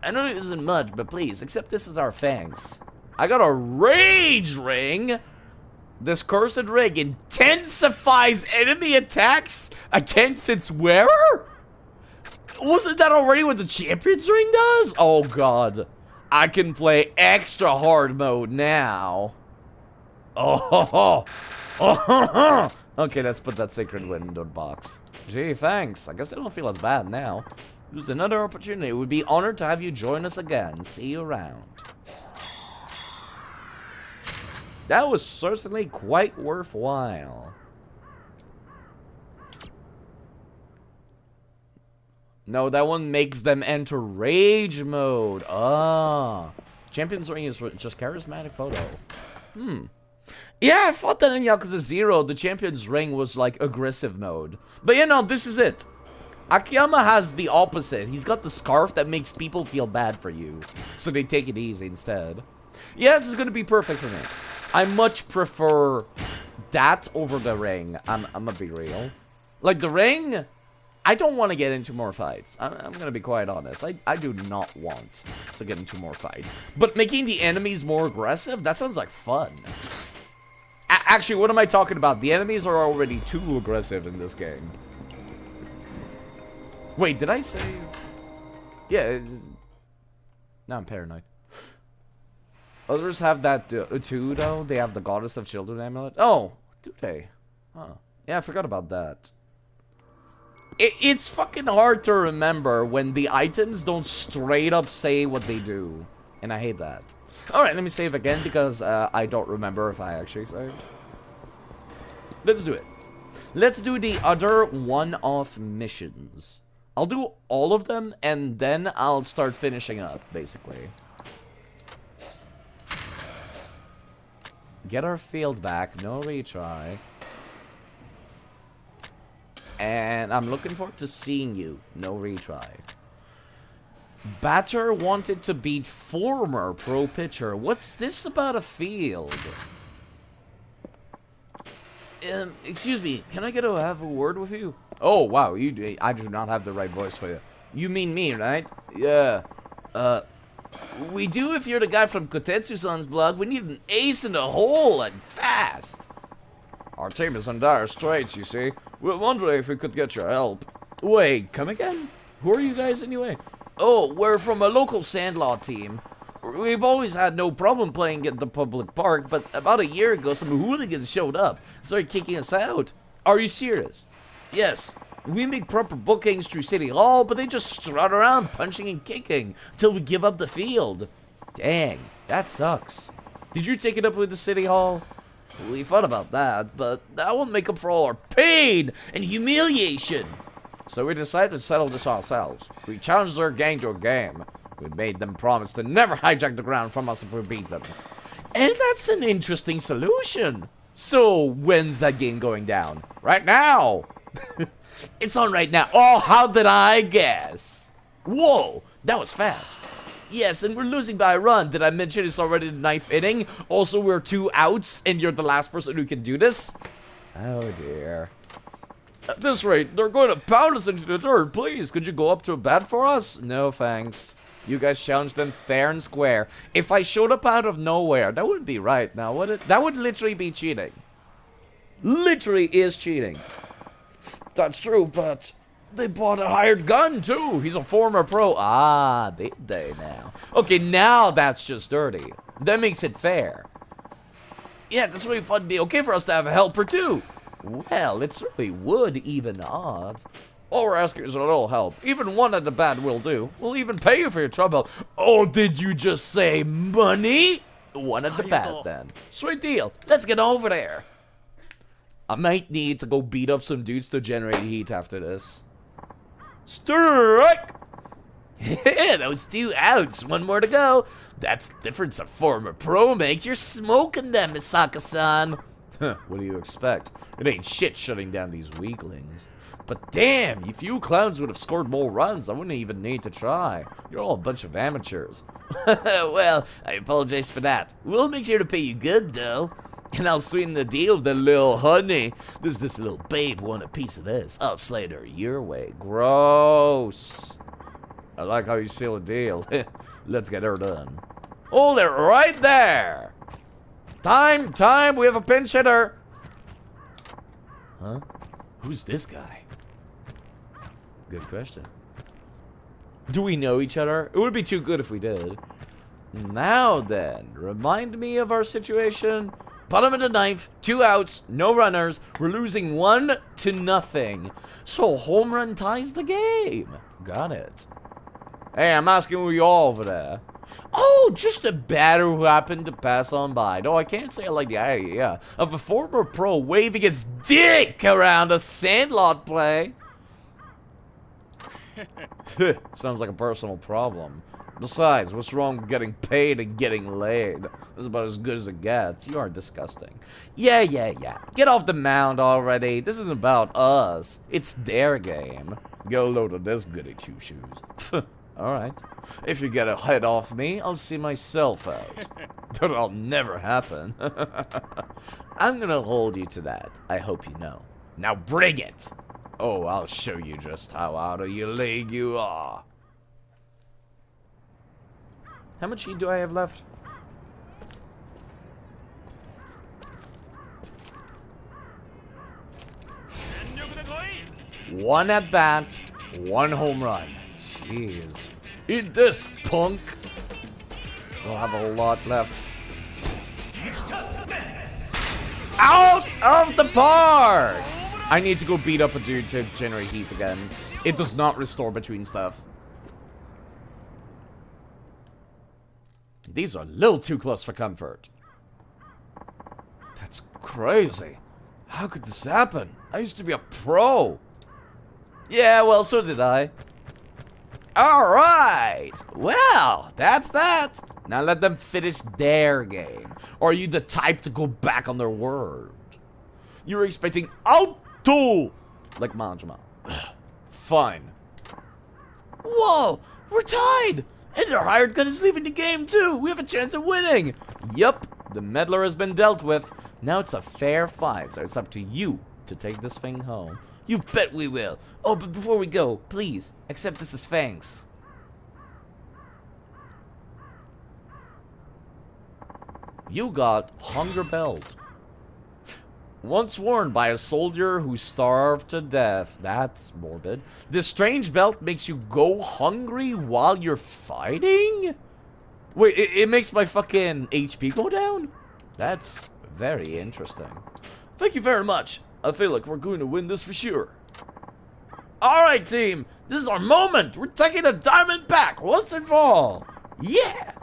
I know it isn't much, but please, accept this as our thanks. I got a rage ring! This cursed ring intensifies enemy attacks against its wearer? Wasn't that already what the Champions Ring does? Oh, God. I can play extra hard mode now. Oh, okay, let's put that sacred window box. Gee, thanks. I guess I don't feel as bad now. There's another opportunity. We'd be honored to have you join us again. See you around. That was certainly quite worthwhile. No, that one makes them enter rage mode. Ah. Champions Ring is just charismatic photo. Yeah, I thought that in Yakuza 0, the Champions Ring was like aggressive mode. But you know, this is it. Akiyama has the opposite. He's got the scarf that makes people feel bad for you. So they take it easy instead. Yeah, this is gonna be perfect for me. I much prefer that over the ring. I'm gonna be real. Like the ring, I don't want to get into more fights. I'm gonna be quite honest. I do not want to get into more fights. But making the enemies more aggressive, that sounds like fun. Actually, what am I talking about? The enemies are already too aggressive in this game. Wait, did I save? Yeah. Now I'm paranoid. Others have that too, though. They have the Goddess of Children amulet. Oh, do they? Huh. Yeah, I forgot about that. It's fucking hard to remember when the items don't straight up say what they do. And I hate that. Alright, let me save again because I don't remember if I actually saved. Let's do it. Let's do the other one-off missions. I'll do all of them and then I'll start finishing up, basically. Get our field back, no retry. And I'm looking forward to seeing you, no retry. Batter wanted to beat former pro pitcher. What's this about a field? Excuse me, can I have a word with you? Oh, wow, I do not have the right voice for you. You mean me, right? Yeah. We do if you're the guy from Kotetsu-san's blog. We need an ace in the hole and fast. Our team is in dire straits, you see. We're wondering if we could get your help. Wait, come again? Who are you guys anyway? Oh, we're from a local Sandlot team. We've always had no problem playing at the public park, but about a year ago, some hooligans showed up, started kicking us out. Are you serious? Yes. We make proper bookings through City Hall, but they just strut around punching and kicking till we give up the field. Dang, that sucks. Did you take it up with the City Hall? We thought about that, but that won't make up for all our pain and humiliation. So we decided to settle this ourselves. We challenged their gang to a game. We made them promise to never hijack the ground from us if we beat them. And that's an interesting solution. So when's that game going down? Right now. It's on right now. Oh, how did I guess? Whoa, that was fast. Yes, and we're losing by a run. Did I mention it's already the 9th inning? Also, we're 2 outs, and you're the last person who can do this? Oh, dear. At this rate, they're going to pound us into the dirt. Please, could you go up to a bat for us? No, thanks. You guys challenged them fair and square. If I showed up out of nowhere, that wouldn't be right now, would it? That would literally be cheating. Literally is cheating. That's true, but they bought a hired gun, too. He's a former pro. Ah, did they now? Okay, now that's just dirty. That makes it fair. Yeah, this would be fun. Be okay for us to have a helper, too. Well, it certainly would even odds. All we're asking is a little help. Even one at the bat will do. We'll even pay you for your trouble. Oh, did you just say money? One at the bat, then. Sweet deal. Let's get over there. I might need to go beat up some dudes to generate heat after this. Strike! Those 2 outs. 1 more to go. That's the difference a former pro makes. You're smoking them, Misaka-san. What do you expect? It ain't shit shutting down these weaklings. But damn, if you clowns would have scored more runs, I wouldn't even need to try. You're all a bunch of amateurs. Well, I apologize for that. We'll make sure to pay you good, though. And I'll sweeten the deal with the little honey. There's this little babe want a piece of this. I'll slide her your way. Gross. I like how you seal a deal. Let's get her done. Hold it right there. Time, we have a pinch hitter. Huh? Who's this guy? Good question. Do we know each other? It would be too good if we did. Now then, remind me of our situation. Bottom of the 9th, 2 outs, no runners. We're losing 1-0. So home run ties the game. Got it. Hey, I'm asking who you all over there. Oh, just a batter who happened to pass on by. No, I can't say I like the idea of a former pro waving his dick around a sandlot play. Sounds like a personal problem. Besides, what's wrong with getting paid and getting laid? This is about as good as it gets. You are disgusting. Yeah. Get off the mound already. This isn't about us. It's their game. Get a load of this goody two-shoes. Alright. If you get a head off me, I'll see myself out. That'll never happen. I'm gonna hold you to that. I hope you know. Now bring it! Oh, I'll show you just how out of your league you are. How much heat do I have left? One at bat, 1 home run. Jeez. Eat this, punk. We'll have a lot left. Out of the park! I need to go beat up a dude to generate heat again. It does not restore between stuff. These are a little too close for comfort. That's crazy. How could this happen? I used to be a pro. Yeah, well, so did I. Alright! Well, that's that. Now let them finish their game. Or are you the type to go back on their word? You were expecting auto! Like Manjima. Fine. Whoa! We're tied! And our hired gun is leaving the game too! We have a chance of winning! Yup, the meddler has been dealt with. Now it's a fair fight, so it's up to you to take this thing home. You bet we will. Oh, but before we go, please, accept this as thanks. You got Hunger Belt. Once worn by a soldier who starved to death. That's morbid. This strange belt makes you go hungry while you're fighting? Wait, it makes my fucking HP go down? That's very interesting. Thank you very much. I feel like we're going to win this for sure. Alright, team. This is our moment. We're taking the diamond back once and for all. Yeah.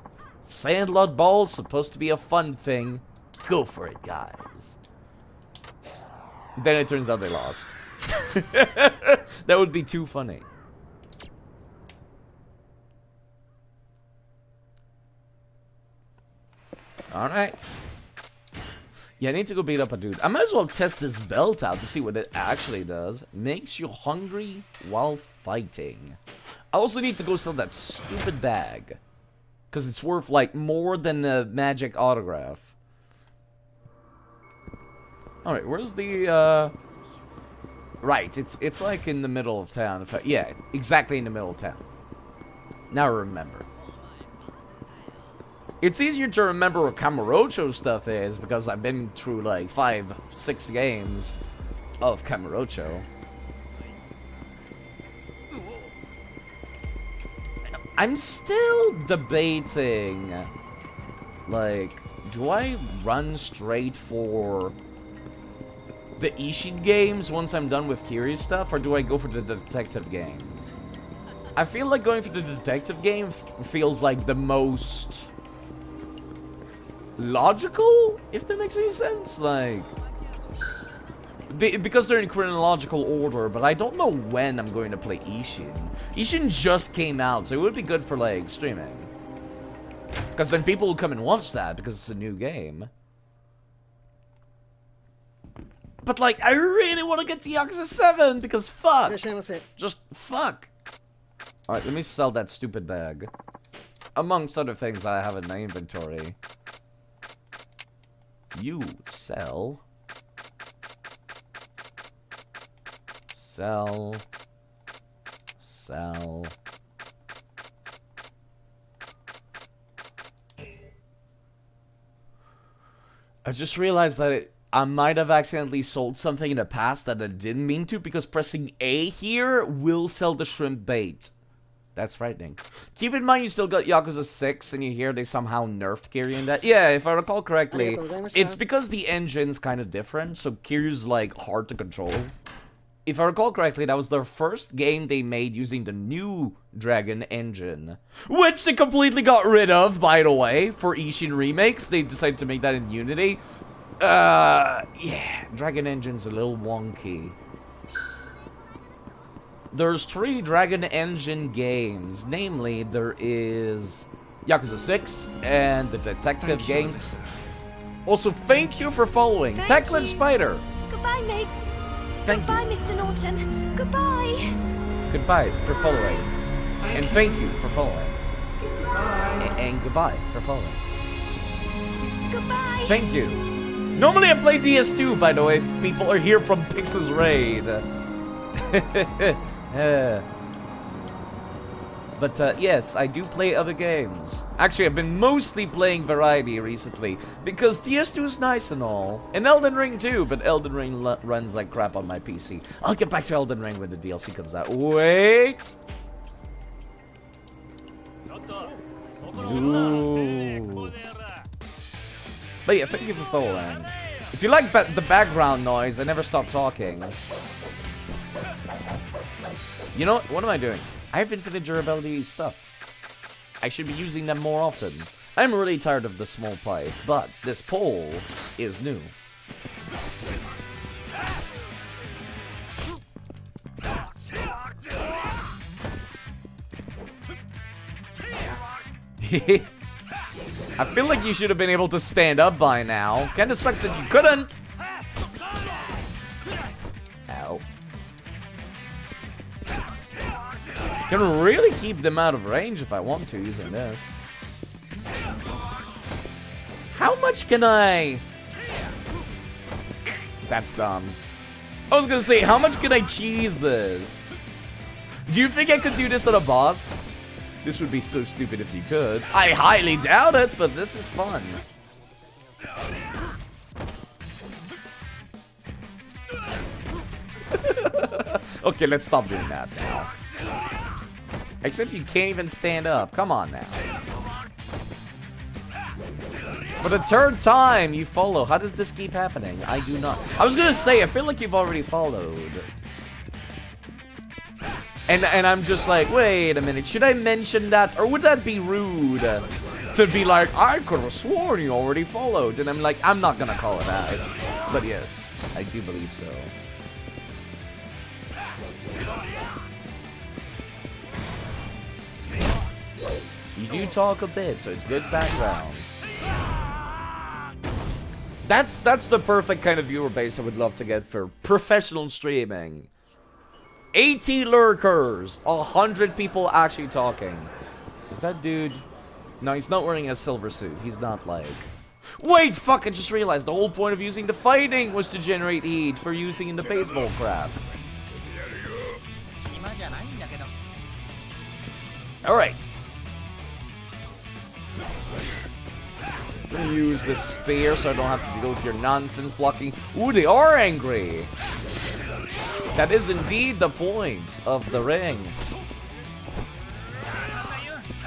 Sandlot ball's supposed to be a fun thing. Go for it, guys. Then it turns out they lost. That would be too funny. Alright. Yeah, I need to go beat up a dude. I might as well test this belt out to see what it actually does. Makes you hungry while fighting. I also need to go sell that stupid bag. Because it's worth, like, more than the magic autograph. Alright, where's the, Right, it's like in the middle of town. Yeah, exactly in the middle of town. Now I remember. It's easier to remember what Kamurocho stuff is because I've been through like 5, 6 games of Kamurocho. I'm still debating, like, do I run straight for the Ishin games once I'm done with Kiryu's stuff, or do I go for the detective games? I feel like going for the detective game feels like the most logical, if that makes any sense. Like, because they're in chronological order, but I don't know when I'm going to play Ishin. Ishin just came out, so it would be good for, like, streaming. Because then people will come and watch that, because it's a new game. But, like, I really want to get to Yakuza 7, because fuck! Just fuck! Alright, let me sell that stupid bag. Amongst other things that I have in my inventory. You sell... Sell... Sell... I just realized that I might have accidentally sold something in the past that I didn't mean to, because pressing A here will sell the shrimp bait. That's frightening. Keep in mind you still got Yakuza 6, and you hear they somehow nerfed Kiryu in that. Yeah, if I recall correctly, it's because the engine's kind of different, so Kiryu's, like, hard to control. If I recall correctly, that was their first game they made using the new Dragon engine. Which they completely got rid of, by the way, for Ishin remakes. They decided to make that in Unity. Yeah, Dragon Engine's a little wonky. There's 3 Dragon Engine games. Namely, there is Yakuza 6 and the detective games. Also, thank you for following. Techland Spider. Goodbye, mate. Goodbye, Mr. Norton. Goodbye. Goodbye for following. And thank you for following. And goodbye for following. Goodbye. Thank you. Normally I play DS2, by the way, if people are here from Pix's Raid. But yes, I do play other games. Actually, I've been mostly playing variety recently, because DS2 is nice and all. And Elden Ring too, but Elden Ring runs like crap on my PC. I'll get back to Elden Ring when the DLC comes out. Wait! Ooh. But yeah, thank you for following. If you like the background noise, I never stop talking. You know what am I doing? I have infinite durability stuff. I should be using them more often. I'm really tired of the small pipe, but this pole is new. I feel like you should have been able to stand up by now. Kinda sucks that you couldn't. Ow. Can really keep them out of range if I want to using this. How much can I... That's dumb. I was gonna say, how much can I cheese this? Do you think I could do this on a boss? This would be so stupid if you could. I highly doubt it, but this is fun. Okay, let's stop doing that now. Except you can't even stand up. Come on now. For the 3rd time, you follow. How does this keep happening? I do not. I was gonna say, I feel like you've already followed. And I'm just like, wait a minute, should I mention that? Or would that be rude? To be like, I could have sworn you already followed. And I'm like, I'm not gonna call it out. But yes, I do believe so. You do talk a bit, so it's good background. That's the perfect kind of viewer base I would love to get for professional streaming. 80 lurkers, 100 people actually talking. Is that dude No, he's not wearing a silver suit. He's not like... Wait, fuck, I just realized the whole point of using the fighting was to generate heat for using in the baseball crap. Alright. I'm gonna use the spear so I don't have to deal with your nonsense blocking. Ooh, they are angry! That is indeed the point of the ring.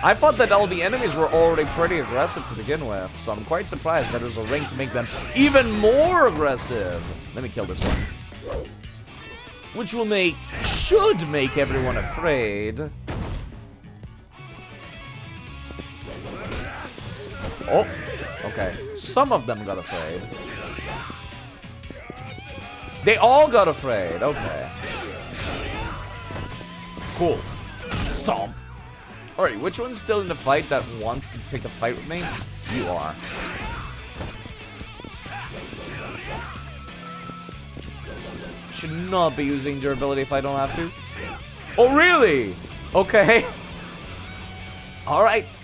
I thought that all the enemies were already pretty aggressive to begin with, so I'm quite surprised that there's a ring to make them even more aggressive. Let me kill this one. Which should make everyone afraid. Oh, okay. Some of them got afraid. They all got afraid, okay. Cool. Stomp. Alright, which one's still in the fight that wants to pick a fight with me? You are. Should not be using durability if I don't have to. Oh, really? Okay. Alright.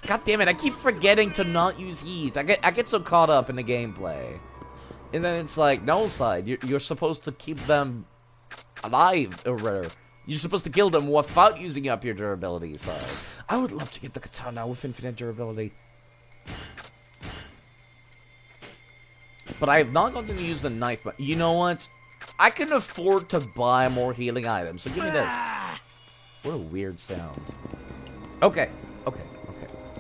God damn it, I keep forgetting to not use heat. I get so caught up in the gameplay. And then it's like, no side, you're supposed to keep them alive, or you're supposed to kill them without using up your durability side. I would love to get the katana with infinite durability. But I have not gotten to use the knife, but you know what? I can afford to buy more healing items, so give me this. What a weird sound. Okay.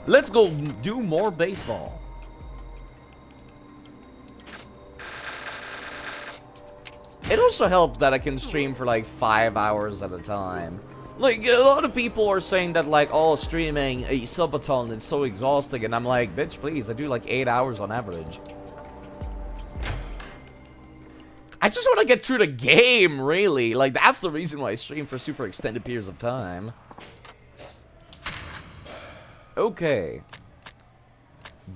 Let's go do more baseball. It also helped that I can stream for like 5 hours at a time. Like, a lot of people are saying that like, oh, streaming a subathon is so exhausting, and I'm like, bitch, please, I do like 8 hours on average. I just want to get through the game, really. Like, that's the reason why I stream for super extended periods of time. Okay.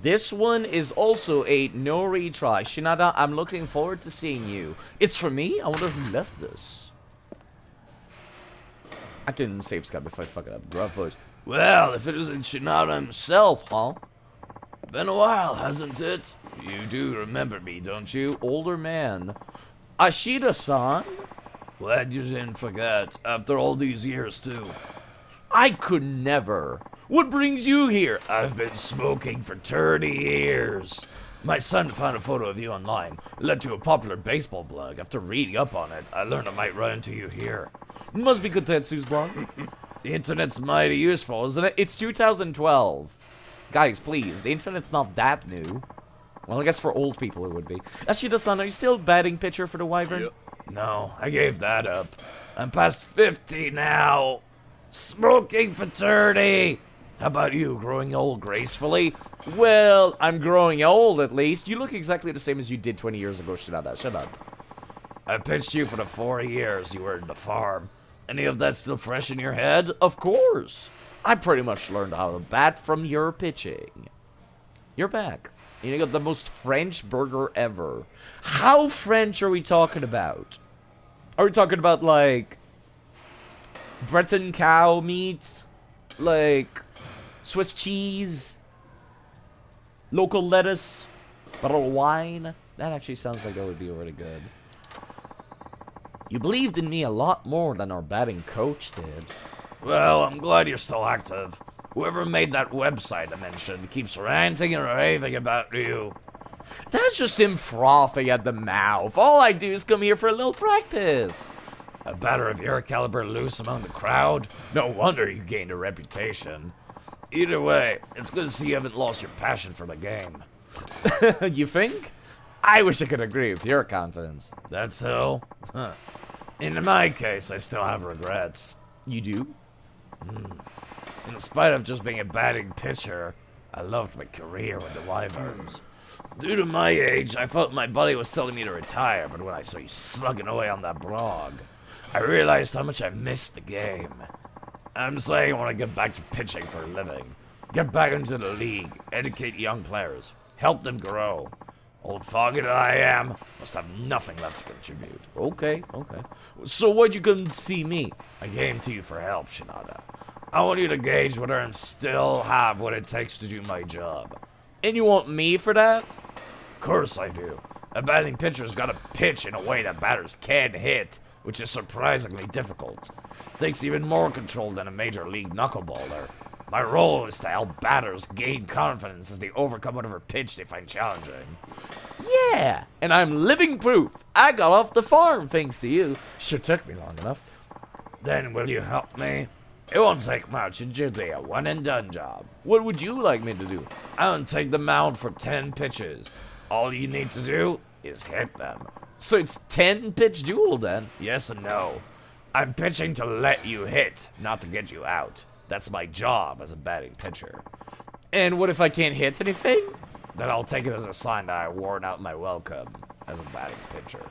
This one is also a no retry. Shinada, I'm looking forward to seeing you. It's for me? I wonder who left this. I can save Skype if I fuck it up. Gruff voice. Well, if it isn't Shinada himself, huh? Been a while, hasn't it? You do remember me, don't you? Older man. Ashida-san? Glad you didn't forget. After all these years, too. I could never. What brings you here? I've been smoking for 30 years. My son found a photo of you online. It led to a popular baseball blog. After reading up on it, I learned I might run into you here. Must be Kotetsu's blog. The internet's mighty useful, isn't it? It's 2012. Guys, please, the internet's not that new. Well, I guess for old people it would be. Ashida-san, are you still batting pitcher for the Wyvern? Yep. No, I gave that up. I'm past 50 now. Smoking for 30. How about you, growing old gracefully? Well, I'm growing old at least. You look exactly the same as you did 20 years ago, Shinada. Shut up. I pitched you for the 4 years you were in the farm. Any of that still fresh in your head? Of course. I pretty much learned how to bat from your pitching. You're back. You got the most French burger ever. How French are we talking about? Are we talking about, like, Breton cow meat? Like, Swiss cheese? Local lettuce? Bottle of wine? That actually sounds like that would be really good. You believed in me a lot more than our batting coach did. Well, I'm glad you're still active. Whoever made that website I mentioned keeps ranting and raving about you. That's just him frothing at the mouth. All I do is come here for a little practice. A batter of your caliber loose among the crowd? No wonder you gained a reputation. Either way, it's good to see you haven't lost your passion for the game. You think? I wish I could agree with your confidence. That's so? Huh. In my case, I still have regrets. You do? In spite of just being a batting pitcher, I loved my career with the Wyverns. Due to my age, I felt my body was telling me to retire, but when I saw you slugging away on that blog, I realized how much I missed the game. I'm saying I want to get back to pitching for a living. Get back into the league, educate young players, help them grow. Old foggy that I am, must have nothing left to contribute. Okay. So why'd you come see me? I came to you for help, Shinada. I want you to gauge whether I still have what it takes to do my job. And you want me for that? Of course I do. A batting pitcher's gotta pitch in a way that batters can hit, which is surprisingly difficult. Takes even more control than a major league knuckleballer. My role is to help batters gain confidence as they overcome whatever pitch they find challenging. Yeah, and I'm living proof. I got off the farm thanks to you. Sure took me long enough. Then will you help me? It won't take much. It should be a one-and-done job. What would you like me to do? I'll take the mound for 10 pitches. All you need to do is hit them. So it's 10-pitch duel then? Yes and no. I'm pitching to let you hit, not to get you out. That's my job as a batting pitcher. And what if I can't hit anything? Then I'll take it as a sign that I worn out my welcome as a batting pitcher.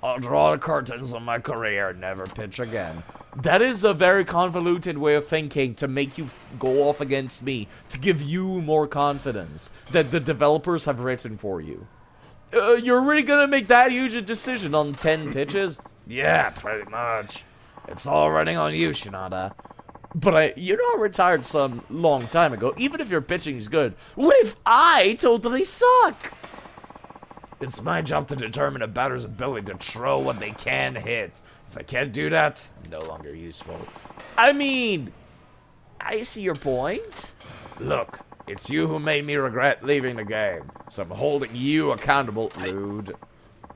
I'll draw the curtains on my career and never pitch again. That is a very convoluted way of thinking to make you go off against me, to give you more confidence that the developers have written for you. You're really gonna make that huge a decision on 10 pitches? Yeah, pretty much. It's all running on you, Shinada. But you're not retired some long time ago. Even if your pitching is good, what if I totally suck? It's my job to determine a batter's ability to throw what they can hit. If I can't do that, I'm no longer useful. I mean, I see your point. Look, it's you who made me regret leaving the game, so I'm holding you accountable. Rude.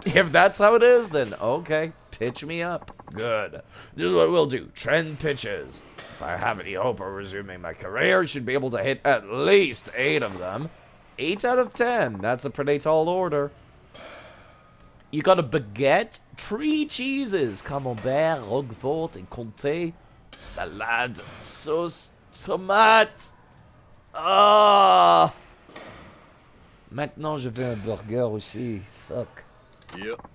If that's how it is, then okay, pitch me up. Good. This is what we'll do. Trend pitches. If I have any hope of resuming my career, I should be able to hit at least 8 of them. 8 out of 10. That's a pretty tall order. You got a baguette, 3 cheeses, camembert, roquefort et comté, salade, sauce, tomate. Ah. Maintenant, je veux un burger aussi. Fuck. Yep.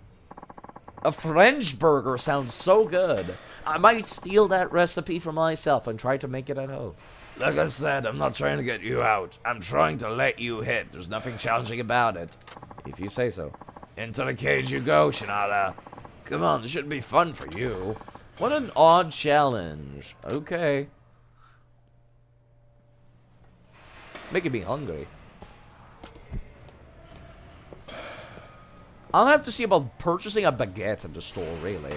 A French burger sounds so good. I might steal that recipe for myself and try to make it at home. Like I said, I'm not trying to get you out. I'm trying to let you hit. There's nothing challenging about it. If you say so. Into the cage you go, Shinada. Come on, this should be fun for you. What an odd challenge. Okay. Making me hungry. I'll have to see about purchasing a baguette at the store, really.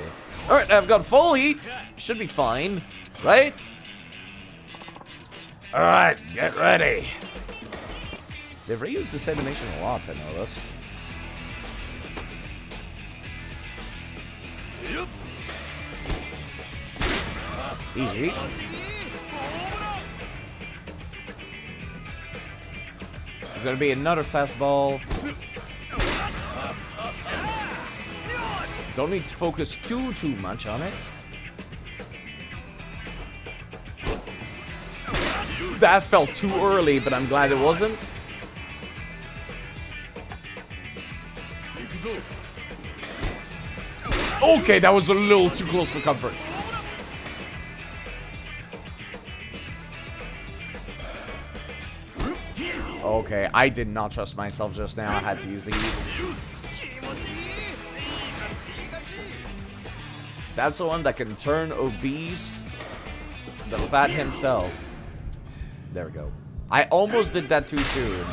Alright, I've got full heat. Should be fine. Right? Alright, get ready. They've reused this animation a lot, I noticed. Easy. There's gonna be another fastball. Don't need to focus too much on it. That felt too early, but I'm glad it wasn't. Okay, that was a little too close for comfort. Okay, I did not trust myself just now. I had to use the heat. That's the one that can turn obese the fat himself. There we go. I almost did that too soon.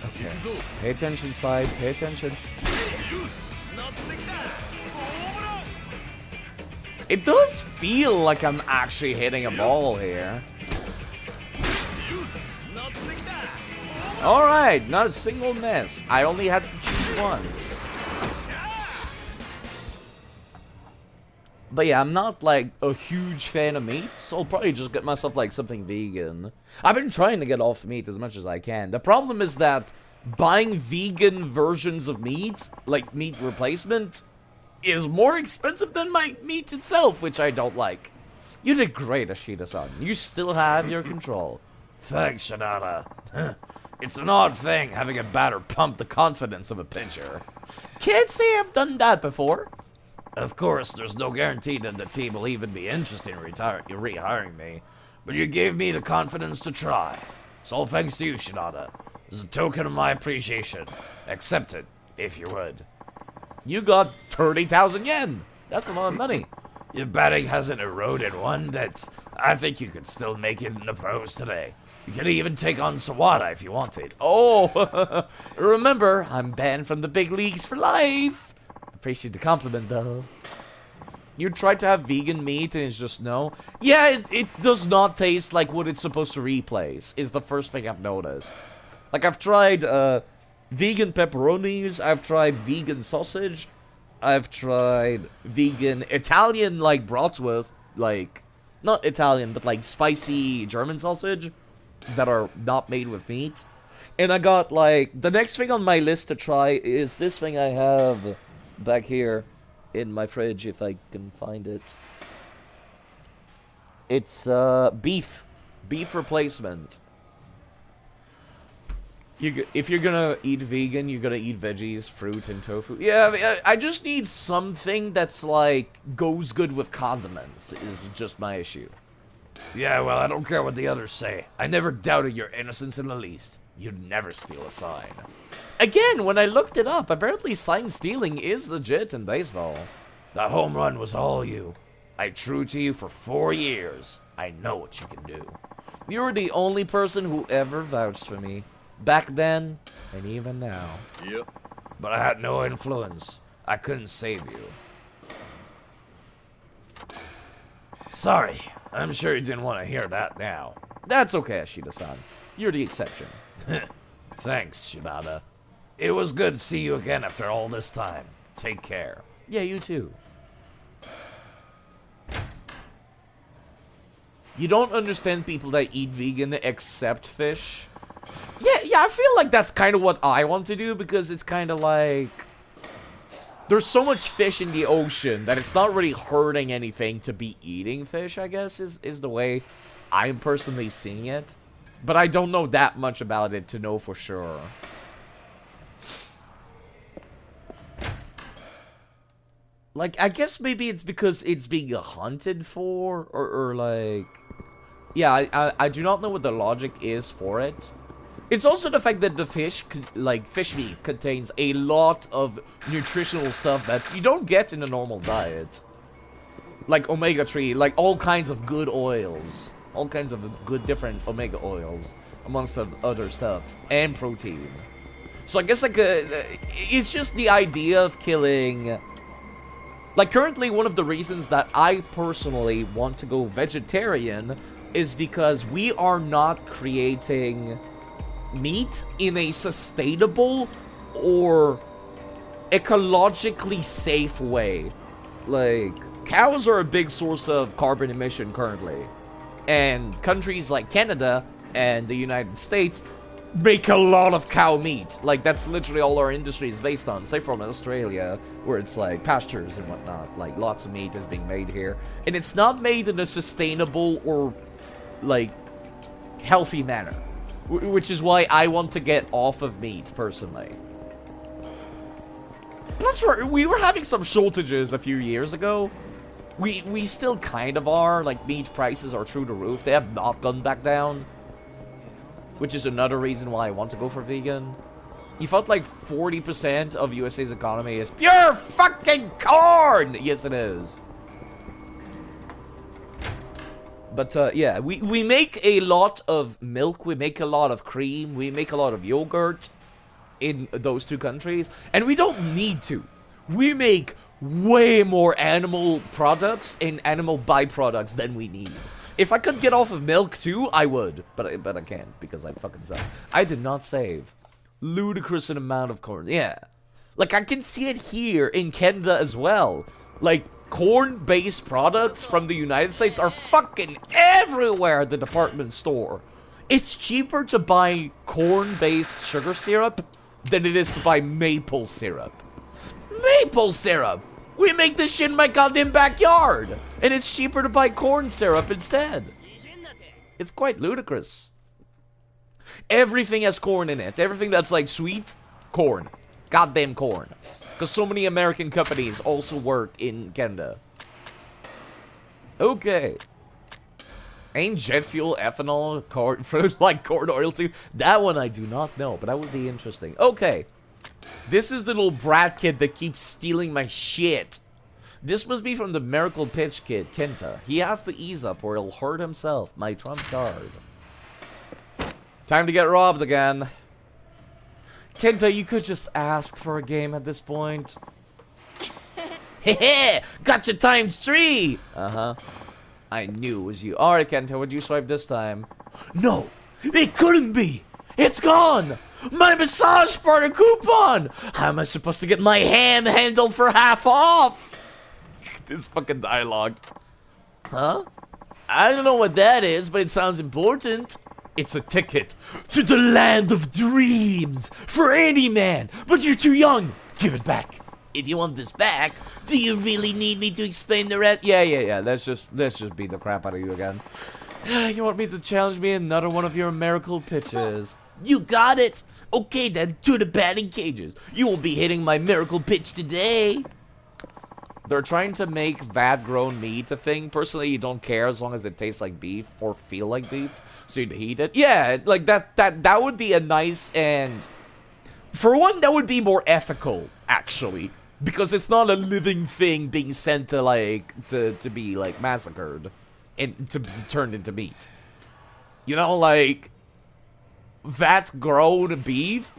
Okay. Pay attention, side. Pay attention. It does feel like I'm actually hitting a ball here. Alright, not a single miss. I only had to choose once. But yeah, I'm not like a huge fan of meat, so I'll probably just get myself like something vegan. I've been trying to get off meat as much as I can. The problem is that buying vegan versions of meat, like meat replacement, is more expensive than my meat itself, which I don't like. You did great, Ashida-san. You still have your control. Thanks, Shinada. It's an odd thing having a batter pump the confidence of a pitcher. Can't say I've done that before. Of course, there's no guarantee that the team will even be interested in rehiring me. but you gave me the confidence to try. It's all thanks to you, Shinada. As a token of my appreciation, accept it, if you would. You got 30,000 yen! That's a lot of money. Your batting hasn't eroded one that I think you could still make it in the pros today. You could even take on Sawada if you wanted. Oh, remember, I'm banned from the big leagues for life. Appreciate the compliment, though. You tried to have vegan meat and it's just no. Yeah, it does not taste like what it's supposed to replace, is the first thing I've noticed. Like, I've tried vegan pepperonis, I've tried vegan sausage, I've tried vegan Italian, like, bratwurst, like, not Italian, but, like, spicy German sausage that are not made with meat. And I got, like, the next thing on my list to try is this thing I have back here in my fridge, if I can find it. It's, beef replacement. If you're gonna eat vegan, you're gonna eat veggies, fruit, and tofu. Yeah, I just need something that's, like, goes good with condiments, is just my issue. Yeah, well, I don't care what the others say. I never doubted your innocence in the least. You'd never steal a sign. Again, when I looked it up, apparently sign stealing is legit in baseball. The home run was all you. I true to you for 4 years. I know what you can do. You were the only person who ever vouched for me. Back then, and even now. Yep. But I had no influence. I couldn't save you. Sorry. I'm sure you didn't want to hear that now. That's okay, Ashida-san. You're the exception. Thanks, Shinada. It was good to see you again after all this time. Take care. Yeah, you too. You don't understand people that eat vegan except fish? Yeah, I feel like that's kind of what I want to do, because it's kind of like... There's so much fish in the ocean that it's not really hurting anything to be eating fish, I guess, is the way I'm personally seeing it. But I don't know that much about it to know for sure. Like, I guess maybe it's because it's being hunted for, or like... Yeah, I do not know what the logic is for it. It's also the fact that the fish, like, fish meat contains a lot of nutritional stuff that you don't get in a normal diet. Like omega-3, like all kinds of good oils. All kinds of good different omega oils, amongst other stuff. And protein. So I guess, like, it's just the idea of killing... Like, currently, one of the reasons that I personally want to go vegetarian is because we are not creating meat in a sustainable or ecologically safe way. Like, cows are a big source of carbon emission currently. And countries like Canada and the United States make a lot of cow meat. Like, that's literally all our industry is based on. Say from Australia, where it's like pastures and whatnot. Like, lots of meat is being made here. And it's not made in a sustainable or, like, healthy manner. Which is why I want to get off of meat, personally. Plus, we were having some shortages a few years ago. We still kind of are. Like, meat prices are through the roof. They have not gone back down. Which is another reason why I want to go for vegan. You felt like 40% of USA's economy is pure fucking corn! Yes, it is. But, yeah, we make a lot of milk, we make a lot of cream, we make a lot of yogurt in those two countries, and we don't need to. We make way more animal products and animal byproducts than we need. If I could get off of milk too, I would, but I can't, because I fucking suck. I did not save. Ludicrous amount of corn, yeah. Like, I can see it here in Canada as well. Like, corn-based products from the United States are fucking everywhere at the department store. It's cheaper to buy corn-based sugar syrup than it is to buy maple syrup. Maple syrup! We make this shit in my goddamn backyard! And it's cheaper to buy corn syrup instead. It's quite ludicrous. Everything has corn in it. Everything that's like sweet, corn. Goddamn corn. Because so many American companies also work in Canada. Okay. Ain't jet fuel ethanol corn for like corn oil too? That one I do not know, but that would be interesting. Okay. This is the little brat kid that keeps stealing my shit. This must be from the Miracle Pitch kid, Kenta. He has to ease up or he'll hurt himself. My trump card. Time to get robbed again. Kenta, you could just ask for a game at this point. Hehe! Gotcha times 3! Uh-huh. I knew it was you. Alright, Kenta, would you swipe this time? No! It couldn't be! It's gone! My massage parlor coupon! How am I supposed to get my hand handle for half off? This fucking dialogue. Huh? I don't know what that is, but it sounds important. It's a ticket to the land of dreams for any man, but you're too young. Give it back. If you want this back, do you really need me to explain the rest? Yeah. Let's just beat the crap out of you again. You want me to challenge me in another one of your miracle pitches? You got it. Okay then, to the batting cages. You won't be hitting my miracle pitch today. They're trying to make vat-grown meat a thing. Personally, you don't care as long as it tastes like beef or feel like beef. So you'd eat it. Yeah, like that would be a nice and... For one, that would be more ethical, actually. Because it's not a living thing being sent to, like, to be, like, massacred. And to be turned into meat. You know, like... Vat-grown beef?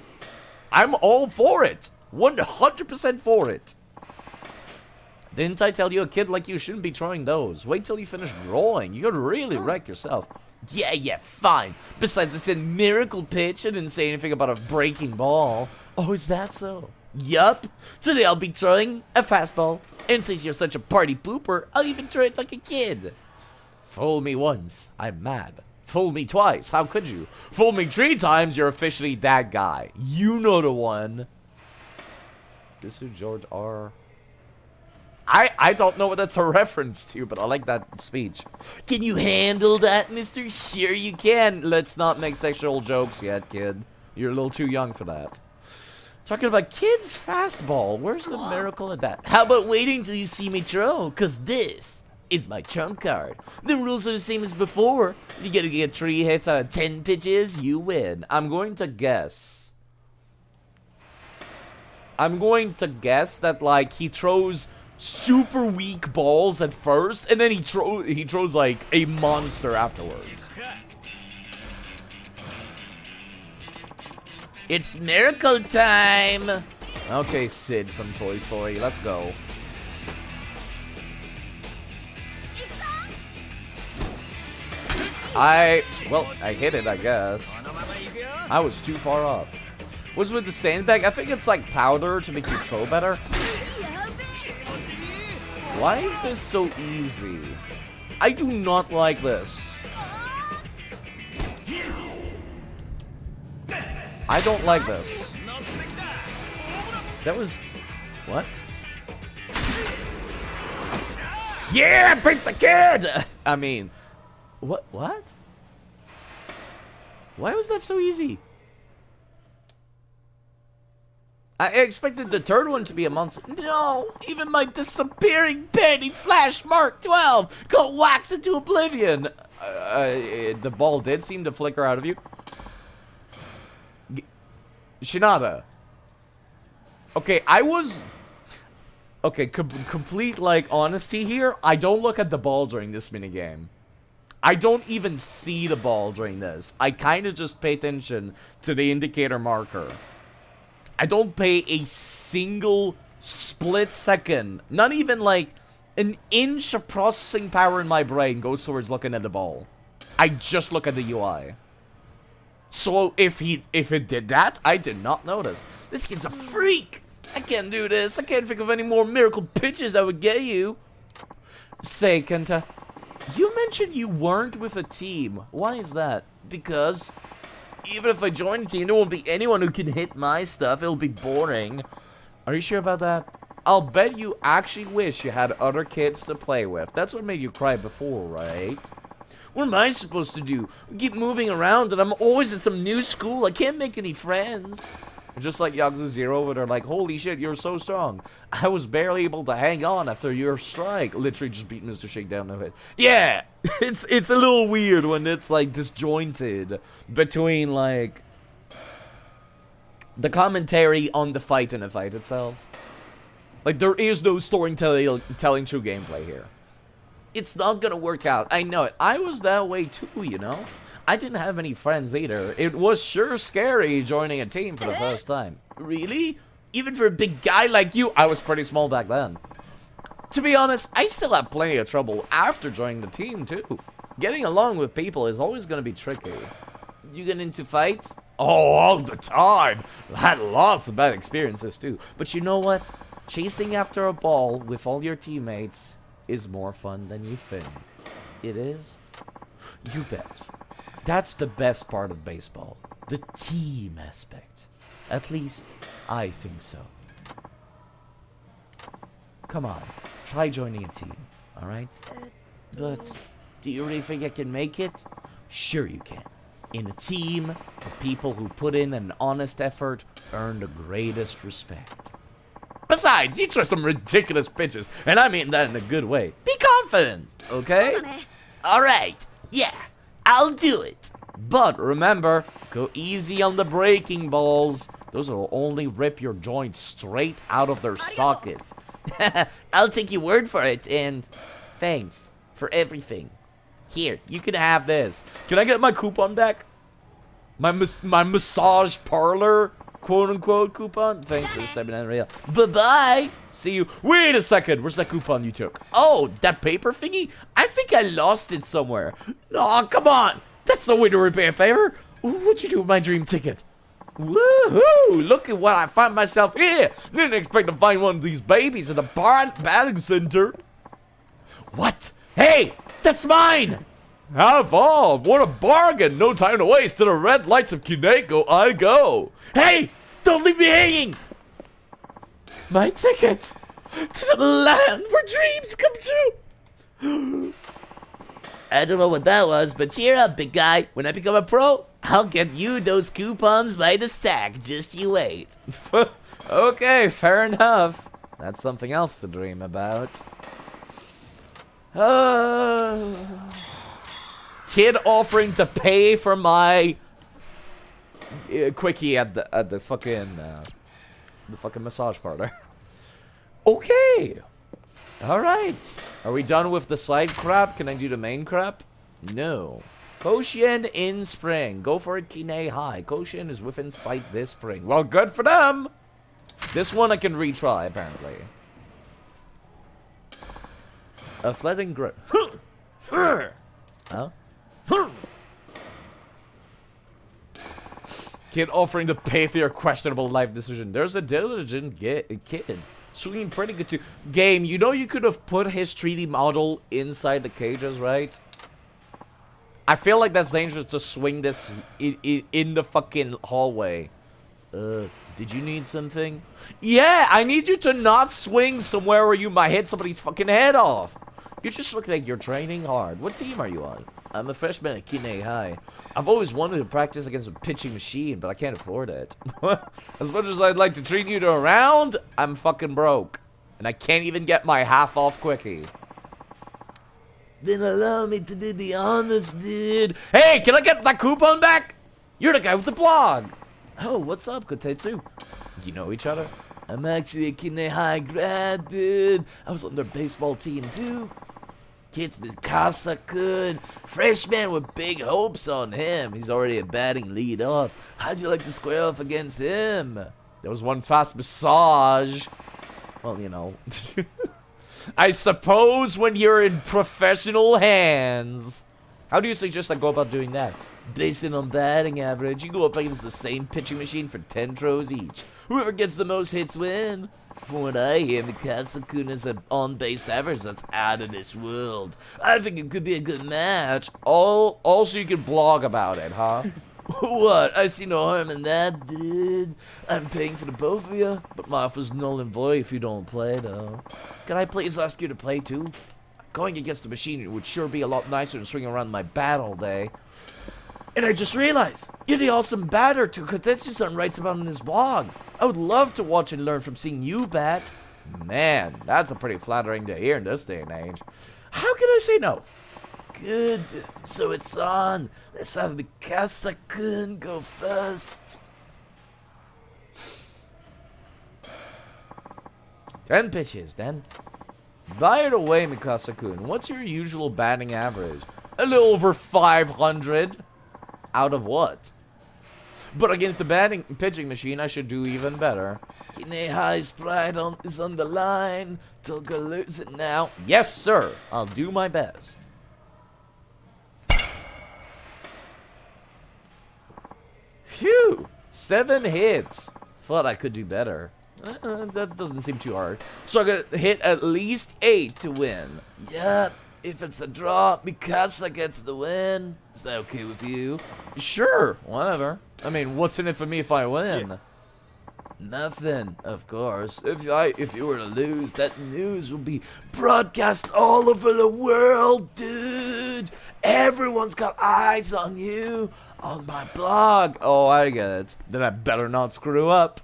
I'm all for it. 100% for it. Didn't I tell you a kid like you shouldn't be throwing those? Wait till you finish drawing. You could really wreck yourself. Yeah, fine. Besides, I said miracle pitch. I didn't say anything about a breaking ball. Oh, is that so? Yup. Today I'll be throwing a fastball. And since you're such a party pooper, I'll even throw it like a kid. Fool me once, I'm mad. Fool me twice, how could you? Fool me 3 times, you're officially that guy. You know the one. This is George R. I don't know what that's a reference to, but I like that speech. Can you handle that, mister? Sure you can. Let's not make sexual jokes yet, kid. You're a little too young for that. Talking about kids' fastball. Where's the miracle of that? How about waiting till you see me throw? Because this is my trump card. The rules are the same as before. You gotta get 3 hits out of 10 pitches, you win. I'm going to guess that, like, he throws super weak balls at first, and then he throws like a monster afterwards. It's miracle time. Okay, Sid from Toy Story, let's go. I hit it, I guess. I was too far off. What's with the sandbag? I think it's like powder to make you throw better. Why is this so easy? I do not like this. I don't like this. That was... What? Yeah, beat the kid! I mean... What? Why was that so easy? I expected the third one to be a monster. No! Even my disappearing penny Flash Mark 12 got whacked into oblivion! The ball did seem to flicker out of you. Shinada. Okay, Okay, complete, like, honesty here. I don't look at the ball during this minigame. I don't even see the ball during this. I kind of just pay attention to the indicator marker. I don't pay a single split second, not even like an inch of processing power in my brain goes towards looking at the ball. I just look at the UI. So if it did that, I did not notice. This kid's a freak. I can't do this. I can't think of any more miracle pitches that would get you. Say, Kenta, you mentioned you weren't with a team. Why is that? Because... even if I join a team, there won't be anyone who can hit my stuff. It'll be boring. Are you sure about that? I'll bet you actually wish you had other kids to play with. That's what made you cry before, right? What am I supposed to do? Keep moving around and I'm always in some new school. I can't make any friends. Just like Yakuza 0, where they're like, holy shit, you're so strong. I was barely able to hang on after your strike. Literally just beat Mr. Shakedown no hit. Yeah! It's a little weird when it's, like, disjointed between, like, the commentary on the fight and the fight itself. Like, there is no storytelling through gameplay here. It's not gonna work out. I know it. I was that way too, you know? I didn't have many friends either. It was sure scary joining a team for the first time. Really? Even for a big guy like you? I was pretty small back then. To be honest, I still have plenty of trouble after joining the team too. Getting along with people is always gonna be tricky. You get into fights? Oh, all the time. I had lots of bad experiences too. But you know what? Chasing after a ball with all your teammates is more fun than you think. It is? You bet. That's the best part of baseball. The team aspect. At least, I think so. Come on. Try joining a team. Alright? But, do you really think I can make it? Sure you can. In a team, the people who put in an honest effort earn the greatest respect. Besides, you throw some ridiculous pitches, and I mean that in a good way. Be confident, okay? Alright, yeah, I'll do it. But remember, go easy on the breaking balls. Those will only rip your joints straight out of their sockets. I'll take your word for it, and thanks for everything. Here, you can have this. Can I get my coupon back? My massage parlor, quote-unquote, coupon? Thanks for stepping in, real. Bye-bye! See you. Wait a second, where's that coupon you took? Oh, that paper thingy? I think I lost it somewhere. Oh, come on! That's no way to repay a favor! What'd you do with my dream ticket? Woohoo! Look at what I find myself here! Didn't expect to find one of these babies at the batting center. What? Hey! That's mine! Have off! What a bargain! No time to waste. To the red lights of Kineko, I go. Hey! Don't leave me hanging! My ticket! To the land where dreams come true! I don't know what that was, but cheer up, big guy. When I become a pro, I'll get you those coupons by the stack. Just you wait. Okay, fair enough. That's something else to dream about. Kid offering to pay for my quickie at the fucking massage parlor. Okay. All right. Are we done with the side crap? Can I do the main crap? No. Koshien in spring. Go for it, Kine High. Koshien is within sight this spring. Well, good for them. This one I can retry apparently. A flooding grip. Huh? Kid offering to pay for your questionable life decision. There's a diligent kid. Swinging pretty good too. Game, you know you could have put his 3D model inside the cages, right? I feel like that's dangerous to swing this in the fucking hallway. Did you need something? Yeah, I need you to not swing somewhere where you might hit somebody's fucking head off. You just look like you're training hard. What team are you on? I'm a freshman at Kine High. I've always wanted to practice against a pitching machine, but I can't afford it. As much as I'd like to treat you to a round, I'm fucking broke. And I can't even get my half-off quickie. Then allow me to do the honors, dude. Hey, can I get that coupon back? You're the guy with the blog. Oh, what's up, Kotetsu? You know each other? I'm actually a Kine High grad, dude. I was on their baseball team, too. Kid's Mikasa-kun. Freshman with big hopes on him. He's already a batting lead off. How'd you like to square off against him? There was one fast massage. Well, you know. I suppose when you're in professional hands. How do you suggest I go about doing that? Based on batting average, you go up against the same pitching machine for 10 throws each. Whoever gets the most hits win. From what I hear, Mikasa-kun has an on-base average that's out of this world. I think it could be a good match. Also, you can blog about it, huh? What? I see no harm in that, dude. I'm paying for the both of you, but my offer's null and void if you don't play, though. Can I please ask you to play, too? Going against the machine would sure be a lot nicer than swinging around my bat all day. And I just realized, you're the awesome batter to Kotetsu-san writes about in his blog. I would love to watch and learn from seeing you bat. Man, that's a pretty flattering to hear in this day and age. How can I say no? Good, so it's on. Let's have Mikasa-kun go first. 10 pitches, then. By the way, Mikasa-kun, what's your usual batting average? A little over 500. Out of what? But against the pitching machine, I should do even better. Kinehai's pride is on the line. Toga lose it now. Yes, sir. I'll do my best. Phew. 7 hits. Thought I could do better. That doesn't seem too hard. So I gotta hit at least 8 to win. Yep. If it's a draw, Mikasa gets the win. Is that okay with you? Sure, whatever. I mean, what's in it for me if I win? Yeah. Nothing, of course. If you were to lose, that news will be broadcast all over the world, dude. Everyone's got eyes on you on my blog. Oh, I get it. Then I better not screw up.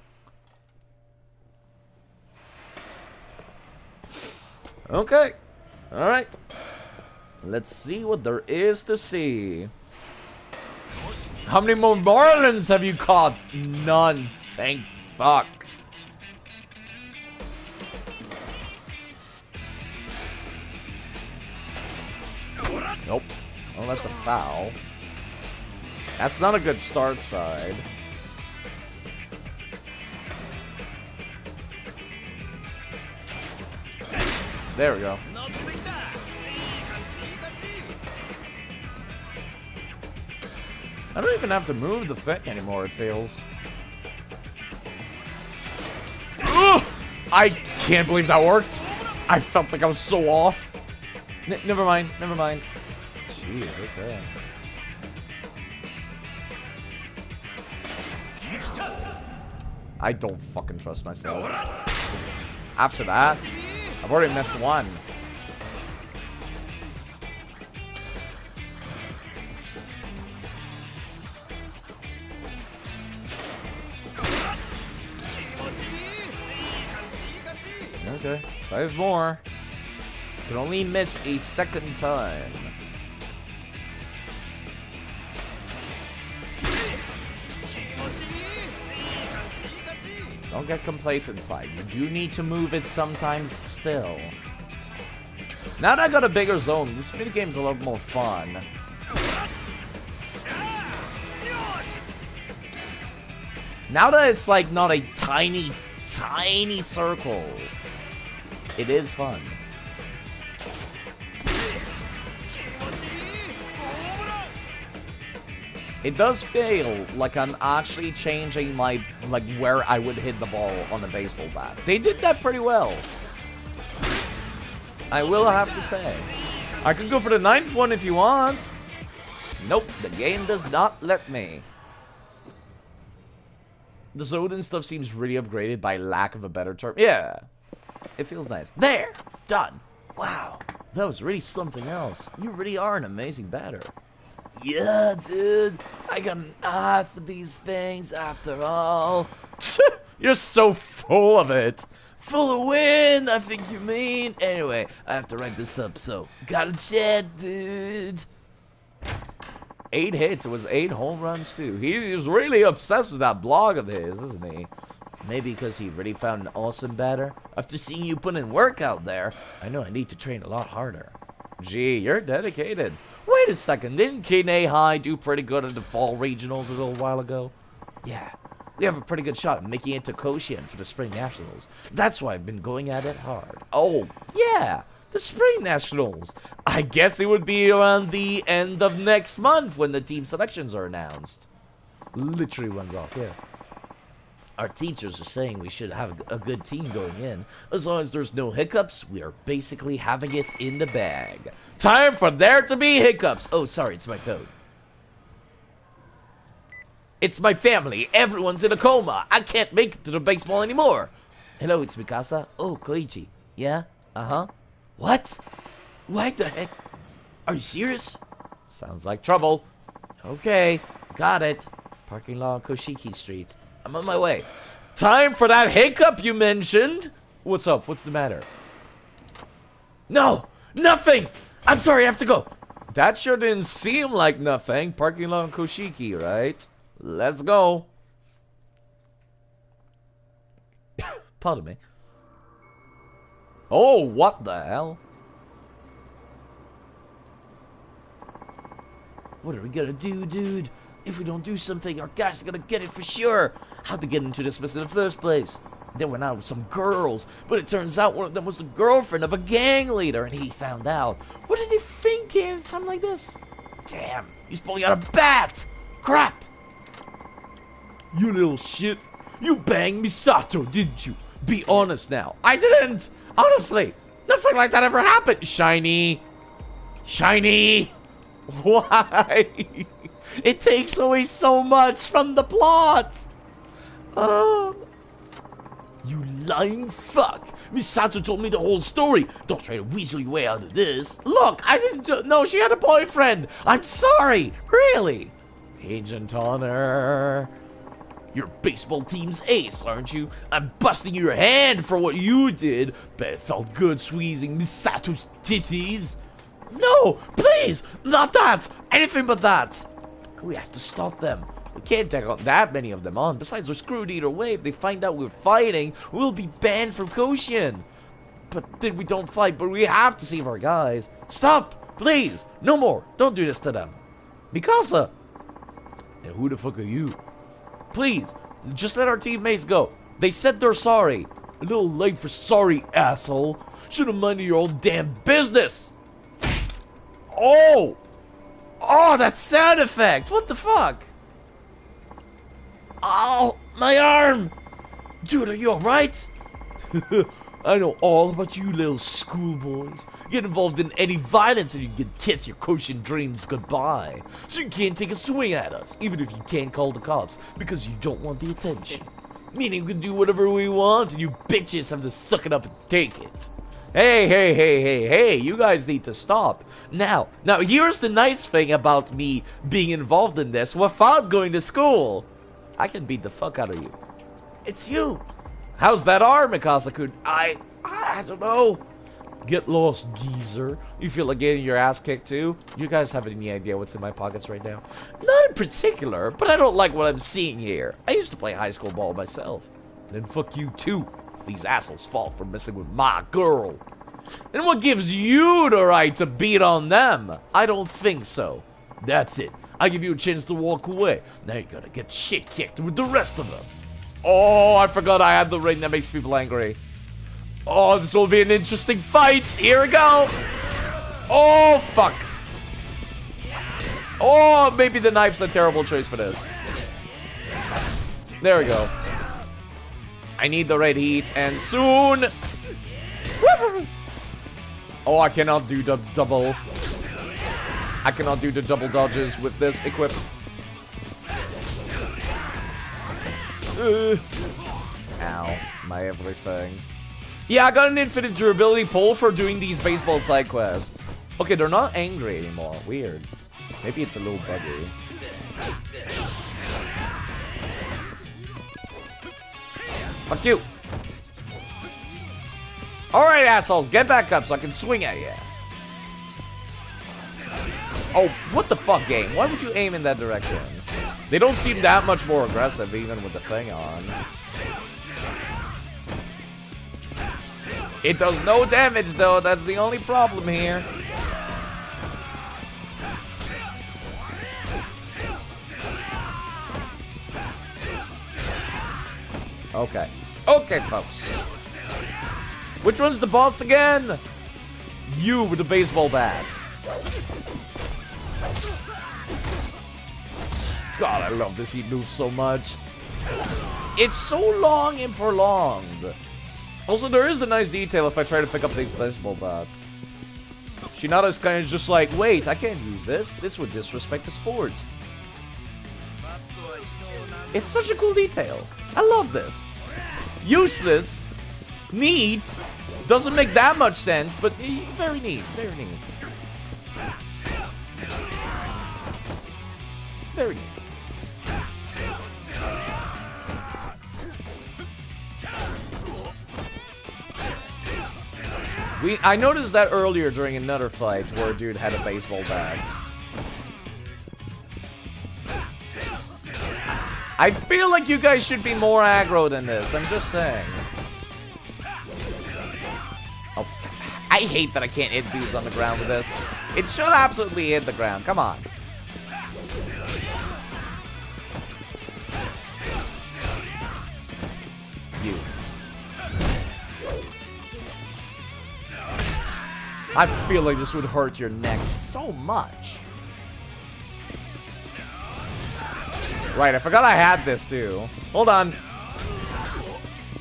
Okay. Alright. Let's see what there is to see. How many more Marlins have you caught? None, thank fuck. Nope. Oh, that's a foul. That's not a good start side. There we go. I don't even have to move the thing anymore, it feels. Ugh! I can't believe that worked. I felt like I was so off. Never mind, never mind. Jeez, okay. I don't fucking trust myself. After that, I've already missed one. Okay, 5 more. Can only miss a second time. Don't get complacent, side. You do need to move it sometimes still. Now that I got a bigger zone, this minigame's a lot more fun. Now that it's like not a tiny circle, it is fun. It does feel like I'm actually changing my, where I would hit the ball on the baseball bat. They did that pretty well. I will have to say. I could go for the 9th one if you want. Nope, the game does not let me. The zone and stuff seems really upgraded by lack of a better term. Yeah, it feels nice. There, done. Wow, that was really something else. You really are an amazing batter. Yeah, dude, I got an eye for these things after all. You're so full of it. Full of wind, I think you mean. Anyway, I have to write this up, so gotta chat, dude. 8 hits, it was 8 home runs too. He was really obsessed with that blog of his, isn't he? Maybe because he really found an awesome batter. After seeing you put in work out there, I know I need to train a lot harder. Gee, you're dedicated. Wait a second, didn't Kinehai do pretty good at the fall regionals a little while ago? Yeah, we have a pretty good shot at making it to Koshien for the spring nationals. That's why I've been going at it hard. Oh, yeah, the spring nationals. I guess it would be around the end of next month when the team selections are announced. Literally runs off, yeah. Our teachers are saying we should have a good team going in. As long as there's no hiccups, we are basically having it in the bag. Time for there to be hiccups. Oh, sorry, it's my phone. It's my family. Everyone's in a coma. I can't make it to the baseball anymore. Hello, it's Mikasa. Oh, Koichi. Yeah? Uh-huh. What? What the heck? Are you serious? Sounds like trouble. Okay, got it. Parking lot on Koshiki Street. I'm on my way. Time for that hiccup you mentioned. What's up? What's the matter? No, nothing. I'm sorry, I have to go. That sure didn't seem like nothing. Parking lot on Koshiki, right? Let's go. Pardon me. Oh, what the hell? What are we gonna do, dude? If we don't do something, our guys are gonna get it for sure. How'd they get into this mess in the first place? They went out with some girls, but it turns out one of them was the girlfriend of a gang leader, and he found out. What did he think in something like this? Damn, he's pulling out a bat! Crap! You little shit. You banged Misato, didn't you? Be honest now. I didn't! Honestly, nothing like that ever happened. Shiny. Shiny. Why? It takes away so much from the plot. You lying fuck. Misato told me the whole story. Don't try to weasel your way out of this. Look, I didn't know she had a boyfriend. I'm sorry. Really? Agent Honor. You're baseball team's ace, aren't you? I'm busting your hand for what you did, but it felt good squeezing Misato's titties. No, please, not that. Anything but that. We have to stop them. We can't take on that many of them on. Besides, we're screwed either way. If they find out we're fighting, we'll be banned from Koshin. But then we don't fight, but we have to save our guys. Stop, please. No more. Don't do this to them. Mikasa. And who the fuck are you? Please, just let our teammates go. They said they're sorry. A little late for sorry, asshole. Should have minded your own damn business. Oh! Oh, that sound effect! What the fuck? Oh, my arm! Dude, are you alright? I know all about you little schoolboys. Get involved in any violence and you can kiss your Koshin dreams goodbye. So you can't take a swing at us, even if you can't call the cops, because you don't want the attention. Meaning we can do whatever we want and you bitches have to suck it up and take it. Hey, you guys need to stop. Now, here's the nice thing about me being involved in this without going to school. I can beat the fuck out of you. It's you. How's that arm, Mikasa-kun? I don't know. Get lost, geezer. You feel like getting your ass kicked too? You guys have any idea what's in my pockets right now? Not in particular, but I don't like what I'm seeing here. I used to play high school ball myself. Then fuck you too. It's these assholes' fault for messing with my girl. And what gives you the right to beat on them? I don't think so. That's it. I give you a chance to walk away. Now you're gonna get shit kicked with the rest of them. Oh, I forgot I had the ring that makes people angry. Oh, this will be an interesting fight. Here we go. Oh, fuck. Oh, maybe the knife's a terrible choice for this. There we go. I need the red heat, and soon. Oh, I cannot do the double. I cannot do the double dodges with this equipped. Ow, my everything. Yeah, I got an infinite durability pull for doing these baseball side quests. Okay, they're not angry anymore. Weird. Maybe it's a little buggy. Fuck you. Alright, assholes, get back up so I can swing at you. Oh, what the fuck, game? Why would you aim in that direction? They don't seem that much more aggressive, even with the thing on. It does no damage, though. That's the only problem here. Okay. Okay, folks. Which one's the boss again? You with the baseball bat. God, I love this heat move so much. It's so long and prolonged. Also, there is a nice detail if I try to pick up these baseball bats. Shinada's kind of just like, wait, I can't use this. This would disrespect the sport. It's such a cool detail. I love this. Useless. Neat. Doesn't make that much sense, but very neat. Very neat. Very neat. I noticed that earlier during another fight where a dude had a baseball bat. I feel like you guys should be more aggro than this. I'm just saying. Oh, I hate that I can't hit dudes on the ground with this. It should absolutely hit the ground. Come on. You. I feel like this would hurt your neck so much. Right, I forgot I had this too. Hold on.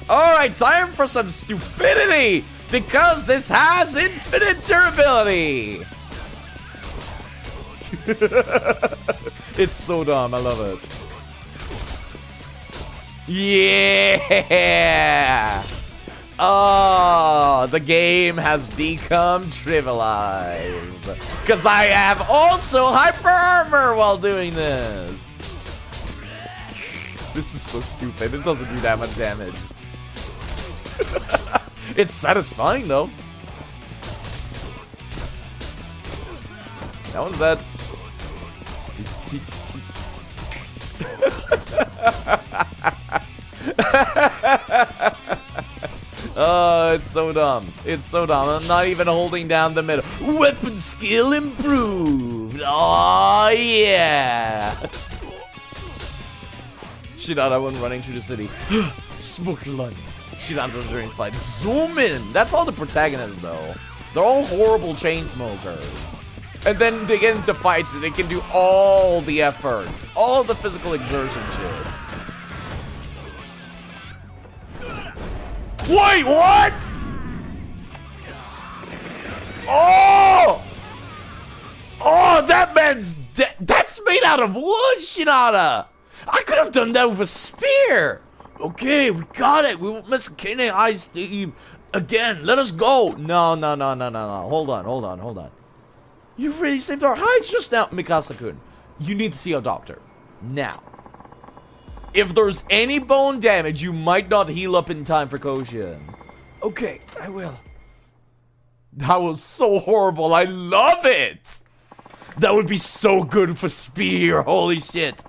Alright, time for some stupidity! Because this has infinite durability! It's so dumb, I love it. Yeah! Oh, the game has become trivialized. Because I have also hyper armor while doing this. This is so stupid. It doesn't do that much damage. It's satisfying, though. That one's dead. Oh, it's so dumb. It's so dumb. I'm not even holding down the middle. Weapon skill improved. Oh, yeah. Shidata went running through the city. Smoked lungs. Shidata during fight. Zoom in. That's all the protagonists, though. They're all horrible chain smokers. And then they get into fights and they can do all the effort. All the physical exertion shit. Wait, what? Oh! Oh, that man's dead. That's made out of wood, Shinada. I could have done that with a spear. Okay, we got it. We won't mess with Kane High's team again. Let us go. No. Hold on. You really saved our hides just now, Mikasa-kun. You need to see a doctor. Now. If there's any bone damage, you might not heal up in time for Koshin. Okay, I will. That was so horrible. I love it. That would be so good for Spear. Holy shit.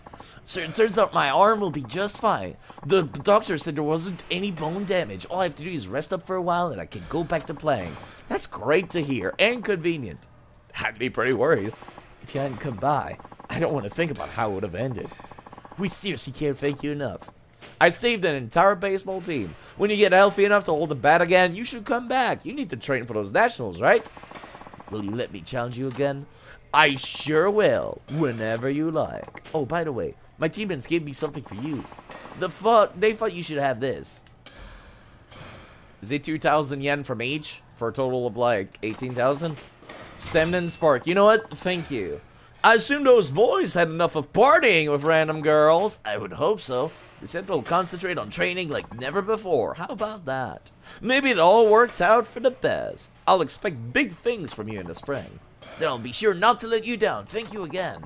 So it turns out my arm will be just fine. The doctor said there wasn't any bone damage. All I have to do is rest up for a while and I can go back to playing. That's great to hear and convenient. I'd be pretty worried. If you hadn't come by, I don't want to think about how it would have ended. We seriously can't thank you enough. I saved an entire baseball team. When you get healthy enough to hold the bat again, you should come back. You need to train for those nationals, right? Will you let me challenge you again? I sure will, whenever you like. Oh, by the way, my teammates gave me something for you. They thought you should have this. Is it 2,000 yen from each? For a total of like 18,000? Stemmed and Spark. You know what? Thank you. I assume those boys had enough of partying with random girls. I would hope so. They said they'll concentrate on training like never before. How about that? Maybe it all worked out for the best. I'll expect big things from you in the spring. Then I'll be sure not to let you down. Thank you again.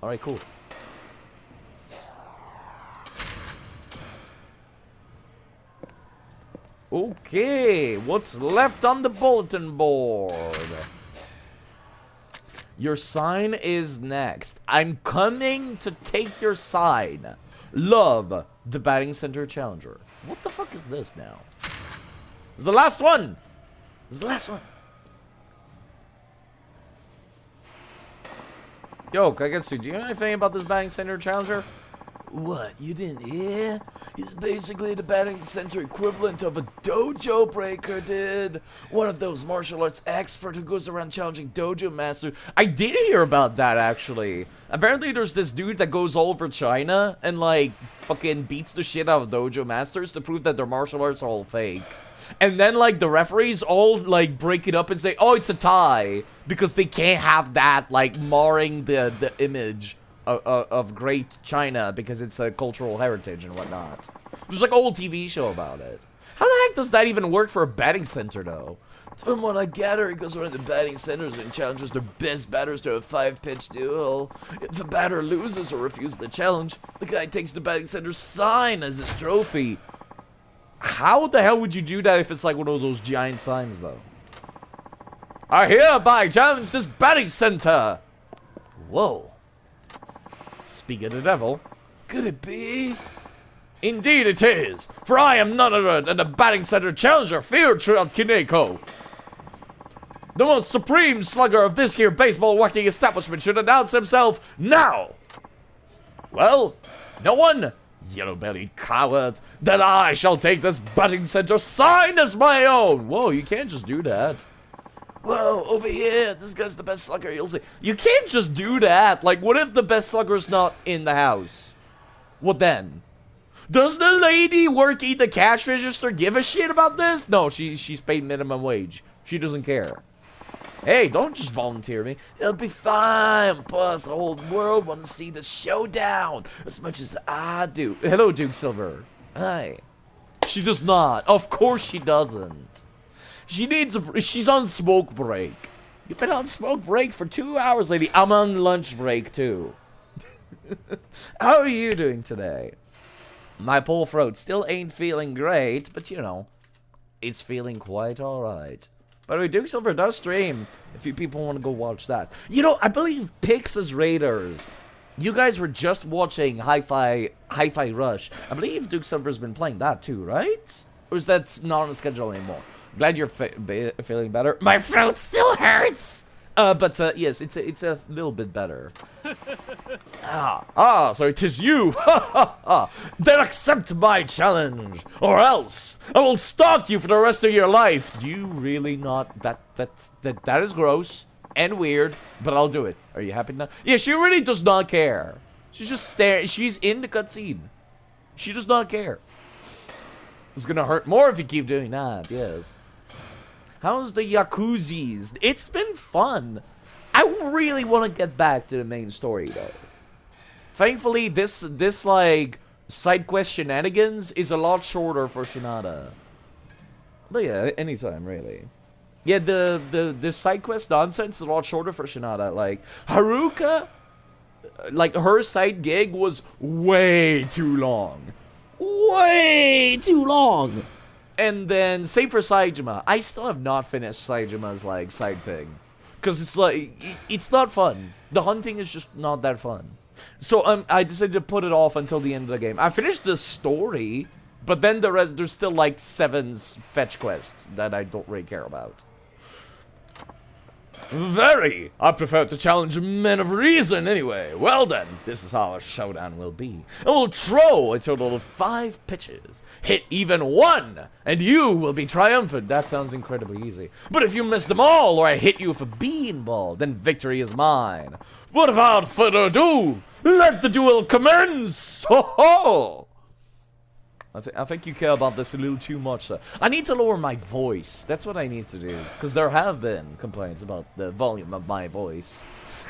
Alright, cool. Okay, what's left on the bulletin board? Your sign is next. I'm coming to take your sign. Love, the batting center challenger. What the fuck is this now? This is the last one. This is the last one. Yo, Kagetsu, do you know anything about this batting center challenger? What, you didn't hear? He's basically the batting center equivalent of a dojo breaker, dude. One of those martial arts experts who goes around challenging dojo masters. I did hear about that, actually. Apparently there's this dude that goes all over China and, like, fucking beats the shit out of dojo masters to prove that their martial arts are all fake. And then, like, the referees all, like, break it up and say, oh, it's a tie. Because they can't have that, like, marring the image of great China because it's a cultural heritage and whatnot. There's like a whole TV show about it. How the heck does that even work for a batting center, though? From what I gather, he goes around the batting centers and challenges their best batters to a 5-pitch duel. If the batter loses or refuses the challenge, the guy takes the batting center's sign as his trophy. How the hell would you do that if it's like one of those giant signs, though? I hereby challenge this batting center. Whoa. Speak of the devil. Could it be? Indeed it is, for I am none other than the batting center challenger, Fiortrell Kineko. The most supreme slugger of this here baseball walking establishment should announce himself now. Well, no one, yellow-bellied cowards, that I shall take this batting center sign as my own. Whoa, you can't just do that. Whoa, over here, this guy's the best slugger, you'll see. You can't just do that. Like, what if the best slugger's not in the house? What then? Does the lady working the cash register give a shit about this? No, she's paid minimum wage. She doesn't care. Hey, don't just volunteer me. It'll be fine. Plus, the whole world wants to see the showdown as much as I do. Hello, Duke Silver. Hi. She does not. Of course she doesn't. She needs she's on smoke break. You've been on smoke break for 2 hours, lady. I'm on lunch break, too. How are you doing today? My poor throat still ain't feeling great, but you know, it's feeling quite alright. By the way, Duke Silver does stream, if you people want to go watch that. You know, I believe Pix's Raiders, you guys were just watching Hi-Fi Rush. I believe Duke Silver's been playing that too, right? Or is that not on the schedule anymore? Glad you're feeling better. My throat still hurts! But yes, it's a little bit better. So it is you! Then accept my challenge, or else I will stalk you for the rest of your life. Do you really not? That is gross and weird, but I'll do it. Are you happy now? Yeah, she really does not care. She's just staring. She's in the cutscene. She does not care. It's gonna hurt more if you keep doing that. Yes. How's the Yakuzis? It's been fun. I really want to get back to the main story, though. Thankfully, this like, side quest shenanigans is a lot shorter for Shinada. But yeah, anytime, really. Yeah, the side quest nonsense is a lot shorter for Shinada. Like, Haruka, like, her side gig was way too long. Way too long! And then, same for Saejima. I still have not finished Saejima's, like, side thing. Because it's like, it's not fun. The hunting is just not that fun. So, I decided to put it off until the end of the game. I finished the story, but then the rest, there's still, like, 7 fetch quests that I don't really care about. Very! I prefer to challenge men of reason anyway. Well then, this is how our showdown will be. I will throw a total of 5 pitches. Hit even 1, and you will be triumphant. That sounds incredibly easy. But if you miss them all, or I hit you with a beanball, then victory is mine. But without further ado, let the duel commence! Ho ho! I think you care about this a little too much, though. I need to lower my voice. That's what I need to do. Because there have been complaints about the volume of my voice.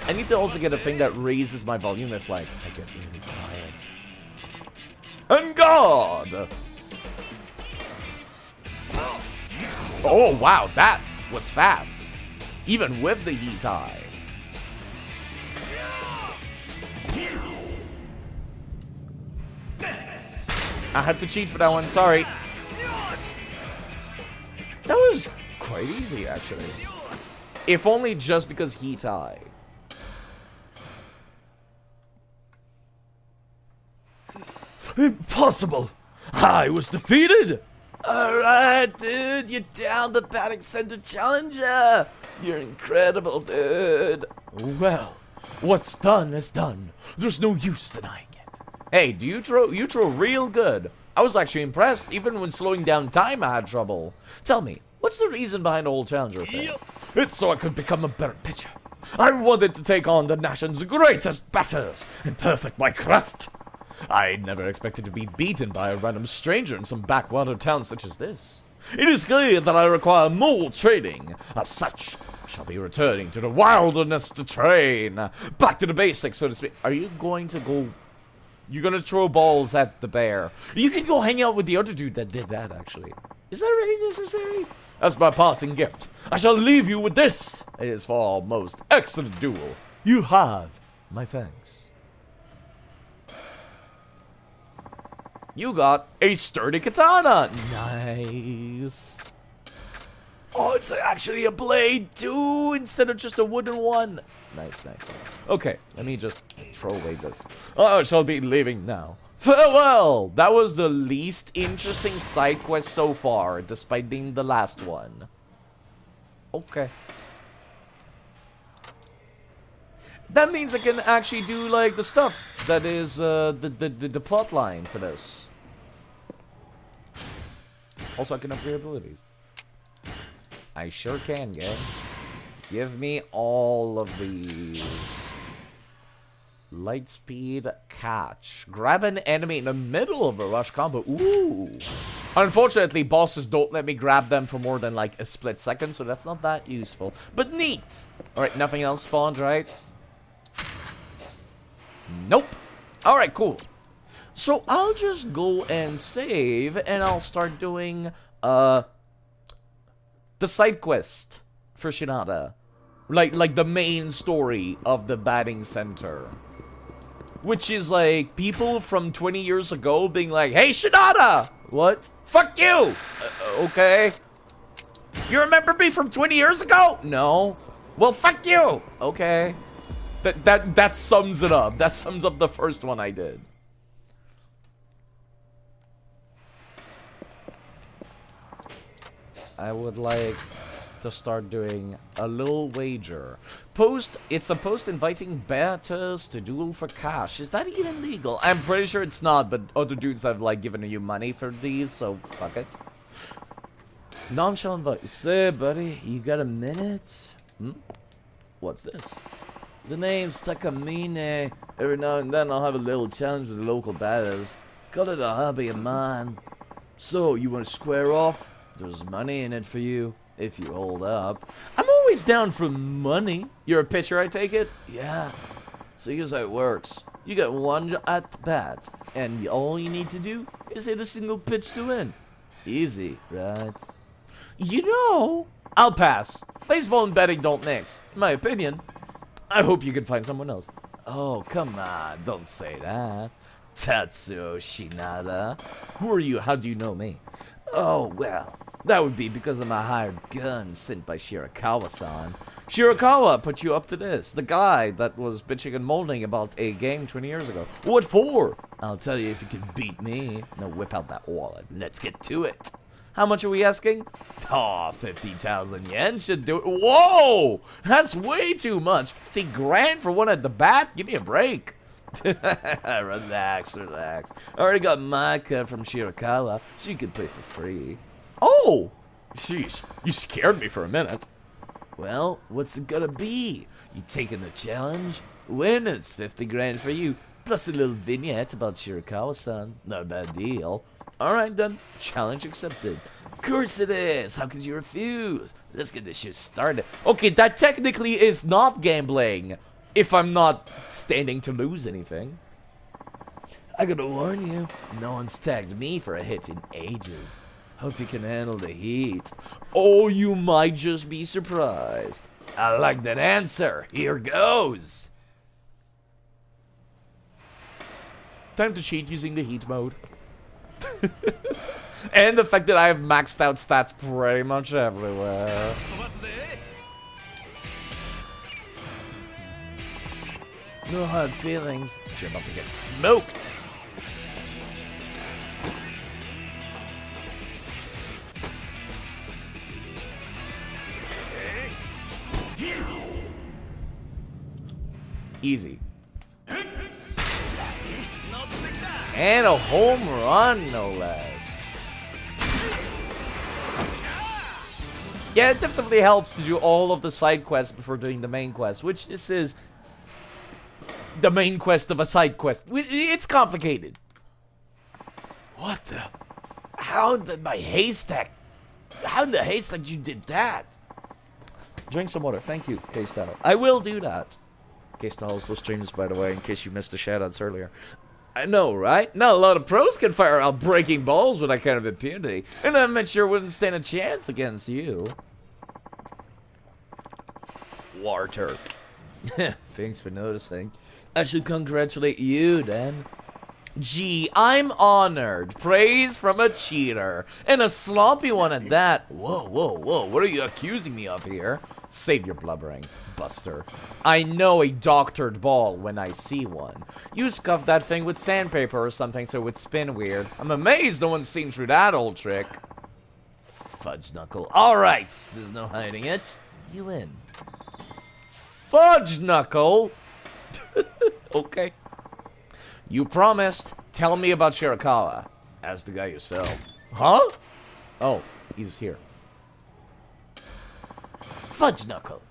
I need to also get a thing that raises my volume if, like, I get really quiet. And God! Oh, wow, that was fast. Even with the heat eye. I had to cheat for that one, sorry. That was quite easy, actually. If only just because heat eye. Impossible! I was defeated! Alright, dude, you downed the batting center challenger! You're incredible, dude. Well, what's done is done. There's no use denying it. Hey, you throw real good. I was actually impressed. Even when slowing down time, I had trouble. Tell me, what's the reason behind the whole challenger thing? It's so I could become a better pitcher. I wanted to take on the nation's greatest batters and perfect my craft. I never expected to be beaten by a random stranger in some backwater town such as this. It is clear that I require more training. As such, I shall be returning to the wilderness to train. Back to the basics, so to speak. Are you going to go... You're gonna throw balls at the bear. You can go hang out with the other dude that did that, actually. Is that really necessary? As my parting gift, I shall leave you with this. It is for our most excellent duel. You have my thanks. You got a sturdy katana. Nice. Oh, it's actually a blade too, instead of just a wooden one. Nice, nice. Okay, let me just throw away this. Oh, I shall be leaving now. Farewell! That was the least interesting side quest so far, despite being the last one. Okay. That means I can actually do, like, the stuff that is, the plot line for this. Also, I can upgrade abilities. I sure can, gang. Give me all of these. Light speed catch. Grab an enemy in the middle of a rush combo. Ooh. Unfortunately, bosses don't let me grab them for more than like a split second, so that's not that useful. But neat. Alright, nothing else spawned, right? Nope. Alright, cool. So I'll just go and save, and I'll start doing, the side quest for Shinada. Like the main story of the batting center. Which is like people from 20 years ago being like, hey Shinada! What? Fuck you! Okay. You remember me from 20 years ago? No. Well, fuck you! Okay. That sums it up. That sums up the first one I did. I would like to start doing a little wager. It's a post inviting bettors to duel for cash. Is that even legal? I'm pretty sure it's not, but other dudes have like given you money for these, so fuck it. Nonchalant voice. Say, buddy, you got a minute? What's this? The name's Takamine. Every now and then I'll have a little challenge with the local batters. Call it a hobby of mine. So, you want to square off? There's money in it for you. If you hold up. I'm always down for money. You're a pitcher, I take it? Yeah. So here's how it works. You get one at bat, and all you need to do is hit a single pitch to win. Easy, right? You know, I'll pass. Baseball and betting don't mix, in my opinion. I hope you can find someone else. Oh, come on, don't say that. Tatsuo Shinada. Who are you? How do you know me? Oh, well. That would be because of my hired gun sent by Shirakawa-san. Shirakawa put you up to this. The guy that was bitching and moaning about a game 20 years ago. What for? I'll tell you if you can beat me. Now whip out that wallet. Let's get to it. How much are we asking? Oh, 50,000 yen should do it. Whoa! That's way too much. 50 grand for one at the bat? Give me a break. Relax, relax. I already got my cut from Shirakawa, so you can play for free. Oh! Sheesh, you scared me for a minute. Well, what's it gonna be? You taking the challenge? Win, it's 50 grand for you, plus a little vignette about Shirakawa-san. Not a bad deal. Alright then, challenge accepted. Of course it is, how could you refuse? Let's get this shit started. Okay, that technically is not gambling, if I'm not standing to lose anything. I gotta warn you, no one's tagged me for a hit in ages. Hope you can handle the heat. Oh, you might just be surprised. I like that answer. Here goes. Time to cheat using the heat mode. And the fact that I have maxed out stats pretty much everywhere. No hard feelings. You're about to get smoked. Easy. And a home run, no less. Yeah, it definitely helps to do all of the side quests before doing the main quest, which this is the main quest of a side quest. It's complicated. What the? How in the haystack you did that? Drink some water. Thank you, K-Style. I will do that. K-Style also streams, by the way, in case you missed the shoutouts earlier. I know, right? Not a lot of pros can fire out breaking balls with that kind of impunity. And I'm not sure wouldn't stand a chance against you. Water. Thanks for noticing. I should congratulate you, then. Gee, I'm honored. Praise from a cheater. And a sloppy one at that. Whoa, whoa, whoa. What are you accusing me of here? Save your blubbering, Buster. I know a doctored ball when I see one. You scuffed that thing with sandpaper or something so it would spin weird. I'm amazed no one's seen through that old trick. Fudge knuckle. Alright, there's no hiding it. You win. Fudge knuckle? Okay. You promised. Tell me about Shirakawa. Ask the guy yourself. Huh? Oh, he's here. Fudge knuckle.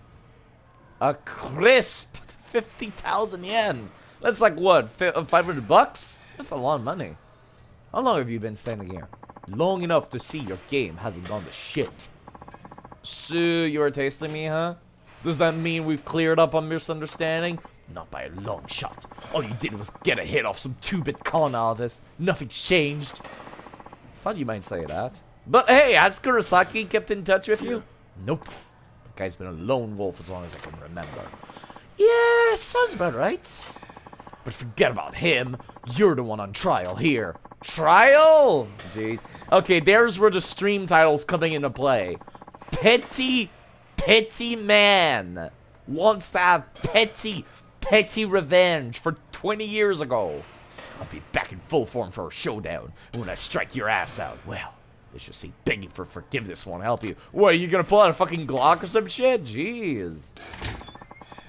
A crisp 50,000 yen. That's like what? 500 bucks? That's a lot of money. How long have you been standing here? Long enough to see your game hasn't gone to shit. So you are tasting me, huh? Does that mean we've cleared up our misunderstanding? Not by a long shot. All you did was get a hit off some 2-bit con artist. Nothing's changed. Thought you might say that. But hey, has Kurosaki kept in touch with you? Nope. The guy's been a lone wolf as long as I can remember. Yeah, sounds about right. But forget about him. You're the one on trial here. Trial? Jeez. Okay, there's where the stream title's coming into play. Petty man wants to have petty revenge for 20 years ago. I'll be back in full form for a showdown. And when I strike your ass out, well, let's just say begging for forgiveness won't help you. What, are you gonna pull out a fucking Glock or some shit? Jeez.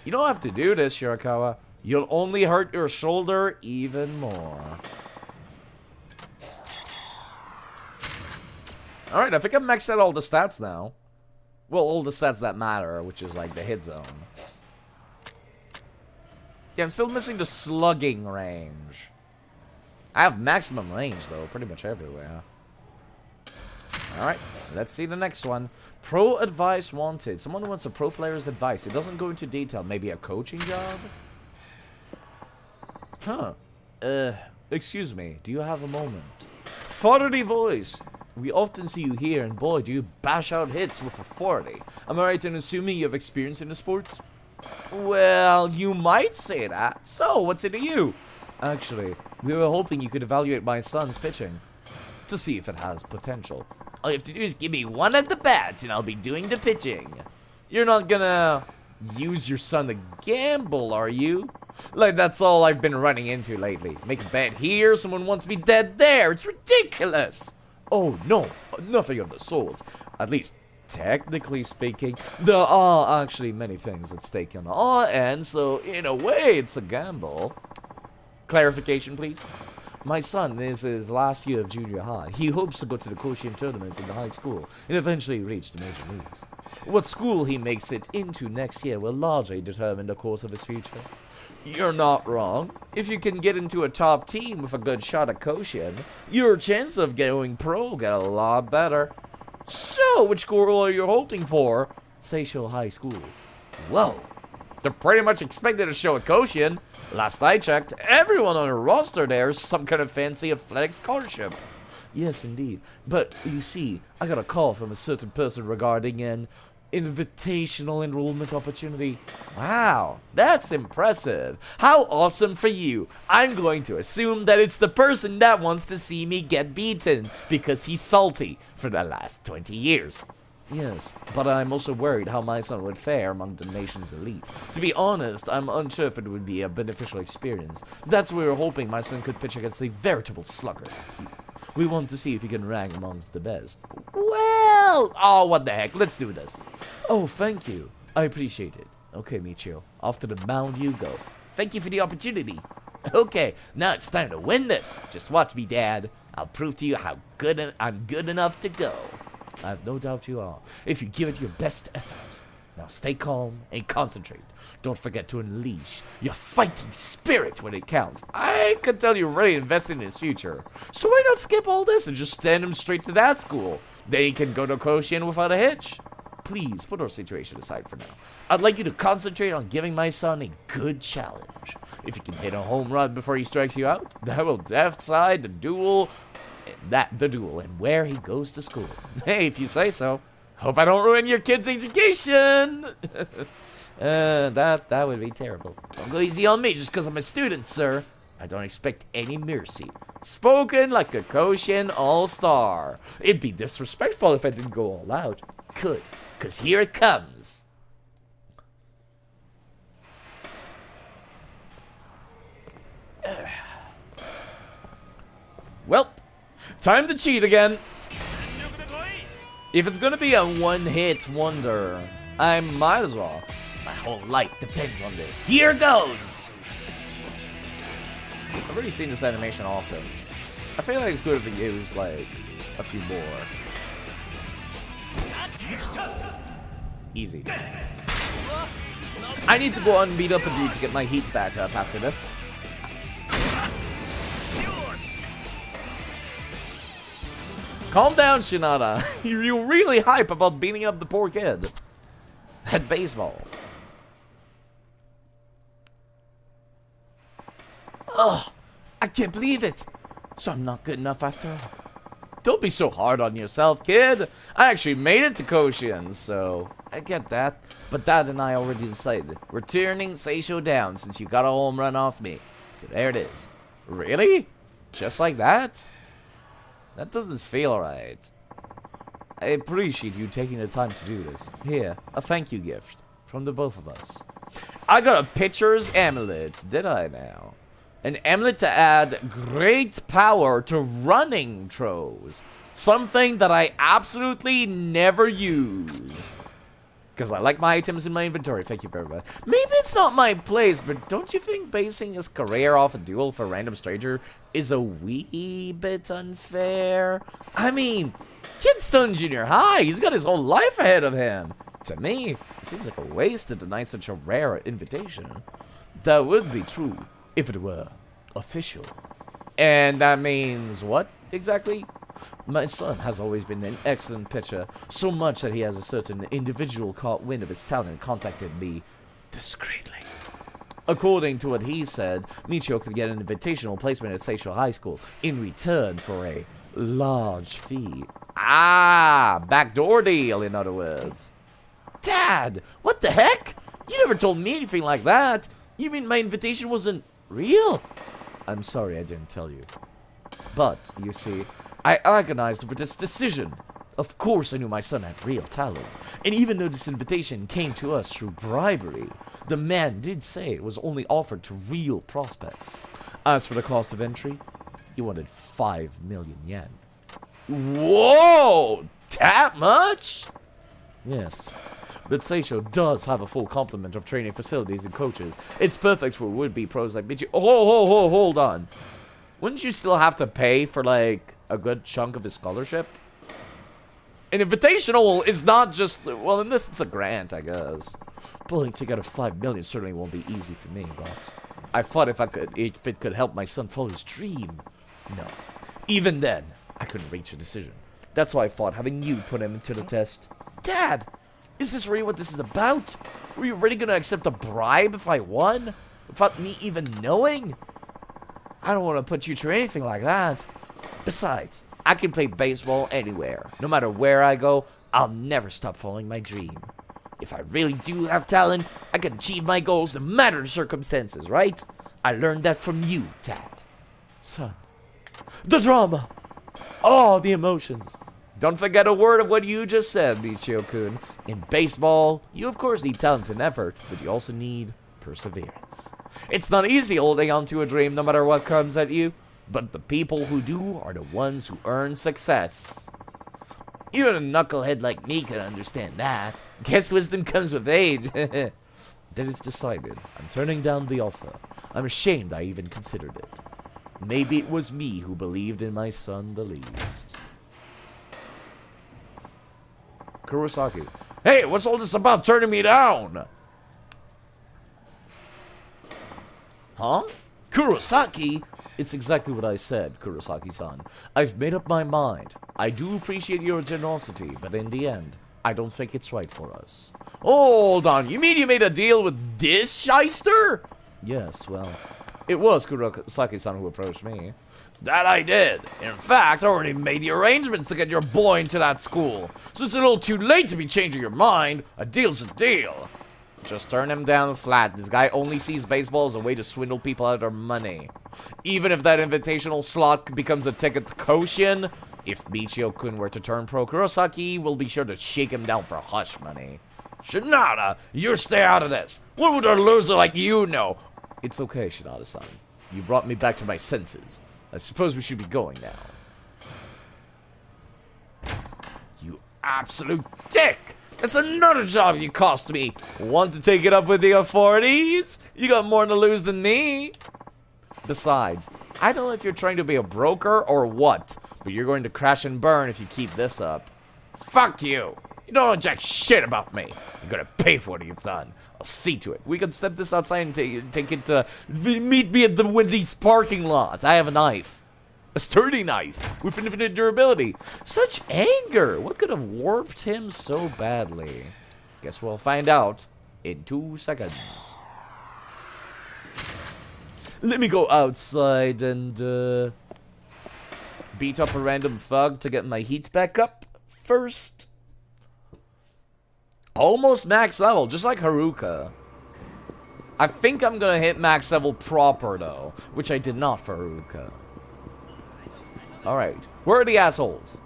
You don't have to do this, Shirakawa. You'll only hurt your shoulder even more. Alright, I think I've maxed out all the stats now. Well, all the stats that matter, which is like the hit zone. Yeah, I'm still missing the slugging range. I have maximum range, though, pretty much everywhere. Alright, let's see the next one. Pro advice wanted. Someone wants a pro player's advice. It doesn't go into detail. Maybe a coaching job? Huh. Excuse me. Do you have a moment? Fatherly voice. We often see you here, and boy, do you bash out hits with authority. Am I right in assuming you have experience in the sport? Well, you might say that. So, what's it to you? Actually, we were hoping you could evaluate my son's pitching to see if it has potential. All you have to do is give me one at the bat, and I'll be doing the pitching. You're not gonna use your son to gamble, are you? Like, that's all I've been running into lately. Make a bet here, someone wants me dead there. It's ridiculous. Oh, no, nothing of the sort. At least, technically speaking, there are actually many things at stake on our end, so in a way, it's a gamble. Clarification, please. My son is his last year of junior high. He hopes to go to the Koshien tournament in the high school and eventually reach the major leagues. What school he makes it into next year will largely determine the course of his future. You're not wrong. If you can get into a top team with a good shot at Koshien, your chance of going pro get a lot better. So, which school are you hoping for? Seisho High School. Whoa. They're pretty much expected to show at Koshien. Last I checked, everyone on the roster there is some kind of fancy athletic scholarship. Yes, indeed. But, you see, I got a call from a certain person regarding an invitational enrollment opportunity. Wow, that's impressive. How awesome for you. I'm going to assume that it's the person that wants to see me get beaten because he's salty for the last 20 years. Yes, but I'm also worried how my son would fare among the nation's elite. To be honest, I'm unsure if it would be a beneficial experience. That's why we're hoping my son could pitch against a veritable slugger like you. We want to see if he can rank among the best. Well, oh, what the heck, let's do this. Oh, thank you. I appreciate it. Okay, Michio, off to the mound you go. Thank you for the opportunity. Okay, now it's time to win this. Just watch me, Dad. I'll prove to you how good I'm good enough to go. I have no doubt you are, if you give it your best effort. Now stay calm and concentrate. Don't forget to unleash your fighting spirit when it counts. I can tell you're really invested in his future. So why not skip all this and just send him straight to that school? Then he can go to Koshien without a hitch. please put our situation aside for now. I'd like you to concentrate on giving my son a good challenge. If you can hit a home run before he strikes you out, that will decide the duel and where he goes to school. Hey, if you say so. Hope I don't ruin your kid's education. That would be terrible. Don't go easy on me just because I'm a student, sir. I don't expect any mercy. Spoken like a Koshin all-star. It'd be disrespectful if I didn't go all out. Could, because here it comes. Welp, time to cheat again. If it's gonna be a one-hit wonder, I might as well. My whole life depends on this. Here goes! I've already seen this animation often. I feel like it could have used, like, a few more. Easy. I need to go and beat up a dude to get my heat back up after this. Calm down, Shinada. You're really hype about beating up the poor kid. At baseball. Ugh, I can't believe it. So I'm not good enough after all. Don't be so hard on yourself, kid. I actually made it to Koshin, so I get that. But Dad and I already decided. We're turning Seisho down since you got a home run off me. So there it is. Really? Just like that? That doesn't feel right. I appreciate you taking the time to do this. Here, a thank you gift from the both of us. I got a pitcher's amulet, did I now? An amulet to add great power to running throws. Something that I absolutely never use. Because I like my items in my inventory, thank you very much. Maybe it's not my place, but don't you think basing his career off a duel for a random stranger is a wee bit unfair? I mean, kid's still in junior high, he's got his whole life ahead of him. To me, it seems like a waste to deny such a rare invitation. That would be true if it were official. And that means what, exactly? My son has always been an excellent pitcher, so much that he has a certain individual caught wind of his talent and contacted me discreetly. According to what he said, Michio could get an invitational placement at Seisho High School in return for a large fee. Ah, backdoor deal, in other words. Dad, what the heck? You never told me anything like that. You mean my invitation wasn't real? I'm sorry I didn't tell you. But, you see, I agonized over this decision. Of course I knew my son had real talent. And even though this invitation came to us through bribery, the man did say it was only offered to real prospects. As for the cost of entry, he wanted 5 million yen. Whoa! That much? Yes. But Seisho does have a full complement of training facilities and coaches. It's perfect for would-be pros like Michi. Hold on. Wouldn't you still have to pay for, like, a good chunk of his scholarship? An invitational is not just... Well, in this, it's a grant, I guess. Pulling together 5 million certainly won't be easy for me, but... I thought if it could help my son follow his dream. No. Even then, I couldn't reach a decision. That's why I thought having you put him to the test. Dad! Is this really what this is about? Were you really gonna accept a bribe if I won? Without me even knowing? I don't want to put you through anything like that. Besides, I can play baseball anywhere. No matter where I go, I'll never stop following my dream. If I really do have talent, I can achieve my goals no matter the circumstances, right? I learned that from you, Dad. Son. The drama! Oh, the emotions. Don't forget a word of what you just said, Michio-kun. In baseball, you of course need talent and effort, but you also need perseverance. It's not easy holding on to a dream no matter what comes at you, but the people who do are the ones who earn success. Even a knucklehead like me can understand that. Guess wisdom comes with age. Then it's decided. I'm turning down the offer. I'm ashamed I even considered it. Maybe it was me who believed in my son the least. Kurosaki. Hey, what's all this about turning me down? Huh? Kurosaki? It's exactly what I said, Kurosaki-san. I've made up my mind. I do appreciate your generosity, but in the end, I don't think it's right for us. Hold on, you mean you made a deal with this shyster? Yes, well, it was Kurosaki-san who approached me. That I did. In fact, I already made the arrangements to get your boy into that school. So it's a little too late to be changing your mind. A deal's a deal. Just turn him down flat. This guy only sees baseball as a way to swindle people out of their money. Even if that invitational slot becomes a ticket to Koshin, if Michio-kun were to turn pro, Kurosaki will be sure to shake him down for hush money. Shinada, you stay out of this. What would a loser like you know? It's okay, Shinada-san. You brought me back to my senses. I suppose we should be going now. You absolute dick! That's another job you cost me! Want to take it up with the authorities? You got more to lose than me! Besides, I don't know if you're trying to be a broker or what, but you're going to crash and burn if you keep this up. Fuck you! You don't know jack shit about me! You're gonna pay for what you've done. I'll see to it. We can step this outside and take it to... Meet me at the Wendy's parking lot. I have a knife. A sturdy knife with infinite durability. Such anger! What could have warped him so badly? Guess we'll find out in 2 seconds. Let me go outside and beat up a random thug to get my heat back up first. Almost max level, just like Haruka. I think I'm gonna hit max level proper though, which I did not for Haruka. Alright, where are the assholes?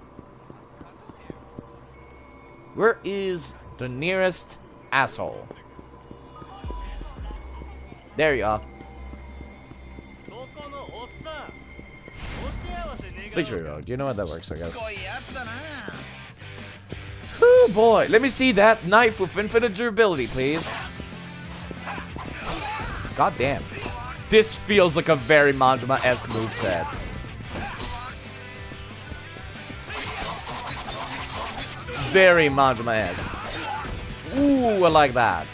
Where is the nearest asshole? There you are. Victory Road, you know how that works, I guess. Oh boy, let me see that knife with infinite durability, please. God damn. This feels like a very Majima-esque moveset. Very Majima-esque. Ooh, I like that.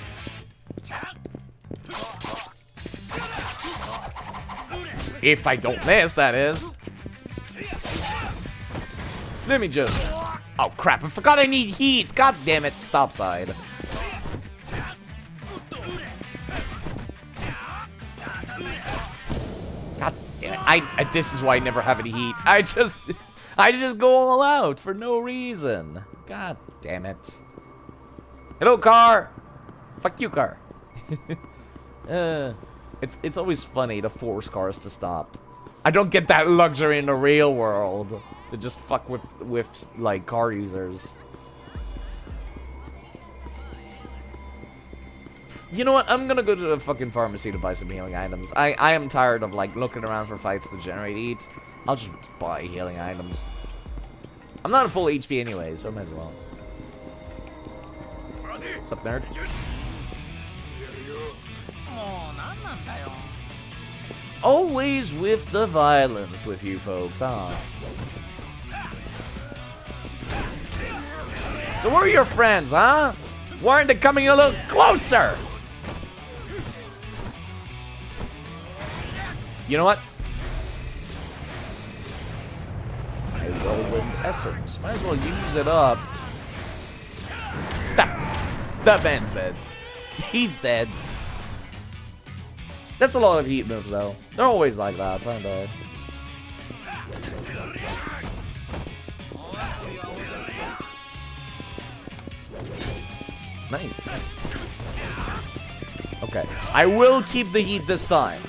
If I don't miss, that is. Let me just... Oh crap, I forgot I need heat! God damn it, stop side. God damn it, this is why I never have any heat. I just go all out for no reason. God damn it. Hello, car! Fuck you, car. It's always funny to force cars to stop. I don't get that luxury in the real world. To just fuck with like, car users. You know what? I'm gonna go to the fucking pharmacy to buy some healing items. I am tired of, like, looking around for fights to generate heat. I'll just buy healing items. I'm not at full HP anyway, so I might as well. What's up, nerd? Always with the violence with you folks, huh? So where are your friends, huh? Why aren't they coming a little closer? You know what? A whirlwind essence. Might as well use it up. That man's dead. He's dead. That's a lot of heat moves, though. They're always like that, aren't they? Nice. Okay. I will keep the heat this time.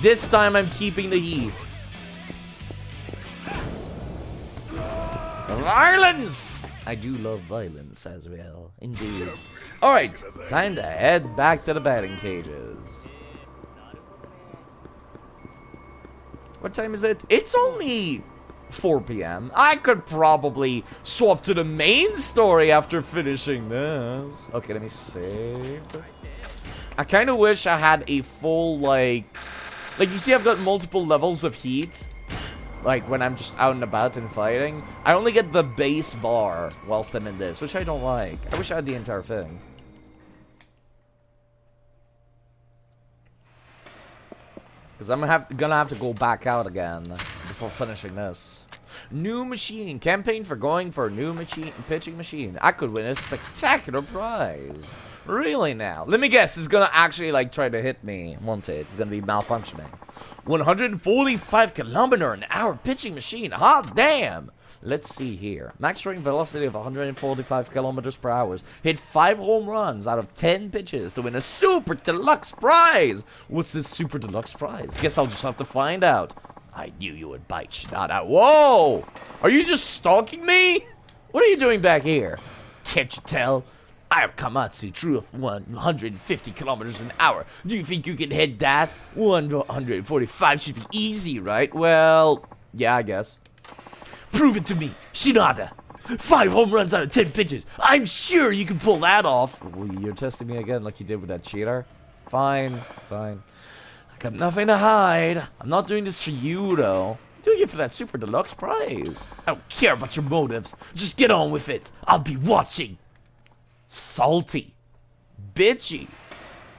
This time I'm keeping the heat. Violence! I do love violence as well. Indeed. Alright. Time to head back to the batting cages. What time is it? It's only 4 p.m. I could probably swap to the main story after finishing this. Okay, let me save. I kind of wish I had a full, like, you see I've got multiple levels of heat. Like, when I'm just out and about and fighting. I only get the base bar whilst I'm in this, which I don't like. I wish I had the entire thing. Because I'm gonna have to go back out again before finishing this. New machine. Campaign for going for a new pitching machine. I could win a spectacular prize. Really now? Let me guess. It's gonna actually, like, try to hit me, won't it? It's gonna be malfunctioning. 145 kilometer an hour pitching machine. Hot damn! Let's see here. Max throwing velocity of 145 kilometers per hour. Hit 5 home runs out of 10 pitches to win a super deluxe prize. What's this super deluxe prize? Guess I'll just have to find out. I knew you would bite, Shinada. Whoa! Are you just stalking me? What are you doing back here? Can't you tell? I am Kamatsu, true of 150 kilometers an hour. Do you think you can hit that? 145 should be easy, right? Well, yeah, I guess. Prove it to me, Shinada. 5 home runs out of 10 pitches. I'm sure you can pull that off. Well, you're testing me again like you did with that cheater? Fine, fine. I got nothing to hide. I'm not doing this for you, though. I'm doing it for that super deluxe prize. I don't care about your motives. Just get on with it. I'll be watching. Salty. Bitchy.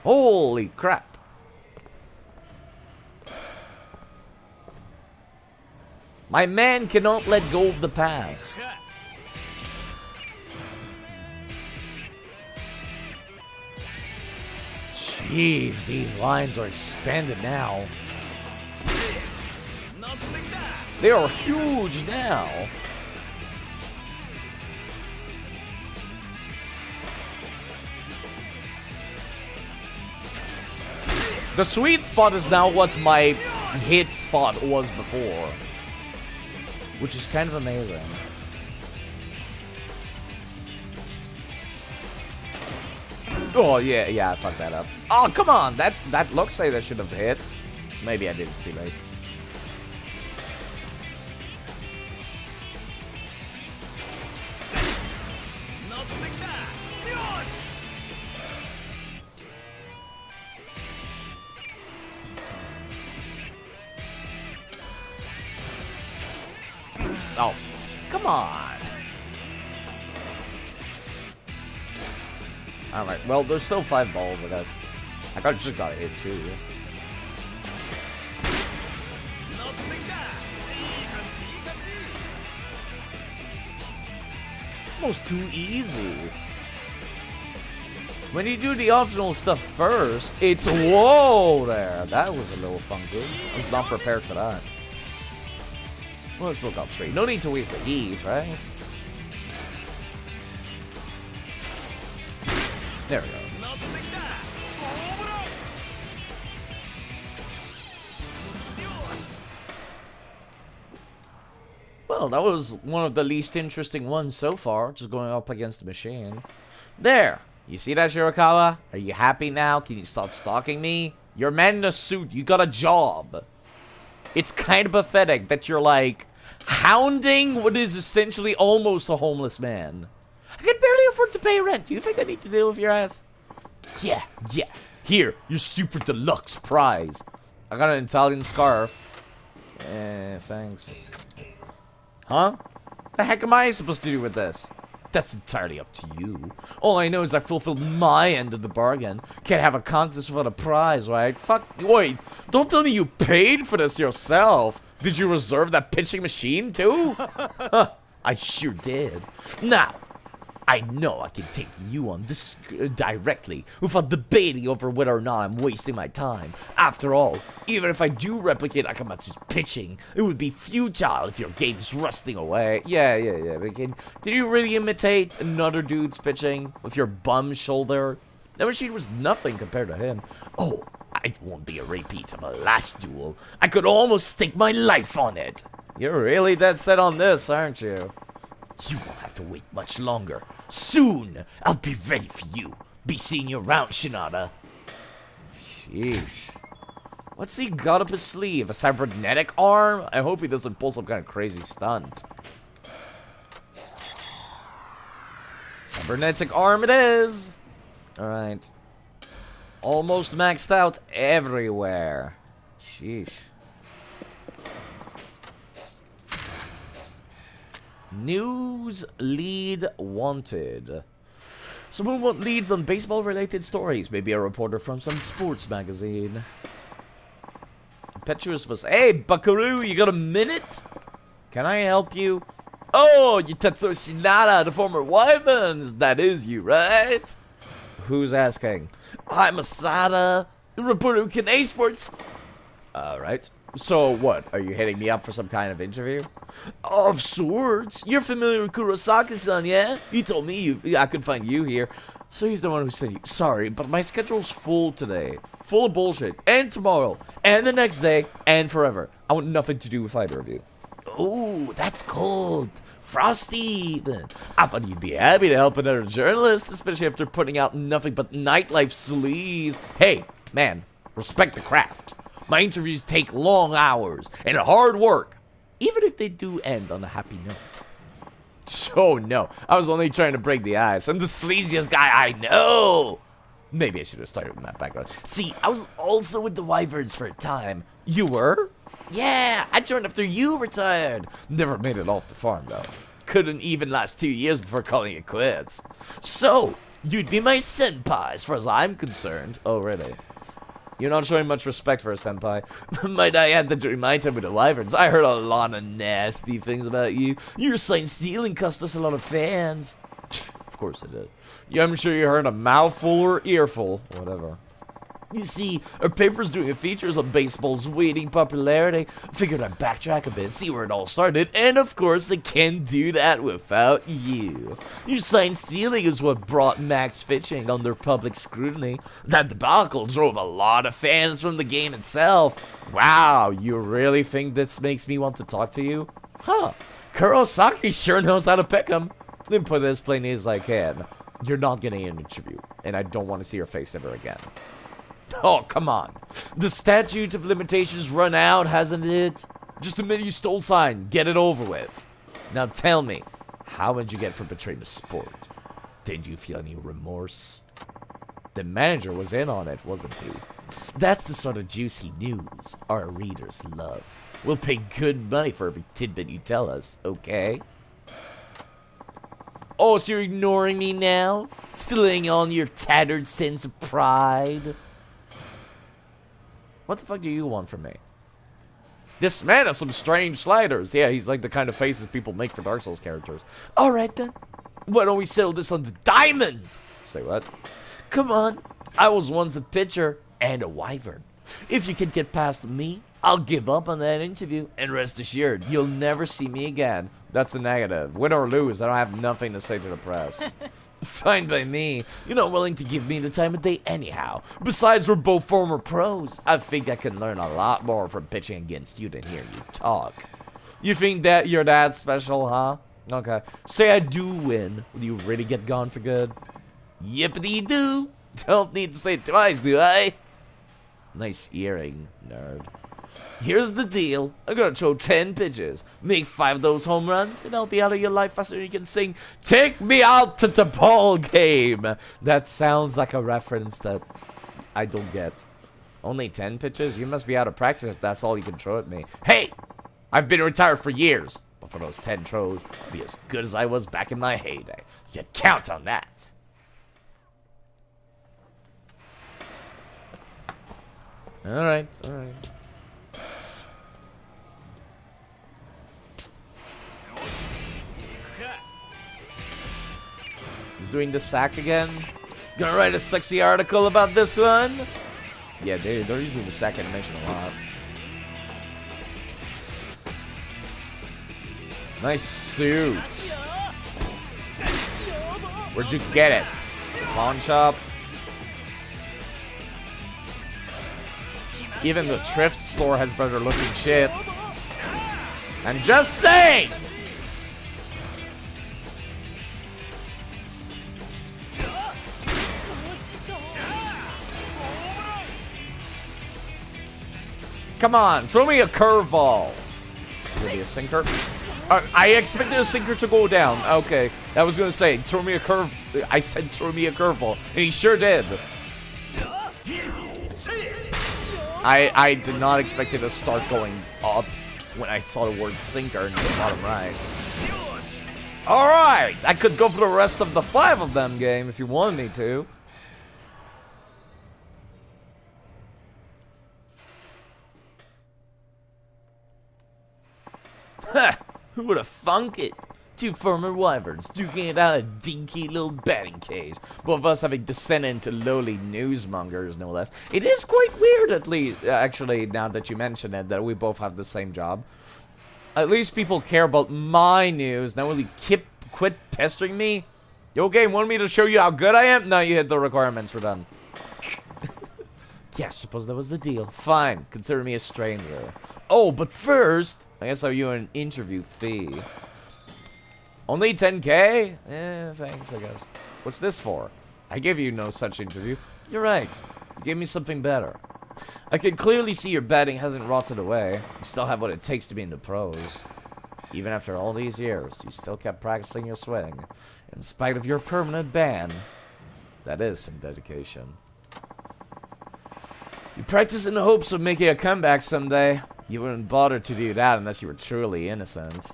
Holy crap. My man cannot let go of the past. Jeez, these lines are expanded now. They are huge now. The sweet spot is now what my hit spot was before. Which is kind of amazing. Oh, yeah, I fucked that up. Oh, come on! That looks like that should have hit. Maybe I did it too late. Oh, come on. Alright, well, there's still 5 balls, I guess. I just got hit, too. It's almost too easy. When you do the optional stuff first, it's... Whoa there. That was a little funky. I was not prepared for that. Well, let's look up straight. No need to waste the heat, right? There we go. Well, that was one of the least interesting ones so far, just going up against the machine. There! You see that, Shirakawa? Are you happy now? Can you stop stalking me? You're a man in a suit. You got a job. It's kind of pathetic that you're, like, hounding what is essentially almost a homeless man. I can barely afford to pay rent. Do you think I need to deal with your ass? Yeah. Here, your super deluxe prize. I got an Italian scarf. Thanks. Huh? The heck am I supposed to do with this? That's entirely up to you. All I know is I fulfilled my end of the bargain. Can't have a contest without a prize, right? Fuck, wait, don't tell me you paid for this yourself. Did you reserve that pitching machine, too? Huh, I sure did. Now, I know I can take you on this directly without debating over whether or not I'm wasting my time. After all, even if I do replicate Akamatsu's pitching, it would be futile if your game's rusting away. Yeah. Did you really imitate another dude's pitching with your bum shoulder? That machine was nothing compared to him. Oh, it won't be a repeat of a last duel. I could almost stake my life on it. You're really dead set on this, aren't you? You won't have to wait much longer. Soon, I'll be ready for you. Be seeing you around, Shinada. Sheesh. What's he got up his sleeve? A cybernetic arm? I hope he doesn't pull some kind of crazy stunt. Cybernetic arm it is! Alright. Almost maxed out everywhere. Sheesh. News lead wanted. Someone want leads on baseball related stories. Maybe a reporter from some sports magazine. impetuous was. Hey, Buckaroo, you got a minute? Can I help you? Oh, you Tetsuo Shinada, the former Wyverns. That is you, right? Who's asking? I'm Asada, the reporter who can A-Sports. Alright. So, what? Are you hitting me up for some kind of interview? Of sorts. You're familiar with Kurosaki-san, yeah? He told me I could find you here. So he's the one who said you. Sorry, but my schedule's full today. Full of bullshit. And tomorrow. And the next day. And forever. I want nothing to do with either of you. Oh, that's cold. Frosty, then. I thought you'd be happy to help another journalist, especially after putting out nothing but nightlife sleaze. Hey, man, respect the craft. My interviews take long hours and hard work, even if they do end on a happy note. So, no, I was only trying to break the ice. I'm the sleaziest guy I know. Maybe I should have started with that background. See, I was also with the Wyverns for a time. You were? Yeah, I joined after you retired. Never made it off the farm, though. Couldn't even last 2 years before calling it quits. So, you'd be my senpai as far as I'm concerned. Oh, really? You're not showing much respect for a senpai. Might I add that during my time with the Wyverns, I heard a lot of nasty things about you. Your sign stealing cost us a lot of fans. Of course it did. Yeah, I'm sure you heard a mouthful or earful. Whatever. You see, our paper's doing a features on baseball's waning popularity. Figured I'd backtrack a bit, see where it all started, and of course I can't do that without you. Your sign stealing is what brought Max Fitching under public scrutiny. That debacle drove a lot of fans from the game itself. Wow, you really think this makes me want to talk to you? Huh, Kurosaki sure knows how to pick 'em. Let me put it as plainly as I can. You're not getting an interview, and I don't want to see your face ever again. Oh, come on. The statute of limitations run out, hasn't it? Just admit you stole sign. Get it over with. Now tell me, how did you get for betraying the sport? Did you feel any remorse? The manager was in on it, wasn't he? That's the sort of juicy news our readers love. We'll pay good money for every tidbit you tell us, okay? Oh, so you're ignoring me now? Still laying on your tattered sense of pride? What the fuck do you want from me? This man has some strange sliders. Yeah, he's like the kind of faces people make for Dark Souls characters. Alright then. Why don't we settle this on the diamonds? Say what? Come on. I was once a pitcher and a wyvern. If you can get past me, I'll give up on that interview. And rest assured, you'll never see me again. That's the negative. Win or lose, I don't have nothing to say to the press. Fine by me. You're not willing to give me the time of day anyhow. Besides, we're both former pros. I think I can learn a lot more from pitching against you than hearing you talk. You think that you're that special, huh? Okay. Say I do win. Will you really get gone for good? Yippity-doo. Don't need to say it twice, do I? Nice earring, nerd. Here's the deal. I'm gonna throw 10 pitches, make 5 of those home runs, and I'll be out of your life faster than you can sing "Take Me Out to the Ball Game." That sounds like a reference that I don't get. Only 10 pitches? You must be out of practice if that's all you can throw at me. Hey! I've been retired for years, but for those 10 throws, I'll be as good as I was back in my heyday. You can count on that. Alright, alright. He's doing the sack again. Gonna write a sexy article about this one. Yeah, dude, they're using the sack animation a lot. Nice suit. Where'd you get it? The pawn shop? Even the thrift store has better looking shit. I'm just saying! Come on, throw me a curveball. Will it be a sinker? I expected a sinker to go down. Okay, I was gonna say, throw me a curve. I said throw me a curveball, and he sure did. I did not expect it to start going up when I saw the word sinker in the bottom right. Alright, I could go for the rest of the 5 of them game if you wanted me to. Ha! Who would have thunk it? Two former wyverns duking it out a dinky little batting cage. Both of us having descended into lowly newsmongers, no less. It is quite weird, at least, actually, now that you mention it, that we both have the same job. At least people care about my news. Now will you quit pestering me? You okay, want me to show you how good I am? No, you hit the requirements, we're done. Yeah, suppose that was the deal. Fine, consider me a stranger. Oh, but first, I guess I'll owe you an interview fee. Only 10k? Thanks, I guess. What's this for? I gave you no such interview. You're right. You gave me something better. I can clearly see your batting hasn't rotted away. You still have what it takes to be in the pros. Even after all these years, you still kept practicing your swing. In spite of your permanent ban. That is some dedication. You practice in the hopes of making a comeback someday. You wouldn't bother to do that unless you were truly innocent.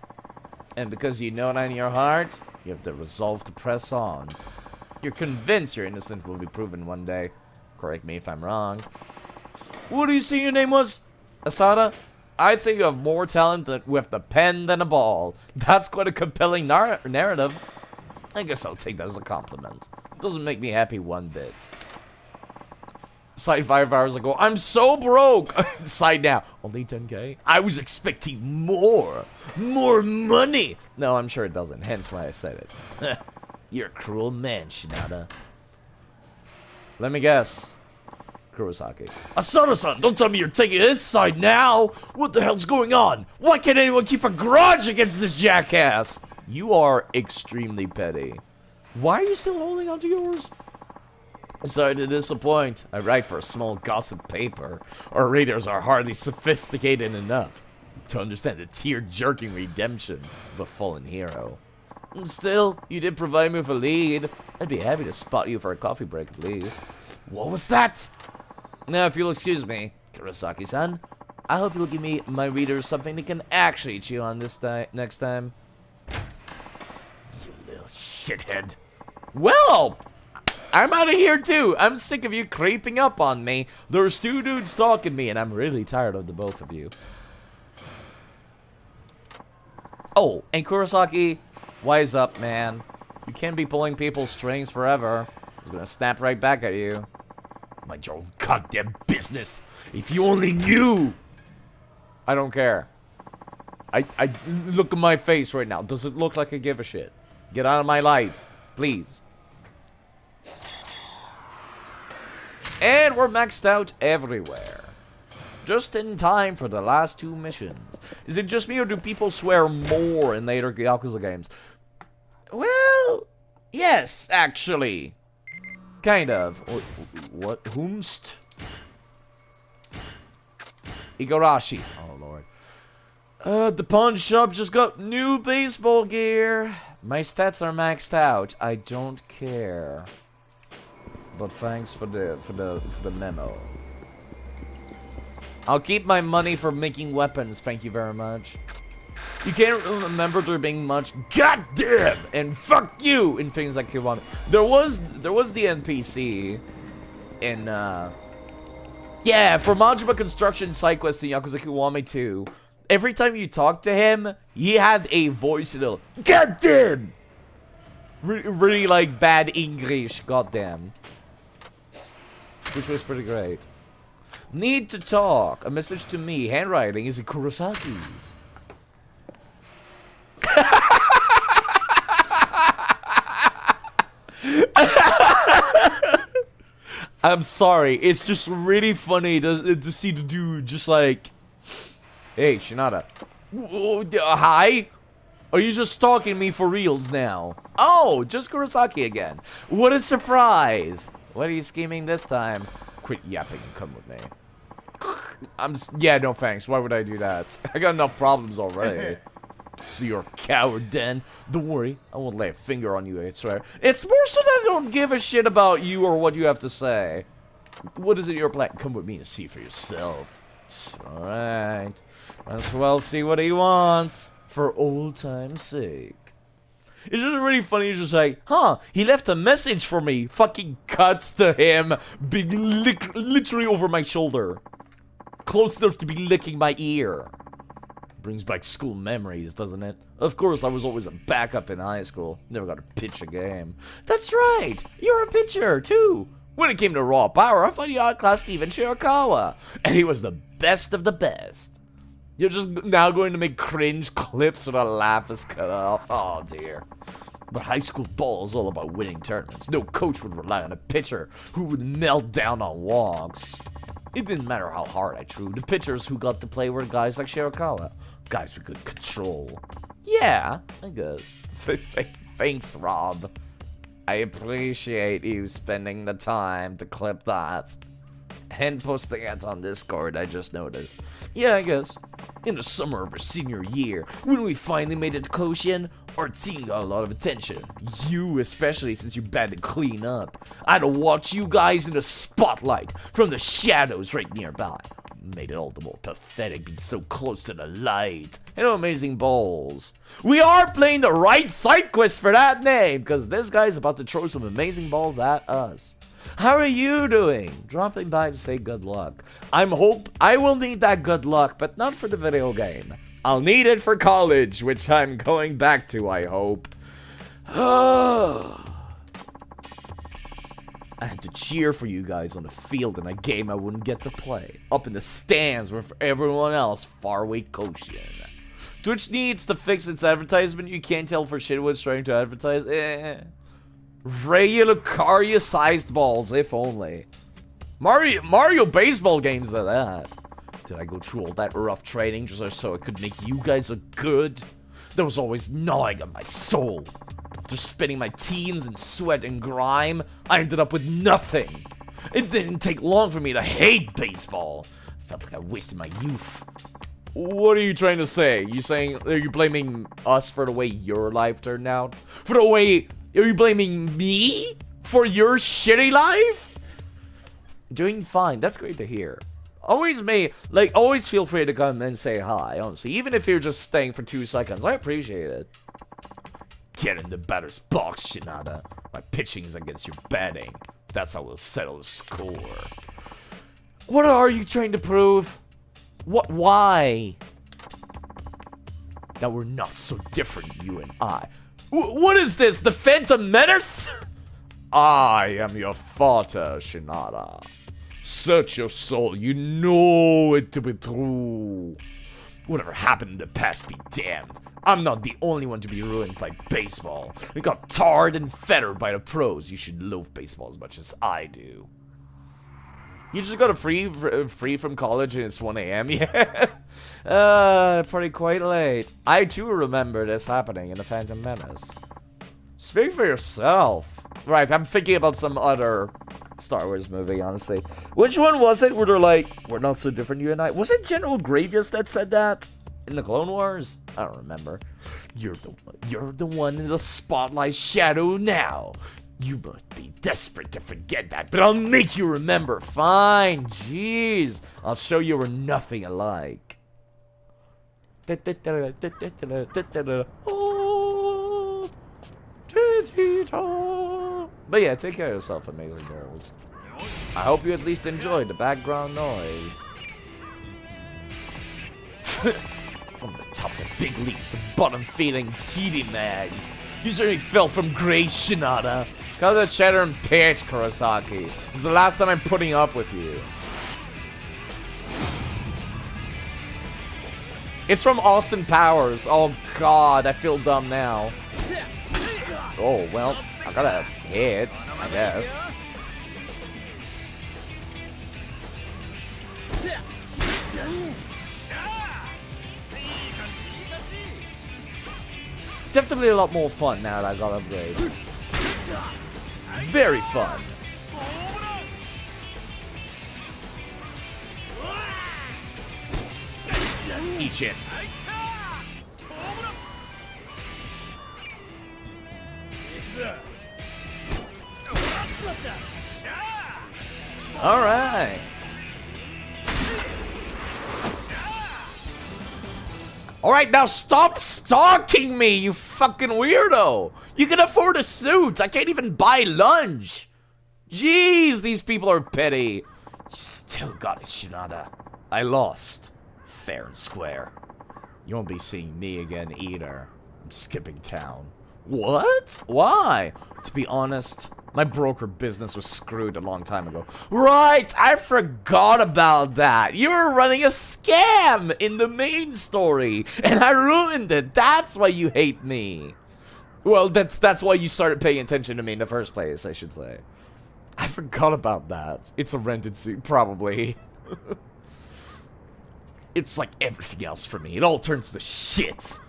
And because you know that in your heart, you have the resolve to press on. You're convinced your innocence will be proven one day. Correct me if I'm wrong. What do you say your name was? Asada? I'd say you have more talent with the pen than a ball. That's quite a compelling narrative. I guess I'll take that as a compliment. It doesn't make me happy one bit. Side 5 hours ago, I'm so broke. Side now, only 10k? I was expecting more. More money. No, I'm sure it doesn't, hence why I said it. You're a cruel man, Shinada. Let me guess. Kurosaki. Asada-san, don't tell me you're taking his side now! What the hell's going on? Why can't anyone keep a grudge against this jackass? You are extremely petty. Why are you still holding on to yours? Sorry to disappoint. I write for a small gossip paper. Our readers are hardly sophisticated enough to understand the tear-jerking redemption of a fallen hero. Still, you did provide me with a lead. I'd be happy to spot you for a coffee break at least. What was that? Now, if you'll excuse me, Kurosaki-san, I hope you'll give me my readers something they can actually chew on this next time. You little shithead. Well, I'm out of here too. I'm sick of you creeping up on me. There's two dudes stalking me, and I'm really tired of the both of you. Oh, and Kurosaki, wise up, man. You can't be pulling people's strings forever. He's gonna snap right back at you. Mind your own goddamn business. If you only knew. I don't care. I look at my face right now. Does it look like I give a shit? Get out of my life, please. And we're maxed out everywhere. Just in time for the last two missions. Is it just me or do people swear more in later Yakuza games? Well, yes, actually. Kind of. What? Whomst? Igarashi. Oh, Lord. The pawn shop just got new baseball gear. My stats are maxed out. I don't care. But thanks for the memo. I'll keep my money for making weapons, thank you very much. You can't remember there being much goddamn and fuck you in things like Kiwami. There was the NPC in yeah, for Majima Construction side quest in Yakuza Kiwami 2. Every time you talk to him, he had a voice that'll goddamn really like bad English, goddamn. Which was pretty great. Need to talk. A message to me. Handwriting is it Kurosaki's. I'm sorry. It's just really funny to see the dude just like, hey, Shinada. Hi? Are you just stalking me for reals now? Oh, just Kurosaki again. What a surprise. What are you scheming this time? Quit yapping and come with me. Yeah, no thanks. Why would I do that? I got enough problems already. So you're a coward then? Don't worry, I won't lay a finger on you, I swear. It's more so that I don't give a shit about you or what you have to say. What is it you're planning? Come with me and see for yourself. Alright. As well see what he wants. For old time's sake. It's just really funny, it's just like, huh, he left a message for me. Fucking cuts to him being literally over my shoulder. Close enough to be licking my ear. brings back school memories, doesn't it? Of course, I was always a backup in high school. Never got to pitch a game. That's right! You're a pitcher, too! When it came to raw power, I thought you outclassed Steven Shirakawa. And he was the best of the best. You're just now going to make cringe clips where the laugh is cut off. Oh, dear. But high school ball is all about winning tournaments. No coach would rely on a pitcher who would melt down on walks. It didn't matter how hard I threw. The pitchers who got to play were guys like Shirakawa. Guys with good control. Yeah, I guess. Thanks, Rob. I appreciate you spending the time to clip that. And posting it on Discord, I just noticed. Yeah, I guess. In the summer of our senior year, when we finally made it to Koshin, our team got a lot of attention. You especially, since you bad to clean up. I had to watch you guys in the spotlight from the shadows right nearby. Made it all the more pathetic being so close to the light. And amazing balls. We are playing the right side quest for that name, because this guy's about to throw some amazing balls at us. How are you doing? Dropping by to say good luck. I will need that good luck, but not for the video game. I'll need it for college, which I'm going back to, I hope. I had to cheer for you guys on the field in a game I wouldn't get to play. Up in the stands with everyone else far away coaching. Twitch needs to fix its advertisement. You can't tell for shit what's trying to advertise. Regular Lucaria-sized balls, if only. Mario baseball games like that. Did I go through all that rough training just so I could make you guys look good? That was always gnawing at my soul. After spending my teens in sweat and grime, I ended up with nothing. It didn't take long for me to hate baseball. I felt like I wasted my youth. What are you trying to say? Are you blaming us for the way your life turned out? Are you blaming me for your shitty life? Doing fine. That's great to hear. Always feel free to come and say hi, honestly. Even if you're just staying for 2 seconds. I appreciate it. Get in the batter's box, Shinada. My pitching's against your batting. That's how we'll settle the score. What are you trying to prove? Why? That we're not so different, you and I. What is this, the Phantom Menace? I am your father, Shinada. Search your soul, you know it to be true. Whatever happened in the past be damned. I'm not the only one to be ruined by baseball. We got tarred and feathered by the pros. You should love baseball as much as I do. You just got a free from college and it's 1 AM? Yeah. Pretty quite late. I too remember this happening in the Phantom Menace. Speak for yourself. Right, I'm thinking about some other Star Wars movie, honestly. Which one was it where they're like, we're not so different, you and I? Was it General Grievous that said that in the Clone Wars? I don't remember. You're the one in the spotlight shadow now. You must be desperate to forget that, but I'll make you remember. Fine, jeez. I'll show you we're nothing alike. But yeah, take care of yourself, amazing girls. I hope you at least enjoyed the background noise. From the top of the big leagues to bottom feeding TV mags. You certainly fell from grace, Shinada. Cut the cheddar and pitch, Kurosaki. This is the last time I'm putting up with you. It's from Austin Powers. Oh god, I feel dumb now. Oh, well, I gotta hit, I guess. Definitely a lot more fun now that I got upgrades. Very fun. Eat it. All right. Alright, now stop stalking me, you fucking weirdo! You can afford a suit! I can't even buy lunch! Jeez, these people are petty. You still got it, Shinada. I lost. Fair and square. You won't be seeing me again either. I'm skipping town. What? Why? To be honest, my broker business was screwed a long time ago. Right, I forgot about that. You were running a scam in the main story, and I ruined it. That's why you hate me. Well, that's why you started paying attention to me in the first place, I should say. I forgot about that. It's a rented suit, probably. It's like everything else for me. It all turns to shit.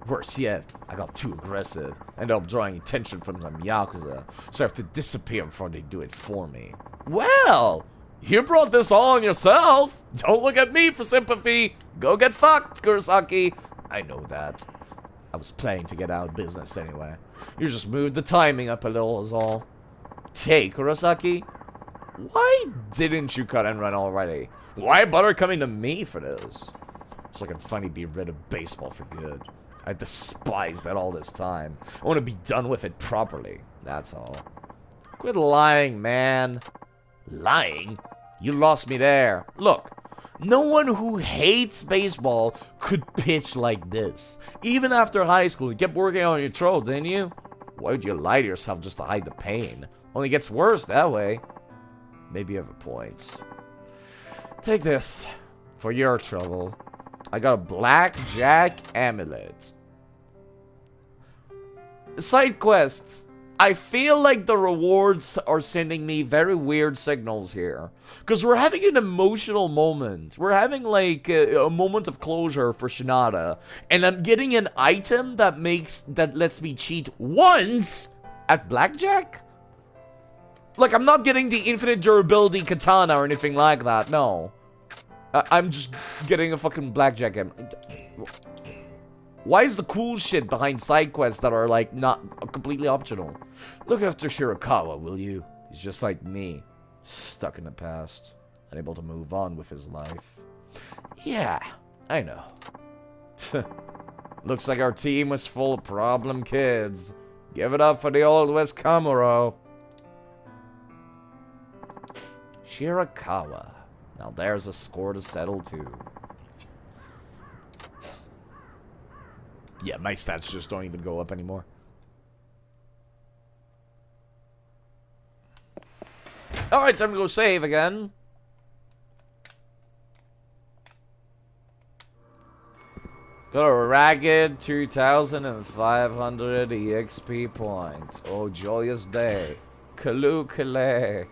Worse yet, I got too aggressive. Ended up drawing attention from some Yakuza, so I have to disappear before they do it for me. Well, you brought this all on yourself. Don't look at me for sympathy. Go get fucked, Kurosaki. I know that. I was planning to get out of business anyway. You just moved the timing up a little is all. Hey, Kurosaki. Why didn't you cut and run already? Why bother coming to me for this? So I can finally be rid of baseball for good. I despise that all this time. I want to be done with it properly. That's all. Quit lying, man. Lying? You lost me there. Look, no one who hates baseball could pitch like this. Even after high school, you kept working on your throat, didn't you? Why would you lie to yourself just to hide the pain? Only gets worse that way. Maybe you have a point. Take this. For your trouble. I got a blackjack amulet. Side quests. I feel like the rewards are sending me very weird signals here. Because we're having an emotional moment. We're having like a moment of closure for Shinada. And I'm getting an item that lets me cheat once at blackjack? Like, I'm not getting the infinite durability katana or anything like that, no. I'm just getting a fucking blackjack. Why is the cool shit behind side quests that are, like, not completely optional? Look after Shirakawa, will you? He's just like me. Stuck in the past. Unable to move on with his life. Yeah, I know. Looks like our team was full of problem kids. Give it up for the old West Kamuro. Shirakawa. Now there's a score to settle too. Yeah, my stats just don't even go up anymore. Alright, time to go save again. Got a ragged 2,500 EXP points. Oh, joyous day. Kalukale.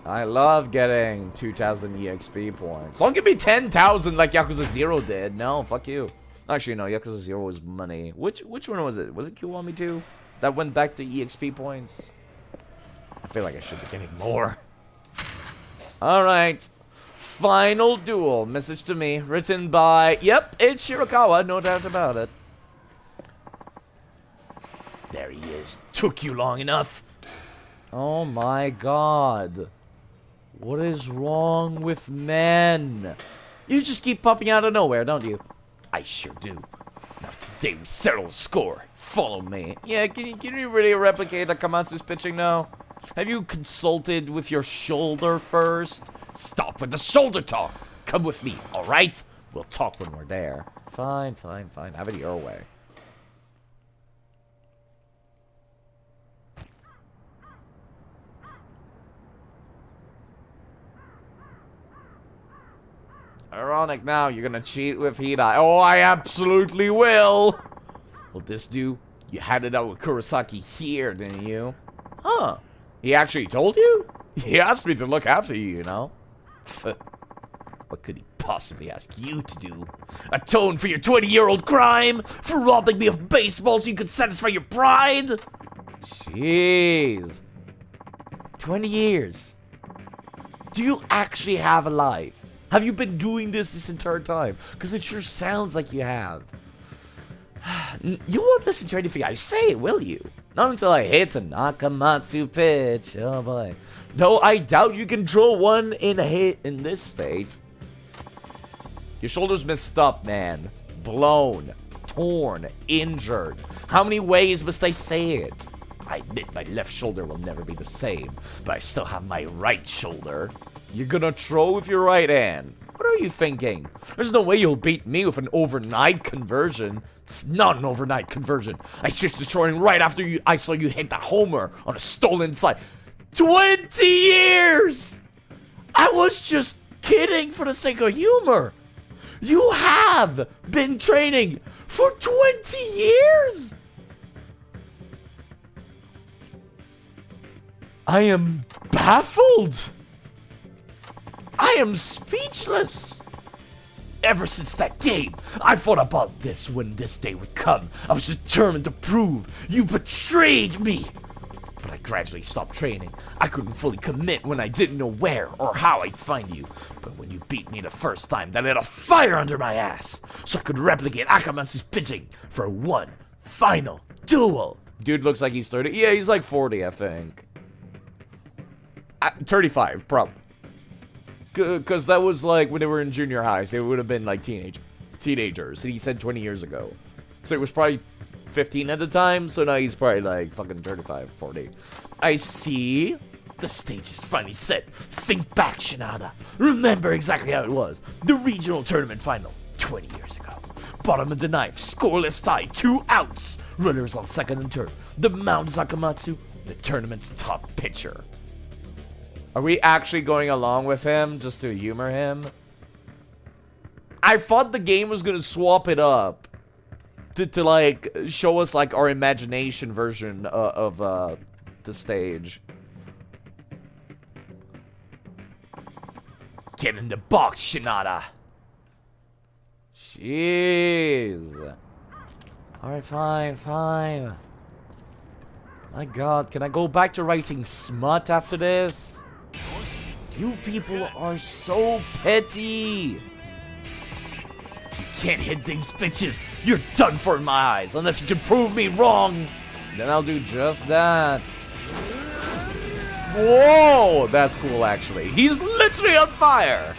I love getting 2,000 EXP points. Don't give me 10,000 like Yakuza 0 did. No, fuck you. Actually, no, Yakuza 0 was money. Which one was it? Was it Kiwami 2? That went back to EXP points? I feel like I should be getting more. Alright. Final duel. Message to me. Written by... Yep, it's Shirakawa. No doubt about it. There he is. Took you long enough. Oh my god. What is wrong with men? You just keep popping out of nowhere, don't you? I sure do. Now today we settle the score. Follow me. Yeah, can you really replicate Akamatsu's pitching now? Have you consulted with your shoulder first? Stop with the shoulder talk. Come with me, alright? We'll talk when we're there. Fine, fine, fine. Have it your way. Ironic now, you're gonna cheat with Hida. Oh, I absolutely will! Will this do? You had it out with Kurosaki here, didn't you? Huh. He actually told you? He asked me to look after you, you know? What could he possibly ask you to do? Atone for your 20-year-old crime? For robbing me of baseball so you could satisfy your pride? Jeez. 20 years. Do you actually have a life? Have you been doing this entire time? Because it sure sounds like you have. You won't listen to anything I say, will you? Not until I hit a Nakamatsu pitch. Oh boy. Though I doubt you can draw one in a hit in this state. Your shoulder's messed up, man. Blown. Torn. Injured. How many ways must I say it? I admit my left shoulder will never be the same, but I still have my right shoulder. You're gonna throw with your right hand. What are you thinking? There's no way you'll beat me with an overnight conversion. It's not an overnight conversion. I switched to throwing right after I saw you hit the homer on a stolen slide. 20 years! I was just kidding for the sake of humor. You have been training for 20 years? I am baffled. I am speechless. Ever since that game, I thought about this when this day would come. I was determined to prove you betrayed me. But I gradually stopped training. I couldn't fully commit when I didn't know where or how I'd find you. But when you beat me the first time, that lit a fire under my ass. So I could replicate Akamatsu's pitching for one final duel. Dude looks like he's 30. Yeah, he's like 40, I think. 35, probably. Because that was like when they were in junior highs. They would have been like teenagers. And he said 20 years ago. So it was probably 15 at the time. So now he's probably like fucking 35, 40. I see. The stage is finally set. Think back, Shinada. Remember exactly how it was. The regional tournament final 20 years ago. Bottom of the ninth. Scoreless tie. 2 outs. Runners on second and third. The Mount Sakamatsu. The tournament's top pitcher. Are we actually going along with him just to humor him? I thought the game was gonna swap it up to like show us like our imagination version of the stage. Get in the box, Shinada. Jeez. Alright, fine. My god, can I go back to writing smut after this? You people are so petty. If you can't hit these bitches, you're done for in my eyes. Unless you can prove me wrong. Then I'll do just that. Whoa, that's cool actually. He's literally on fire.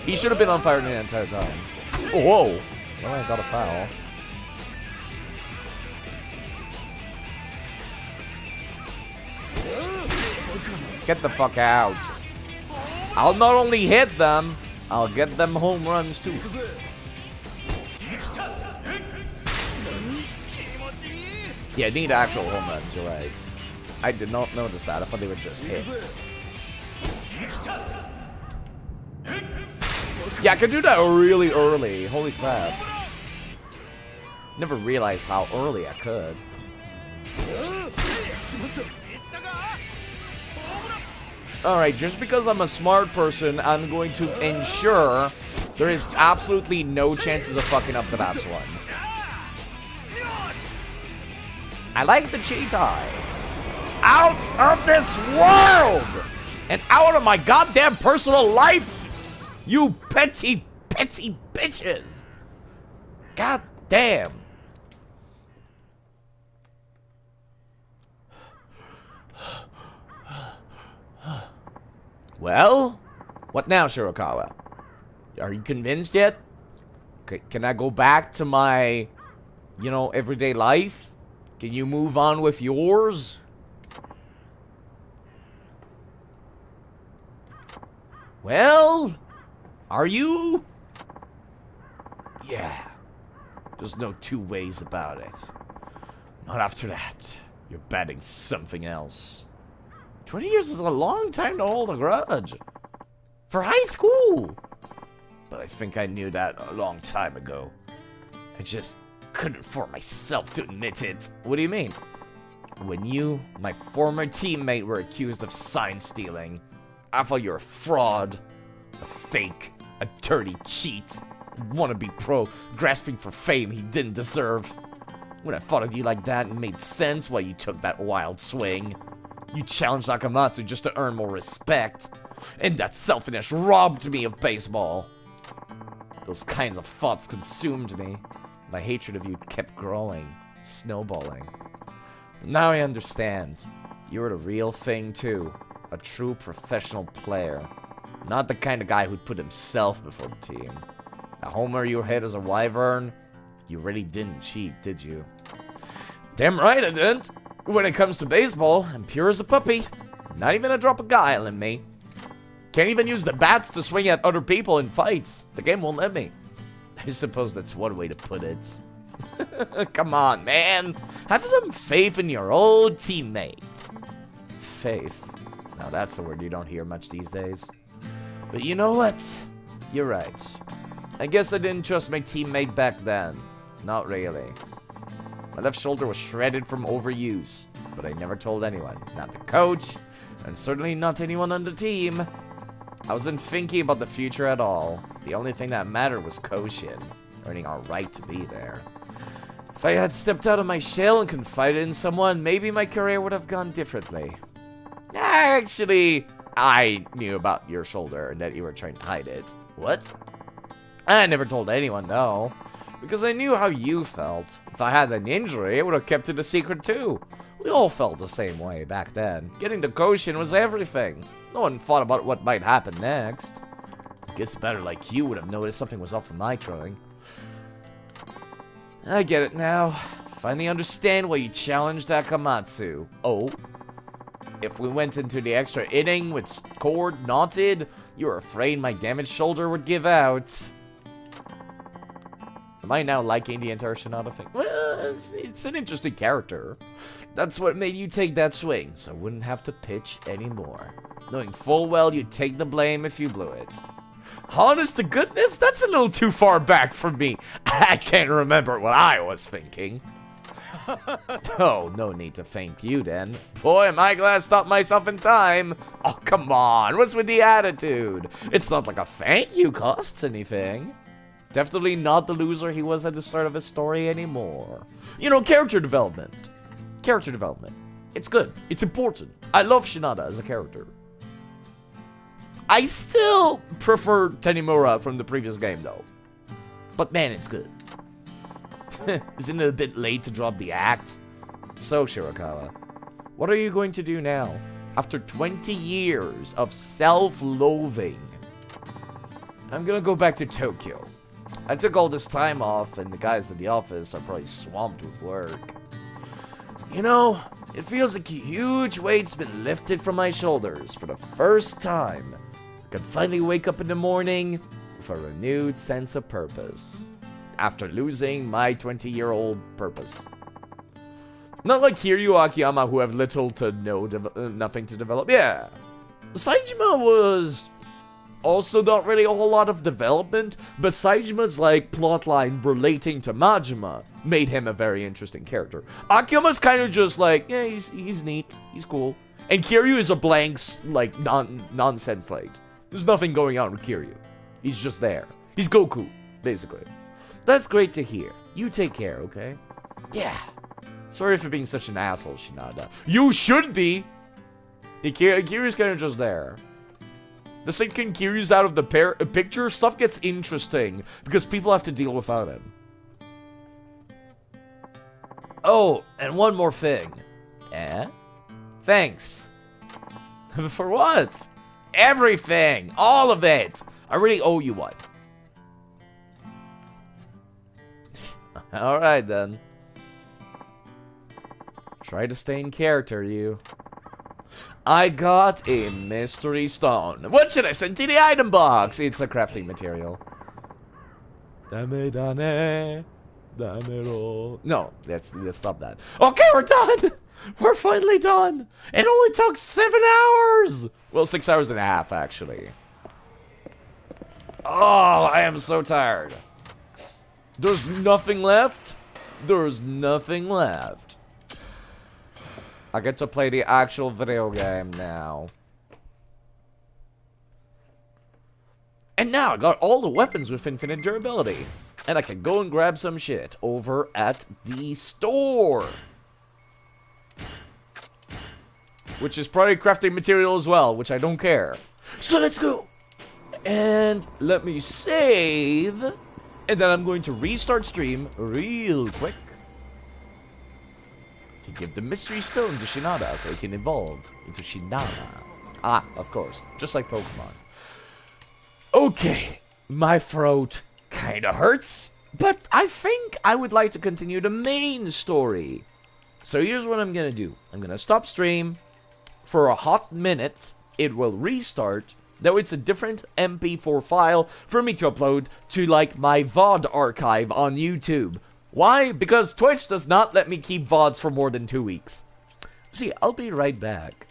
He should have been on fire the entire time. Oh, whoa. Well, I got a foul. Get the fuck out. I'll not only hit them, I'll get them home runs too. Yeah, need actual home runs, you're right. I did not notice that. I thought they were just hits. Yeah, I could do that really early. Holy crap. Never realized how early I could. Alright, just because I'm a smart person, I'm going to ensure there is absolutely no chances of fucking up the last one. I like the cheetah. Out of this world! And out of my goddamn personal life! You petty bitches! God damn. Well, what now, Shirokawa? Are you convinced yet? Can I go back to my, everyday life? Can you move on with yours? Well, are you? Yeah. There's no two ways about it. Not after that. You're batting something else. 20 years is a long time to hold a grudge. For high school. But I think I knew that a long time ago. I just couldn't force myself to admit it. What do you mean? When you, my former teammate, were accused of sign stealing, I thought you were a fraud, a fake, a dirty cheat, wannabe pro, grasping for fame he didn't deserve. When I thought of you like that, it made sense why you took that wild swing. You challenged Akamatsu just to earn more respect, and that selfishness robbed me of baseball. Those kinds of thoughts consumed me. My hatred of you kept growing, snowballing. But now I understand. You were the real thing too. A true professional player. Not the kind of guy who'd put himself before the team. A homer you hit as a wyvern? You really didn't cheat, did you? Damn right I didn't. When it comes to baseball, I'm pure as a puppy. Not even a drop of guile in me. Can't even use the bats to swing at other people in fights. The game won't let me. I suppose that's one way to put it. Come on, man. Have some faith in your old teammate. Faith. Now that's a word you don't hear much these days. But you know what? You're right. I guess I didn't trust my teammate back then. Not really. My left shoulder was shredded from overuse, but I never told anyone. Not the coach, and certainly not anyone on the team. I wasn't thinking about the future at all. The only thing that mattered was Koshin, earning our right to be there. If I had stepped out of my shell and confided in someone, maybe my career would have gone differently. Actually, I knew about your shoulder and that you were trying to hide it. What? I never told anyone, no. Because I knew how you felt. If I had an injury, I would have kept it a secret too. We all felt the same way back then. Getting to Koshin was everything. No one thought about what might happen next. Guess better like you would have noticed something was off from my throwing. I get it now. Finally understand why you challenged Akamatsu. Oh? If we went into the extra inning with cord knotted, you were afraid my damaged shoulder would give out. Am I now liking the entire Shinada thing? Well, it's an interesting character. That's what made you take that swing, so I wouldn't have to pitch anymore. Knowing full well you'd take the blame if you blew it. Honest to goodness, that's a little too far back for me. I can't remember what I was thinking. Oh, no need to thank you then. Boy, am I glad I stopped myself in time. Oh, come on, what's with the attitude? It's not like a thank you costs anything. Definitely not the loser he was at the start of his story anymore. You know, character development. Character development. It's good. It's important. I love Shinada as a character. I still prefer Tanimura from the previous game, though. But man, it's good. Isn't it a bit late to drop the act? So, Shirakawa, what are you going to do now? After 20 years of self-loathing. I'm gonna go back to Tokyo. I took all this time off, and the guys at the office are probably swamped with work. You know, it feels like a huge weight's been lifted from my shoulders for the first time. I can finally wake up in the morning with a renewed sense of purpose. After losing my 20-year-old purpose. Not like Kiryu Akiyama, who have little to no nothing to develop. Yeah. Saejima was also not really a whole lot of development, but Saijima's like plotline relating to Majima made him a very interesting character. Akiyama's kind of just like, yeah, he's neat, he's cool. And Kiryu is a blank, like, nonsense like. There's nothing going on with Kiryu. He's just there. He's Goku, basically. That's great to hear. You take care, okay? Yeah. Sorry for being such an asshole, Shinada. You should be! Kiryu's kind of just there. The second Kiryu's out of the picture, stuff gets interesting, because people have to deal without him. Oh, and one more thing. Eh? Thanks. For what? Everything! All of it! I really owe you one. Alright then. Try to stay in character, you. I got a mystery stone. What should I send to the item box? It's a crafting material. Dame dane. Damero. No, let's stop that. Okay, we're done! We're finally done! It only took 7 hours! Well, 6 hours and a half, actually. Oh, I am so tired. There's nothing left? There's nothing left. I get to play the actual video game now. And now I got all the weapons with infinite durability. And I can go and grab some shit over at the store. Which is probably crafting material as well, which I don't care. So let's go. And let me save. And then I'm going to restart stream real quick. To give the mystery stone to Shinada so it can evolve into Shinada. Ah, of course. Just like Pokemon. Okay. My throat kinda hurts. But I think I would like to continue the main story. So here's what I'm gonna do. I'm gonna stop stream for a hot minute. It will restart. Though it's a different MP4 file for me to upload to like my VOD archive on YouTube. Why? Because Twitch does not let me keep VODs for more than 2 weeks. See, I'll be right back.